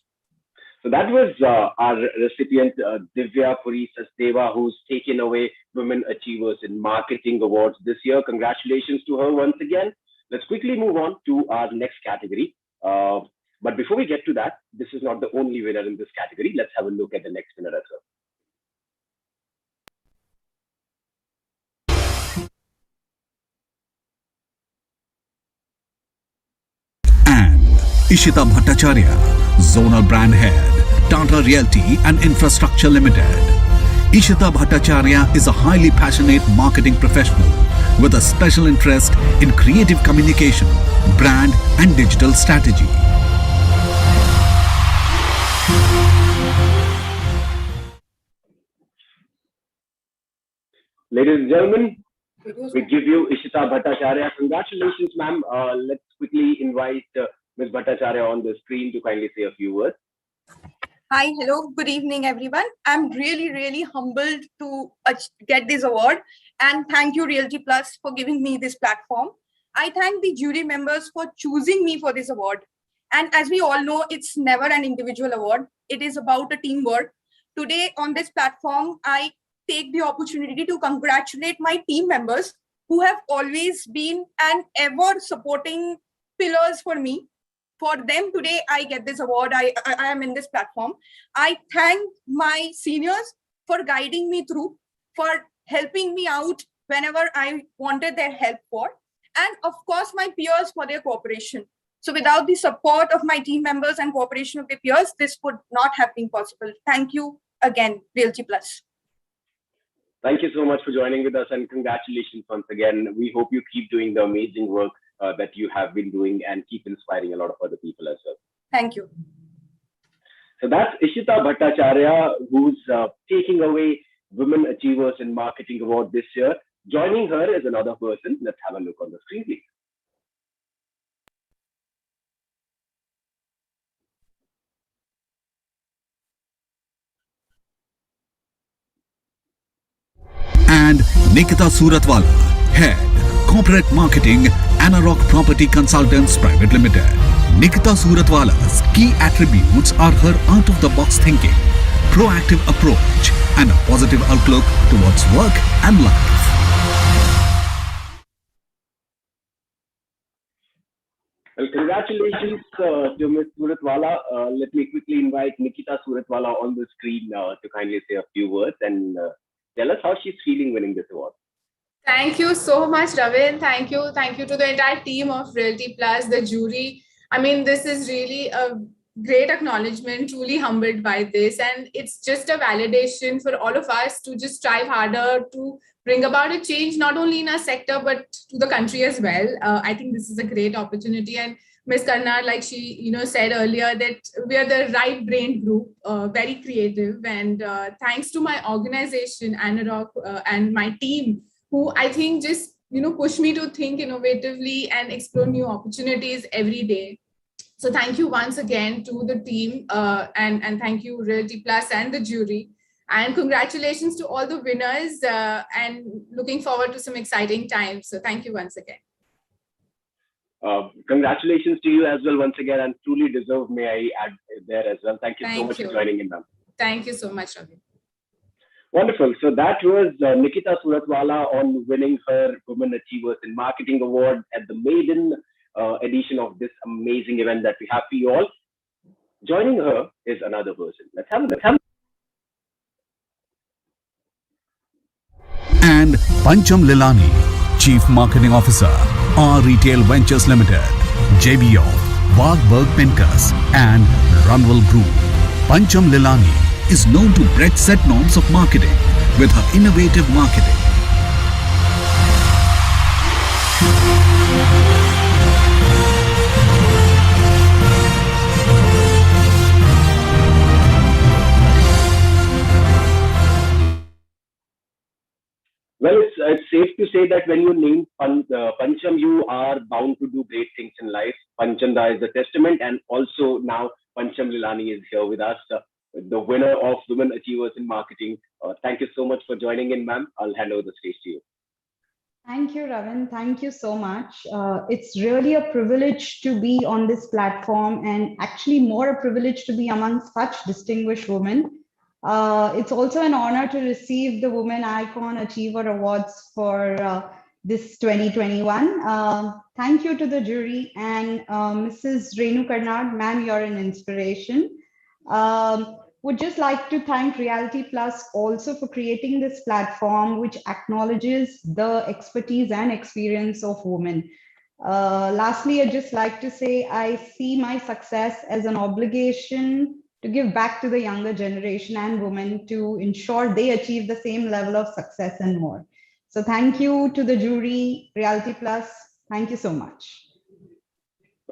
So that was our recipient, Divya Puri Sasdeva, who's taken away Women Achievers in Marketing Awards this year. Congratulations to her once again. Let's quickly move on to our next category. But before we get to that, this is not the only winner in this category. Let's have a look at the next winner as well. And Ishita Bhattacharya, Zonal Brand Head, Tata Realty and Infrastructure Limited. Ishita Bhattacharya is a highly passionate marketing professional with a special interest in creative communication, brand and digital strategy. Ladies and gentlemen, we give you Ishita Bhattacharya. Congratulations, ma'am. Let's quickly invite Ms. Bhattacharya on the screen to kindly say a few words. Hi, hello, good evening, everyone. I'm really humbled to get this award, and thank you, Realty Plus, for giving me this platform. I thank the jury members for choosing me for this award. And as we all know, it's never an individual award. It is about a teamwork. Today on this platform, I take the opportunity to congratulate my team members who have always been and ever supporting pillars for me. For them today, I get this award. I am in this platform. I thank my seniors for guiding me through, for helping me out whenever I wanted their help for, and of course, my peers for their cooperation. So without the support of my team members and cooperation of the peers, this would not have been possible. Thank you again, Realty Plus. Thank you so much for joining with us, and congratulations once again. We hope you keep doing the amazing work that you have been doing and keep inspiring a lot of other people as well. Thank you. So that's Ishita Bhattacharya, who's taking away Women Achievers in Marketing Award this year. Joining her is another person. Let's have a look on the screen, please. And Nikita Suratwala, Head, Corporate Marketing, Anarok Property Consultants Private Limited. Nikita Suratwala's key attributes are her out-of-the-box thinking, proactive approach, and a positive outlook towards work and life. Well, congratulations to Ms. Suratwala. Let me quickly invite Nikita Suratwala on the screen to kindly say a few words and tell us how she's feeling winning this award. Thank you so much, Ravin. Thank you to the entire team of Realty Plus, the jury. I mean, this is really a great acknowledgement, truly humbled by this. And it's just a validation for all of us to just strive harder to bring about a change, not only in our sector, but to the country as well. I think this is a great opportunity. And Ms. Karnar, like she said earlier, that we are the right-brained group, very creative. And thanks to my organization, Anarok, and my team, who I think just push me to think innovatively and explore new opportunities every day. So thank you once again to the team, and thank you Realty Plus and the jury. And congratulations to all the winners, and looking forward to some exciting times. So thank you once again. Congratulations to you as well once again, and truly deserve, may I add there as well. Thank you so much for joining in, ma'am. Thank you so much, Ravi. Wonderful. So that was Nikita Suratwala on winning her Women Achievers in Marketing Award at the maiden edition of this amazing event that we have for you all. Joining her is another person. Let's have And Pancham Lilani, Chief Marketing Officer, R Retail Ventures Limited, JBO, Wagberg Pincus, and Runwell Group. Pancham Lilani is known to break set norms of marketing with her innovative marketing. Well, it's safe to say that when you name Pancham, you are bound to do great things in life. Panchamda is the testament, and also now Pancham Lilani is here with us, the winner of Women Achievers in Marketing. Thank you so much for joining in, ma'am. I'll hand over the stage to you. Thank you, Ravin. Thank you so much. It's really a privilege to be on this platform, and actually more a privilege to be among such distinguished women. It's also an honor to receive the Women Icon Achiever Awards for this 2021. Thank you to the jury and Mrs. Renu Karnad, ma'am, you're an inspiration. Would just like to thank Realty Plus also for creating this platform, which acknowledges the expertise and experience of women. Lastly, I'd just like to say I see my success as an obligation to give back to the younger generation and women to ensure they achieve the same level of success and more. So thank you to the jury, Realty Plus. Thank you so much.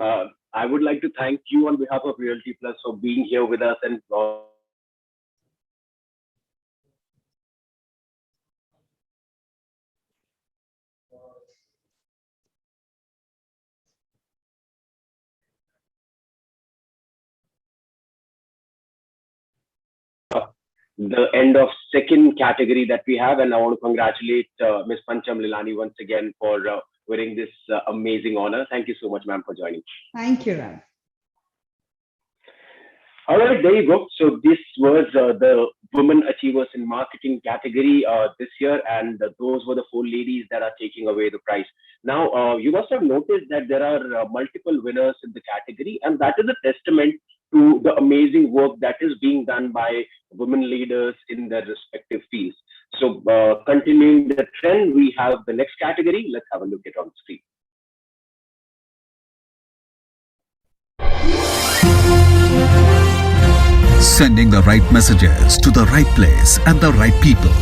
I would like to thank you on behalf of Realty Plus for being here with us and the end of second category that we have, and I want to congratulate Ms. Pancham Lilani once again for winning this amazing honor. Thank you so much, ma'am, for joining. Thank you, Ram. All right, there you go. So this was the Women Achievers in Marketing category this year, and those were the 4 ladies that are taking away the prize. Now, you must have noticed that there are multiple winners in the category, and that is a testament to the amazing work that is being done by women leaders in their respective fields. So continuing the trend, we have the next category. Let's have a look at it on the screen. Sending the right messages to the right place and the right people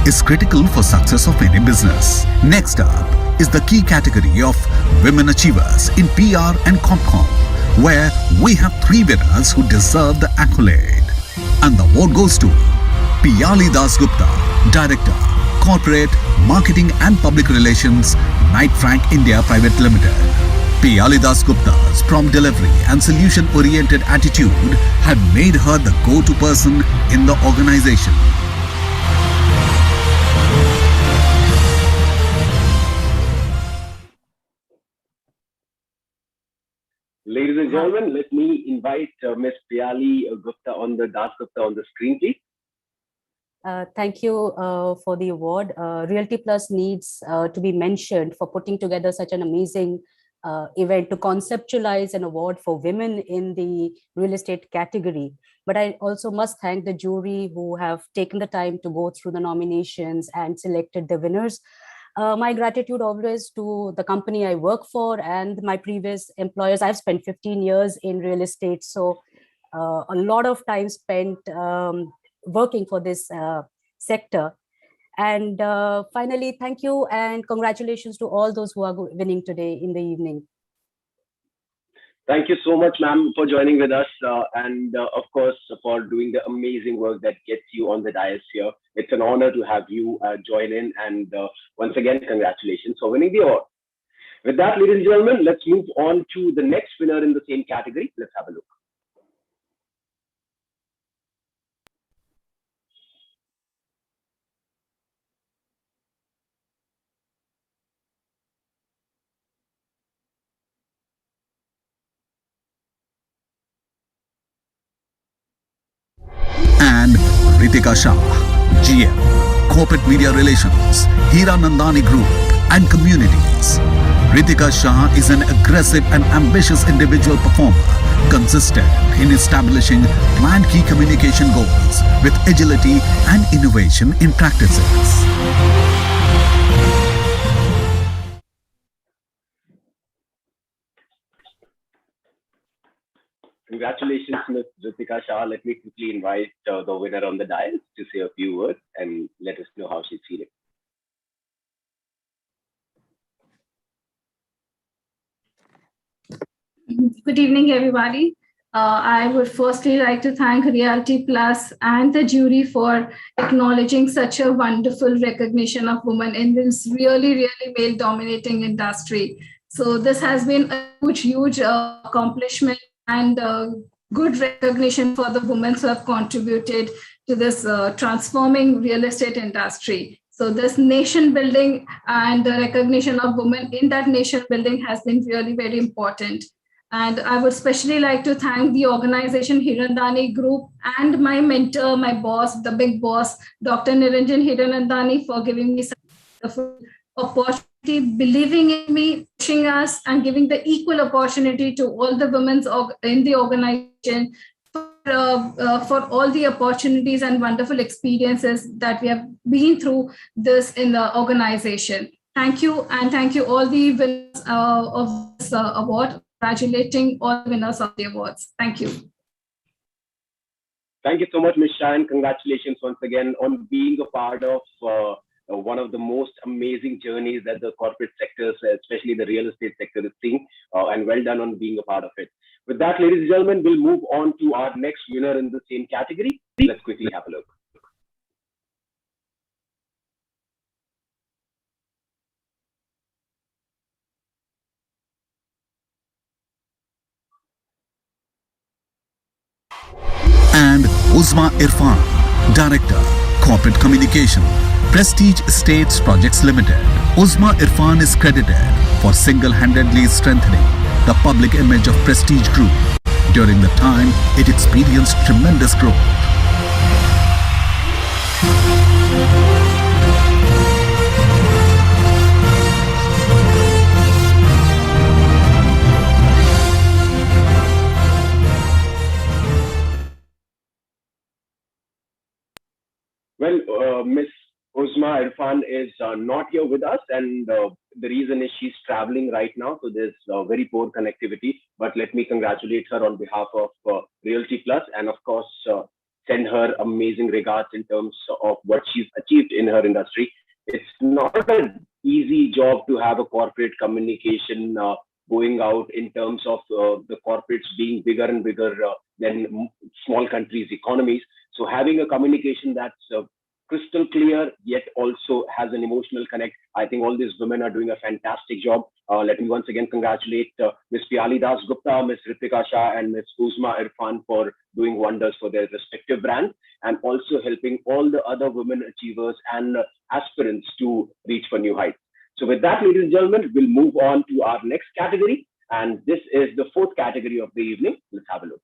is critical for success of any business. Next up is the key category of Women Achievers in PR and Comcom, where we have 3 winners who deserve the accolade. And the award goes to Piyali Das Gupta, Director, Corporate, Marketing and Public Relations, Knight Frank India Private Limited. Piyali Das Gupta's prompt delivery and solution-oriented attitude had made her the go-to person in the organization. Ladies and gentlemen, let me invite Ms. Piyali Das Gupta on the screen, please. Thank you for the award. Realty Plus needs to be mentioned for putting together such an amazing event to conceptualize an award for women in the real estate category. But I also must thank the jury who have taken the time to go through the nominations and selected the winners. My gratitude always to the company I work for and my previous employers. I've spent 15 years in real estate, so a lot of time spent working for this sector. And finally, thank you and congratulations to all those who are winning today in the evening. Thank you so much, ma'am, for joining with us and of course, for doing the amazing work that gets you on the dais here. It's an honor to have you join in, and once again, congratulations for winning the award. With that, ladies and gentlemen, let's move on to the next winner in the same category. Let's have a look. And Ritika Shah, GM, Corporate Media Relations, Hira Nandani Group and Communities. Ritika Shah is an aggressive and ambitious individual performer, consistent in establishing planned key communication goals with agility and innovation in practices. Congratulations, Ms. Ritika Shah. Let me quickly invite the winner on the dais to say a few words and let us know how she's feeling. Good evening, everybody. I would firstly like to thank Realty Plus and the jury for acknowledging such a wonderful recognition of women in this really male-dominating industry. So this has been a huge accomplishment and good recognition for the women who have contributed to this transforming real estate industry. So this nation building and the recognition of women in that nation building has been really very important. And I would especially like to thank the organization Hirandani Group and my mentor, my boss, the big boss, Dr. Niranjan Hirandani, for giving me such a wonderful opportunity, believing in me, pushing us, and giving the equal opportunity to all the women in the organization for all the opportunities and wonderful experiences that we have been through this in the organization. Thank you, and thank you all the winners of this award. Congratulating all the winners of the awards. Thank you. Thank you so much, Ms. Shah, and congratulations once again on being a part of one of the most amazing journeys that the corporate sectors, especially the real estate sector, is seeing, and well done on being a part of it. With that, ladies and gentlemen, we'll move on to our next winner in the same category. Let's quickly have a look. And Uzma Irfan, Director, Corporate Communication, Prestige Estates Projects Limited. Uzma Irfan is credited for single-handedly strengthening the public image of Prestige Group during the time it experienced tremendous growth. Well, Ms. Uzma Irfan is not here with us, and the reason is she's traveling right now, so there's very poor connectivity. But let me congratulate her on behalf of Realty Plus, and of course, send her amazing regards in terms of what she's achieved in her industry. It's not an easy job to have a corporate communication going out in terms of the corporates being bigger and bigger than small countries' economies. So having a communication that's crystal clear, yet also has an emotional connect. I think all these women are doing a fantastic job. Let me once again congratulate Ms. Piali Das Gupta, Ms. Ritika Shah, and Ms. Uzma Irfan for doing wonders for their respective brands, and also helping all the other women achievers and aspirants to reach for new heights. So with that, ladies and gentlemen, we'll move on to our next category. And this is the fourth category of the evening. Let's have a look.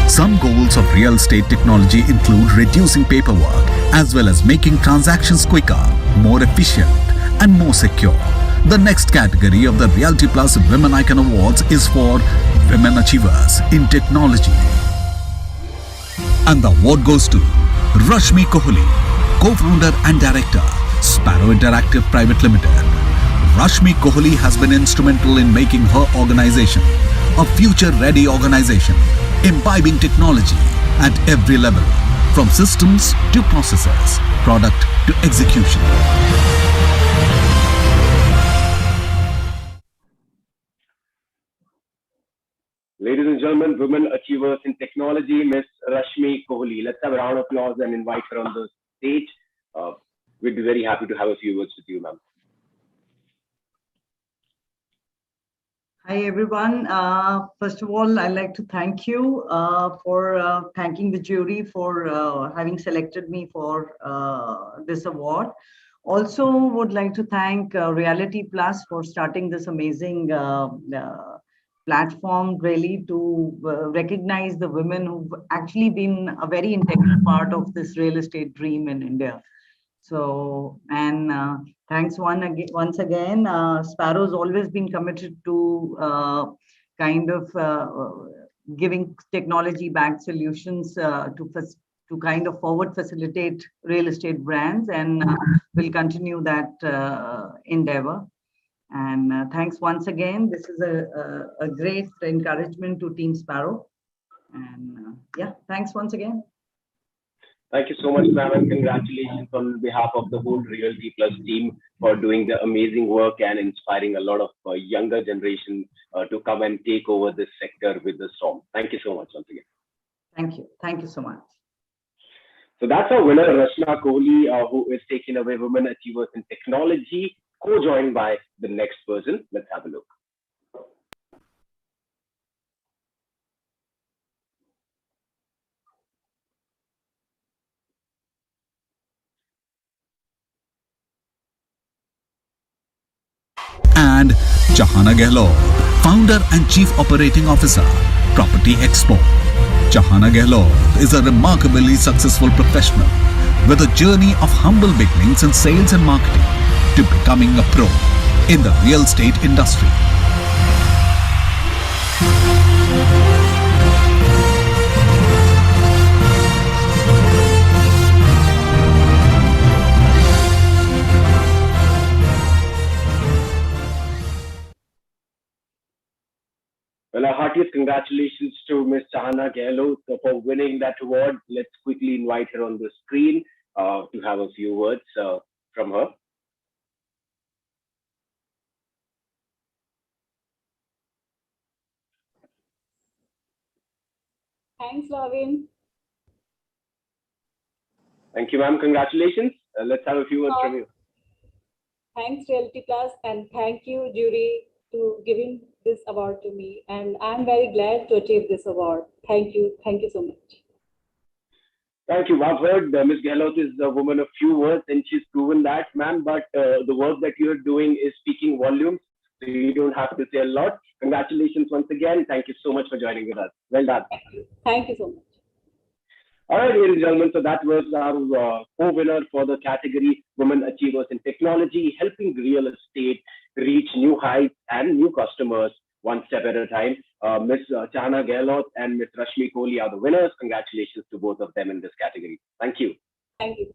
Some goals of real estate technology include reducing paperwork as well as making transactions quicker, more efficient, and more secure. The next category of the Realty Plus Women Icon Awards is for Women Achievers in Technology. And the award goes to Rashmi Kohli, co-founder and director, Sparrow Interactive Private Limited. Rashmi Kohli has been instrumental in making her organization a future-ready organization, imbibing technology at every level, from systems to processes, product to execution. Ladies and gentlemen, Women Achievers in Technology, Ms. Rashmi Kohli. Let's have a round of applause and invite her on the stage. We'd be very happy to have a few words with you, ma'am. Hi, everyone. First of all, I'd like to thank you for thanking the jury for having selected me for this award. Also, would like to thank Realty Plus for starting this amazing platform, really, to recognize the women who've actually been a very integral part of this real estate dream in India. So, and thanks once again. Sparrow's always been committed to kind of giving technology-backed solutions to to kind of forward facilitate real estate brands, and we'll continue that endeavor. And thanks once again. This is a great encouragement to Team Sparrow. And yeah, thanks once again. Thank you so much, ma'am, and congratulations on behalf of the whole Realty Plus team for doing the amazing work and inspiring a lot of younger generation to come and take over this sector with the storm. Thank you so much once again. Thank you. Thank you so much. So that's our winner, Rashna Kohli, who is taking away Women Achievers in Technology, co-joined by the next person. Let's have a look. And Jahana Gehlot, Founder and Chief Operating Officer, Property Expo. Jahana Gehlot is a remarkably successful professional with a journey of humble beginnings in sales and marketing to becoming a pro in the real estate industry. Well, our heartiest congratulations to Ms. Jahana Gehlot for winning that award. Let's quickly invite her on the screen to have a few words from her. Thanks, Ravin. Thank you, ma'am. Congratulations. Let's have a few words from you. Thanks, Realty Plus, and thank you, jury, to giving this award to me. And I'm very glad to achieve this award. Thank you. Thank you so much. Thank you. I've heard Ms. Gehlot is a woman of few words, and she's proven that, ma'am. But the work that you're doing is speaking volumes, so you don't have to say a lot. Congratulations once again. Thank you so much for joining with us. Well done. Thank you so much. All right, ladies and gentlemen, so that was our co-winner for the category Women Achievers in Technology, helping real estate reach new heights and new customers one step at a time. Ms. Jahana Gehlot and Ms. Rashmi Kohli are the winners. Congratulations to both of them in this category. Thank you. Thank you.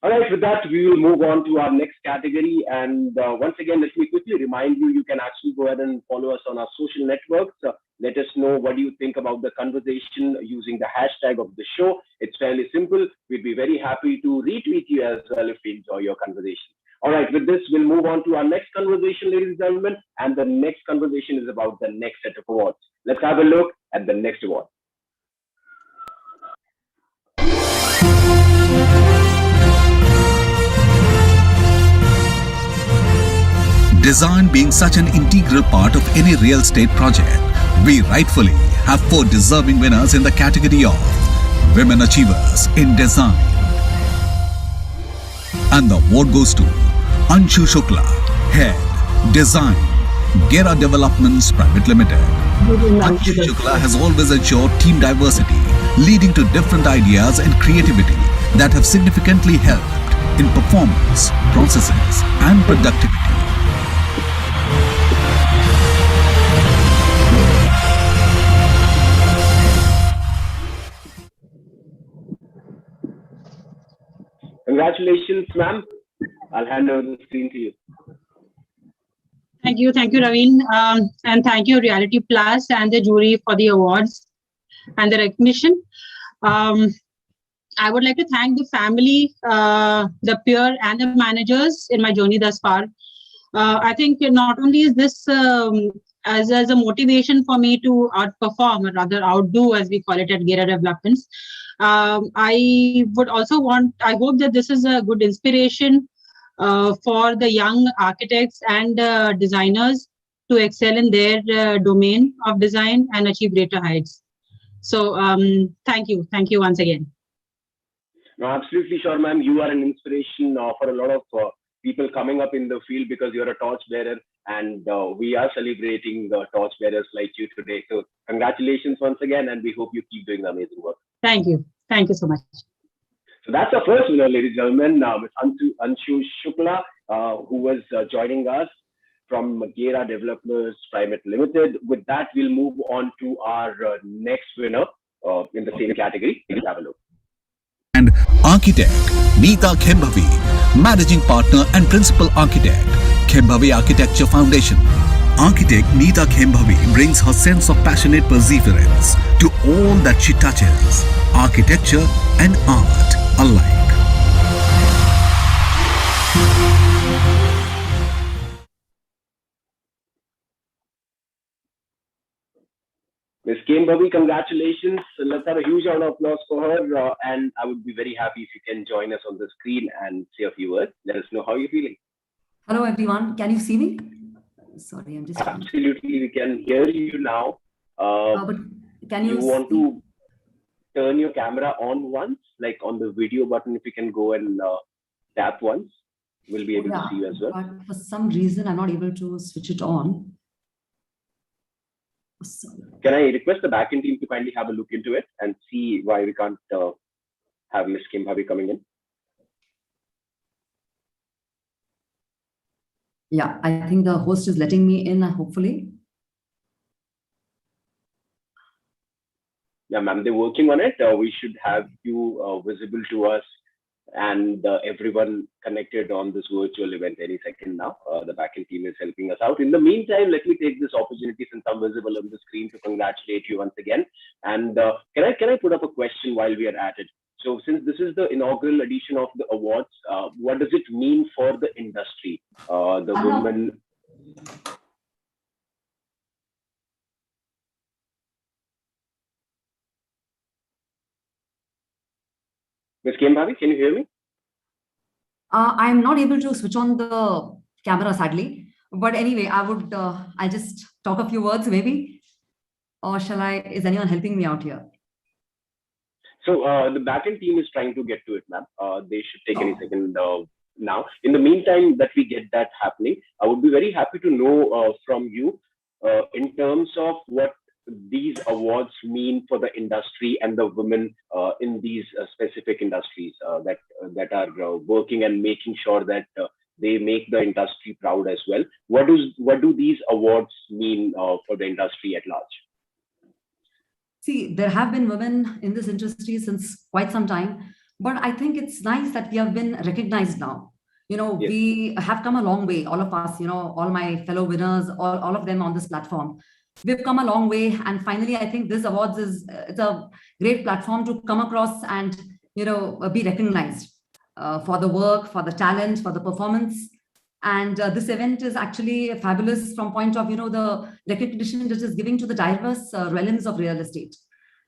All right, with that, we will move on to our next category. And once again, let me quickly remind you, you can actually go ahead and follow us on our social networks. Let us know what do you think about the conversation using the hashtag of the show. It's fairly simple. We'd be very happy to retweet you as well if we enjoy your conversation. All right, with this, we'll move on to our next conversation, ladies and gentlemen. And the next conversation is about the next set of awards. Let's have a look at the next award. Design being such an integral part of any real estate project, we rightfully have 4 deserving winners in the category of Women Achievers in Design. And the award goes to Anshu Shukla, Head, Design, RERA Developments Private Limited. Anshu Shukla has always ensured team diversity, leading to different ideas and creativity that have significantly helped in performance, processes, and productivity. Congratulations, ma'am. I'll hand over the screen to you. Thank you, Ravin, and thank you, Realty Plus and the jury for the awards and the recognition. I would like to thank the family, the peer, and the managers in my journey thus far. I think not only is this as a motivation for me to outperform, or rather outdo, as we call it at RERA Developments. I would also I hope that this is a good inspiration for the young architects and designers to excel in their domain of design and achieve greater heights. So thank you once again. No, absolutely sure, ma'am. You are an inspiration for a lot of people coming up in the field because you're a torch bearer, and we are celebrating the torch bearers like you today. So congratulations once again, and we hope you keep doing amazing work. Thank you so much. So that's our first winner, ladies and gentlemen, with Anshu Shukla, who was joining us from RERA Developers Private Limited. With that, we'll move on to our next winner, in the same category. Let's have a look. And architect Neeta Khembhavi, managing partner and principal architect, Khembhavi Architecture Foundation. Architect Neeta Khembhavi brings her sense of passionate perseverance to all that she touches, architecture and art alike. Ms. Khembhavi, congratulations. Let's have a huge round of applause for her. And I would be very happy if you can join us on the screen and say a few words. Let us know how you're feeling. Hello, everyone. Can you see me? Sorry, I'm just... Absolutely, we can hear you now. But can you want to turn your camera on once, like on the video button, if you can go and tap once, we'll be able to see you as well. But for some reason, I'm not able to switch it on. Can I request the backend team to kindly have a look into it and see why we can't have Ms. Khembhavi coming in? Yeah, I think the host is letting me in, hopefully. Yeah, ma'am, they're working on it. We should have you visible to us and everyone connected on this virtual event any second now. The backend team is helping us out. In the meantime, let me take this opportunity, since I'm visible on the screen, to congratulate you once again. And can I put up a question while we are at it? So since this is the inaugural edition of the awards, what does it mean for the industry? The women... Ms. Khembhavi, can you hear me? I'm not able to switch on the camera, sadly. But anyway, I'll just talk a few words, maybe. Or shall I? Is anyone helping me out here? So the backend team is trying to get to it, ma'am. They should take any second now. In the meantime, that we get that happening, I would be very happy to know from you in terms of what these awards mean for the industry and the women in these specific industries that are working and making sure that they make the industry proud as well. What do these awards mean for the industry at large? See, there have been women in this industry since quite some time, but I think it's nice that we have been recognized now. Yes. We have come a long way, all of us, all my fellow winners, all of them on this platform. We've come a long way, and finally, I think this awards it's a great platform to come across and be recognized for the work, for the talent, for the performance. And this event is actually fabulous from point of the recognition that is giving to the diverse realms of real estate.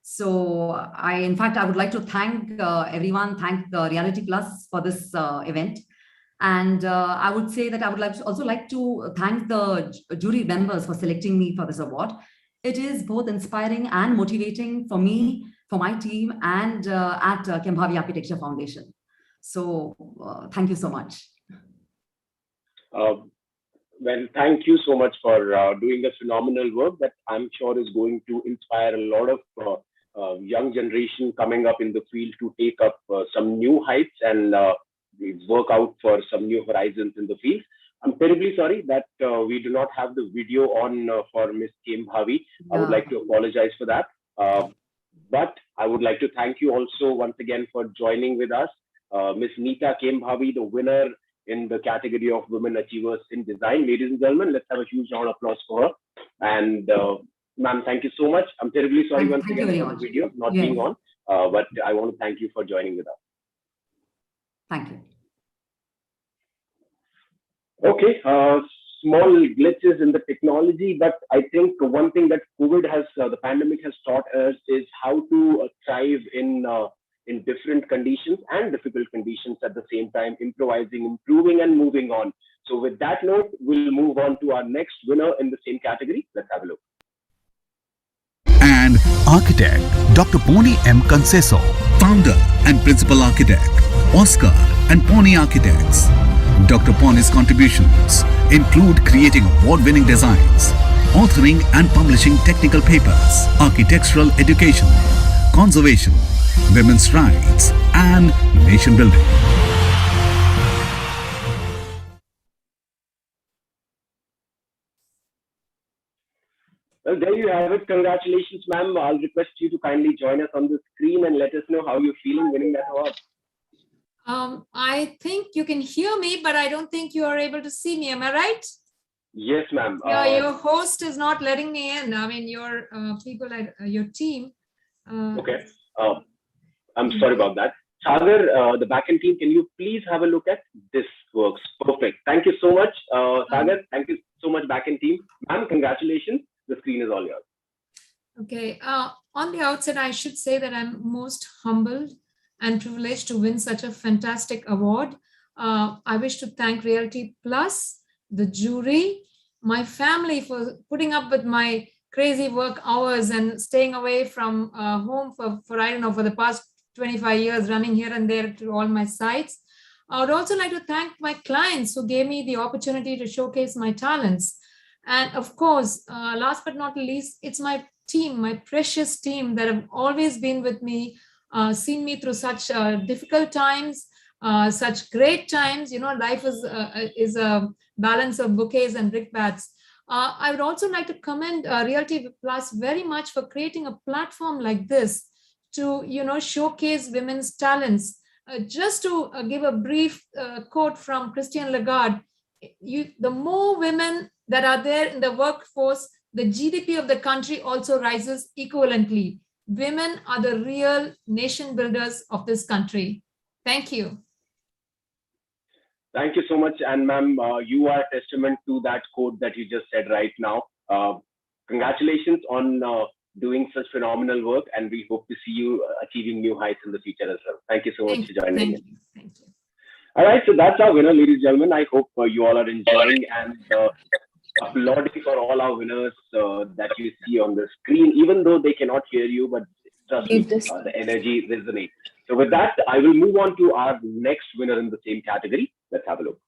So in fact, I would like to thank everyone, thank the Realty Plus for this event. And I would say that I would also like to thank the jury members for selecting me for this award. It is both inspiring and motivating for me, for my team, and at Khembhavi Architecture Foundation. So thank you so much. Well, thank you so much for doing a phenomenal work that I'm sure is going to inspire a lot of young generation coming up in the field to take up some new heights and work out for some new horizons in the field. I'm terribly sorry that we do not have the video on for Ms. Khembhavi. I would like to apologize for that. But I would like to thank you also once again for joining with us. Ms. Neeta Khembhavi, the winner in the category of Women Achievers in Design. Ladies and gentlemen, let's have a huge round of applause for her. And ma'am, thank you so much. I'm terribly sorry once again for the video not being on, but I want to thank you for joining with us. Thank you. Okay, small glitches in the technology, but I think one thing that COVID has, the pandemic has taught us is how to thrive in different conditions and difficult conditions at the same time, improvising, improving, and moving on. So with that note, we'll move on to our next winner in the same category. Let's have a look. And architect Dr. Poni M. Conceso, founder and principal architect, Oscar and Poni Architects. Dr. Poni's contributions include creating award-winning designs, authoring and publishing technical papers, architectural education, conservation, women's rights, and nation building. Well, there you have it. Congratulations, ma'am. I'll request you to kindly join us on the screen and let us know how you're feeling winning that award. I think you can hear me, but I don't think you are able to see me. Am I right? Yes, ma'am. Your host is not letting me in. I mean, your people at your team. Okay. I'm sorry about that. Sagar, the backend team, can you please have a look at this? Works perfect. Thank you so much, Sagar. Thank you so much, backend team. Ma'am, congratulations. The screen is all yours. Okay. On the outset, I should say that I'm most humbled and privileged to win such a fantastic award. I wish to thank Realty Plus, the jury, my family for putting up with my crazy work hours and staying away from home for I don't know, for the past 25 years, running here and there to all my sites. I would also like to thank my clients who gave me the opportunity to showcase my talents. And of course, last but not least, it's my team, my precious team that have always been with me, seen me through such difficult times, such great times. You know, life is a balance of bouquets and brickbats. I would also like to commend Realty Plus very much for creating a platform like this to, you know, showcase women's talents. Just to give a brief quote from Christine Lagarde, the more women that are there in the workforce, the GDP of the country also rises equivalently. Women are the real nation builders of this country. Thank you. Thank you so much. And ma'am, you are a testament to that quote that you just said right now. Congratulations on doing such phenomenal work, and we hope to see you achieving new heights in the future as well. Thank you so much for joining in. Thank you. All right, so that's our winner, ladies and gentlemen. I hope you all are enjoying and applauding for all our winners that you see on the screen, even though they cannot hear you, but trust me, the energy resonates. So with that, I will move on to our next winner in the same category. Let's have a look.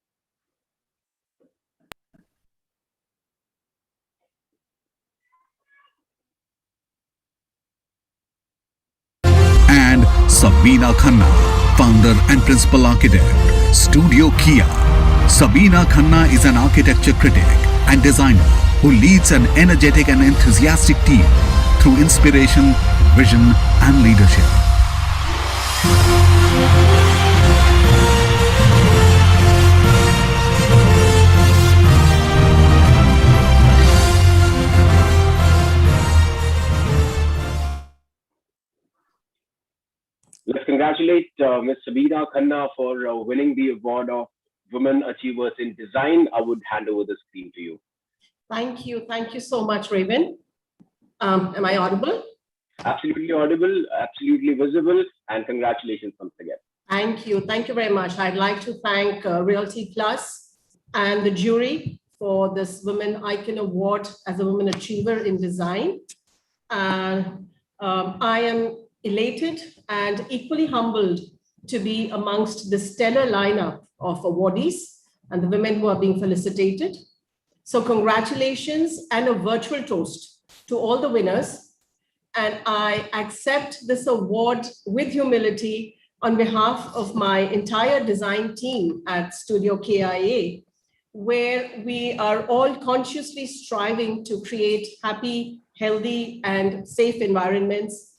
And Sabina Khanna, founder and principal architect, Studio Kia. Sabina Khanna is an architecture critic and designer who leads an energetic and enthusiastic team through inspiration, vision, and leadership. Let's congratulate Ms. Sabina Khanna for winning the award of Women Achievers in Design. I would hand over the screen to you. Thank you. Thank you so much, Raven. Am I audible? Absolutely audible, absolutely visible, and congratulations once again. Thank you. Thank you very much. I'd like to thank Realty Plus and the jury for this Women Icon Award as a Women Achiever in Design. I am elated and equally humbled to be amongst the stellar lineup of awardees and the women who are being felicitated. So congratulations and a virtual toast to all the winners. And I accept this award with humility on behalf of my entire design team at Studio KIA, where we are all consciously striving to create happy, healthy, and safe environments.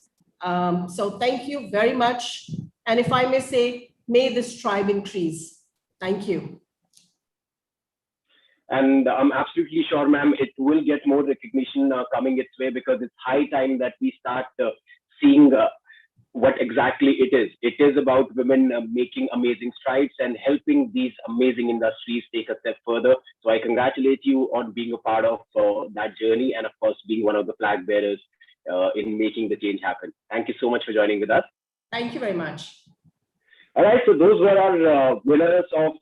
So thank you very much. And if I may say, may this tribe increase. Thank you. And I'm absolutely sure, ma'am, it will get more recognition coming its way, because it's high time that we start seeing what exactly it is. It is about women making amazing strides and helping these amazing industries take a step further. So I congratulate you on being a part of that journey, and of course, being one of the flag bearers in making the change happen. Thank you so much for joining with us. Thank you very much. All right, so those were our winners of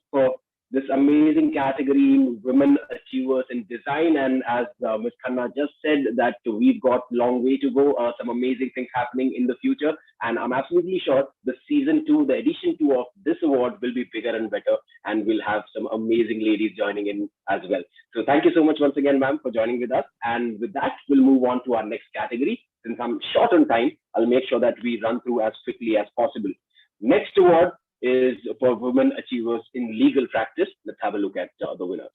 this amazing category, Women Achievers in Design. And as Ms. Khanna just said, that we've got a long way to go, some amazing things happening in the future. And I'm absolutely sure the season 2, the edition 2 of this award will be bigger and better, and we'll have some amazing ladies joining in as well. So thank you so much once again, ma'am, for joining with us. And with that, we'll move on to our next category. Since I'm short on time, I'll make sure that we run through as quickly as possible. Next award is for Women Achievers in Legal Practice. Let's have a look at the winners.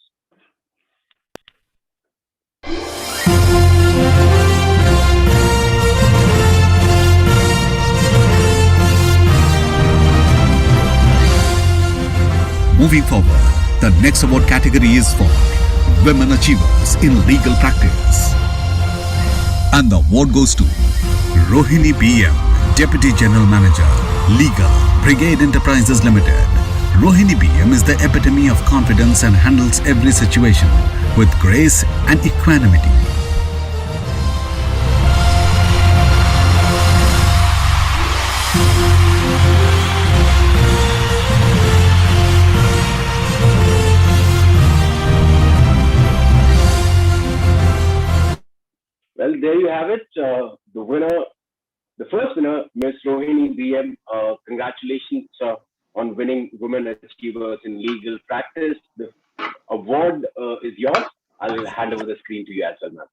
Moving forward, the next award category is for Women Achievers in Legal Practice. And the award goes to Rohini BM, Deputy General Manager, Legal, Brigade Enterprises Limited. Rohini BM is the epitome of confidence and handles every situation with grace and equanimity. Well, there you have it. The winner, the first winner, Ms. Rohini BM. Congratulations on winning Women Achievers in Legal Practice. The award is yours. I'll hand over the screen to you as well, ma'am.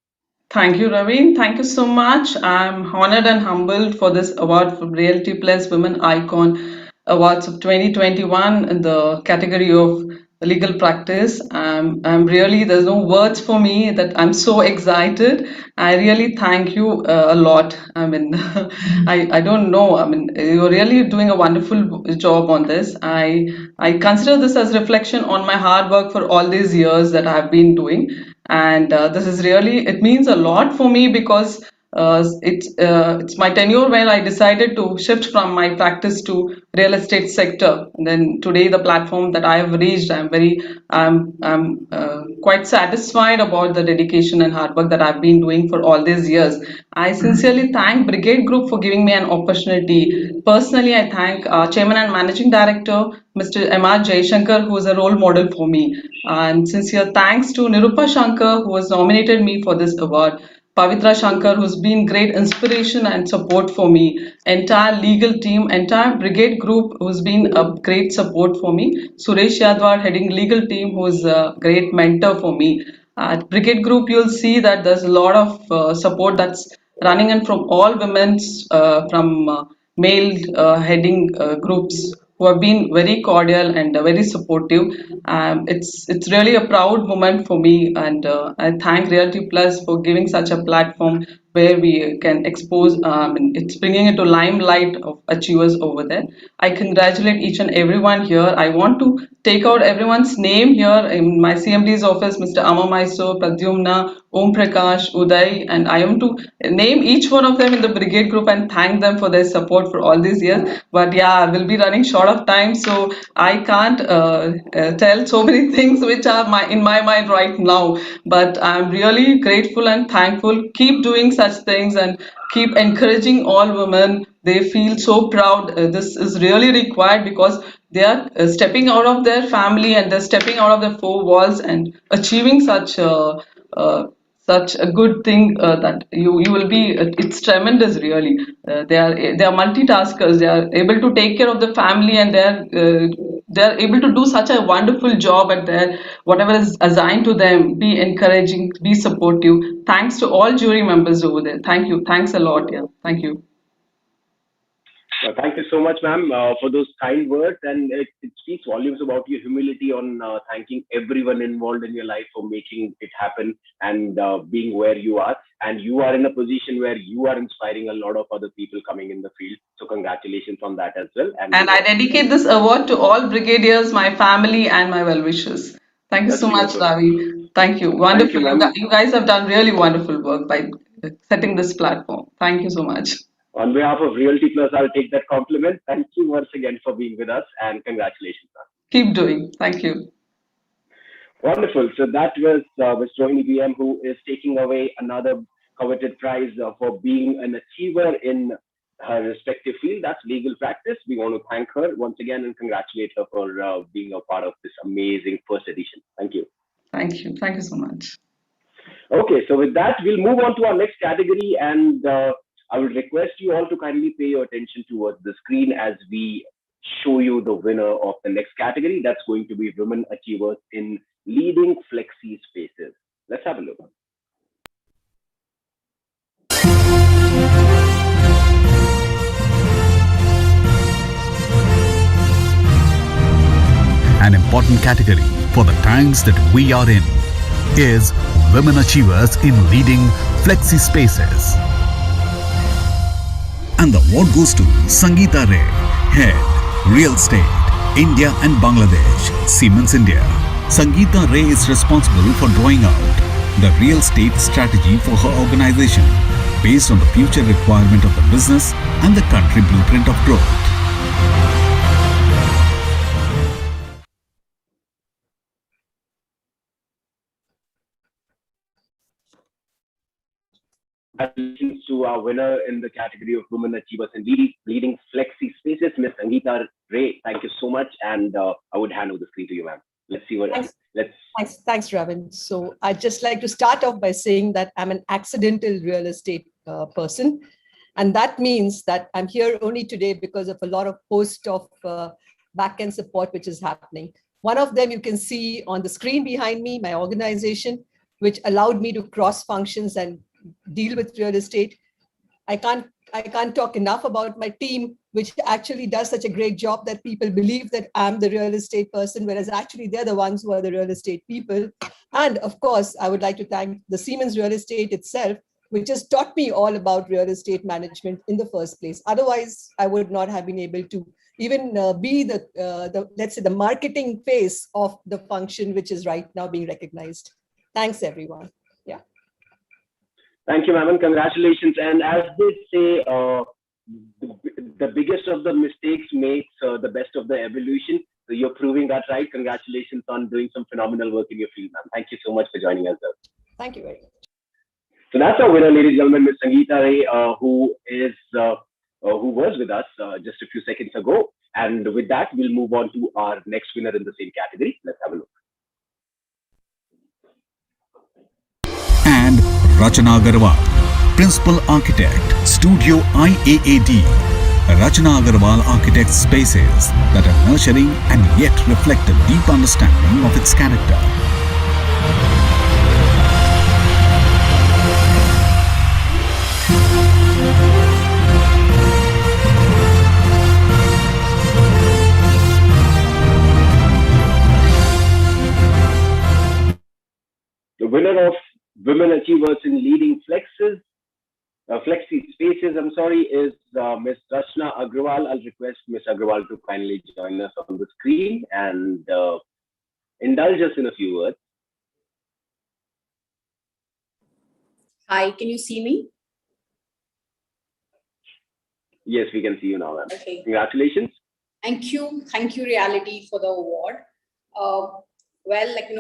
Thank you, Raveen. Thank you so much. I'm honored and humbled for this award from Realty Plus Women Icon Awards of 2021 in the category of legal practice. I'm really, there's no words for me that I'm so excited. I really thank you a lot. I mean, I don't know. I mean, you're really doing a wonderful job on this. I consider this as reflection on my hard work for all these years that I've been doing. And this is really, it means a lot for me because it's my tenure where I decided to shift from my practice to real estate sector. And then today, the platform that I have reached, I'm quite satisfied about the dedication and hard work that I've been doing for all these years. I sincerely thank Brigade Group for giving me an opportunity. Personally, I thank Chairman and Managing Director, Mr. M.R. Jaishankar, who is a role model for me. And sincere thanks to Nirupa Shankar, who has nominated me for this award. Pavitra Shankar, who's been great inspiration and support for me. Entire legal team, entire Brigade Group, who's been a great support for me. Suresh Yadwar, heading legal team, who's a great mentor for me. At Brigade Group, you'll see that there's a lot of support that's running in from all women's, from male heading groups who have been very cordial and very supportive. It's really a proud moment for me, and I thank Realty Plus for giving such a platform where we can expose. It's bringing it to limelight of achievers over there. I congratulate each and everyone here. I want to take out everyone's name here in my CMD's office, Mr. Amma Mysore, Pradyumna, Om Prakash, Uday, and I am to name each one of them in the Brigade Group and thank them for their support for all these years. But yeah, we'll be running short of time, so I can't tell so many things which are in my mind right now. But I'm really grateful and thankful. Keep doing such things and keep encouraging all women. They feel so proud. This is really required because they are stepping out of their family and they're stepping out of their four walls and achieving such a good thing that you will be. It's tremendous, really. They are multitaskers. They are able to take care of the family and they're able to do such a wonderful job at their whatever is assigned to them. Be encouraging, be supportive. Thanks to all jury members over there. Thank you. Thanks a lot. Yeah. Thank you. Thank you so much, ma'am, for those kind words. And it speaks volumes about your humility on thanking everyone involved in your life for making it happen and being where you are. And you are in a position where you are inspiring a lot of other people coming in the field. So congratulations on that as well. And I dedicate this award to all brigadiers, my family, and my well-wishers. Thank you so much, Ravi. Thank you. Wonderful. Thank you, you guys have done really wonderful work by setting this platform. Thank you so much. On behalf of Realty Plus, I'll take that compliment. Thank you once again for being with us and congratulations. Keep doing. Thank you. Wonderful. So that was Ms. Rohini BM, who is taking away another coveted prize for being an achiever in her respective field. That's legal practice. We want to thank her once again and congratulate her for being a part of this amazing first edition. Thank you. Thank you. Thank you so much. Okay, so with that, we'll move on to our next category, and I will request you all to kindly pay your attention towards the screen as we show you the winner of the next category. That's going to be Women Achievers in Leading Flexi Spaces. Let's have a look. An important category for the times that we are in is Women Achievers in Leading Flexi Spaces. And the award goes to Sangeeta Ray, Head, Real Estate, India and Bangladesh, Siemens India. Sangeeta Ray is responsible for drawing out the real estate strategy for her organization based on the future requirement of the business and the country blueprint of growth. Congratulations to our winner in the category of Women Achievers in Leading Flexi Spaces, Ms. Sangeeta Ray. Thank you so much, and I would hand over the screen to you, ma'am. Let's see what. Thanks, Ravan. So I'd just like to start off by saying that I'm an accidental real estate person, and that means that I'm here only today because of a lot of host of back-end support which is happening. One of them you can see on the screen behind me, my organization, which allowed me to cross functions and deal with real estate. I can't talk enough about my team, which actually does such a great job that people believe that I'm the real estate person, whereas actually they're the ones who are the real estate people. And of course, I would like to thank the Siemens Real Estate itself, which has taught me all about real estate management in the first place. Otherwise, I would not have been able to even be the let's say, the marketing face of the function, which is right now being recognized. Thanks, everyone. Yeah. Thank you, ma'am, and congratulations. And as they say, the biggest of the mistakes makes the best of the evolution. So you're proving that right. Congratulations on doing some phenomenal work in your field, ma'am. Thank you so much for joining us, sir. Thank you very much. So that's our winner, ladies and gentlemen, Ms. Sangeeta Ray, who was with us just a few seconds ago. And with that, we'll move on to our next winner in the same category. Let's have a look. And Rachana Agarwal, Principal Architect, Studio IAAD. Rachana Agarwal architects spaces that are nurturing and yet reflect a deep understanding of its character. The winner of Women Achievers in Leading Flexi Spaces, is Ms. Rachana Agarwal. I'll request Ms. Agarwal to kindly join us on the screen and indulge us in a few words. Hi, can you see me? Yes, we can see you now, ma'am. Okay. Congratulations. Thank you, Realty, for the award.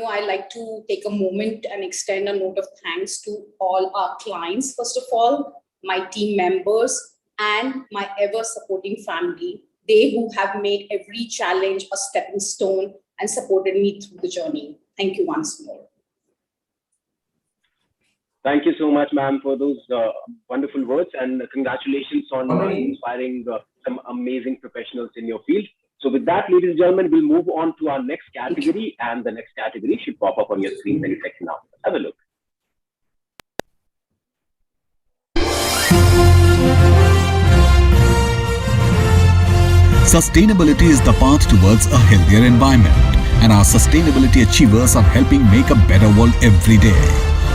I like to take a moment and extend a note of thanks to all our clients, first of all, my team members, and my ever-supporting family. They who have made every challenge a stepping stone and supported me through the journey. Thank you once more. Thank you so much, ma'am, for those wonderful words, and congratulations on inspiring some amazing professionals in your field. So with that, ladies and gentlemen, we'll move on to our next category, and the next category should pop up on your screen any second now. Have a look. Sustainability is the path towards a healthier environment, and our sustainability achievers are helping make a better world every day.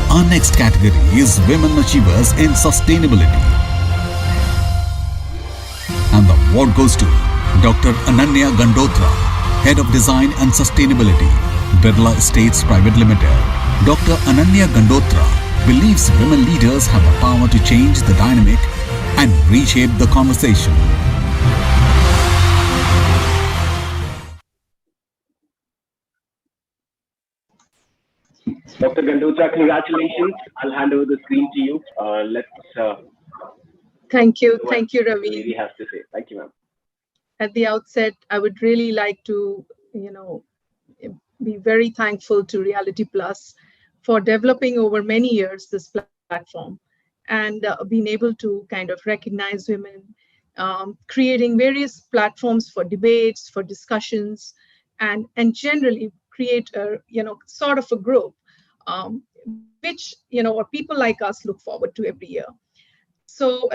Our next category is Women Achievers in Sustainability. And the award goes to Dr. Ananya Gandotra, Head of Design and Sustainability, Birla Estates Private Limited. Dr. Ananya Gandotra believes women leaders have the power to change the dynamic and reshape the conversation. Dr. Gandotra, congratulations. I'll hand over the screen to you. Thank you, Ravi. Really has to say. Thank you, ma'am. At the outset, I would really like to, be very thankful to Realty Plus for developing over many years this platform and being able to kind of recognize women, creating various platforms for debates, for discussions, and generally create a, sort of a group, which, what people like us look forward to every year. So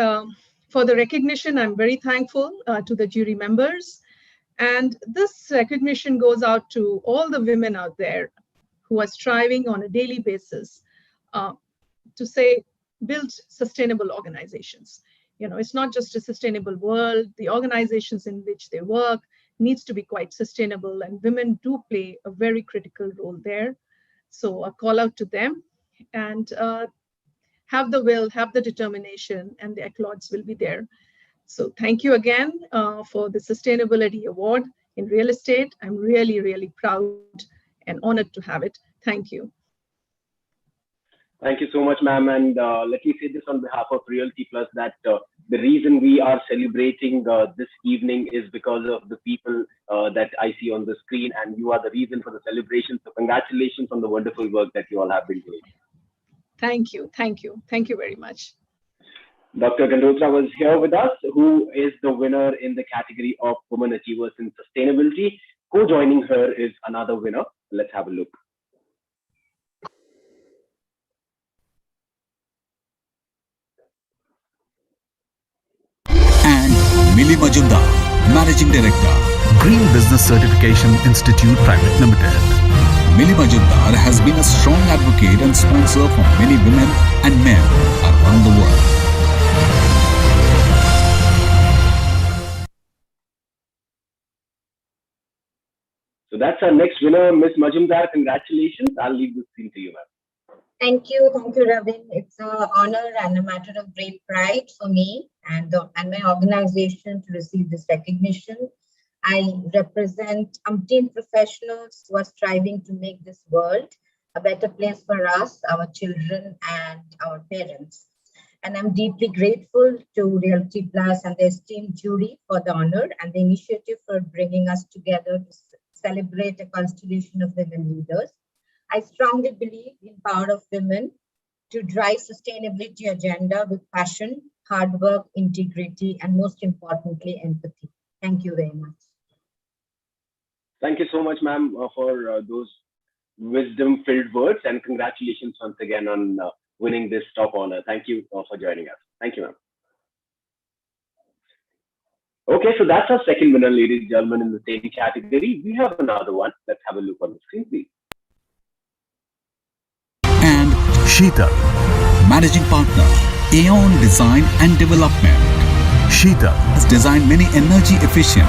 for the recognition, I'm very thankful to the jury members. And this recognition goes out to all the women out there who are striving on a daily basis to say, build sustainable organizations. It's not just a sustainable world, the organizations in which they work, needs to be quite sustainable, and women do play a very critical role there. So a call out to them, and have the will, have the determination, and the accolades will be there. So thank you again for the Sustainability Award in real estate. I'm really, really proud and honored to have it. Thank you. Thank you so much, ma'am. And let me say this on behalf of Realty Plus, that the reason we are celebrating this evening is because of the people that I see on the screen, and you are the reason for the celebration. So congratulations on the wonderful work that you all have been doing. Thank you. Thank you. Thank you very much. Dr. Gandotra was here with us, who is the winner in the category of Women Achievers in Sustainability. Co-joining her is another winner. Let's have a look. And Millie Majumdar, Managing Director, Green Business Certification Institute Private Limited. Millie Majumdar has been a strong advocate and sponsor for many women and men around the world. So that's our next winner, Ms. Majumdar. Congratulations. I'll leave this scene to you, ma'am. Thank you, Ravin. It's an honor and a matter of great pride for me and my organization to receive this recognition. I represent umpteen professionals who are striving to make this world a better place for us, our children, and our parents. And I'm deeply grateful to Realty Plus and the esteemed jury for the honor and the initiative for bringing us together to celebrate a constellation of women leaders. I strongly believe in power of women to drive sustainability agenda with passion, hard work, integrity, and most importantly, empathy. Thank you very much. Thank you so much, ma'am, for those wisdom-filled words, and congratulations once again on winning this top honor. Thank you for joining us. Thank you, ma'am. Okay, so that's our second winner, ladies and gentlemen, in the same category. We have another one. Let's have a look on the screen, please. And Sheetal, Managing Partner, Aeon Design and Development. Sheetal has designed many energy-efficient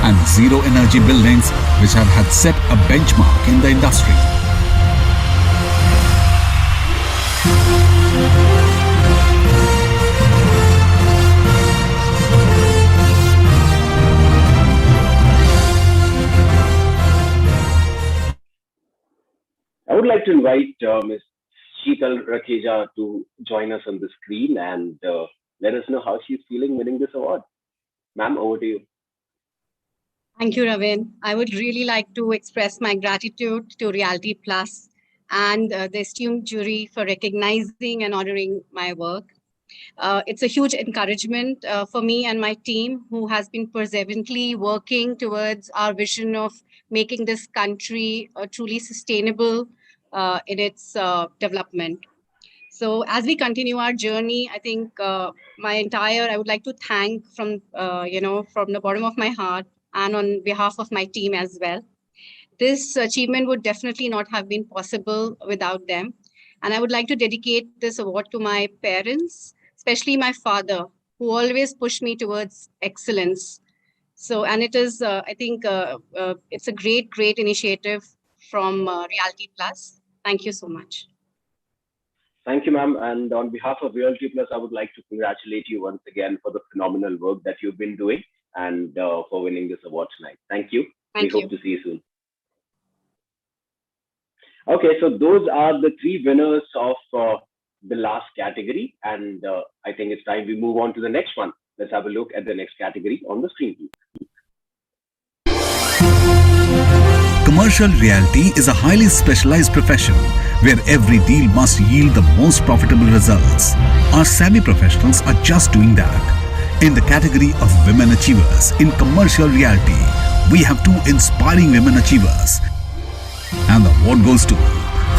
and zero-energy buildings which have had set a benchmark in the industry. I would like to invite Ms. Sheetal Rakeja to join us on the screen and let us know how she's feeling winning this award. Ma'am, over to you. Thank you, Ravin. I would really like to express my gratitude to Realty Plus and the esteemed jury for recognizing and honoring my work. It's a huge encouragement for me and my team, who has been perseveringly working towards our vision of making this country truly sustainable in its development. So as we continue our journey, I think I would like to thank from the bottom of my heart and on behalf of my team as well. This achievement would definitely not have been possible without them. And I would like to dedicate this award to my parents, especially my father, who always pushed me towards excellence. So, and it is, I think it's a great, great initiative from Realty Plus. Thank you so much. Thank you, ma'am. And on behalf of Realty Plus, I would like to congratulate you once again for the phenomenal work that you've been doing and for winning this award tonight. Thank you. We hope to see you soon. Okay, so those are the three winners of the last category. And I think it's time we move on to the next one. Let's have a look at the next category on the screen, please. Commercial realty is a highly specialized profession where every deal must yield the most profitable results. Our savvy professionals are just doing that. In the category of Women Achievers in Commercial Realty, we have two inspiring women achievers. And the award goes to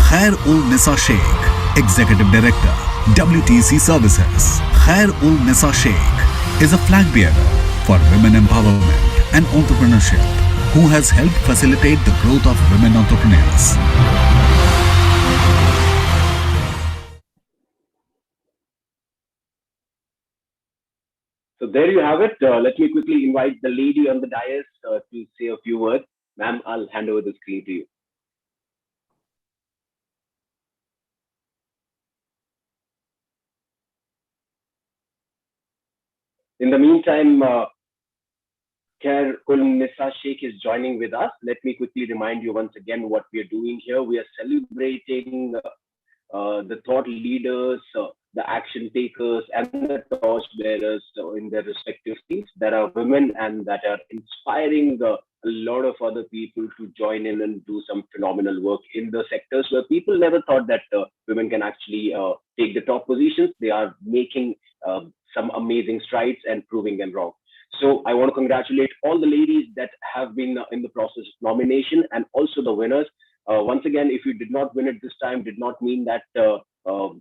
Khair-ul-Nisa Sheikh, Executive Director, WTC Services. Khair-ul-Nisa Sheikh is a flag bearer for women empowerment and entrepreneurship, who has helped facilitate the growth of women entrepreneurs. So there you have it. Let me quickly invite the lady on the dais to say a few words. Ma'am, I'll hand over the screen to you. In the meantime, Khair-ul-Nisa Sheikh is joining with us. Let me quickly remind you once again what we are doing here. We are celebrating the thought leaders, the action takers, and the torch bearers in their respective fields that are women and that are inspiring a lot of other people to join in and do some phenomenal work in the sectors where people never thought that women can actually take the top positions. They are making some amazing strides and proving them wrong. So I want to congratulate all the ladies that have been in the process of nomination and also the winners. Once again, if you did not win it this time, did not mean that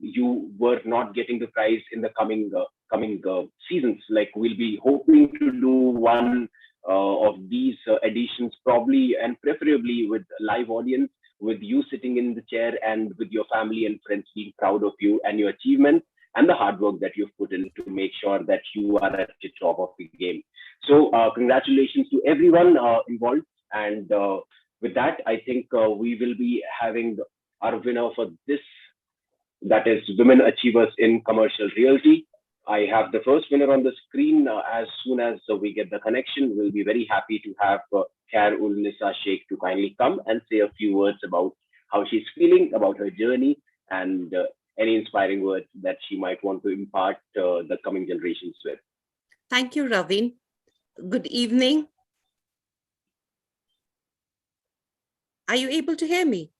you were not getting the prize in the coming seasons. Like, we'll be hoping to do one of these editions probably and preferably with live audience, with you sitting in the chair and with your family and friends being proud of you and your achievements and the hard work that you've put in to make sure that you are at the top of the game. So congratulations to everyone involved. And with that, I think we will be having our winner for this, that is Women Achievers in Commercial Realty. I have the first winner on the screen. As soon as we get the connection, we'll be very happy to have Khair-ul-Nisa Sheikh to kindly come and say a few words about how she's feeling, about her journey, and any inspiring words that she might want to impart the coming generations with. Thank you, Ravin. Good evening. Are you able to hear me?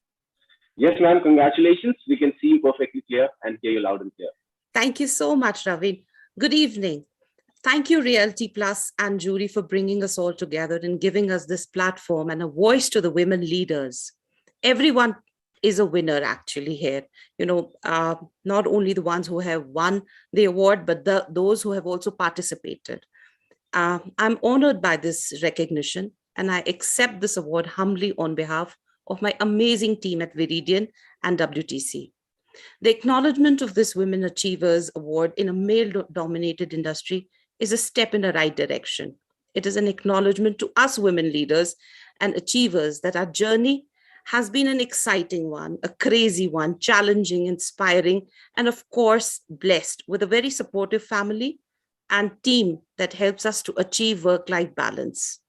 Yes, ma'am. Congratulations. We can see you perfectly clear and hear you loud and clear. Thank you so much, Ravin. Good evening. Thank you, Realty Plus and jury, for bringing us all together and giving us this platform and a voice to the women leaders. Everyone is a winner actually here. You know, not only the ones who have won the award, but those who have also participated. I'm honored by this recognition, and I accept this award humbly on behalf of my amazing team at Viridian and WTC. The acknowledgement of this Women Achievers Award in a male-dominated industry is a step in the right direction. It is an acknowledgement to us women leaders and achievers that our journey has been an exciting one, a crazy one, challenging, inspiring, and of course, blessed with a very supportive family and team that helps us to achieve work-life balance.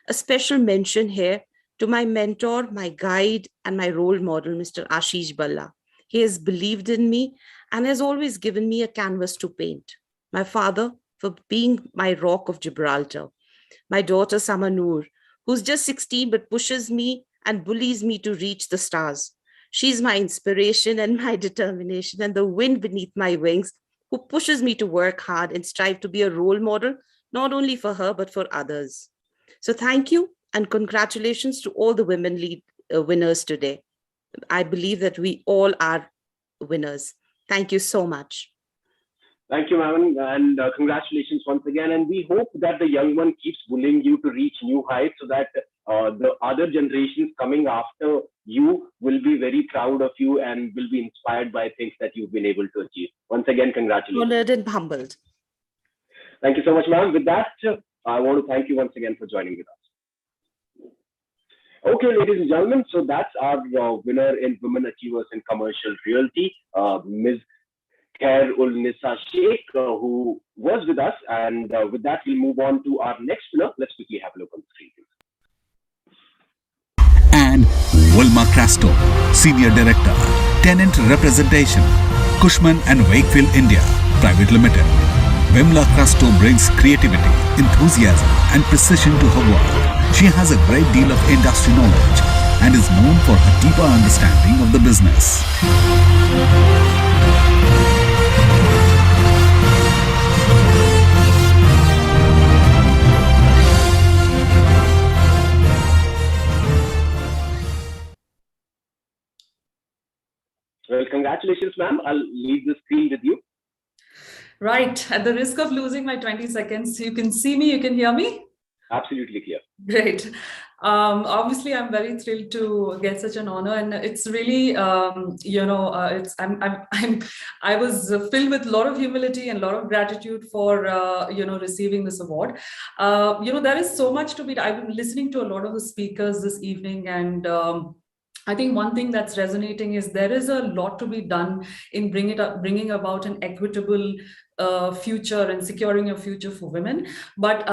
A special mention here to my mentor, my guide, and my role model, Mr. Ashish Balla. He has believed in me and has always given me a canvas to paint. My father, for being my rock of Gibraltar. My daughter, Samanur, who's just 16 but pushes me and bullies me to reach the stars. She's my inspiration and my determination and the wind beneath my wings, who pushes me to work hard and strive to be a role model, not only for her, but for others. So thank you and congratulations to all the women winners today. I believe that we all are winners. Thank you so much. Thank you, ma'am, and congratulations once again. And we hope that the young one keeps bullying you to reach new heights so that the other generations coming after you will be very proud of you and will be inspired by things that you've been able to achieve. Once again, congratulations. Honored and humbled. Thank you so much, ma'am. With that, I want to thank you once again for joining with us. Okay, ladies and gentlemen, so that's our winner in Women Achievers in Commercial Realty, Ms. Khair-ul-Nisa Sheikh, who was with us. And with that, we'll move on to our next winner. Let's quickly have a look on the screen. And Wilma Crasto, Senior Director, Tenant Representation, Cushman and Wakefield India Private Limited. Wimla Crasto brings creativity, enthusiasm and precision to her work. She has a great deal of industry knowledge and is known for her deeper understanding of the business. Well, congratulations, ma'am. I'll leave the screen with you. Right. At the risk of losing my 20 seconds, you can see me, you can hear me? Absolutely clear. Great. Obviously, I'm very thrilled to get such an honor, and it's really, I was filled with a lot of humility and a lot of gratitude for, receiving this award. There is so much to be. I've been listening to a lot of the speakers this evening, and I think one thing that's resonating is there is a lot to be done in bringing about an equitable future and securing a future for women. But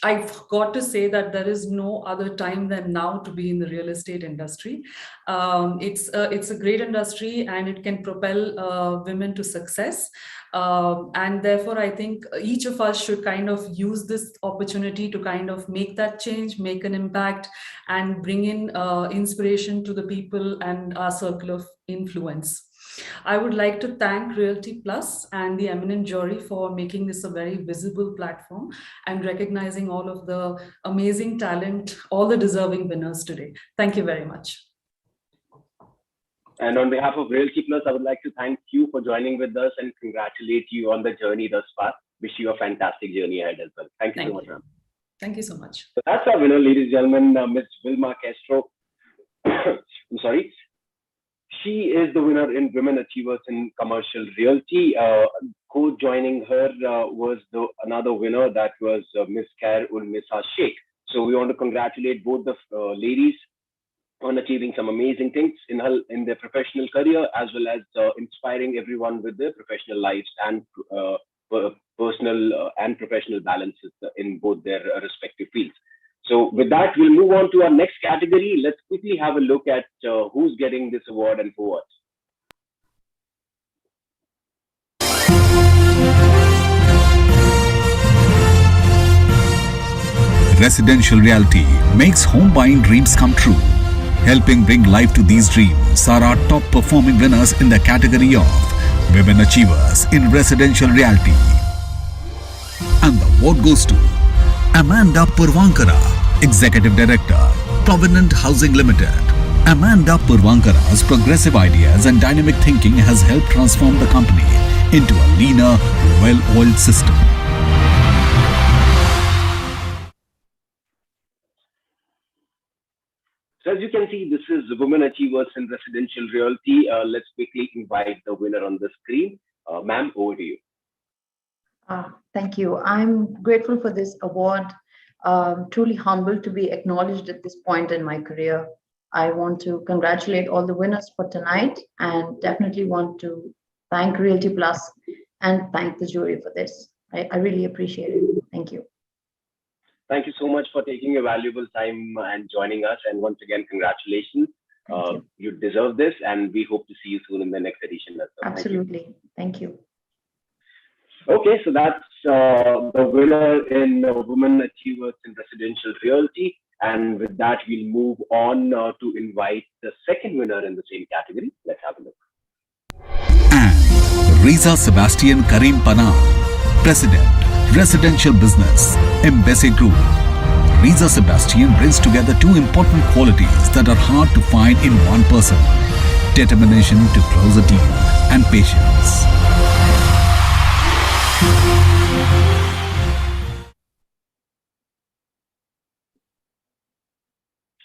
I've got to say that there is no other time than now to be in the real estate industry. It's a great industry, and it can propel women to success. And therefore, I think each of us should kind of use this opportunity to kind of make that change, make an impact, and bring in inspiration to the people and our circle of influence. I would like to thank Realty Plus and the eminent jury for making this a very visible platform and recognizing all of the amazing talent, all the deserving winners today. Thank you very much. And on behalf of Realty Plus, I would like to thank you for joining with us and congratulate you on the journey thus far. Wish you a fantastic journey ahead as well. Thank you so much, ma'am. Thank you so much. So that's our winner, ladies and gentlemen, Ms. Vilma Castro. I'm sorry. She is the winner in Women Achievers in Commercial Realty. Co-joining her was another winner, that was Ms. Khair-ul-Nisa Sheikh. So we want to congratulate both the ladies on achieving some amazing things in their professional career, as well as inspiring everyone with their professional lives and personal and professional balances in both their respective fields. So with that, we'll move on to our next category. Let's quickly have a look at who's getting this award and for what. Residential Realty makes home buying dreams come true. Helping bring life to these dreams are our top performing winners in the category of Women Achievers in Residential Realty. And the award goes to Amanda Purvankara, Executive Director, Provident Housing Limited. Amanda Purvankara's progressive ideas and dynamic thinking has helped transform the company into a leaner, well-oiled system. So as you can see, this is Women Achievers in Residential Realty. Let's quickly invite the winner on the screen. Ma'am, over to you. Thank you. I'm grateful for this award. Truly humbled to be acknowledged at this point in my career. I want to congratulate all the winners for tonight, and definitely want to thank Realty Plus and thank the jury for this. I really appreciate it. Thank you. Thank you so much for taking your valuable time and joining us. And once again, congratulations. You deserve this, and we hope to see you soon in the next edition as well. Absolutely. Thank you. Okay, so that's the winner in Women Achievers in Residential Realty. And with that, we'll move on to invite the second winner in the same category. Let's have a look. And Riza Sebastian Karim Panan, President, Residential Business, Embassy Group. Riza Sebastian brings together two important qualities that are hard to find in one person: determination to close a deal and patience.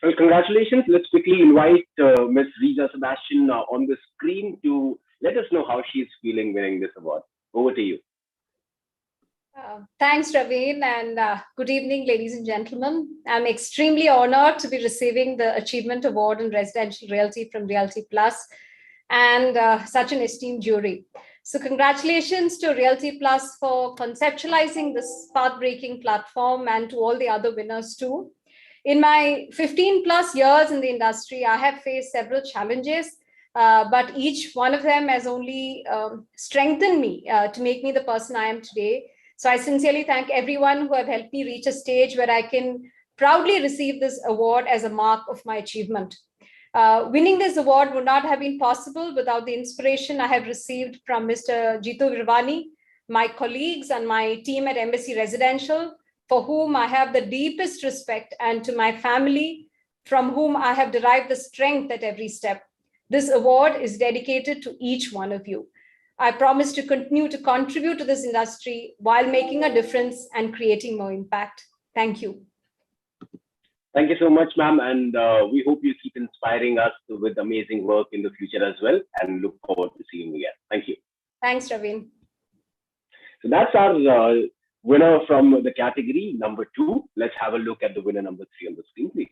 Well, congratulations. Let's quickly invite Ms. Riza Sebastian on the screen to let us know how she's feeling winning this award. Over to you. Thanks, Raveen, and good evening, ladies and gentlemen. I'm extremely honored to be receiving the Achievement Award in Residential Realty from Realty Plus and such an esteemed jury. So congratulations to Realty Plus for conceptualizing this path-breaking platform, and to all the other winners too. In my 15 plus years in the industry, I have faced several challenges, but each one of them has only strengthened me to make me the person I am today. So I sincerely thank everyone who have helped me reach a stage where I can proudly receive this award as a mark of my achievement. Winning this award would not have been possible without the inspiration I have received from Mr. Jitu Virvani, my colleagues and my team at Embassy Residential, for whom I have the deepest respect, and to my family, from whom I have derived the strength at every step. This award is dedicated to each one of you. I promise to continue to contribute to this industry while making a difference and creating more impact. Thank you. Thank you so much, ma'am, and we hope you keep inspiring us with amazing work in the future as well, and look forward to seeing you again. Thank you. Thanks, Raveen. So that's our winner from the category number 2. Let's have a look at the winner number 3 on the screen, please.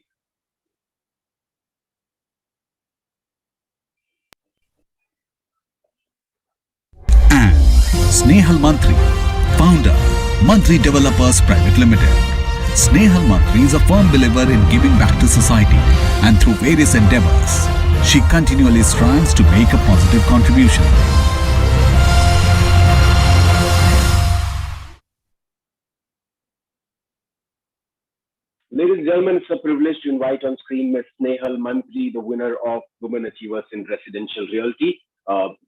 And Snehal Mantri, founder, Mantri Developers Private Limited. Snehal Mantri is a firm believer in giving back to society, and through various endeavors, she continually strives to make a positive contribution. Ladies and gentlemen, it's a privilege to invite on screen Ms. Snehal Mantri, the winner of Women Achievers in Residential Realty.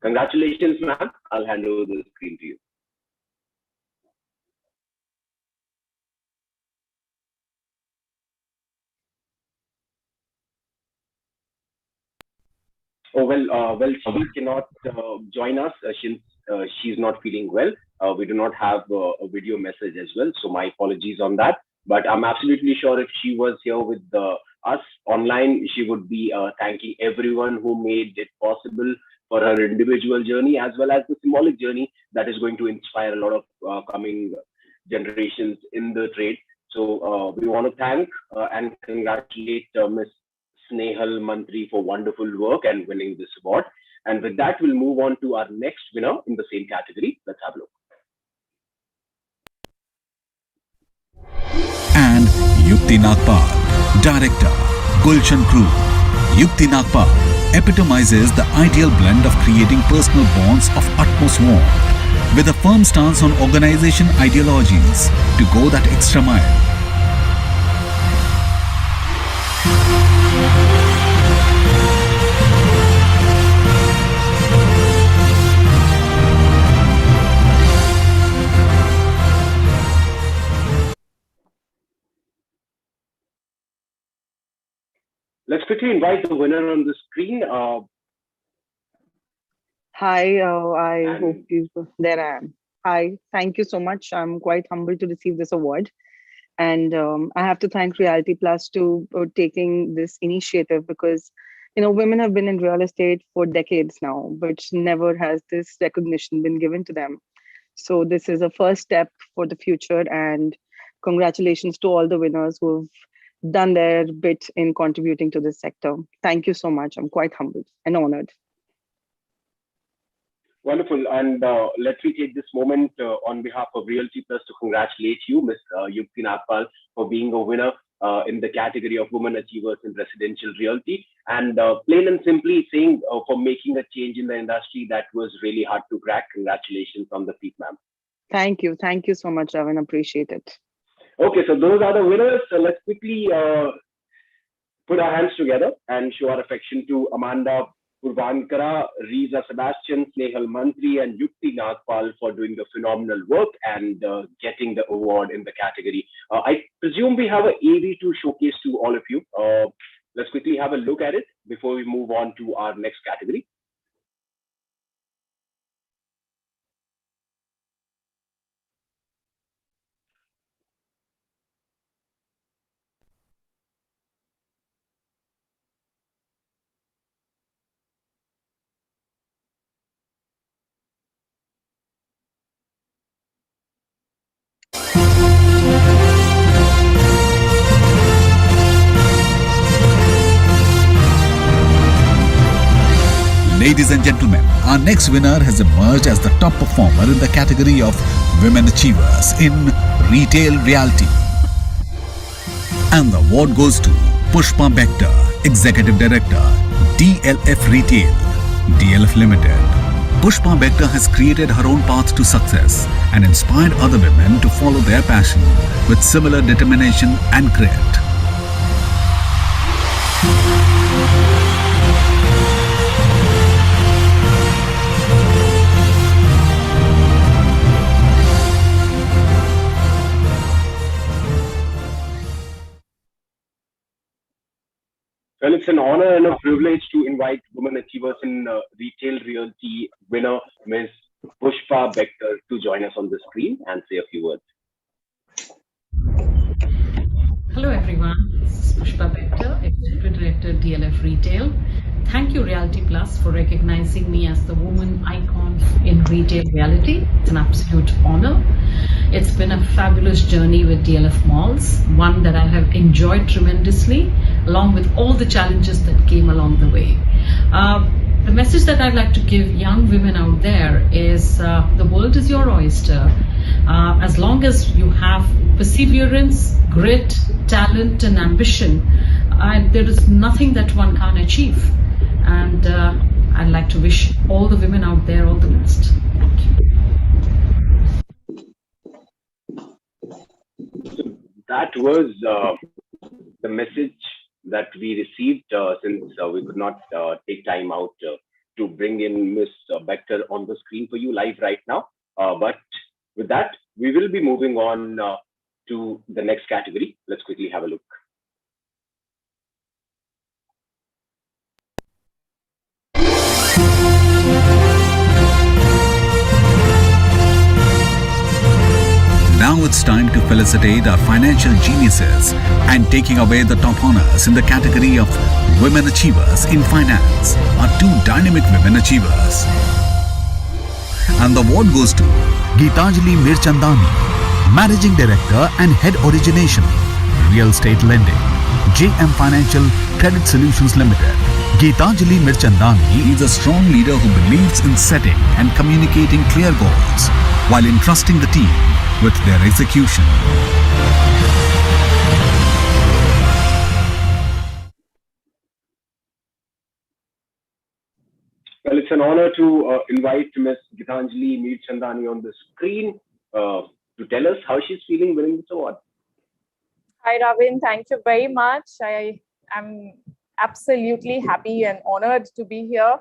Congratulations, ma'am. I'll hand over the screen to you. Oh, well, she cannot join us since she's not feeling well. We do not have a video message as well, so my apologies on that. But I'm absolutely sure if she was here with us online, she would be thanking everyone who made it possible for her individual journey as well as the symbolic journey that is going to inspire a lot of coming generations in the trade. So we want to thank and congratulate Ms. Snehal Mantri for wonderful work and winning this award. And with that, we'll move on to our next winner in the same category. Let's have a look. And Yukti Nagpal, Director, Gulshan Crew. Yukti Nagpal epitomizes the ideal blend of creating personal bonds of utmost warmth with a firm stance on organization ideologies to go that extra mile. Let's quickly invite the winner on the screen. Hi, I hope you, there I am. Hi, thank you so much. I'm quite humbled to receive this award. And I have to thank Realty Plus to taking this initiative because, you know, women have been in real estate for decades now, but never has this recognition been given to them. So this is a first step for the future, and congratulations to all the winners who've done their bit in contributing to this sector. Thank you so much. I'm quite humbled and honored. Wonderful. And let me take this moment on behalf of Realty Plus to congratulate you, Ms. Yukti Nagpal, for being a winner in the category of Women Achievers in Residential Realty. And plain and simply saying for making a change in the industry that was really hard to crack. Congratulations on the feat, ma'am. Thank you. Thank you so much, Ravin. Appreciate it. Okay, so those are the winners. So let's quickly put our hands together and show our affection to Amanda Purvankara, Riza Sebastian, Snehal Mantri, and Yukti Nagpal for doing the phenomenal work and getting the award in the category. I presume we have an AV to showcase to all of you. Let's quickly have a look at it before we move on to our next category. Ladies and gentlemen, our next winner has emerged as the top performer in the category of Women Achievers in Retail Realty. And the award goes to Pushpa Bector, Executive Director, DLF Retail, DLF Limited. Pushpa Bector has created her own path to success and inspired other women to follow their passion with similar determination and grit. Well, it's an honor and a privilege to invite Women Achievers in Retail Realty winner, Ms. Pushpa Bector, to join us on the screen and say a few words. Hello everyone, this is Pushpa Bector, Executive Director, DLF Retail. Thank you Realty Plus for recognizing me as the woman icon in retail reality. It's an absolute honor. It's been a fabulous journey with DLF Malls, one that I have enjoyed tremendously, along with all the challenges that came along the way. The message that I'd like to give young women out there is the world is your oyster. As long as you have perseverance, grit, talent, and ambition, there is nothing that one can't achieve. And I'd like to wish all the women out there all the best. Thank So that was the message that we received since we could not take time out to bring in Ms. Bector on the screen for you live right now. But with that, we will be moving on to the next category. Let's quickly have a look. Now it's time to felicitate our financial geniuses and taking away the top honors in the category of Women Achievers in Finance, our two dynamic women achievers. And the award goes to Geetanjali Mirchandani, Managing Director and Head Origination, Real Estate Lending, JM Financial Credit Solutions Limited. Geetanjali Mirchandani is a strong leader who believes in setting and communicating clear goals while entrusting the team with their execution. Well, it's an honor to invite Ms. Geetanjali Mirchandani on the screen to tell us how she's feeling winning this award. Hi, Ravin. Thank you very much. I am absolutely happy and honored to be here.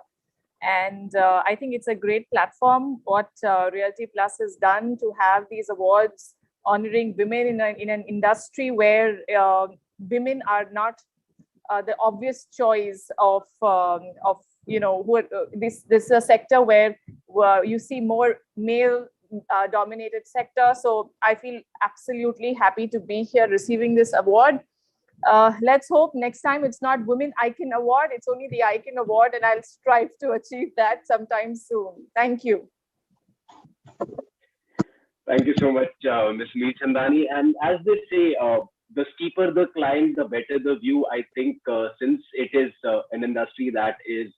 And I think it's a great platform, what Realty Plus has done to have these awards honoring women in an industry where women are not the obvious choice of this is a sector where you see more male dominated sector. So I feel absolutely happy to be here receiving this award. Let's hope next time it's not Women Icon Award, it's only the Icon Award, and I'll strive to achieve that sometime soon. Thank you. Thank you so much, Ms. Mirchandani. And as they say, the steeper the climb, the better the view. I think since it is an industry that is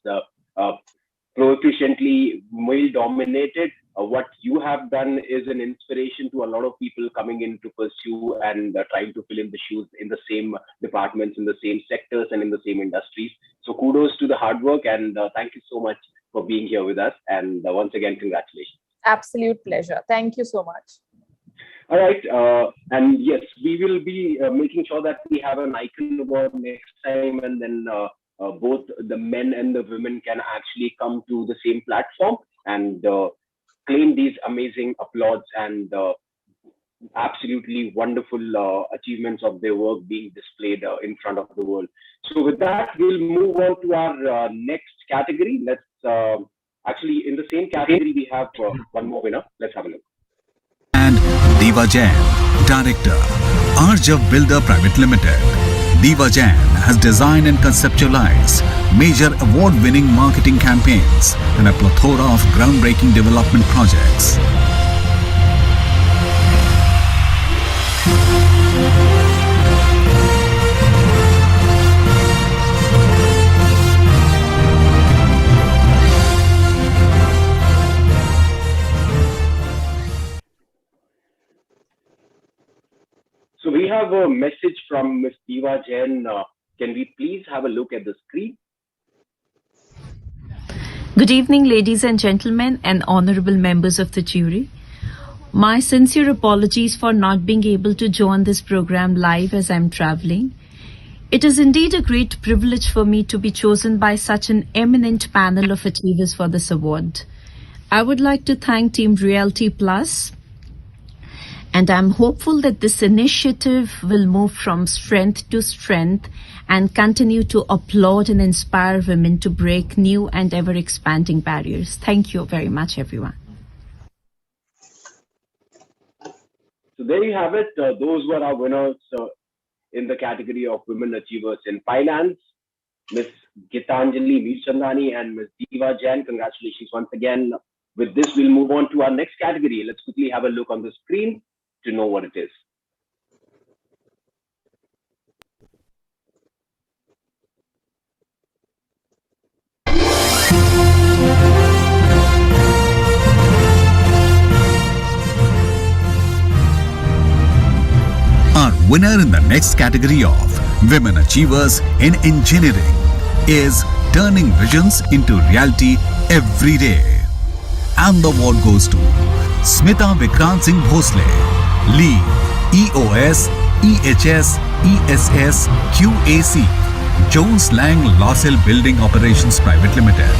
proficiently male-dominated, what you have done is an inspiration to a lot of people coming in to pursue and trying to fill in the shoes in the same departments, in the same sectors, and in the same industries. So kudos to the hard work, and thank you so much for being here with us. And once again, congratulations. Absolute pleasure. Thank you so much. All right. And yes, we will be making sure that we have an Icon Award next time, and then both the men and the women can actually come to the same platform and claim these amazing applauds and absolutely wonderful achievements of their work being displayed in front of the world. So with that, we'll move on to our next category. Let's actually, in the same category, we have one more winner. Let's have a look. And Diva Jain, Director, Arjav Builder Private Limited. Diva Jain has designed and conceptualized major award-winning marketing campaigns and a plethora of groundbreaking development projects. So we have a message from Ms. Diva Jain. Can we please have a look at the screen? Good evening, ladies and gentlemen, and honorable members of the jury. My sincere apologies for not being able to join this program live as I'm traveling. It is indeed a great privilege for me to be chosen by such an eminent panel of achievers for this award. I would like to thank Team Realty Plus, and I'm hopeful that this initiative will move from strength to strength and continue to applaud and inspire women to break new and ever-expanding barriers. Thank you very much, everyone. So there you have it. Those were our winners in the category of Women Achievers in Finance, Ms. Gitanjali Meerchandani and Ms. Diva Jain. Congratulations once again. With this, we'll move on to our next category. Let's quickly have a look on the screen to know what it is. Our winner in the next category of Women Achievers in Engineering is Turning Visions into Reality Every Day. And the award goes to Smita Vikrant Singh Bhosle, Lead EOS, EHS, ESS, QAC, Jones Lang Lossell Building Operations Private Limited.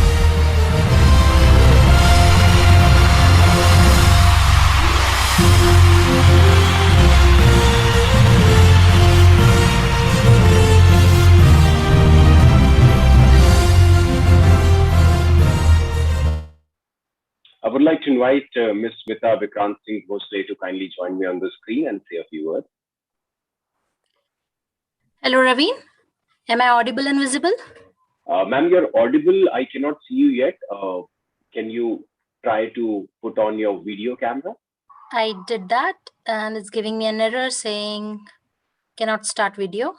I would like to invite Ms. Smita Vikrant Singh Bhosle to kindly join me on the screen and say a few words. Hello, Raveen. Am I audible and visible? Ma'am, you're audible. I cannot see you yet. Can you try to put on your video camera? I did that and it's giving me an error saying cannot start video.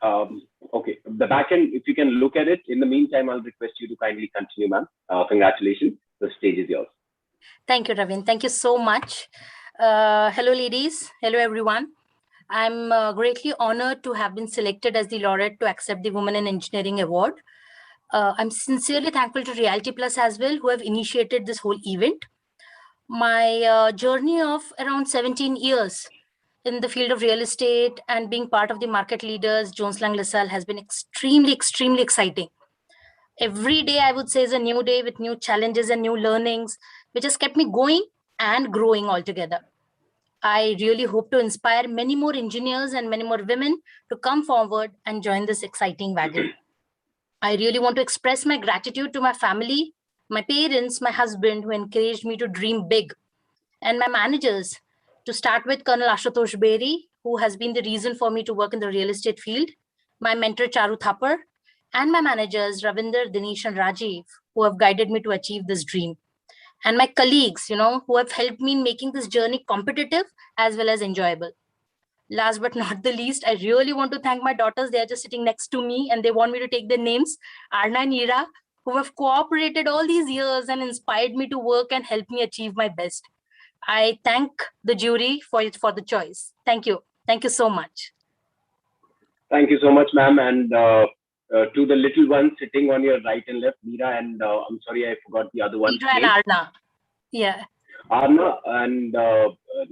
Okay, the backend, if you can look at it. In the meantime, I'll request you to kindly continue, ma'am. Congratulations. The stage is yours. Thank you, Raveen. Thank you so much. Hello, ladies. Hello, everyone. I'm greatly honored to have been selected as the laureate to accept the Women in Engineering Award. I'm sincerely thankful to Realty Plus as well, who have initiated this whole event. My journey of around 17 years in the field of real estate and being part of the market leaders, Jones Lang LaSalle, has been extremely exciting. Every day, I would say, is a new day with new challenges and new learnings, which has kept me going and growing altogether. I really hope to inspire many more engineers and many more women to come forward and join this exciting wagon. I really want to express my gratitude to my family, my parents, my husband, who encouraged me to dream big, and my managers, to start with Colonel Ashutosh Beri, who has been the reason for me to work in the real estate field, my mentor Charu Thapar, and my managers Ravinder, Dinesh, and Rajiv, who have guided me to achieve this dream. And my colleagues, who have helped me in making this journey competitive as well as enjoyable. Last but not the least, I really want to thank my daughters. They are just sitting next to me and they want me to take their names, Arna and Ira, who have cooperated all these years and inspired me to work and help me achieve my best. I thank the jury for the choice. Thank you. Thank you so much. Thank you so much, ma'am. And to the little ones sitting on your right and left, Meera, and I'm sorry, I forgot the other one. Meera and Arna. Yeah. Arna and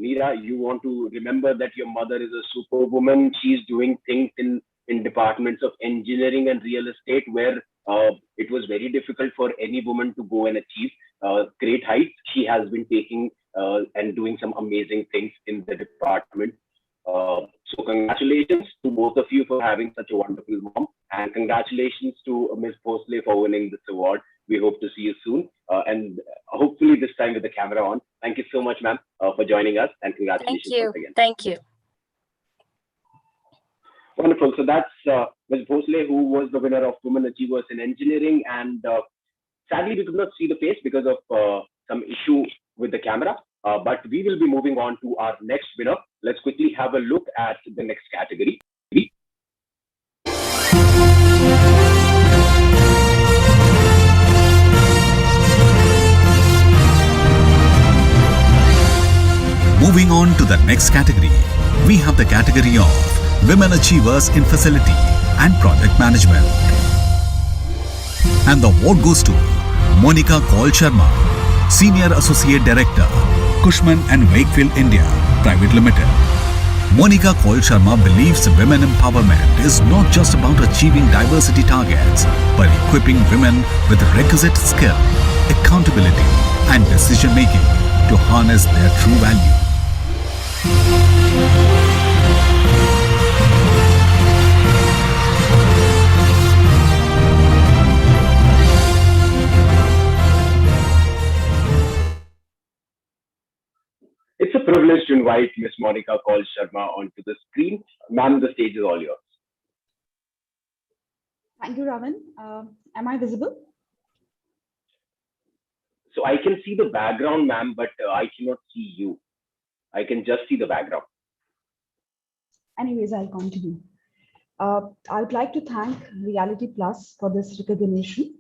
Meera, you want to remember that your mother is a superwoman. She's doing things in departments of engineering and real estate where it was very difficult for any woman to go and achieve great heights. She has been taking and doing some amazing things in the department. So congratulations to both of you for having such a wonderful mom, and congratulations to Ms. Bhosle for winning this award. We hope to see you soon, and hopefully this time with the camera on. Thank you so much, ma'am, for joining us, and congratulations once again. Thank you. Wonderful. So that's Ms. Bhosle, who was the winner of Women Achievers in Engineering, and sadly we could not see the face because of some issue with the camera. But we will be moving on to our next winner. Let's quickly have a look at the next category. Moving on to the next category, we have the category of Women Achievers in Facility and Project Management. And the award goes to Monica Kaul Sharma, Senior Associate Director, Cushman & Wakefield India Private Limited. Monica Kaul Sharma believes women empowerment is not just about achieving diversity targets, but equipping women with requisite skill, accountability, and decision-making to harness their true value. It's a privileged to invite Ms. Monica Kaul Sharma onto the screen. Ma'am, the stage is all yours. Thank you, Ravan. Am I visible? So I can see the background, ma'am, but I cannot see you. I can just see the background. Anyways, I'll continue. I would like to thank Reality Plus for this recognition,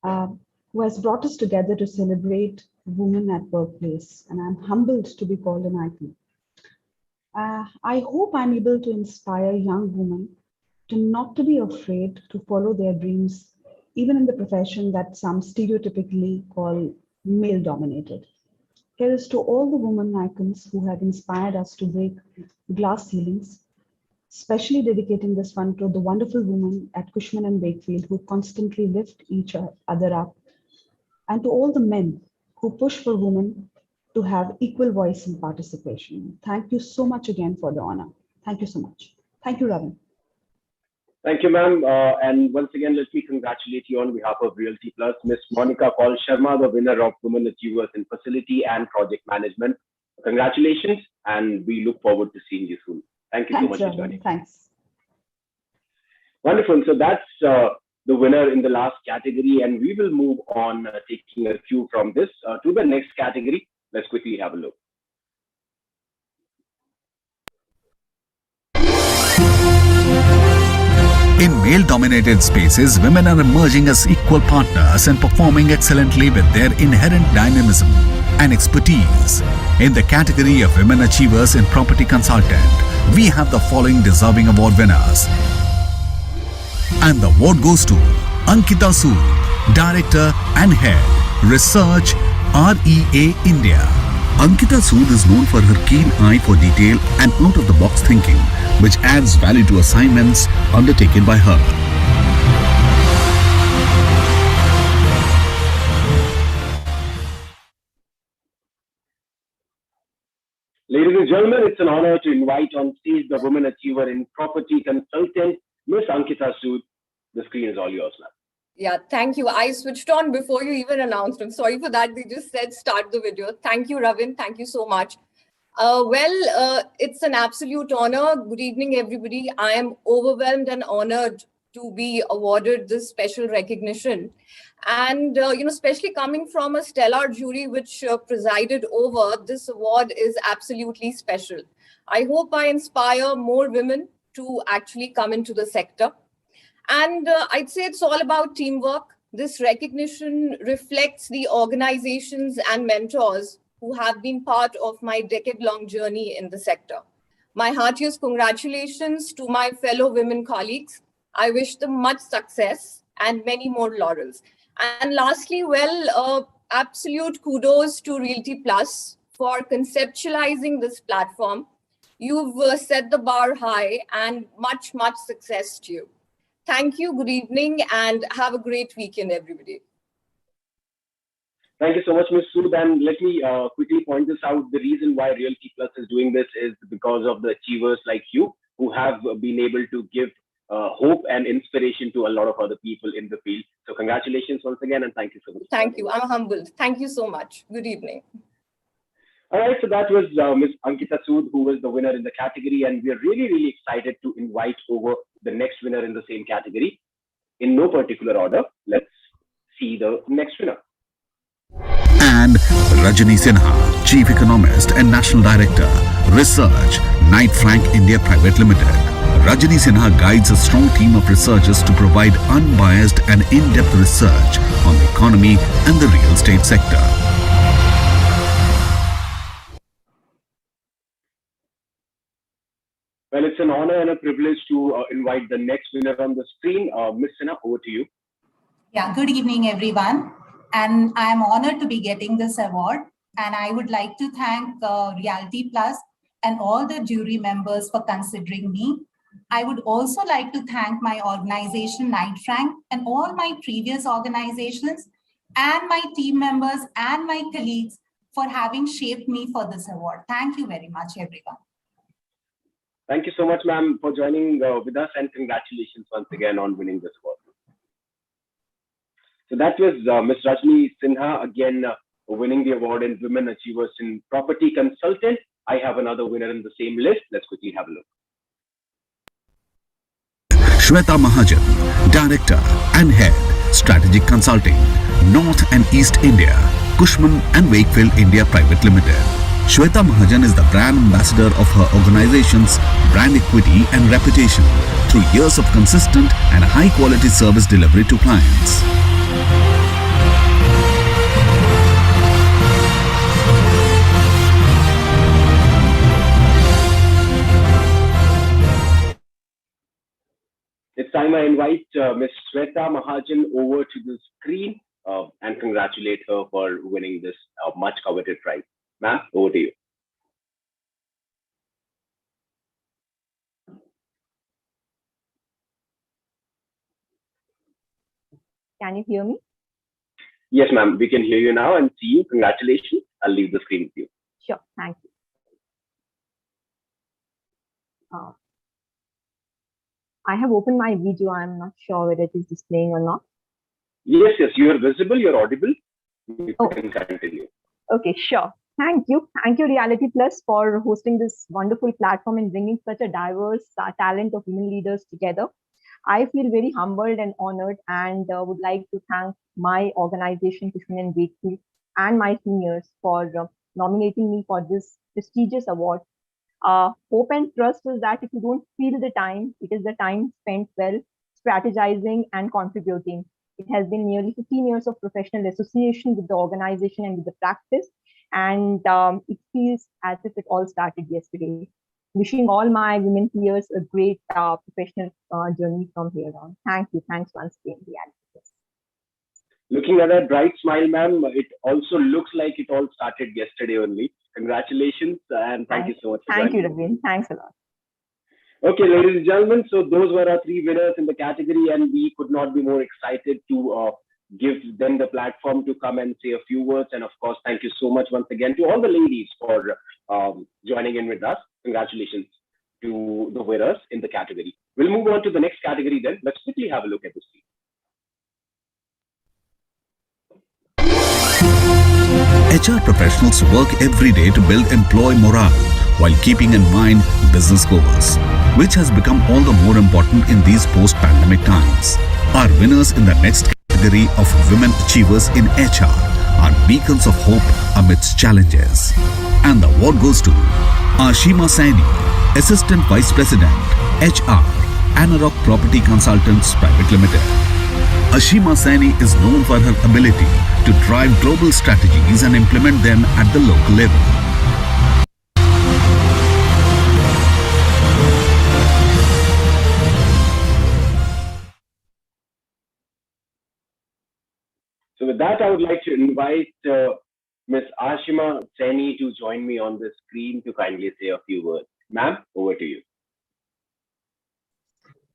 who has brought us together to celebrate women at workplace, and I'm humbled to be called an icon. I hope I'm able to inspire young women to not to be afraid to follow their dreams, even in the profession that some stereotypically call male-dominated. Here is to all the women icons who have inspired us to break glass ceilings, especially dedicating this one to the wonderful women at Cushman and Wakefield who constantly lift each other up, and to all the men who push for women to have equal voice and participation. Thank you so much again for the honor. Thank you so much. Thank you, Ravan. Thank you, ma'am. And once again, let me congratulate you on behalf of Realty Plus, Ms. Monica Kaul Sharma, the winner of Women Achievers in Facility and Project Management. Congratulations, and we look forward to seeing you soon. Thank you so much for joining. Thanks. Wonderful. So that's the winner in the last category, and we will move on, taking a cue from this to the next category. Let's quickly have a look. In male-dominated spaces, women are emerging as equal partners and performing excellently with their inherent dynamism and expertise. In the category of Women Achievers in Property Consultant, we have the following deserving award winners. And the award goes to Ankita Sood, Director and Head, Research, REA India. Ankita Sood is known for her keen eye for detail and out-of-the-box thinking, which adds value to assignments undertaken by her. Ladies and gentlemen, it's an honor to invite on stage the Women Achiever in Property Consultant, Ms. Ankita Sood. The screen is all yours, ma'am. Yeah, thank you. I switched on before you even announced. I'm sorry for that. They just said start the video. Thank you, Ravin. Thank you so much. It's an absolute honor. Good evening, everybody. I am overwhelmed and honored to be awarded this special recognition. And, especially coming from a stellar jury which presided over, this award is absolutely special. I hope I inspire more women to actually come into the sector. And I'd say it's all about teamwork. This recognition reflects the organizations and mentors who have been part of my decade-long journey in the sector. My heartiest congratulations to my fellow women colleagues. I wish them much success and many more laurels. And lastly, absolute kudos to Realty Plus for conceptualizing this platform. You've set the bar high, and much, much success to you. Thank you, good evening, and have a great weekend, everybody. Thank you so much, Ms. Sood. And let me quickly point this out. The reason why Realty Plus is doing this is because of the achievers like you who have been able to give hope and inspiration to a lot of other people in the field. So congratulations once again, and thank you so much. Thank you. I'm humbled. Thank you so much. Good evening. All right, so that was Ms. Ankita Sood, who was the winner in the category, and we are really, really excited to invite over the next winner in the same category. In no particular order, let's see the next winner. And Rajani Sinha, Chief Economist and National Director, Research, Knight Frank India Private Limited. Rajani Sinha guides a strong team of researchers to provide unbiased and in-depth research on the economy and the real estate sector. Well, it's an honor and a privilege to invite the next winner on the screen. Ms. Sinha, over to you. Yeah, good evening, everyone. And I'm honored to be getting this award. And I would like to thank Realty Plus and all the jury members for considering me. I would also like to thank my organization, Knight Frank, and all my previous organizations, and my team members and my colleagues for having shaped me for this award. Thank you very much, everyone. Thank you so much, ma'am, for joining with us, and congratulations once again on winning this award. So that was Ms. Rajani Sinha, again winning the award in Women Achievers in Property Consultant. I have another winner in the same list. Let's quickly have a look. Shweta Mahajan, Director and Head, Strategic Consulting, North and East India, Cushman and Wakefield India Private Limited. Shweta Mahajan is the brand ambassador of her organization's brand equity and reputation through years of consistent and high-quality service delivery to clients. It's time I invite Ms. Shweta Mahajan over to the screen and congratulate her for winning this much coveted prize. Ma'am, over to you. Can you hear me? Yes, ma'am, we can hear you now and see you. Congratulations. I'll leave the screen with you. Sure, thank you. I have opened my video. I'm not sure whether it is displaying or not. Yes, you are visible, you're audible. You can continue. Okay, sure. Thank you. Thank you, Reality Plus, for hosting this wonderful platform and bringing such a diverse talent of women leaders together. I feel very humbled and honored, and would like to thank my organization, Cushman and Wakefield, and my seniors for nominating me for this prestigious award. Hope and trust is that if you don't feel the time, it is the time spent well strategizing and contributing. It has been nearly 15 years of professional association with the organization and with the practice, and it feels as if it all started yesterday. Wishing all my women peers a great professional journey from here on. Thank you. Thanks once again, Reality. Looking at that bright smile, ma'am, it also looks like it all started yesterday only. Congratulations and thank you so much. Thank you, Ravin. Thanks a lot. Okay, ladies and gentlemen, so those were our three winners in the category, and we could not be more excited to give them the platform to come and say a few words. And of course, thank you so much once again to all the ladies for joining in with us. Congratulations to the winners in the category. We'll move on to the next category then. Let's quickly have a look at this. HR professionals work every day to build employee morale while keeping in mind business goals, which has become all the more important in these post-pandemic times. Our winners in the next category of Women Achievers in HR are beacons of hope amidst challenges. And the award goes to Ashima Saini, Assistant Vice President, HR, Anarok Property Consultants Private Limited. Ashima Saini is known for her ability to drive global strategies and implement them at the local level. So with that, I would like to invite Ms. Ashima Saini to join me on the screen to kindly say a few words. Ma'am, over to you.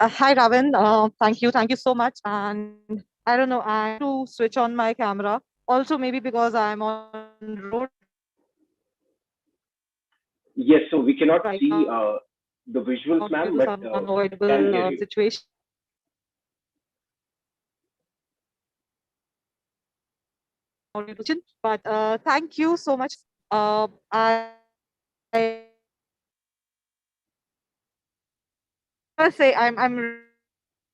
Hi, Ravin. Thank you. Thank you so much. And I don't know, I have to switch on my camera. Also, maybe because I'm on road. Yes, so we cannot see the visuals, ma'am, but unavoidable situation. But thank you so much. I must say I'm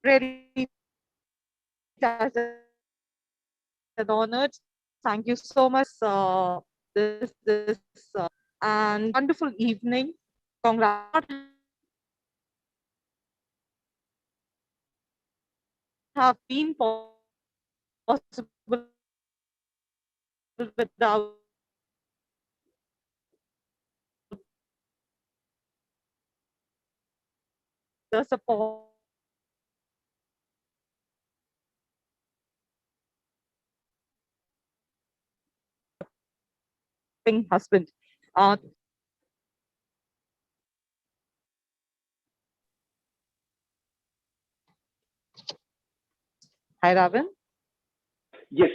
really touched and honored. Thank you so much. This and wonderful evening. Congrats. Have been possible without the support husband. Hi, Ravin. Yes,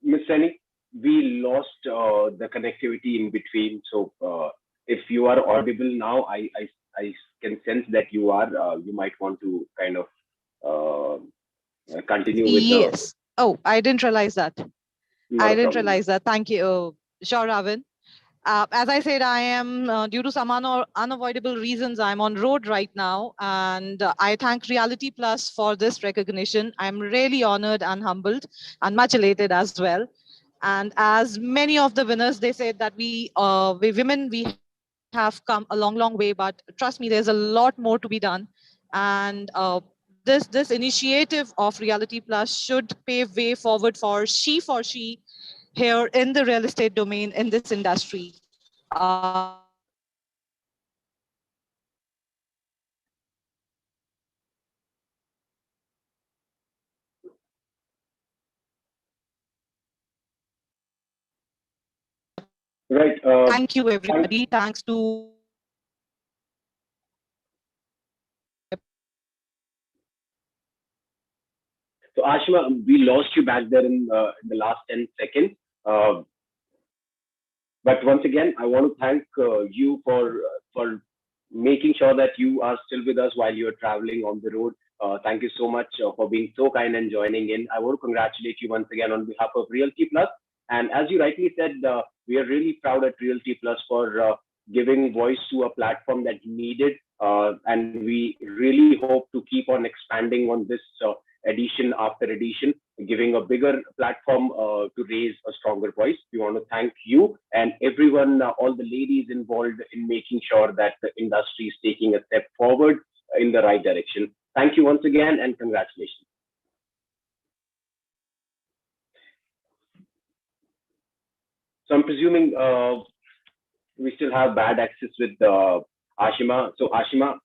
Ms. Saini, we lost the connectivity in between. So if you are audible now, I can sense that you are. You might want to kind of continue with yes. Oh, I didn't realize that. I didn't realize that. Thank you. Sure, Ravin. As I said, I am, due to some unavoidable reasons, I'm on road right now. And I thank Reality Plus for this recognition. I'm really honored and humbled and much elated as well. And as many of the winners, they said that we women, we have come a long way, but trust me, there's a lot more to be done. And this initiative of Reality Plus should pave way forward for she here in the real estate domain in this industry. Right. Thank you, everybody. Thanks to So Ashima, we lost you back there in the last 10 seconds. But once again, I want to thank you for making sure that you are still with us while you're traveling on the road. Thank you so much for being so kind and joining in. I want to congratulate you once again on behalf of Realty Plus. And as you rightly said, we are really proud at Realty Plus for giving voice to a platform that needed. And we really hope to keep on expanding on this edition after edition, giving a bigger platform to raise a stronger voice. We want to thank you and everyone, all the ladies involved in making sure that the industry is taking a step forward in the right direction. Thank you once again and congratulations. So I'm presuming we still have bad access with Ashima. So Ashima,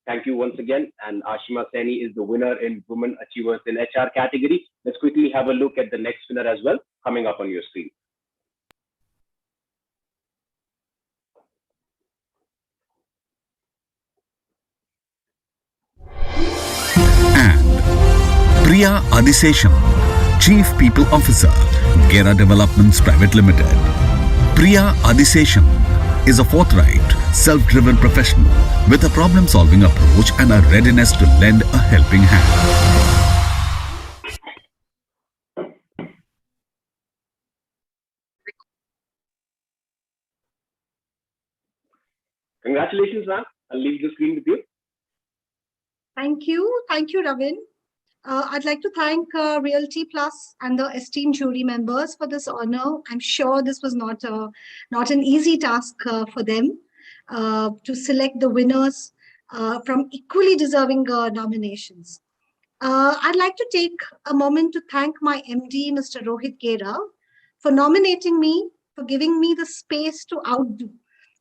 thank you once again. And Ashima Saini is the winner in Women Achievers in HR category. Let's quickly have a look at the next winner as well, coming up on your screen. And Priya Adisesham, Chief People Officer, RERA Developments Private Limited. Priya Adisesham is a forthright, self-driven professional with a problem-solving approach and a readiness to lend a helping hand. Congratulations, ma'am. I'll leave the screen with you. Thank you, Ravin. I'd like to thank Realty Plus and the esteemed jury members for this honor. I'm sure this was not an easy task for them to select the winners from equally deserving nominations. I'd like to take a moment to thank my MD, Mr. Rohit Gera, for nominating me, for giving me the space to outdo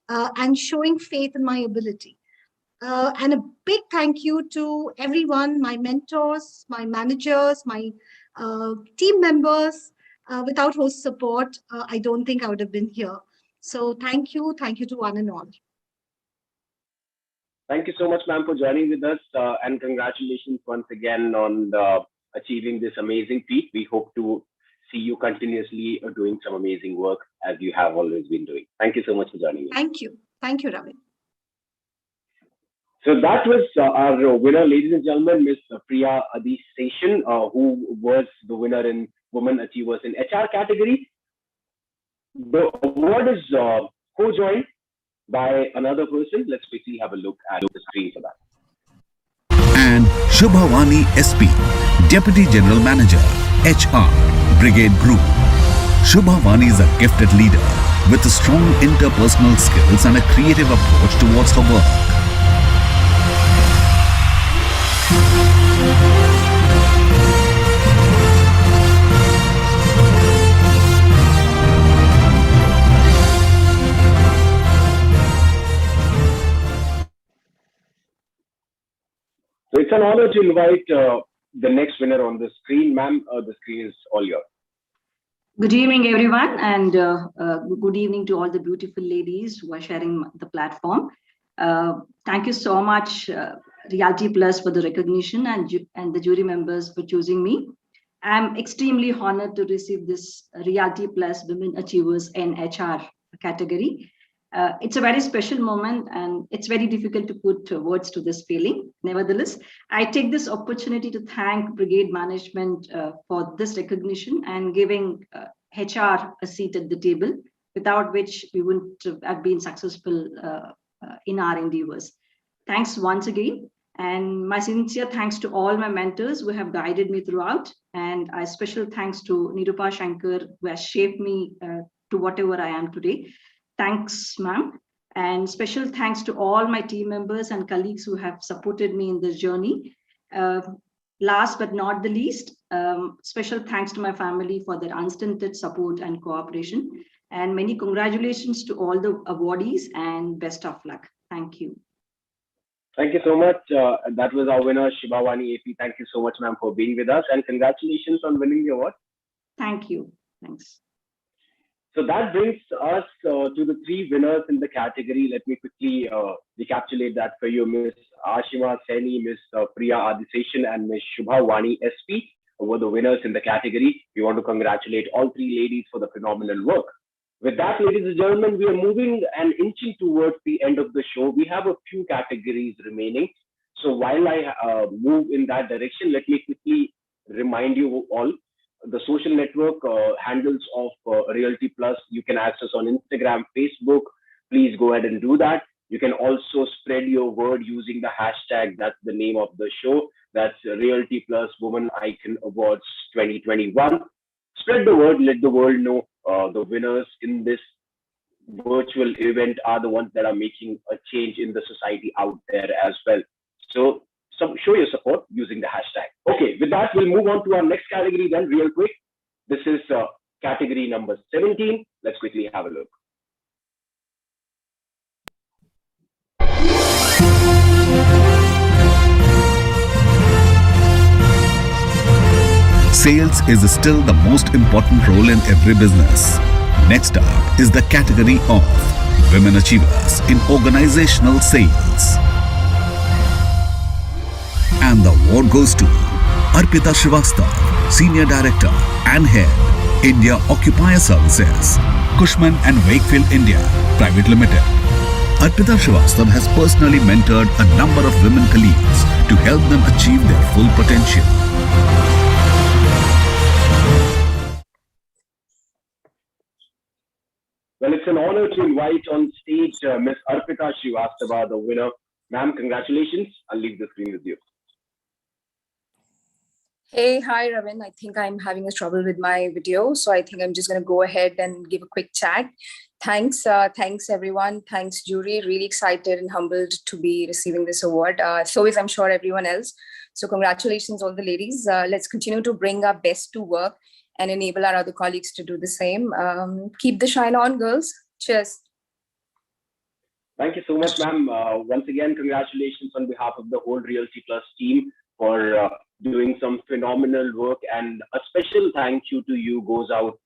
and showing faith in my ability. And a big thank you to everyone, my mentors, my managers, my team members. Without host support, I don't think I would have been here. So thank you to one and all. Thank you so much, ma'am, for joining with us. And congratulations once again on achieving this amazing feat. We hope to see you continuously doing some amazing work as you have always been doing. Thank you so much for joining us. Thank you, Ravin. So that was our winner, ladies and gentlemen, Miss Priya Adisesham, who was the winner in Women Achievers in HR category. The award is co-joined by another person. Let's quickly have a look at the screen for that. And Shubhavani SP, Deputy General Manager, HR, Brigade Group. Shubhavani is a gifted leader with strong interpersonal skills and a creative approach towards her work. So it's an honor to invite the next winner on the screen. Ma'am, the screen is all yours. Good evening, everyone, and good evening to all the beautiful ladies who are sharing the platform. Thank you so much, Realty Plus, for the recognition and the jury members for choosing me. I'm extremely honored to receive this Realty Plus Women Achievers in HR category. It's a very special moment, and it's very difficult to put words to this feeling. Nevertheless, I take this opportunity to thank Brigade Management for this recognition and giving HR a seat at the table, without which we wouldn't have been successful in our endeavors. Thanks once again. And my sincere thanks to all my mentors who have guided me throughout. And a special thanks to Nirupa Shankar, who has shaped me to whatever I am today. Thanks, ma'am. And special thanks to all my team members and colleagues who have supported me in this journey. Last but not the least, special thanks to my family for their unstinted support and cooperation. And many congratulations to all the awardees and best of luck. Thank you. Thank you so much. That was our winner, Shibawani AP. Thank you so much, ma'am, for being with us, and congratulations on winning the award. Thank you. Thanks. So that brings us to the three winners in the category. Let me quickly recapitulate that for you. Ms. Ashima Saini, Ms. Priya Adiseshan, and Ms. Shubhavani SP were the winners in the category. We want to congratulate all three ladies for the phenomenal work. With that, ladies and gentlemen, we are moving and inching towards the end of the show. We have a few categories remaining. So while I move in that direction, let me quickly remind you all the social network handles of Realty Plus. You can access on Instagram, Facebook. Please go ahead and do that. You can also spread your word using the hashtag. That's the name of the show. That's Realty Plus Woman Icon Awards 2021. Spread the word. Let the world know the winners in this virtual event are the ones that are making a change in the society out there as well. So show your support using the hashtag. Okay, with that, we'll move on to our next category then real quick. This is category number 17. Let's quickly have a look. Sales is still the most important role in every business. Next up is the category of Women Achievers in Organizational Sales. And the award goes to Arpita Srivastava, Senior Director and Head, India Occupier Services, Cushman and Wakefield India Private Limited. Arpita Srivastava has personally mentored a number of women colleagues to help them achieve their full potential. Well, it's an honor to invite on stage Ms. Arpita Srivastava, the winner. Ma'am, congratulations. I'll leave the screen with you. Hey, hi, Ravin. I think I'm having a trouble with my video. So I think I'm just going to go ahead and give a quick chat. Thanks. Thanks, everyone. Thanks, jury. Really excited and humbled to be receiving this award. So is, I'm sure, everyone else. So congratulations, all the ladies. Let's continue to bring our best to work and enable our other colleagues to do the same. Keep the shine on, girls. Cheers. Thank you so much, ma'am. Once again, congratulations on behalf of the whole Realty Plus team for doing some phenomenal work. And a special thank you to you goes out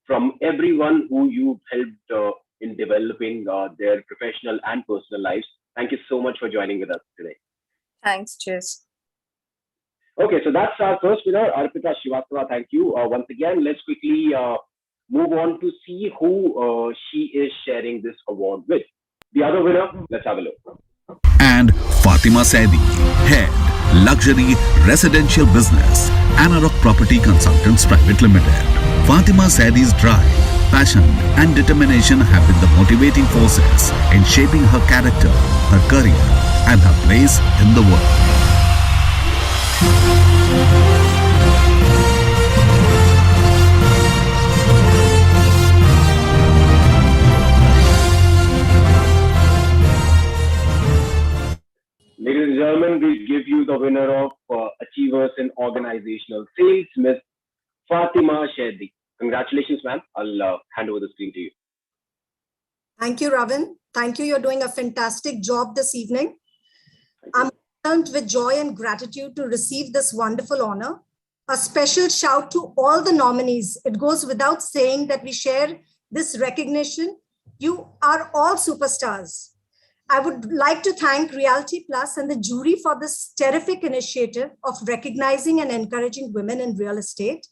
from everyone who you've helped in developing their professional and personal lives. Thank you so much for joining with us today. Thanks. Cheers. Okay, so that's our first winner, Arpita Srivastava. Thank you. Once again, let's quickly move on to see who she is sharing this award with. The other winner, let's have a look. And Fatima Saidi, Head, Luxury Residential Business, Anarok Property Consultants Private Limited. Fatima Saidi's drive, passion and determination have been the motivating forces in shaping her character, her career and her place in the world. Ladies and gentlemen, we give you the winner of Achievers in Organizational Sales, Ms. Fatima Saidi. Congratulations, ma'am. I'll hand over the screen to you. Thank you, Ravin. Thank you. You're doing a fantastic job this evening. I'm overwhelmed with joy and gratitude to receive this wonderful honor. A special shout to all the nominees. It goes without saying that we share this recognition. You are all superstars. I would like to thank Realty Plus and the jury for this terrific initiative of recognizing and encouraging women in real estate.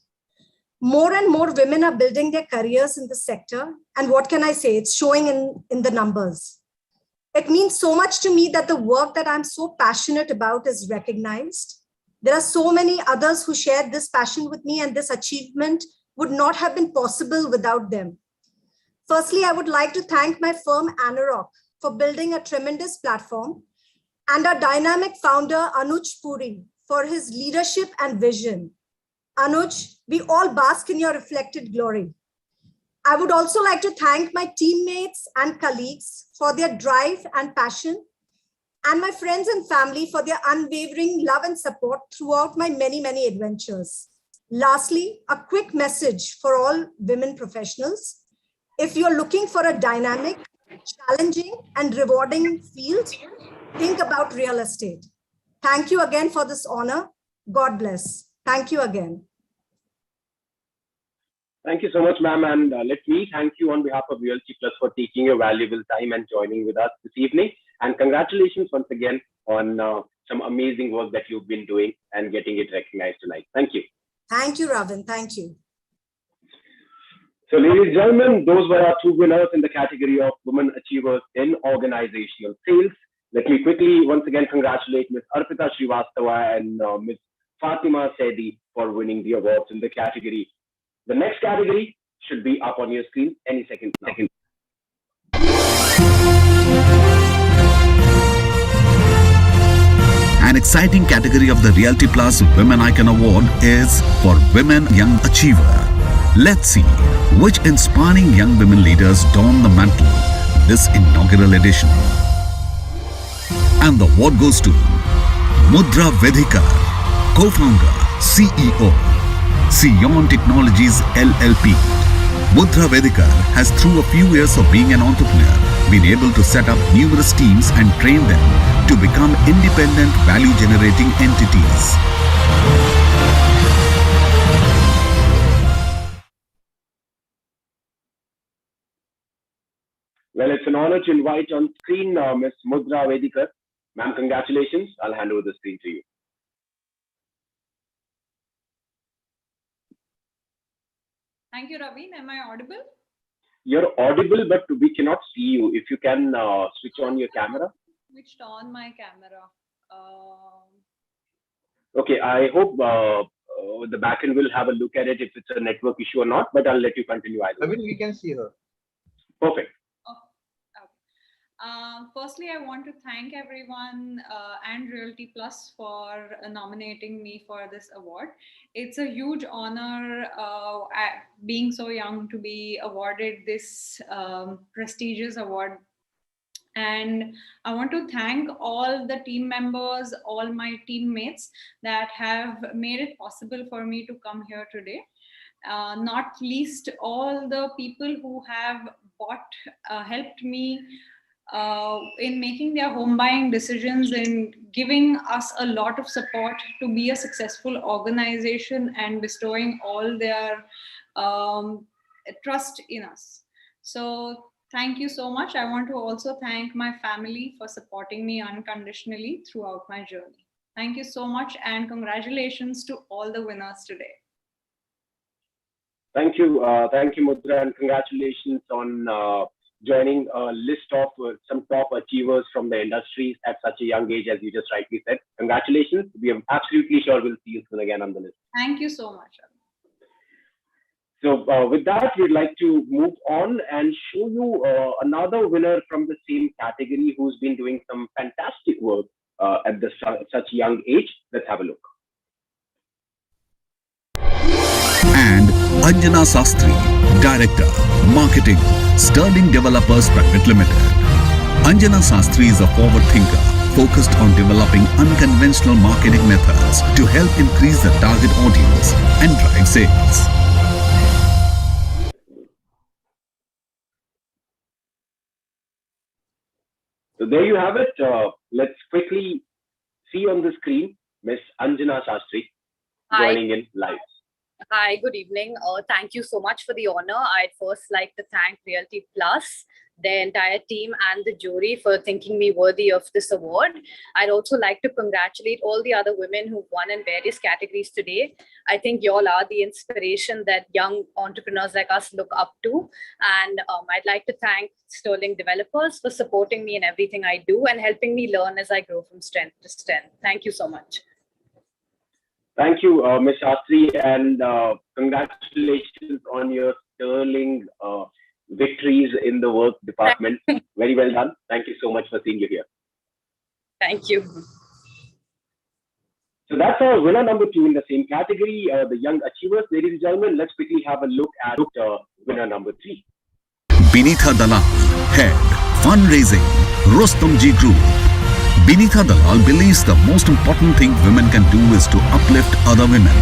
More and more women are building their careers in the sector. And what can I say? It's showing in the numbers. It means so much to me that the work that I'm so passionate about is recognized. There are so many others who shared this passion with me, and this achievement would not have been possible without them. Firstly, I would like to thank my firm Anurock for building a tremendous platform, and our dynamic founder Anuj Puri for his leadership and vision. Anuj, we all bask in your reflected glory. I would also like to thank my teammates and colleagues for their drive and passion, and my friends and family for their unwavering love and support throughout my many, many adventures. Lastly, a quick message for all women professionals. If you're looking for a dynamic, challenging, and rewarding field, think about real estate. Thank you again for this honor. God bless. Thank you again. Thank you so much, ma'am. And let me thank you on behalf of Realty Plus for taking your valuable time and joining with us this evening. And congratulations once again on some amazing work that you've been doing and getting it recognized tonight. Thank you. Thank you, Ravin. Thank you. So, ladies and gentlemen, those were our two winners in the category of Women Achievers in Organizational Sales. Let me quickly once again congratulate Ms. Arpita Srivastava and Ms. Fatima Saidi for winning the awards in the category. The next category should be up on your screen any second now. An exciting category of the Realty Plus Women Icon Award is for Women Young Achiever. Let's see which inspiring young women leaders don the mantle this inaugural edition. And the award goes to Mudra Vedhikar, co-founder, CEO, Sion Technologies LLP. Mudra Vedhikar has, through a few years of being an entrepreneur, been able to set up numerous teams and train them to become independent value-generating entities. Well, it's an honor to invite on screen Ms. Mudra Vedhikar. Ma'am, congratulations. I'll hand over the screen to you. Thank you, Ravin. Am I audible? You're audible, but we cannot see you. If you can switch on your camera. Switched on my camera. Okay, I hope the backend will have a look at it if it's a network issue or not, but I'll let you continue. I mean, we can see her. Perfect. Firstly, I want to thank everyone and Realty Plus for nominating me for this award. It's a huge honor being so young to be awarded this prestigious award. And I want to thank all the team members, all my teammates that have made it possible for me to come here today. Not least all the people who have helped me in making their home buying decisions and giving us a lot of support to be a successful organization and bestowing all their trust in us. So thank you so much. I want to also thank my family for supporting me unconditionally throughout my journey. Thank you so much and congratulations to all the winners today. Thank you, Mudra, and congratulations on joining a list of some top achievers from the industry at such a young age, as you just rightly said. Congratulations. We are absolutely sure we'll see you soon again on the list. Thank you so much. So with that, we'd like to move on and show you another winner from the same category who's been doing some fantastic work at such young age. Let's have a look. And Anjana Sastry, Director, Marketing, Sterling Developers Private Limited. Anjana Sastry is a forward thinker focused on developing unconventional marketing methods to help increase the target audience and drive sales. So there you have it. Let's quickly see on the screen Miss Anjana Sastry joining in live. Hi, good evening. Thank you so much for the honor. I'd first like to thank Realty Plus their entire team and the jury for thinking me worthy of this award. I'd also like to congratulate all the other women who won in various categories today. I think you all are the inspiration that young entrepreneurs like us look up to. And I'd like to thank Sterling Developers for supporting me in everything I do and helping me learn as I grow from strength to strength. Thank you so much. Thank you, Ms. Shastri, and congratulations on your sterling victories in the work department. Very well done. Thank you so much for seeing you here. Thank you. So that's our winner number 2 in the same category, the Young Achievers. Ladies and gentlemen, let's quickly have a look at winner number 3. Binitha Dalal, Head, Fundraising, Rustomji Group. Binitha Dalal believes the most important thing women can do is to uplift other women,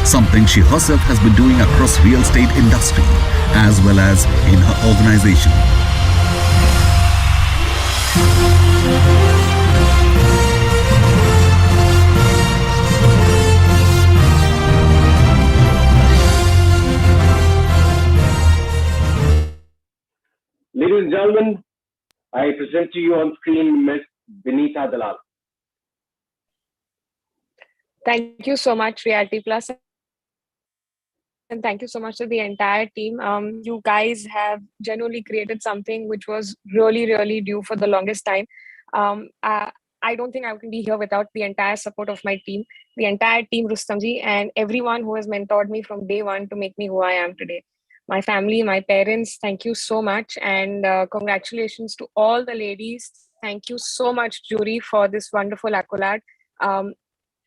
something she herself has been doing across real estate industry as well as in her organization. Ladies and gentlemen, I present to you on screen Ms. Binitha Dalal. Thank you so much, Realty Plus, and thank you so much to the entire team. You guys have genuinely created something which was really, really due for the longest time. I don't think I can be here without the entire support of my team, the entire team, Rustamji, and everyone who has mentored me from day one to make me who I am today. My family, my parents, thank you so much. And congratulations to all the ladies. Thank you so much, jury, for this wonderful accolade.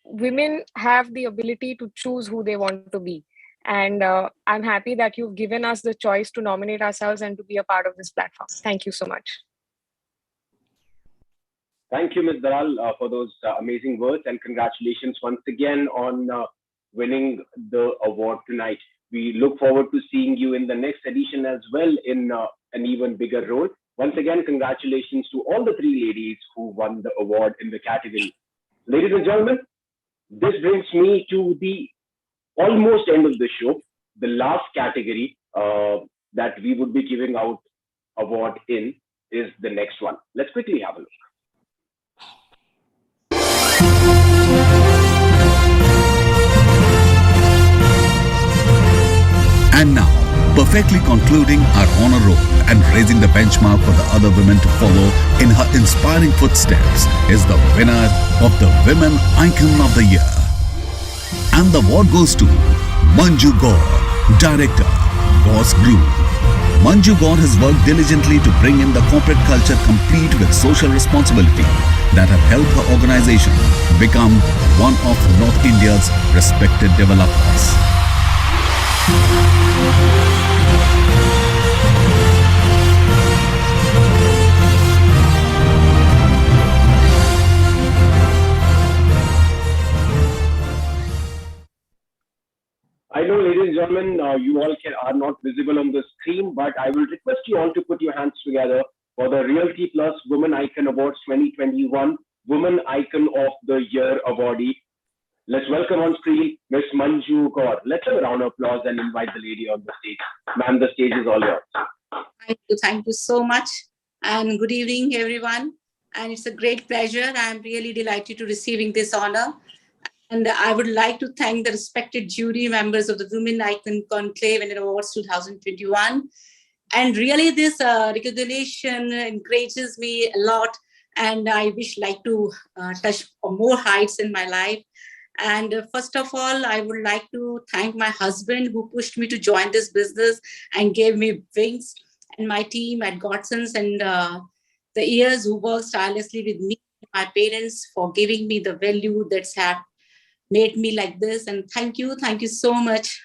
Women have the ability to choose who they want to be. And I'm happy that you've given us the choice to nominate ourselves and to be a part of this platform. Thank you so much. Thank you, Ms. Dalal, for those amazing words, and congratulations once again on winning the award tonight. We look forward to seeing you in the next edition as well in an even bigger role. Once again, congratulations to all the 3 ladies who won the award in the category. Ladies and gentlemen, this brings me to the almost end of the show. The last category that we would be giving out award in is the next one. Let's quickly have a look. And now, perfectly concluding our honor roll and raising the benchmark for the other women to follow in her inspiring footsteps is the winner of the Women Icon of the Year. And the award goes to Manju Gaur, Director, Boss Group. Manju Gaur has worked diligently to bring in the corporate culture complete with social responsibility that have helped her organization become one of North India's respected developers. I know, ladies and gentlemen, you all are not visible on the screen, but I will request you all to put your hands together for the Realty Plus Women Icon Awards 2021 Women Icon of the Year awardee. Let's welcome on screen Ms. Manju Gaur. Let's have a round of applause and invite the lady on the stage. Ma'am, the stage is all yours. Thank you so much. And good evening, everyone. And it's a great pleasure. I'm really delighted to receiving this honor. And I would like to thank the respected jury members of the Women Icon Conclave and Awards 2021. And really this recognition encourages me a lot. And I wish like to touch more heights in my life. And first of all, I would like to thank my husband who pushed me to join this business and gave me wings, and my team at Godsons and the years who worked tirelessly with me, my parents for giving me the value that's have made me like this. And thank you so much,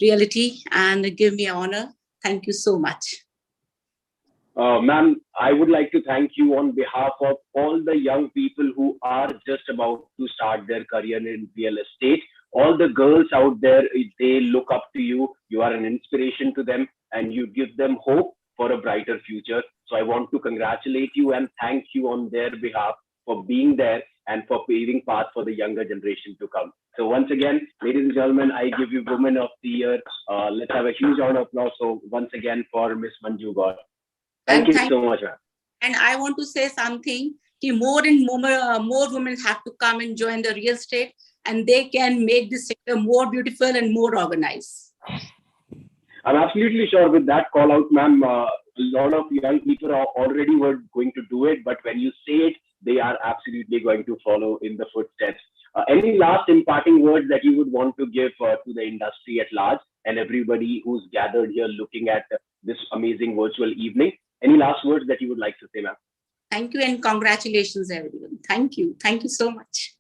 Realty, and give me honor. Thank you so much. Ma'am, I would like to thank you on behalf of all the young people who are just about to start their career in real estate. All the girls out there, they look up to you. You are an inspiration to them and you give them hope for a brighter future. So I want to congratulate you and thank you on their behalf for being there and for paving path for the younger generation to come. So once again, ladies and gentlemen, I give you Women of the Year. Let's have a huge round of applause. So once again for Miss Manju Gaur. Thank you so much, ma'am. And I want to say something. More and more women have to come and join the real estate, and they can make this sector more beautiful and more organized. I'm absolutely sure with that call out, ma'am, a lot of young people are already were going to do it, but when you say it, they are absolutely going to follow in the footsteps. Any last imparting words that you would want to give to the industry at large and everybody who's gathered here looking at this amazing virtual evening? Any last words that you would like to say, ma'am? Thank you and congratulations, everyone. Thank you. Thank you so much.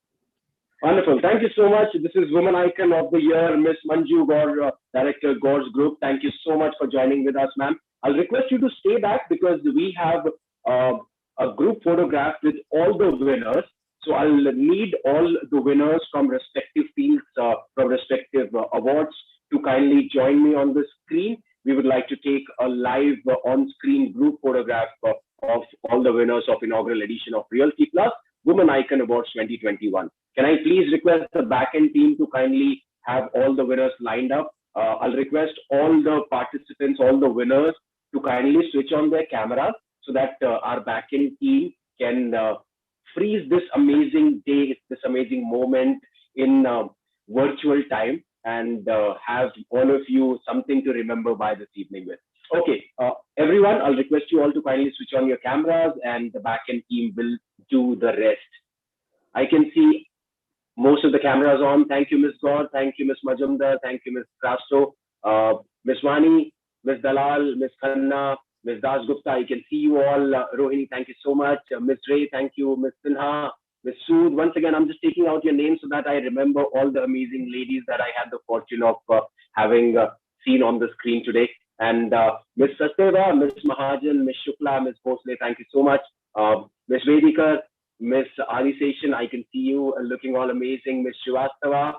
Wonderful. Thank you so much. This is Woman Icon of the Year, Miss Manju Gaur, Director, Gaur's Group. Thank you so much for joining with us, ma'am. I'll request you to stay back because we have a group photograph with all the winners. So I'll need all the winners from respective fields, from respective awards to kindly join me on the screen. We would like to take a live on-screen group photograph of all the winners of inaugural edition of Realty Plus Woman Icon Awards 2021. Can I please request the backend team to kindly have all the winners lined up? I'll request all the participants, all the winners to kindly switch on their cameras so that our backend team can freeze this amazing day, this amazing moment in virtual time and have all of you something to remember by this evening with. Okay, everyone, I'll request you all to kindly switch on your cameras and the backend team will do the rest. I can see most of the cameras on. Thank you, Ms. Gaur. Thank you, Ms. Majumdar. Thank you, Ms. Crasto. Ms. Wani, Ms. Dalal, Ms. Khanna, Ms. Das Gupta. I can see you all. Rohini, thank you so much. Ms. Ray, thank you. Ms. Sinha, Ms. Sood. Once again, I'm just taking out your names so that I remember all the amazing ladies that I had the fortune of having seen on the screen today. And Ms. Sasteva, Ms. Mahajan, Ms. Shukla, Ms. Bhosle, thank you so much. Ms. Vedikar, Ms. Adi Seshan, I can see you looking all amazing. Ms. Srivastava,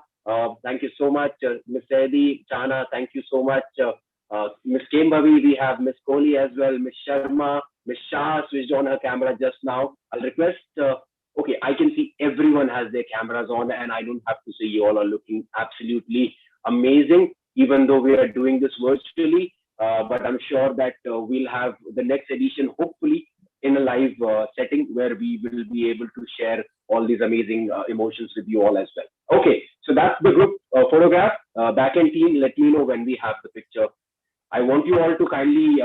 thank you so much. Ms. Edi, Chana, thank you so much. Ms. Kembhavi, we have Ms. Kohli as well. Ms. Sharma, Ms. Shah switched on her camera just now. I'll request, okay, I can see everyone has their cameras on and I don't have to say you all are looking absolutely amazing, even though we are doing this virtually. But I'm sure that we'll have the next edition, hopefully, in a live setting where we will be able to share all these amazing emotions with you all as well. Okay, so that's the group photograph. Backend team, let me know when we have the picture. I want you all to kindly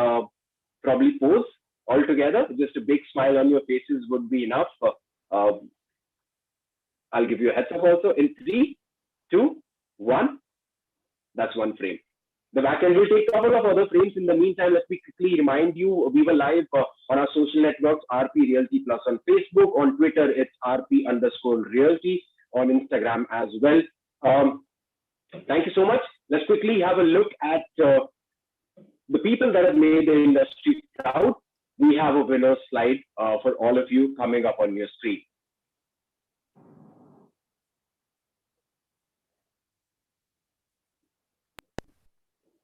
probably pose all together. Just a big smile on your faces would be enough. I'll give you a heads up also in 3, 2, 1. That's one frame. The backend will take a couple of other frames. In the meantime, let me quickly remind you, we were live on our social networks, RP Realty Plus on Facebook. On Twitter, it's RP_Realty. On Instagram as well. Thank you so much. Let's quickly have a look at the people that have made the industry proud. We have a winner slide for all of you coming up on your screen.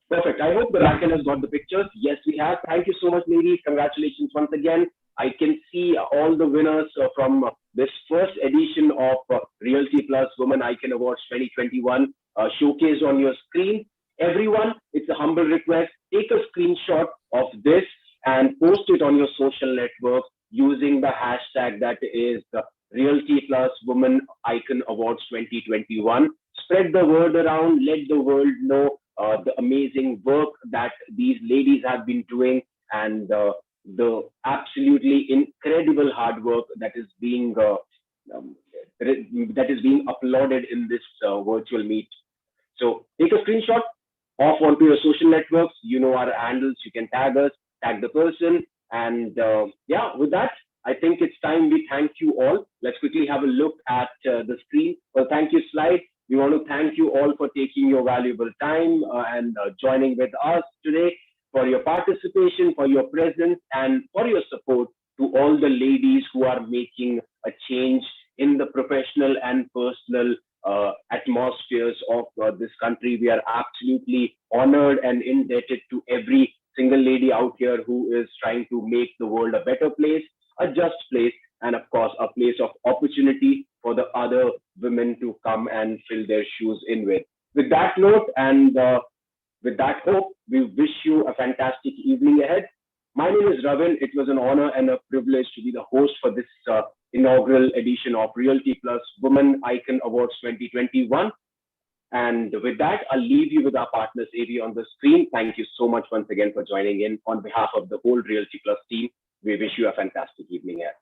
Perfect. I hope the backend has got the pictures. Yes, we have. Thank you so much, ladies. Congratulations once again. I can see all the winners from this first edition of Realty Plus Women Icon Awards 2021 showcased on your screen. Everyone, it's a humble request. Take a screenshot of this and post it on your social network using the hashtag that is Realty Plus Women Icon Awards 2021. Spread the word around. Let the world know the amazing work that these ladies have been doing and the absolutely incredible hard work that is being uploaded in this virtual meet. So take a screenshot off onto your social networks. You know our handles. You can tag us, tag the person, and yeah. With that, I think it's time we thank you all. Let's quickly have a look at the screen. Well, thank you slide. We want to thank you all for taking your valuable time and joining with us today, for your participation, for your presence, and for your support to all the ladies who are making a change in the professional and personal atmospheres of this country. We are absolutely honored and indebted to every single lady out here who is trying to make the world a better place, a just place, and of course, a place of opportunity for the other women to come and fill their shoes in with. With that note and with that hope, we wish you a fantastic evening ahead. My name is Ravin. It was an honor and a privilege to be the host for this inaugural edition of Realty Plus Women Icon Awards 2021. And with that, I'll leave you with our partners AV on the screen. Thank you so much once again for joining in. On behalf of the whole Realty Plus team, we wish you a fantastic evening ahead.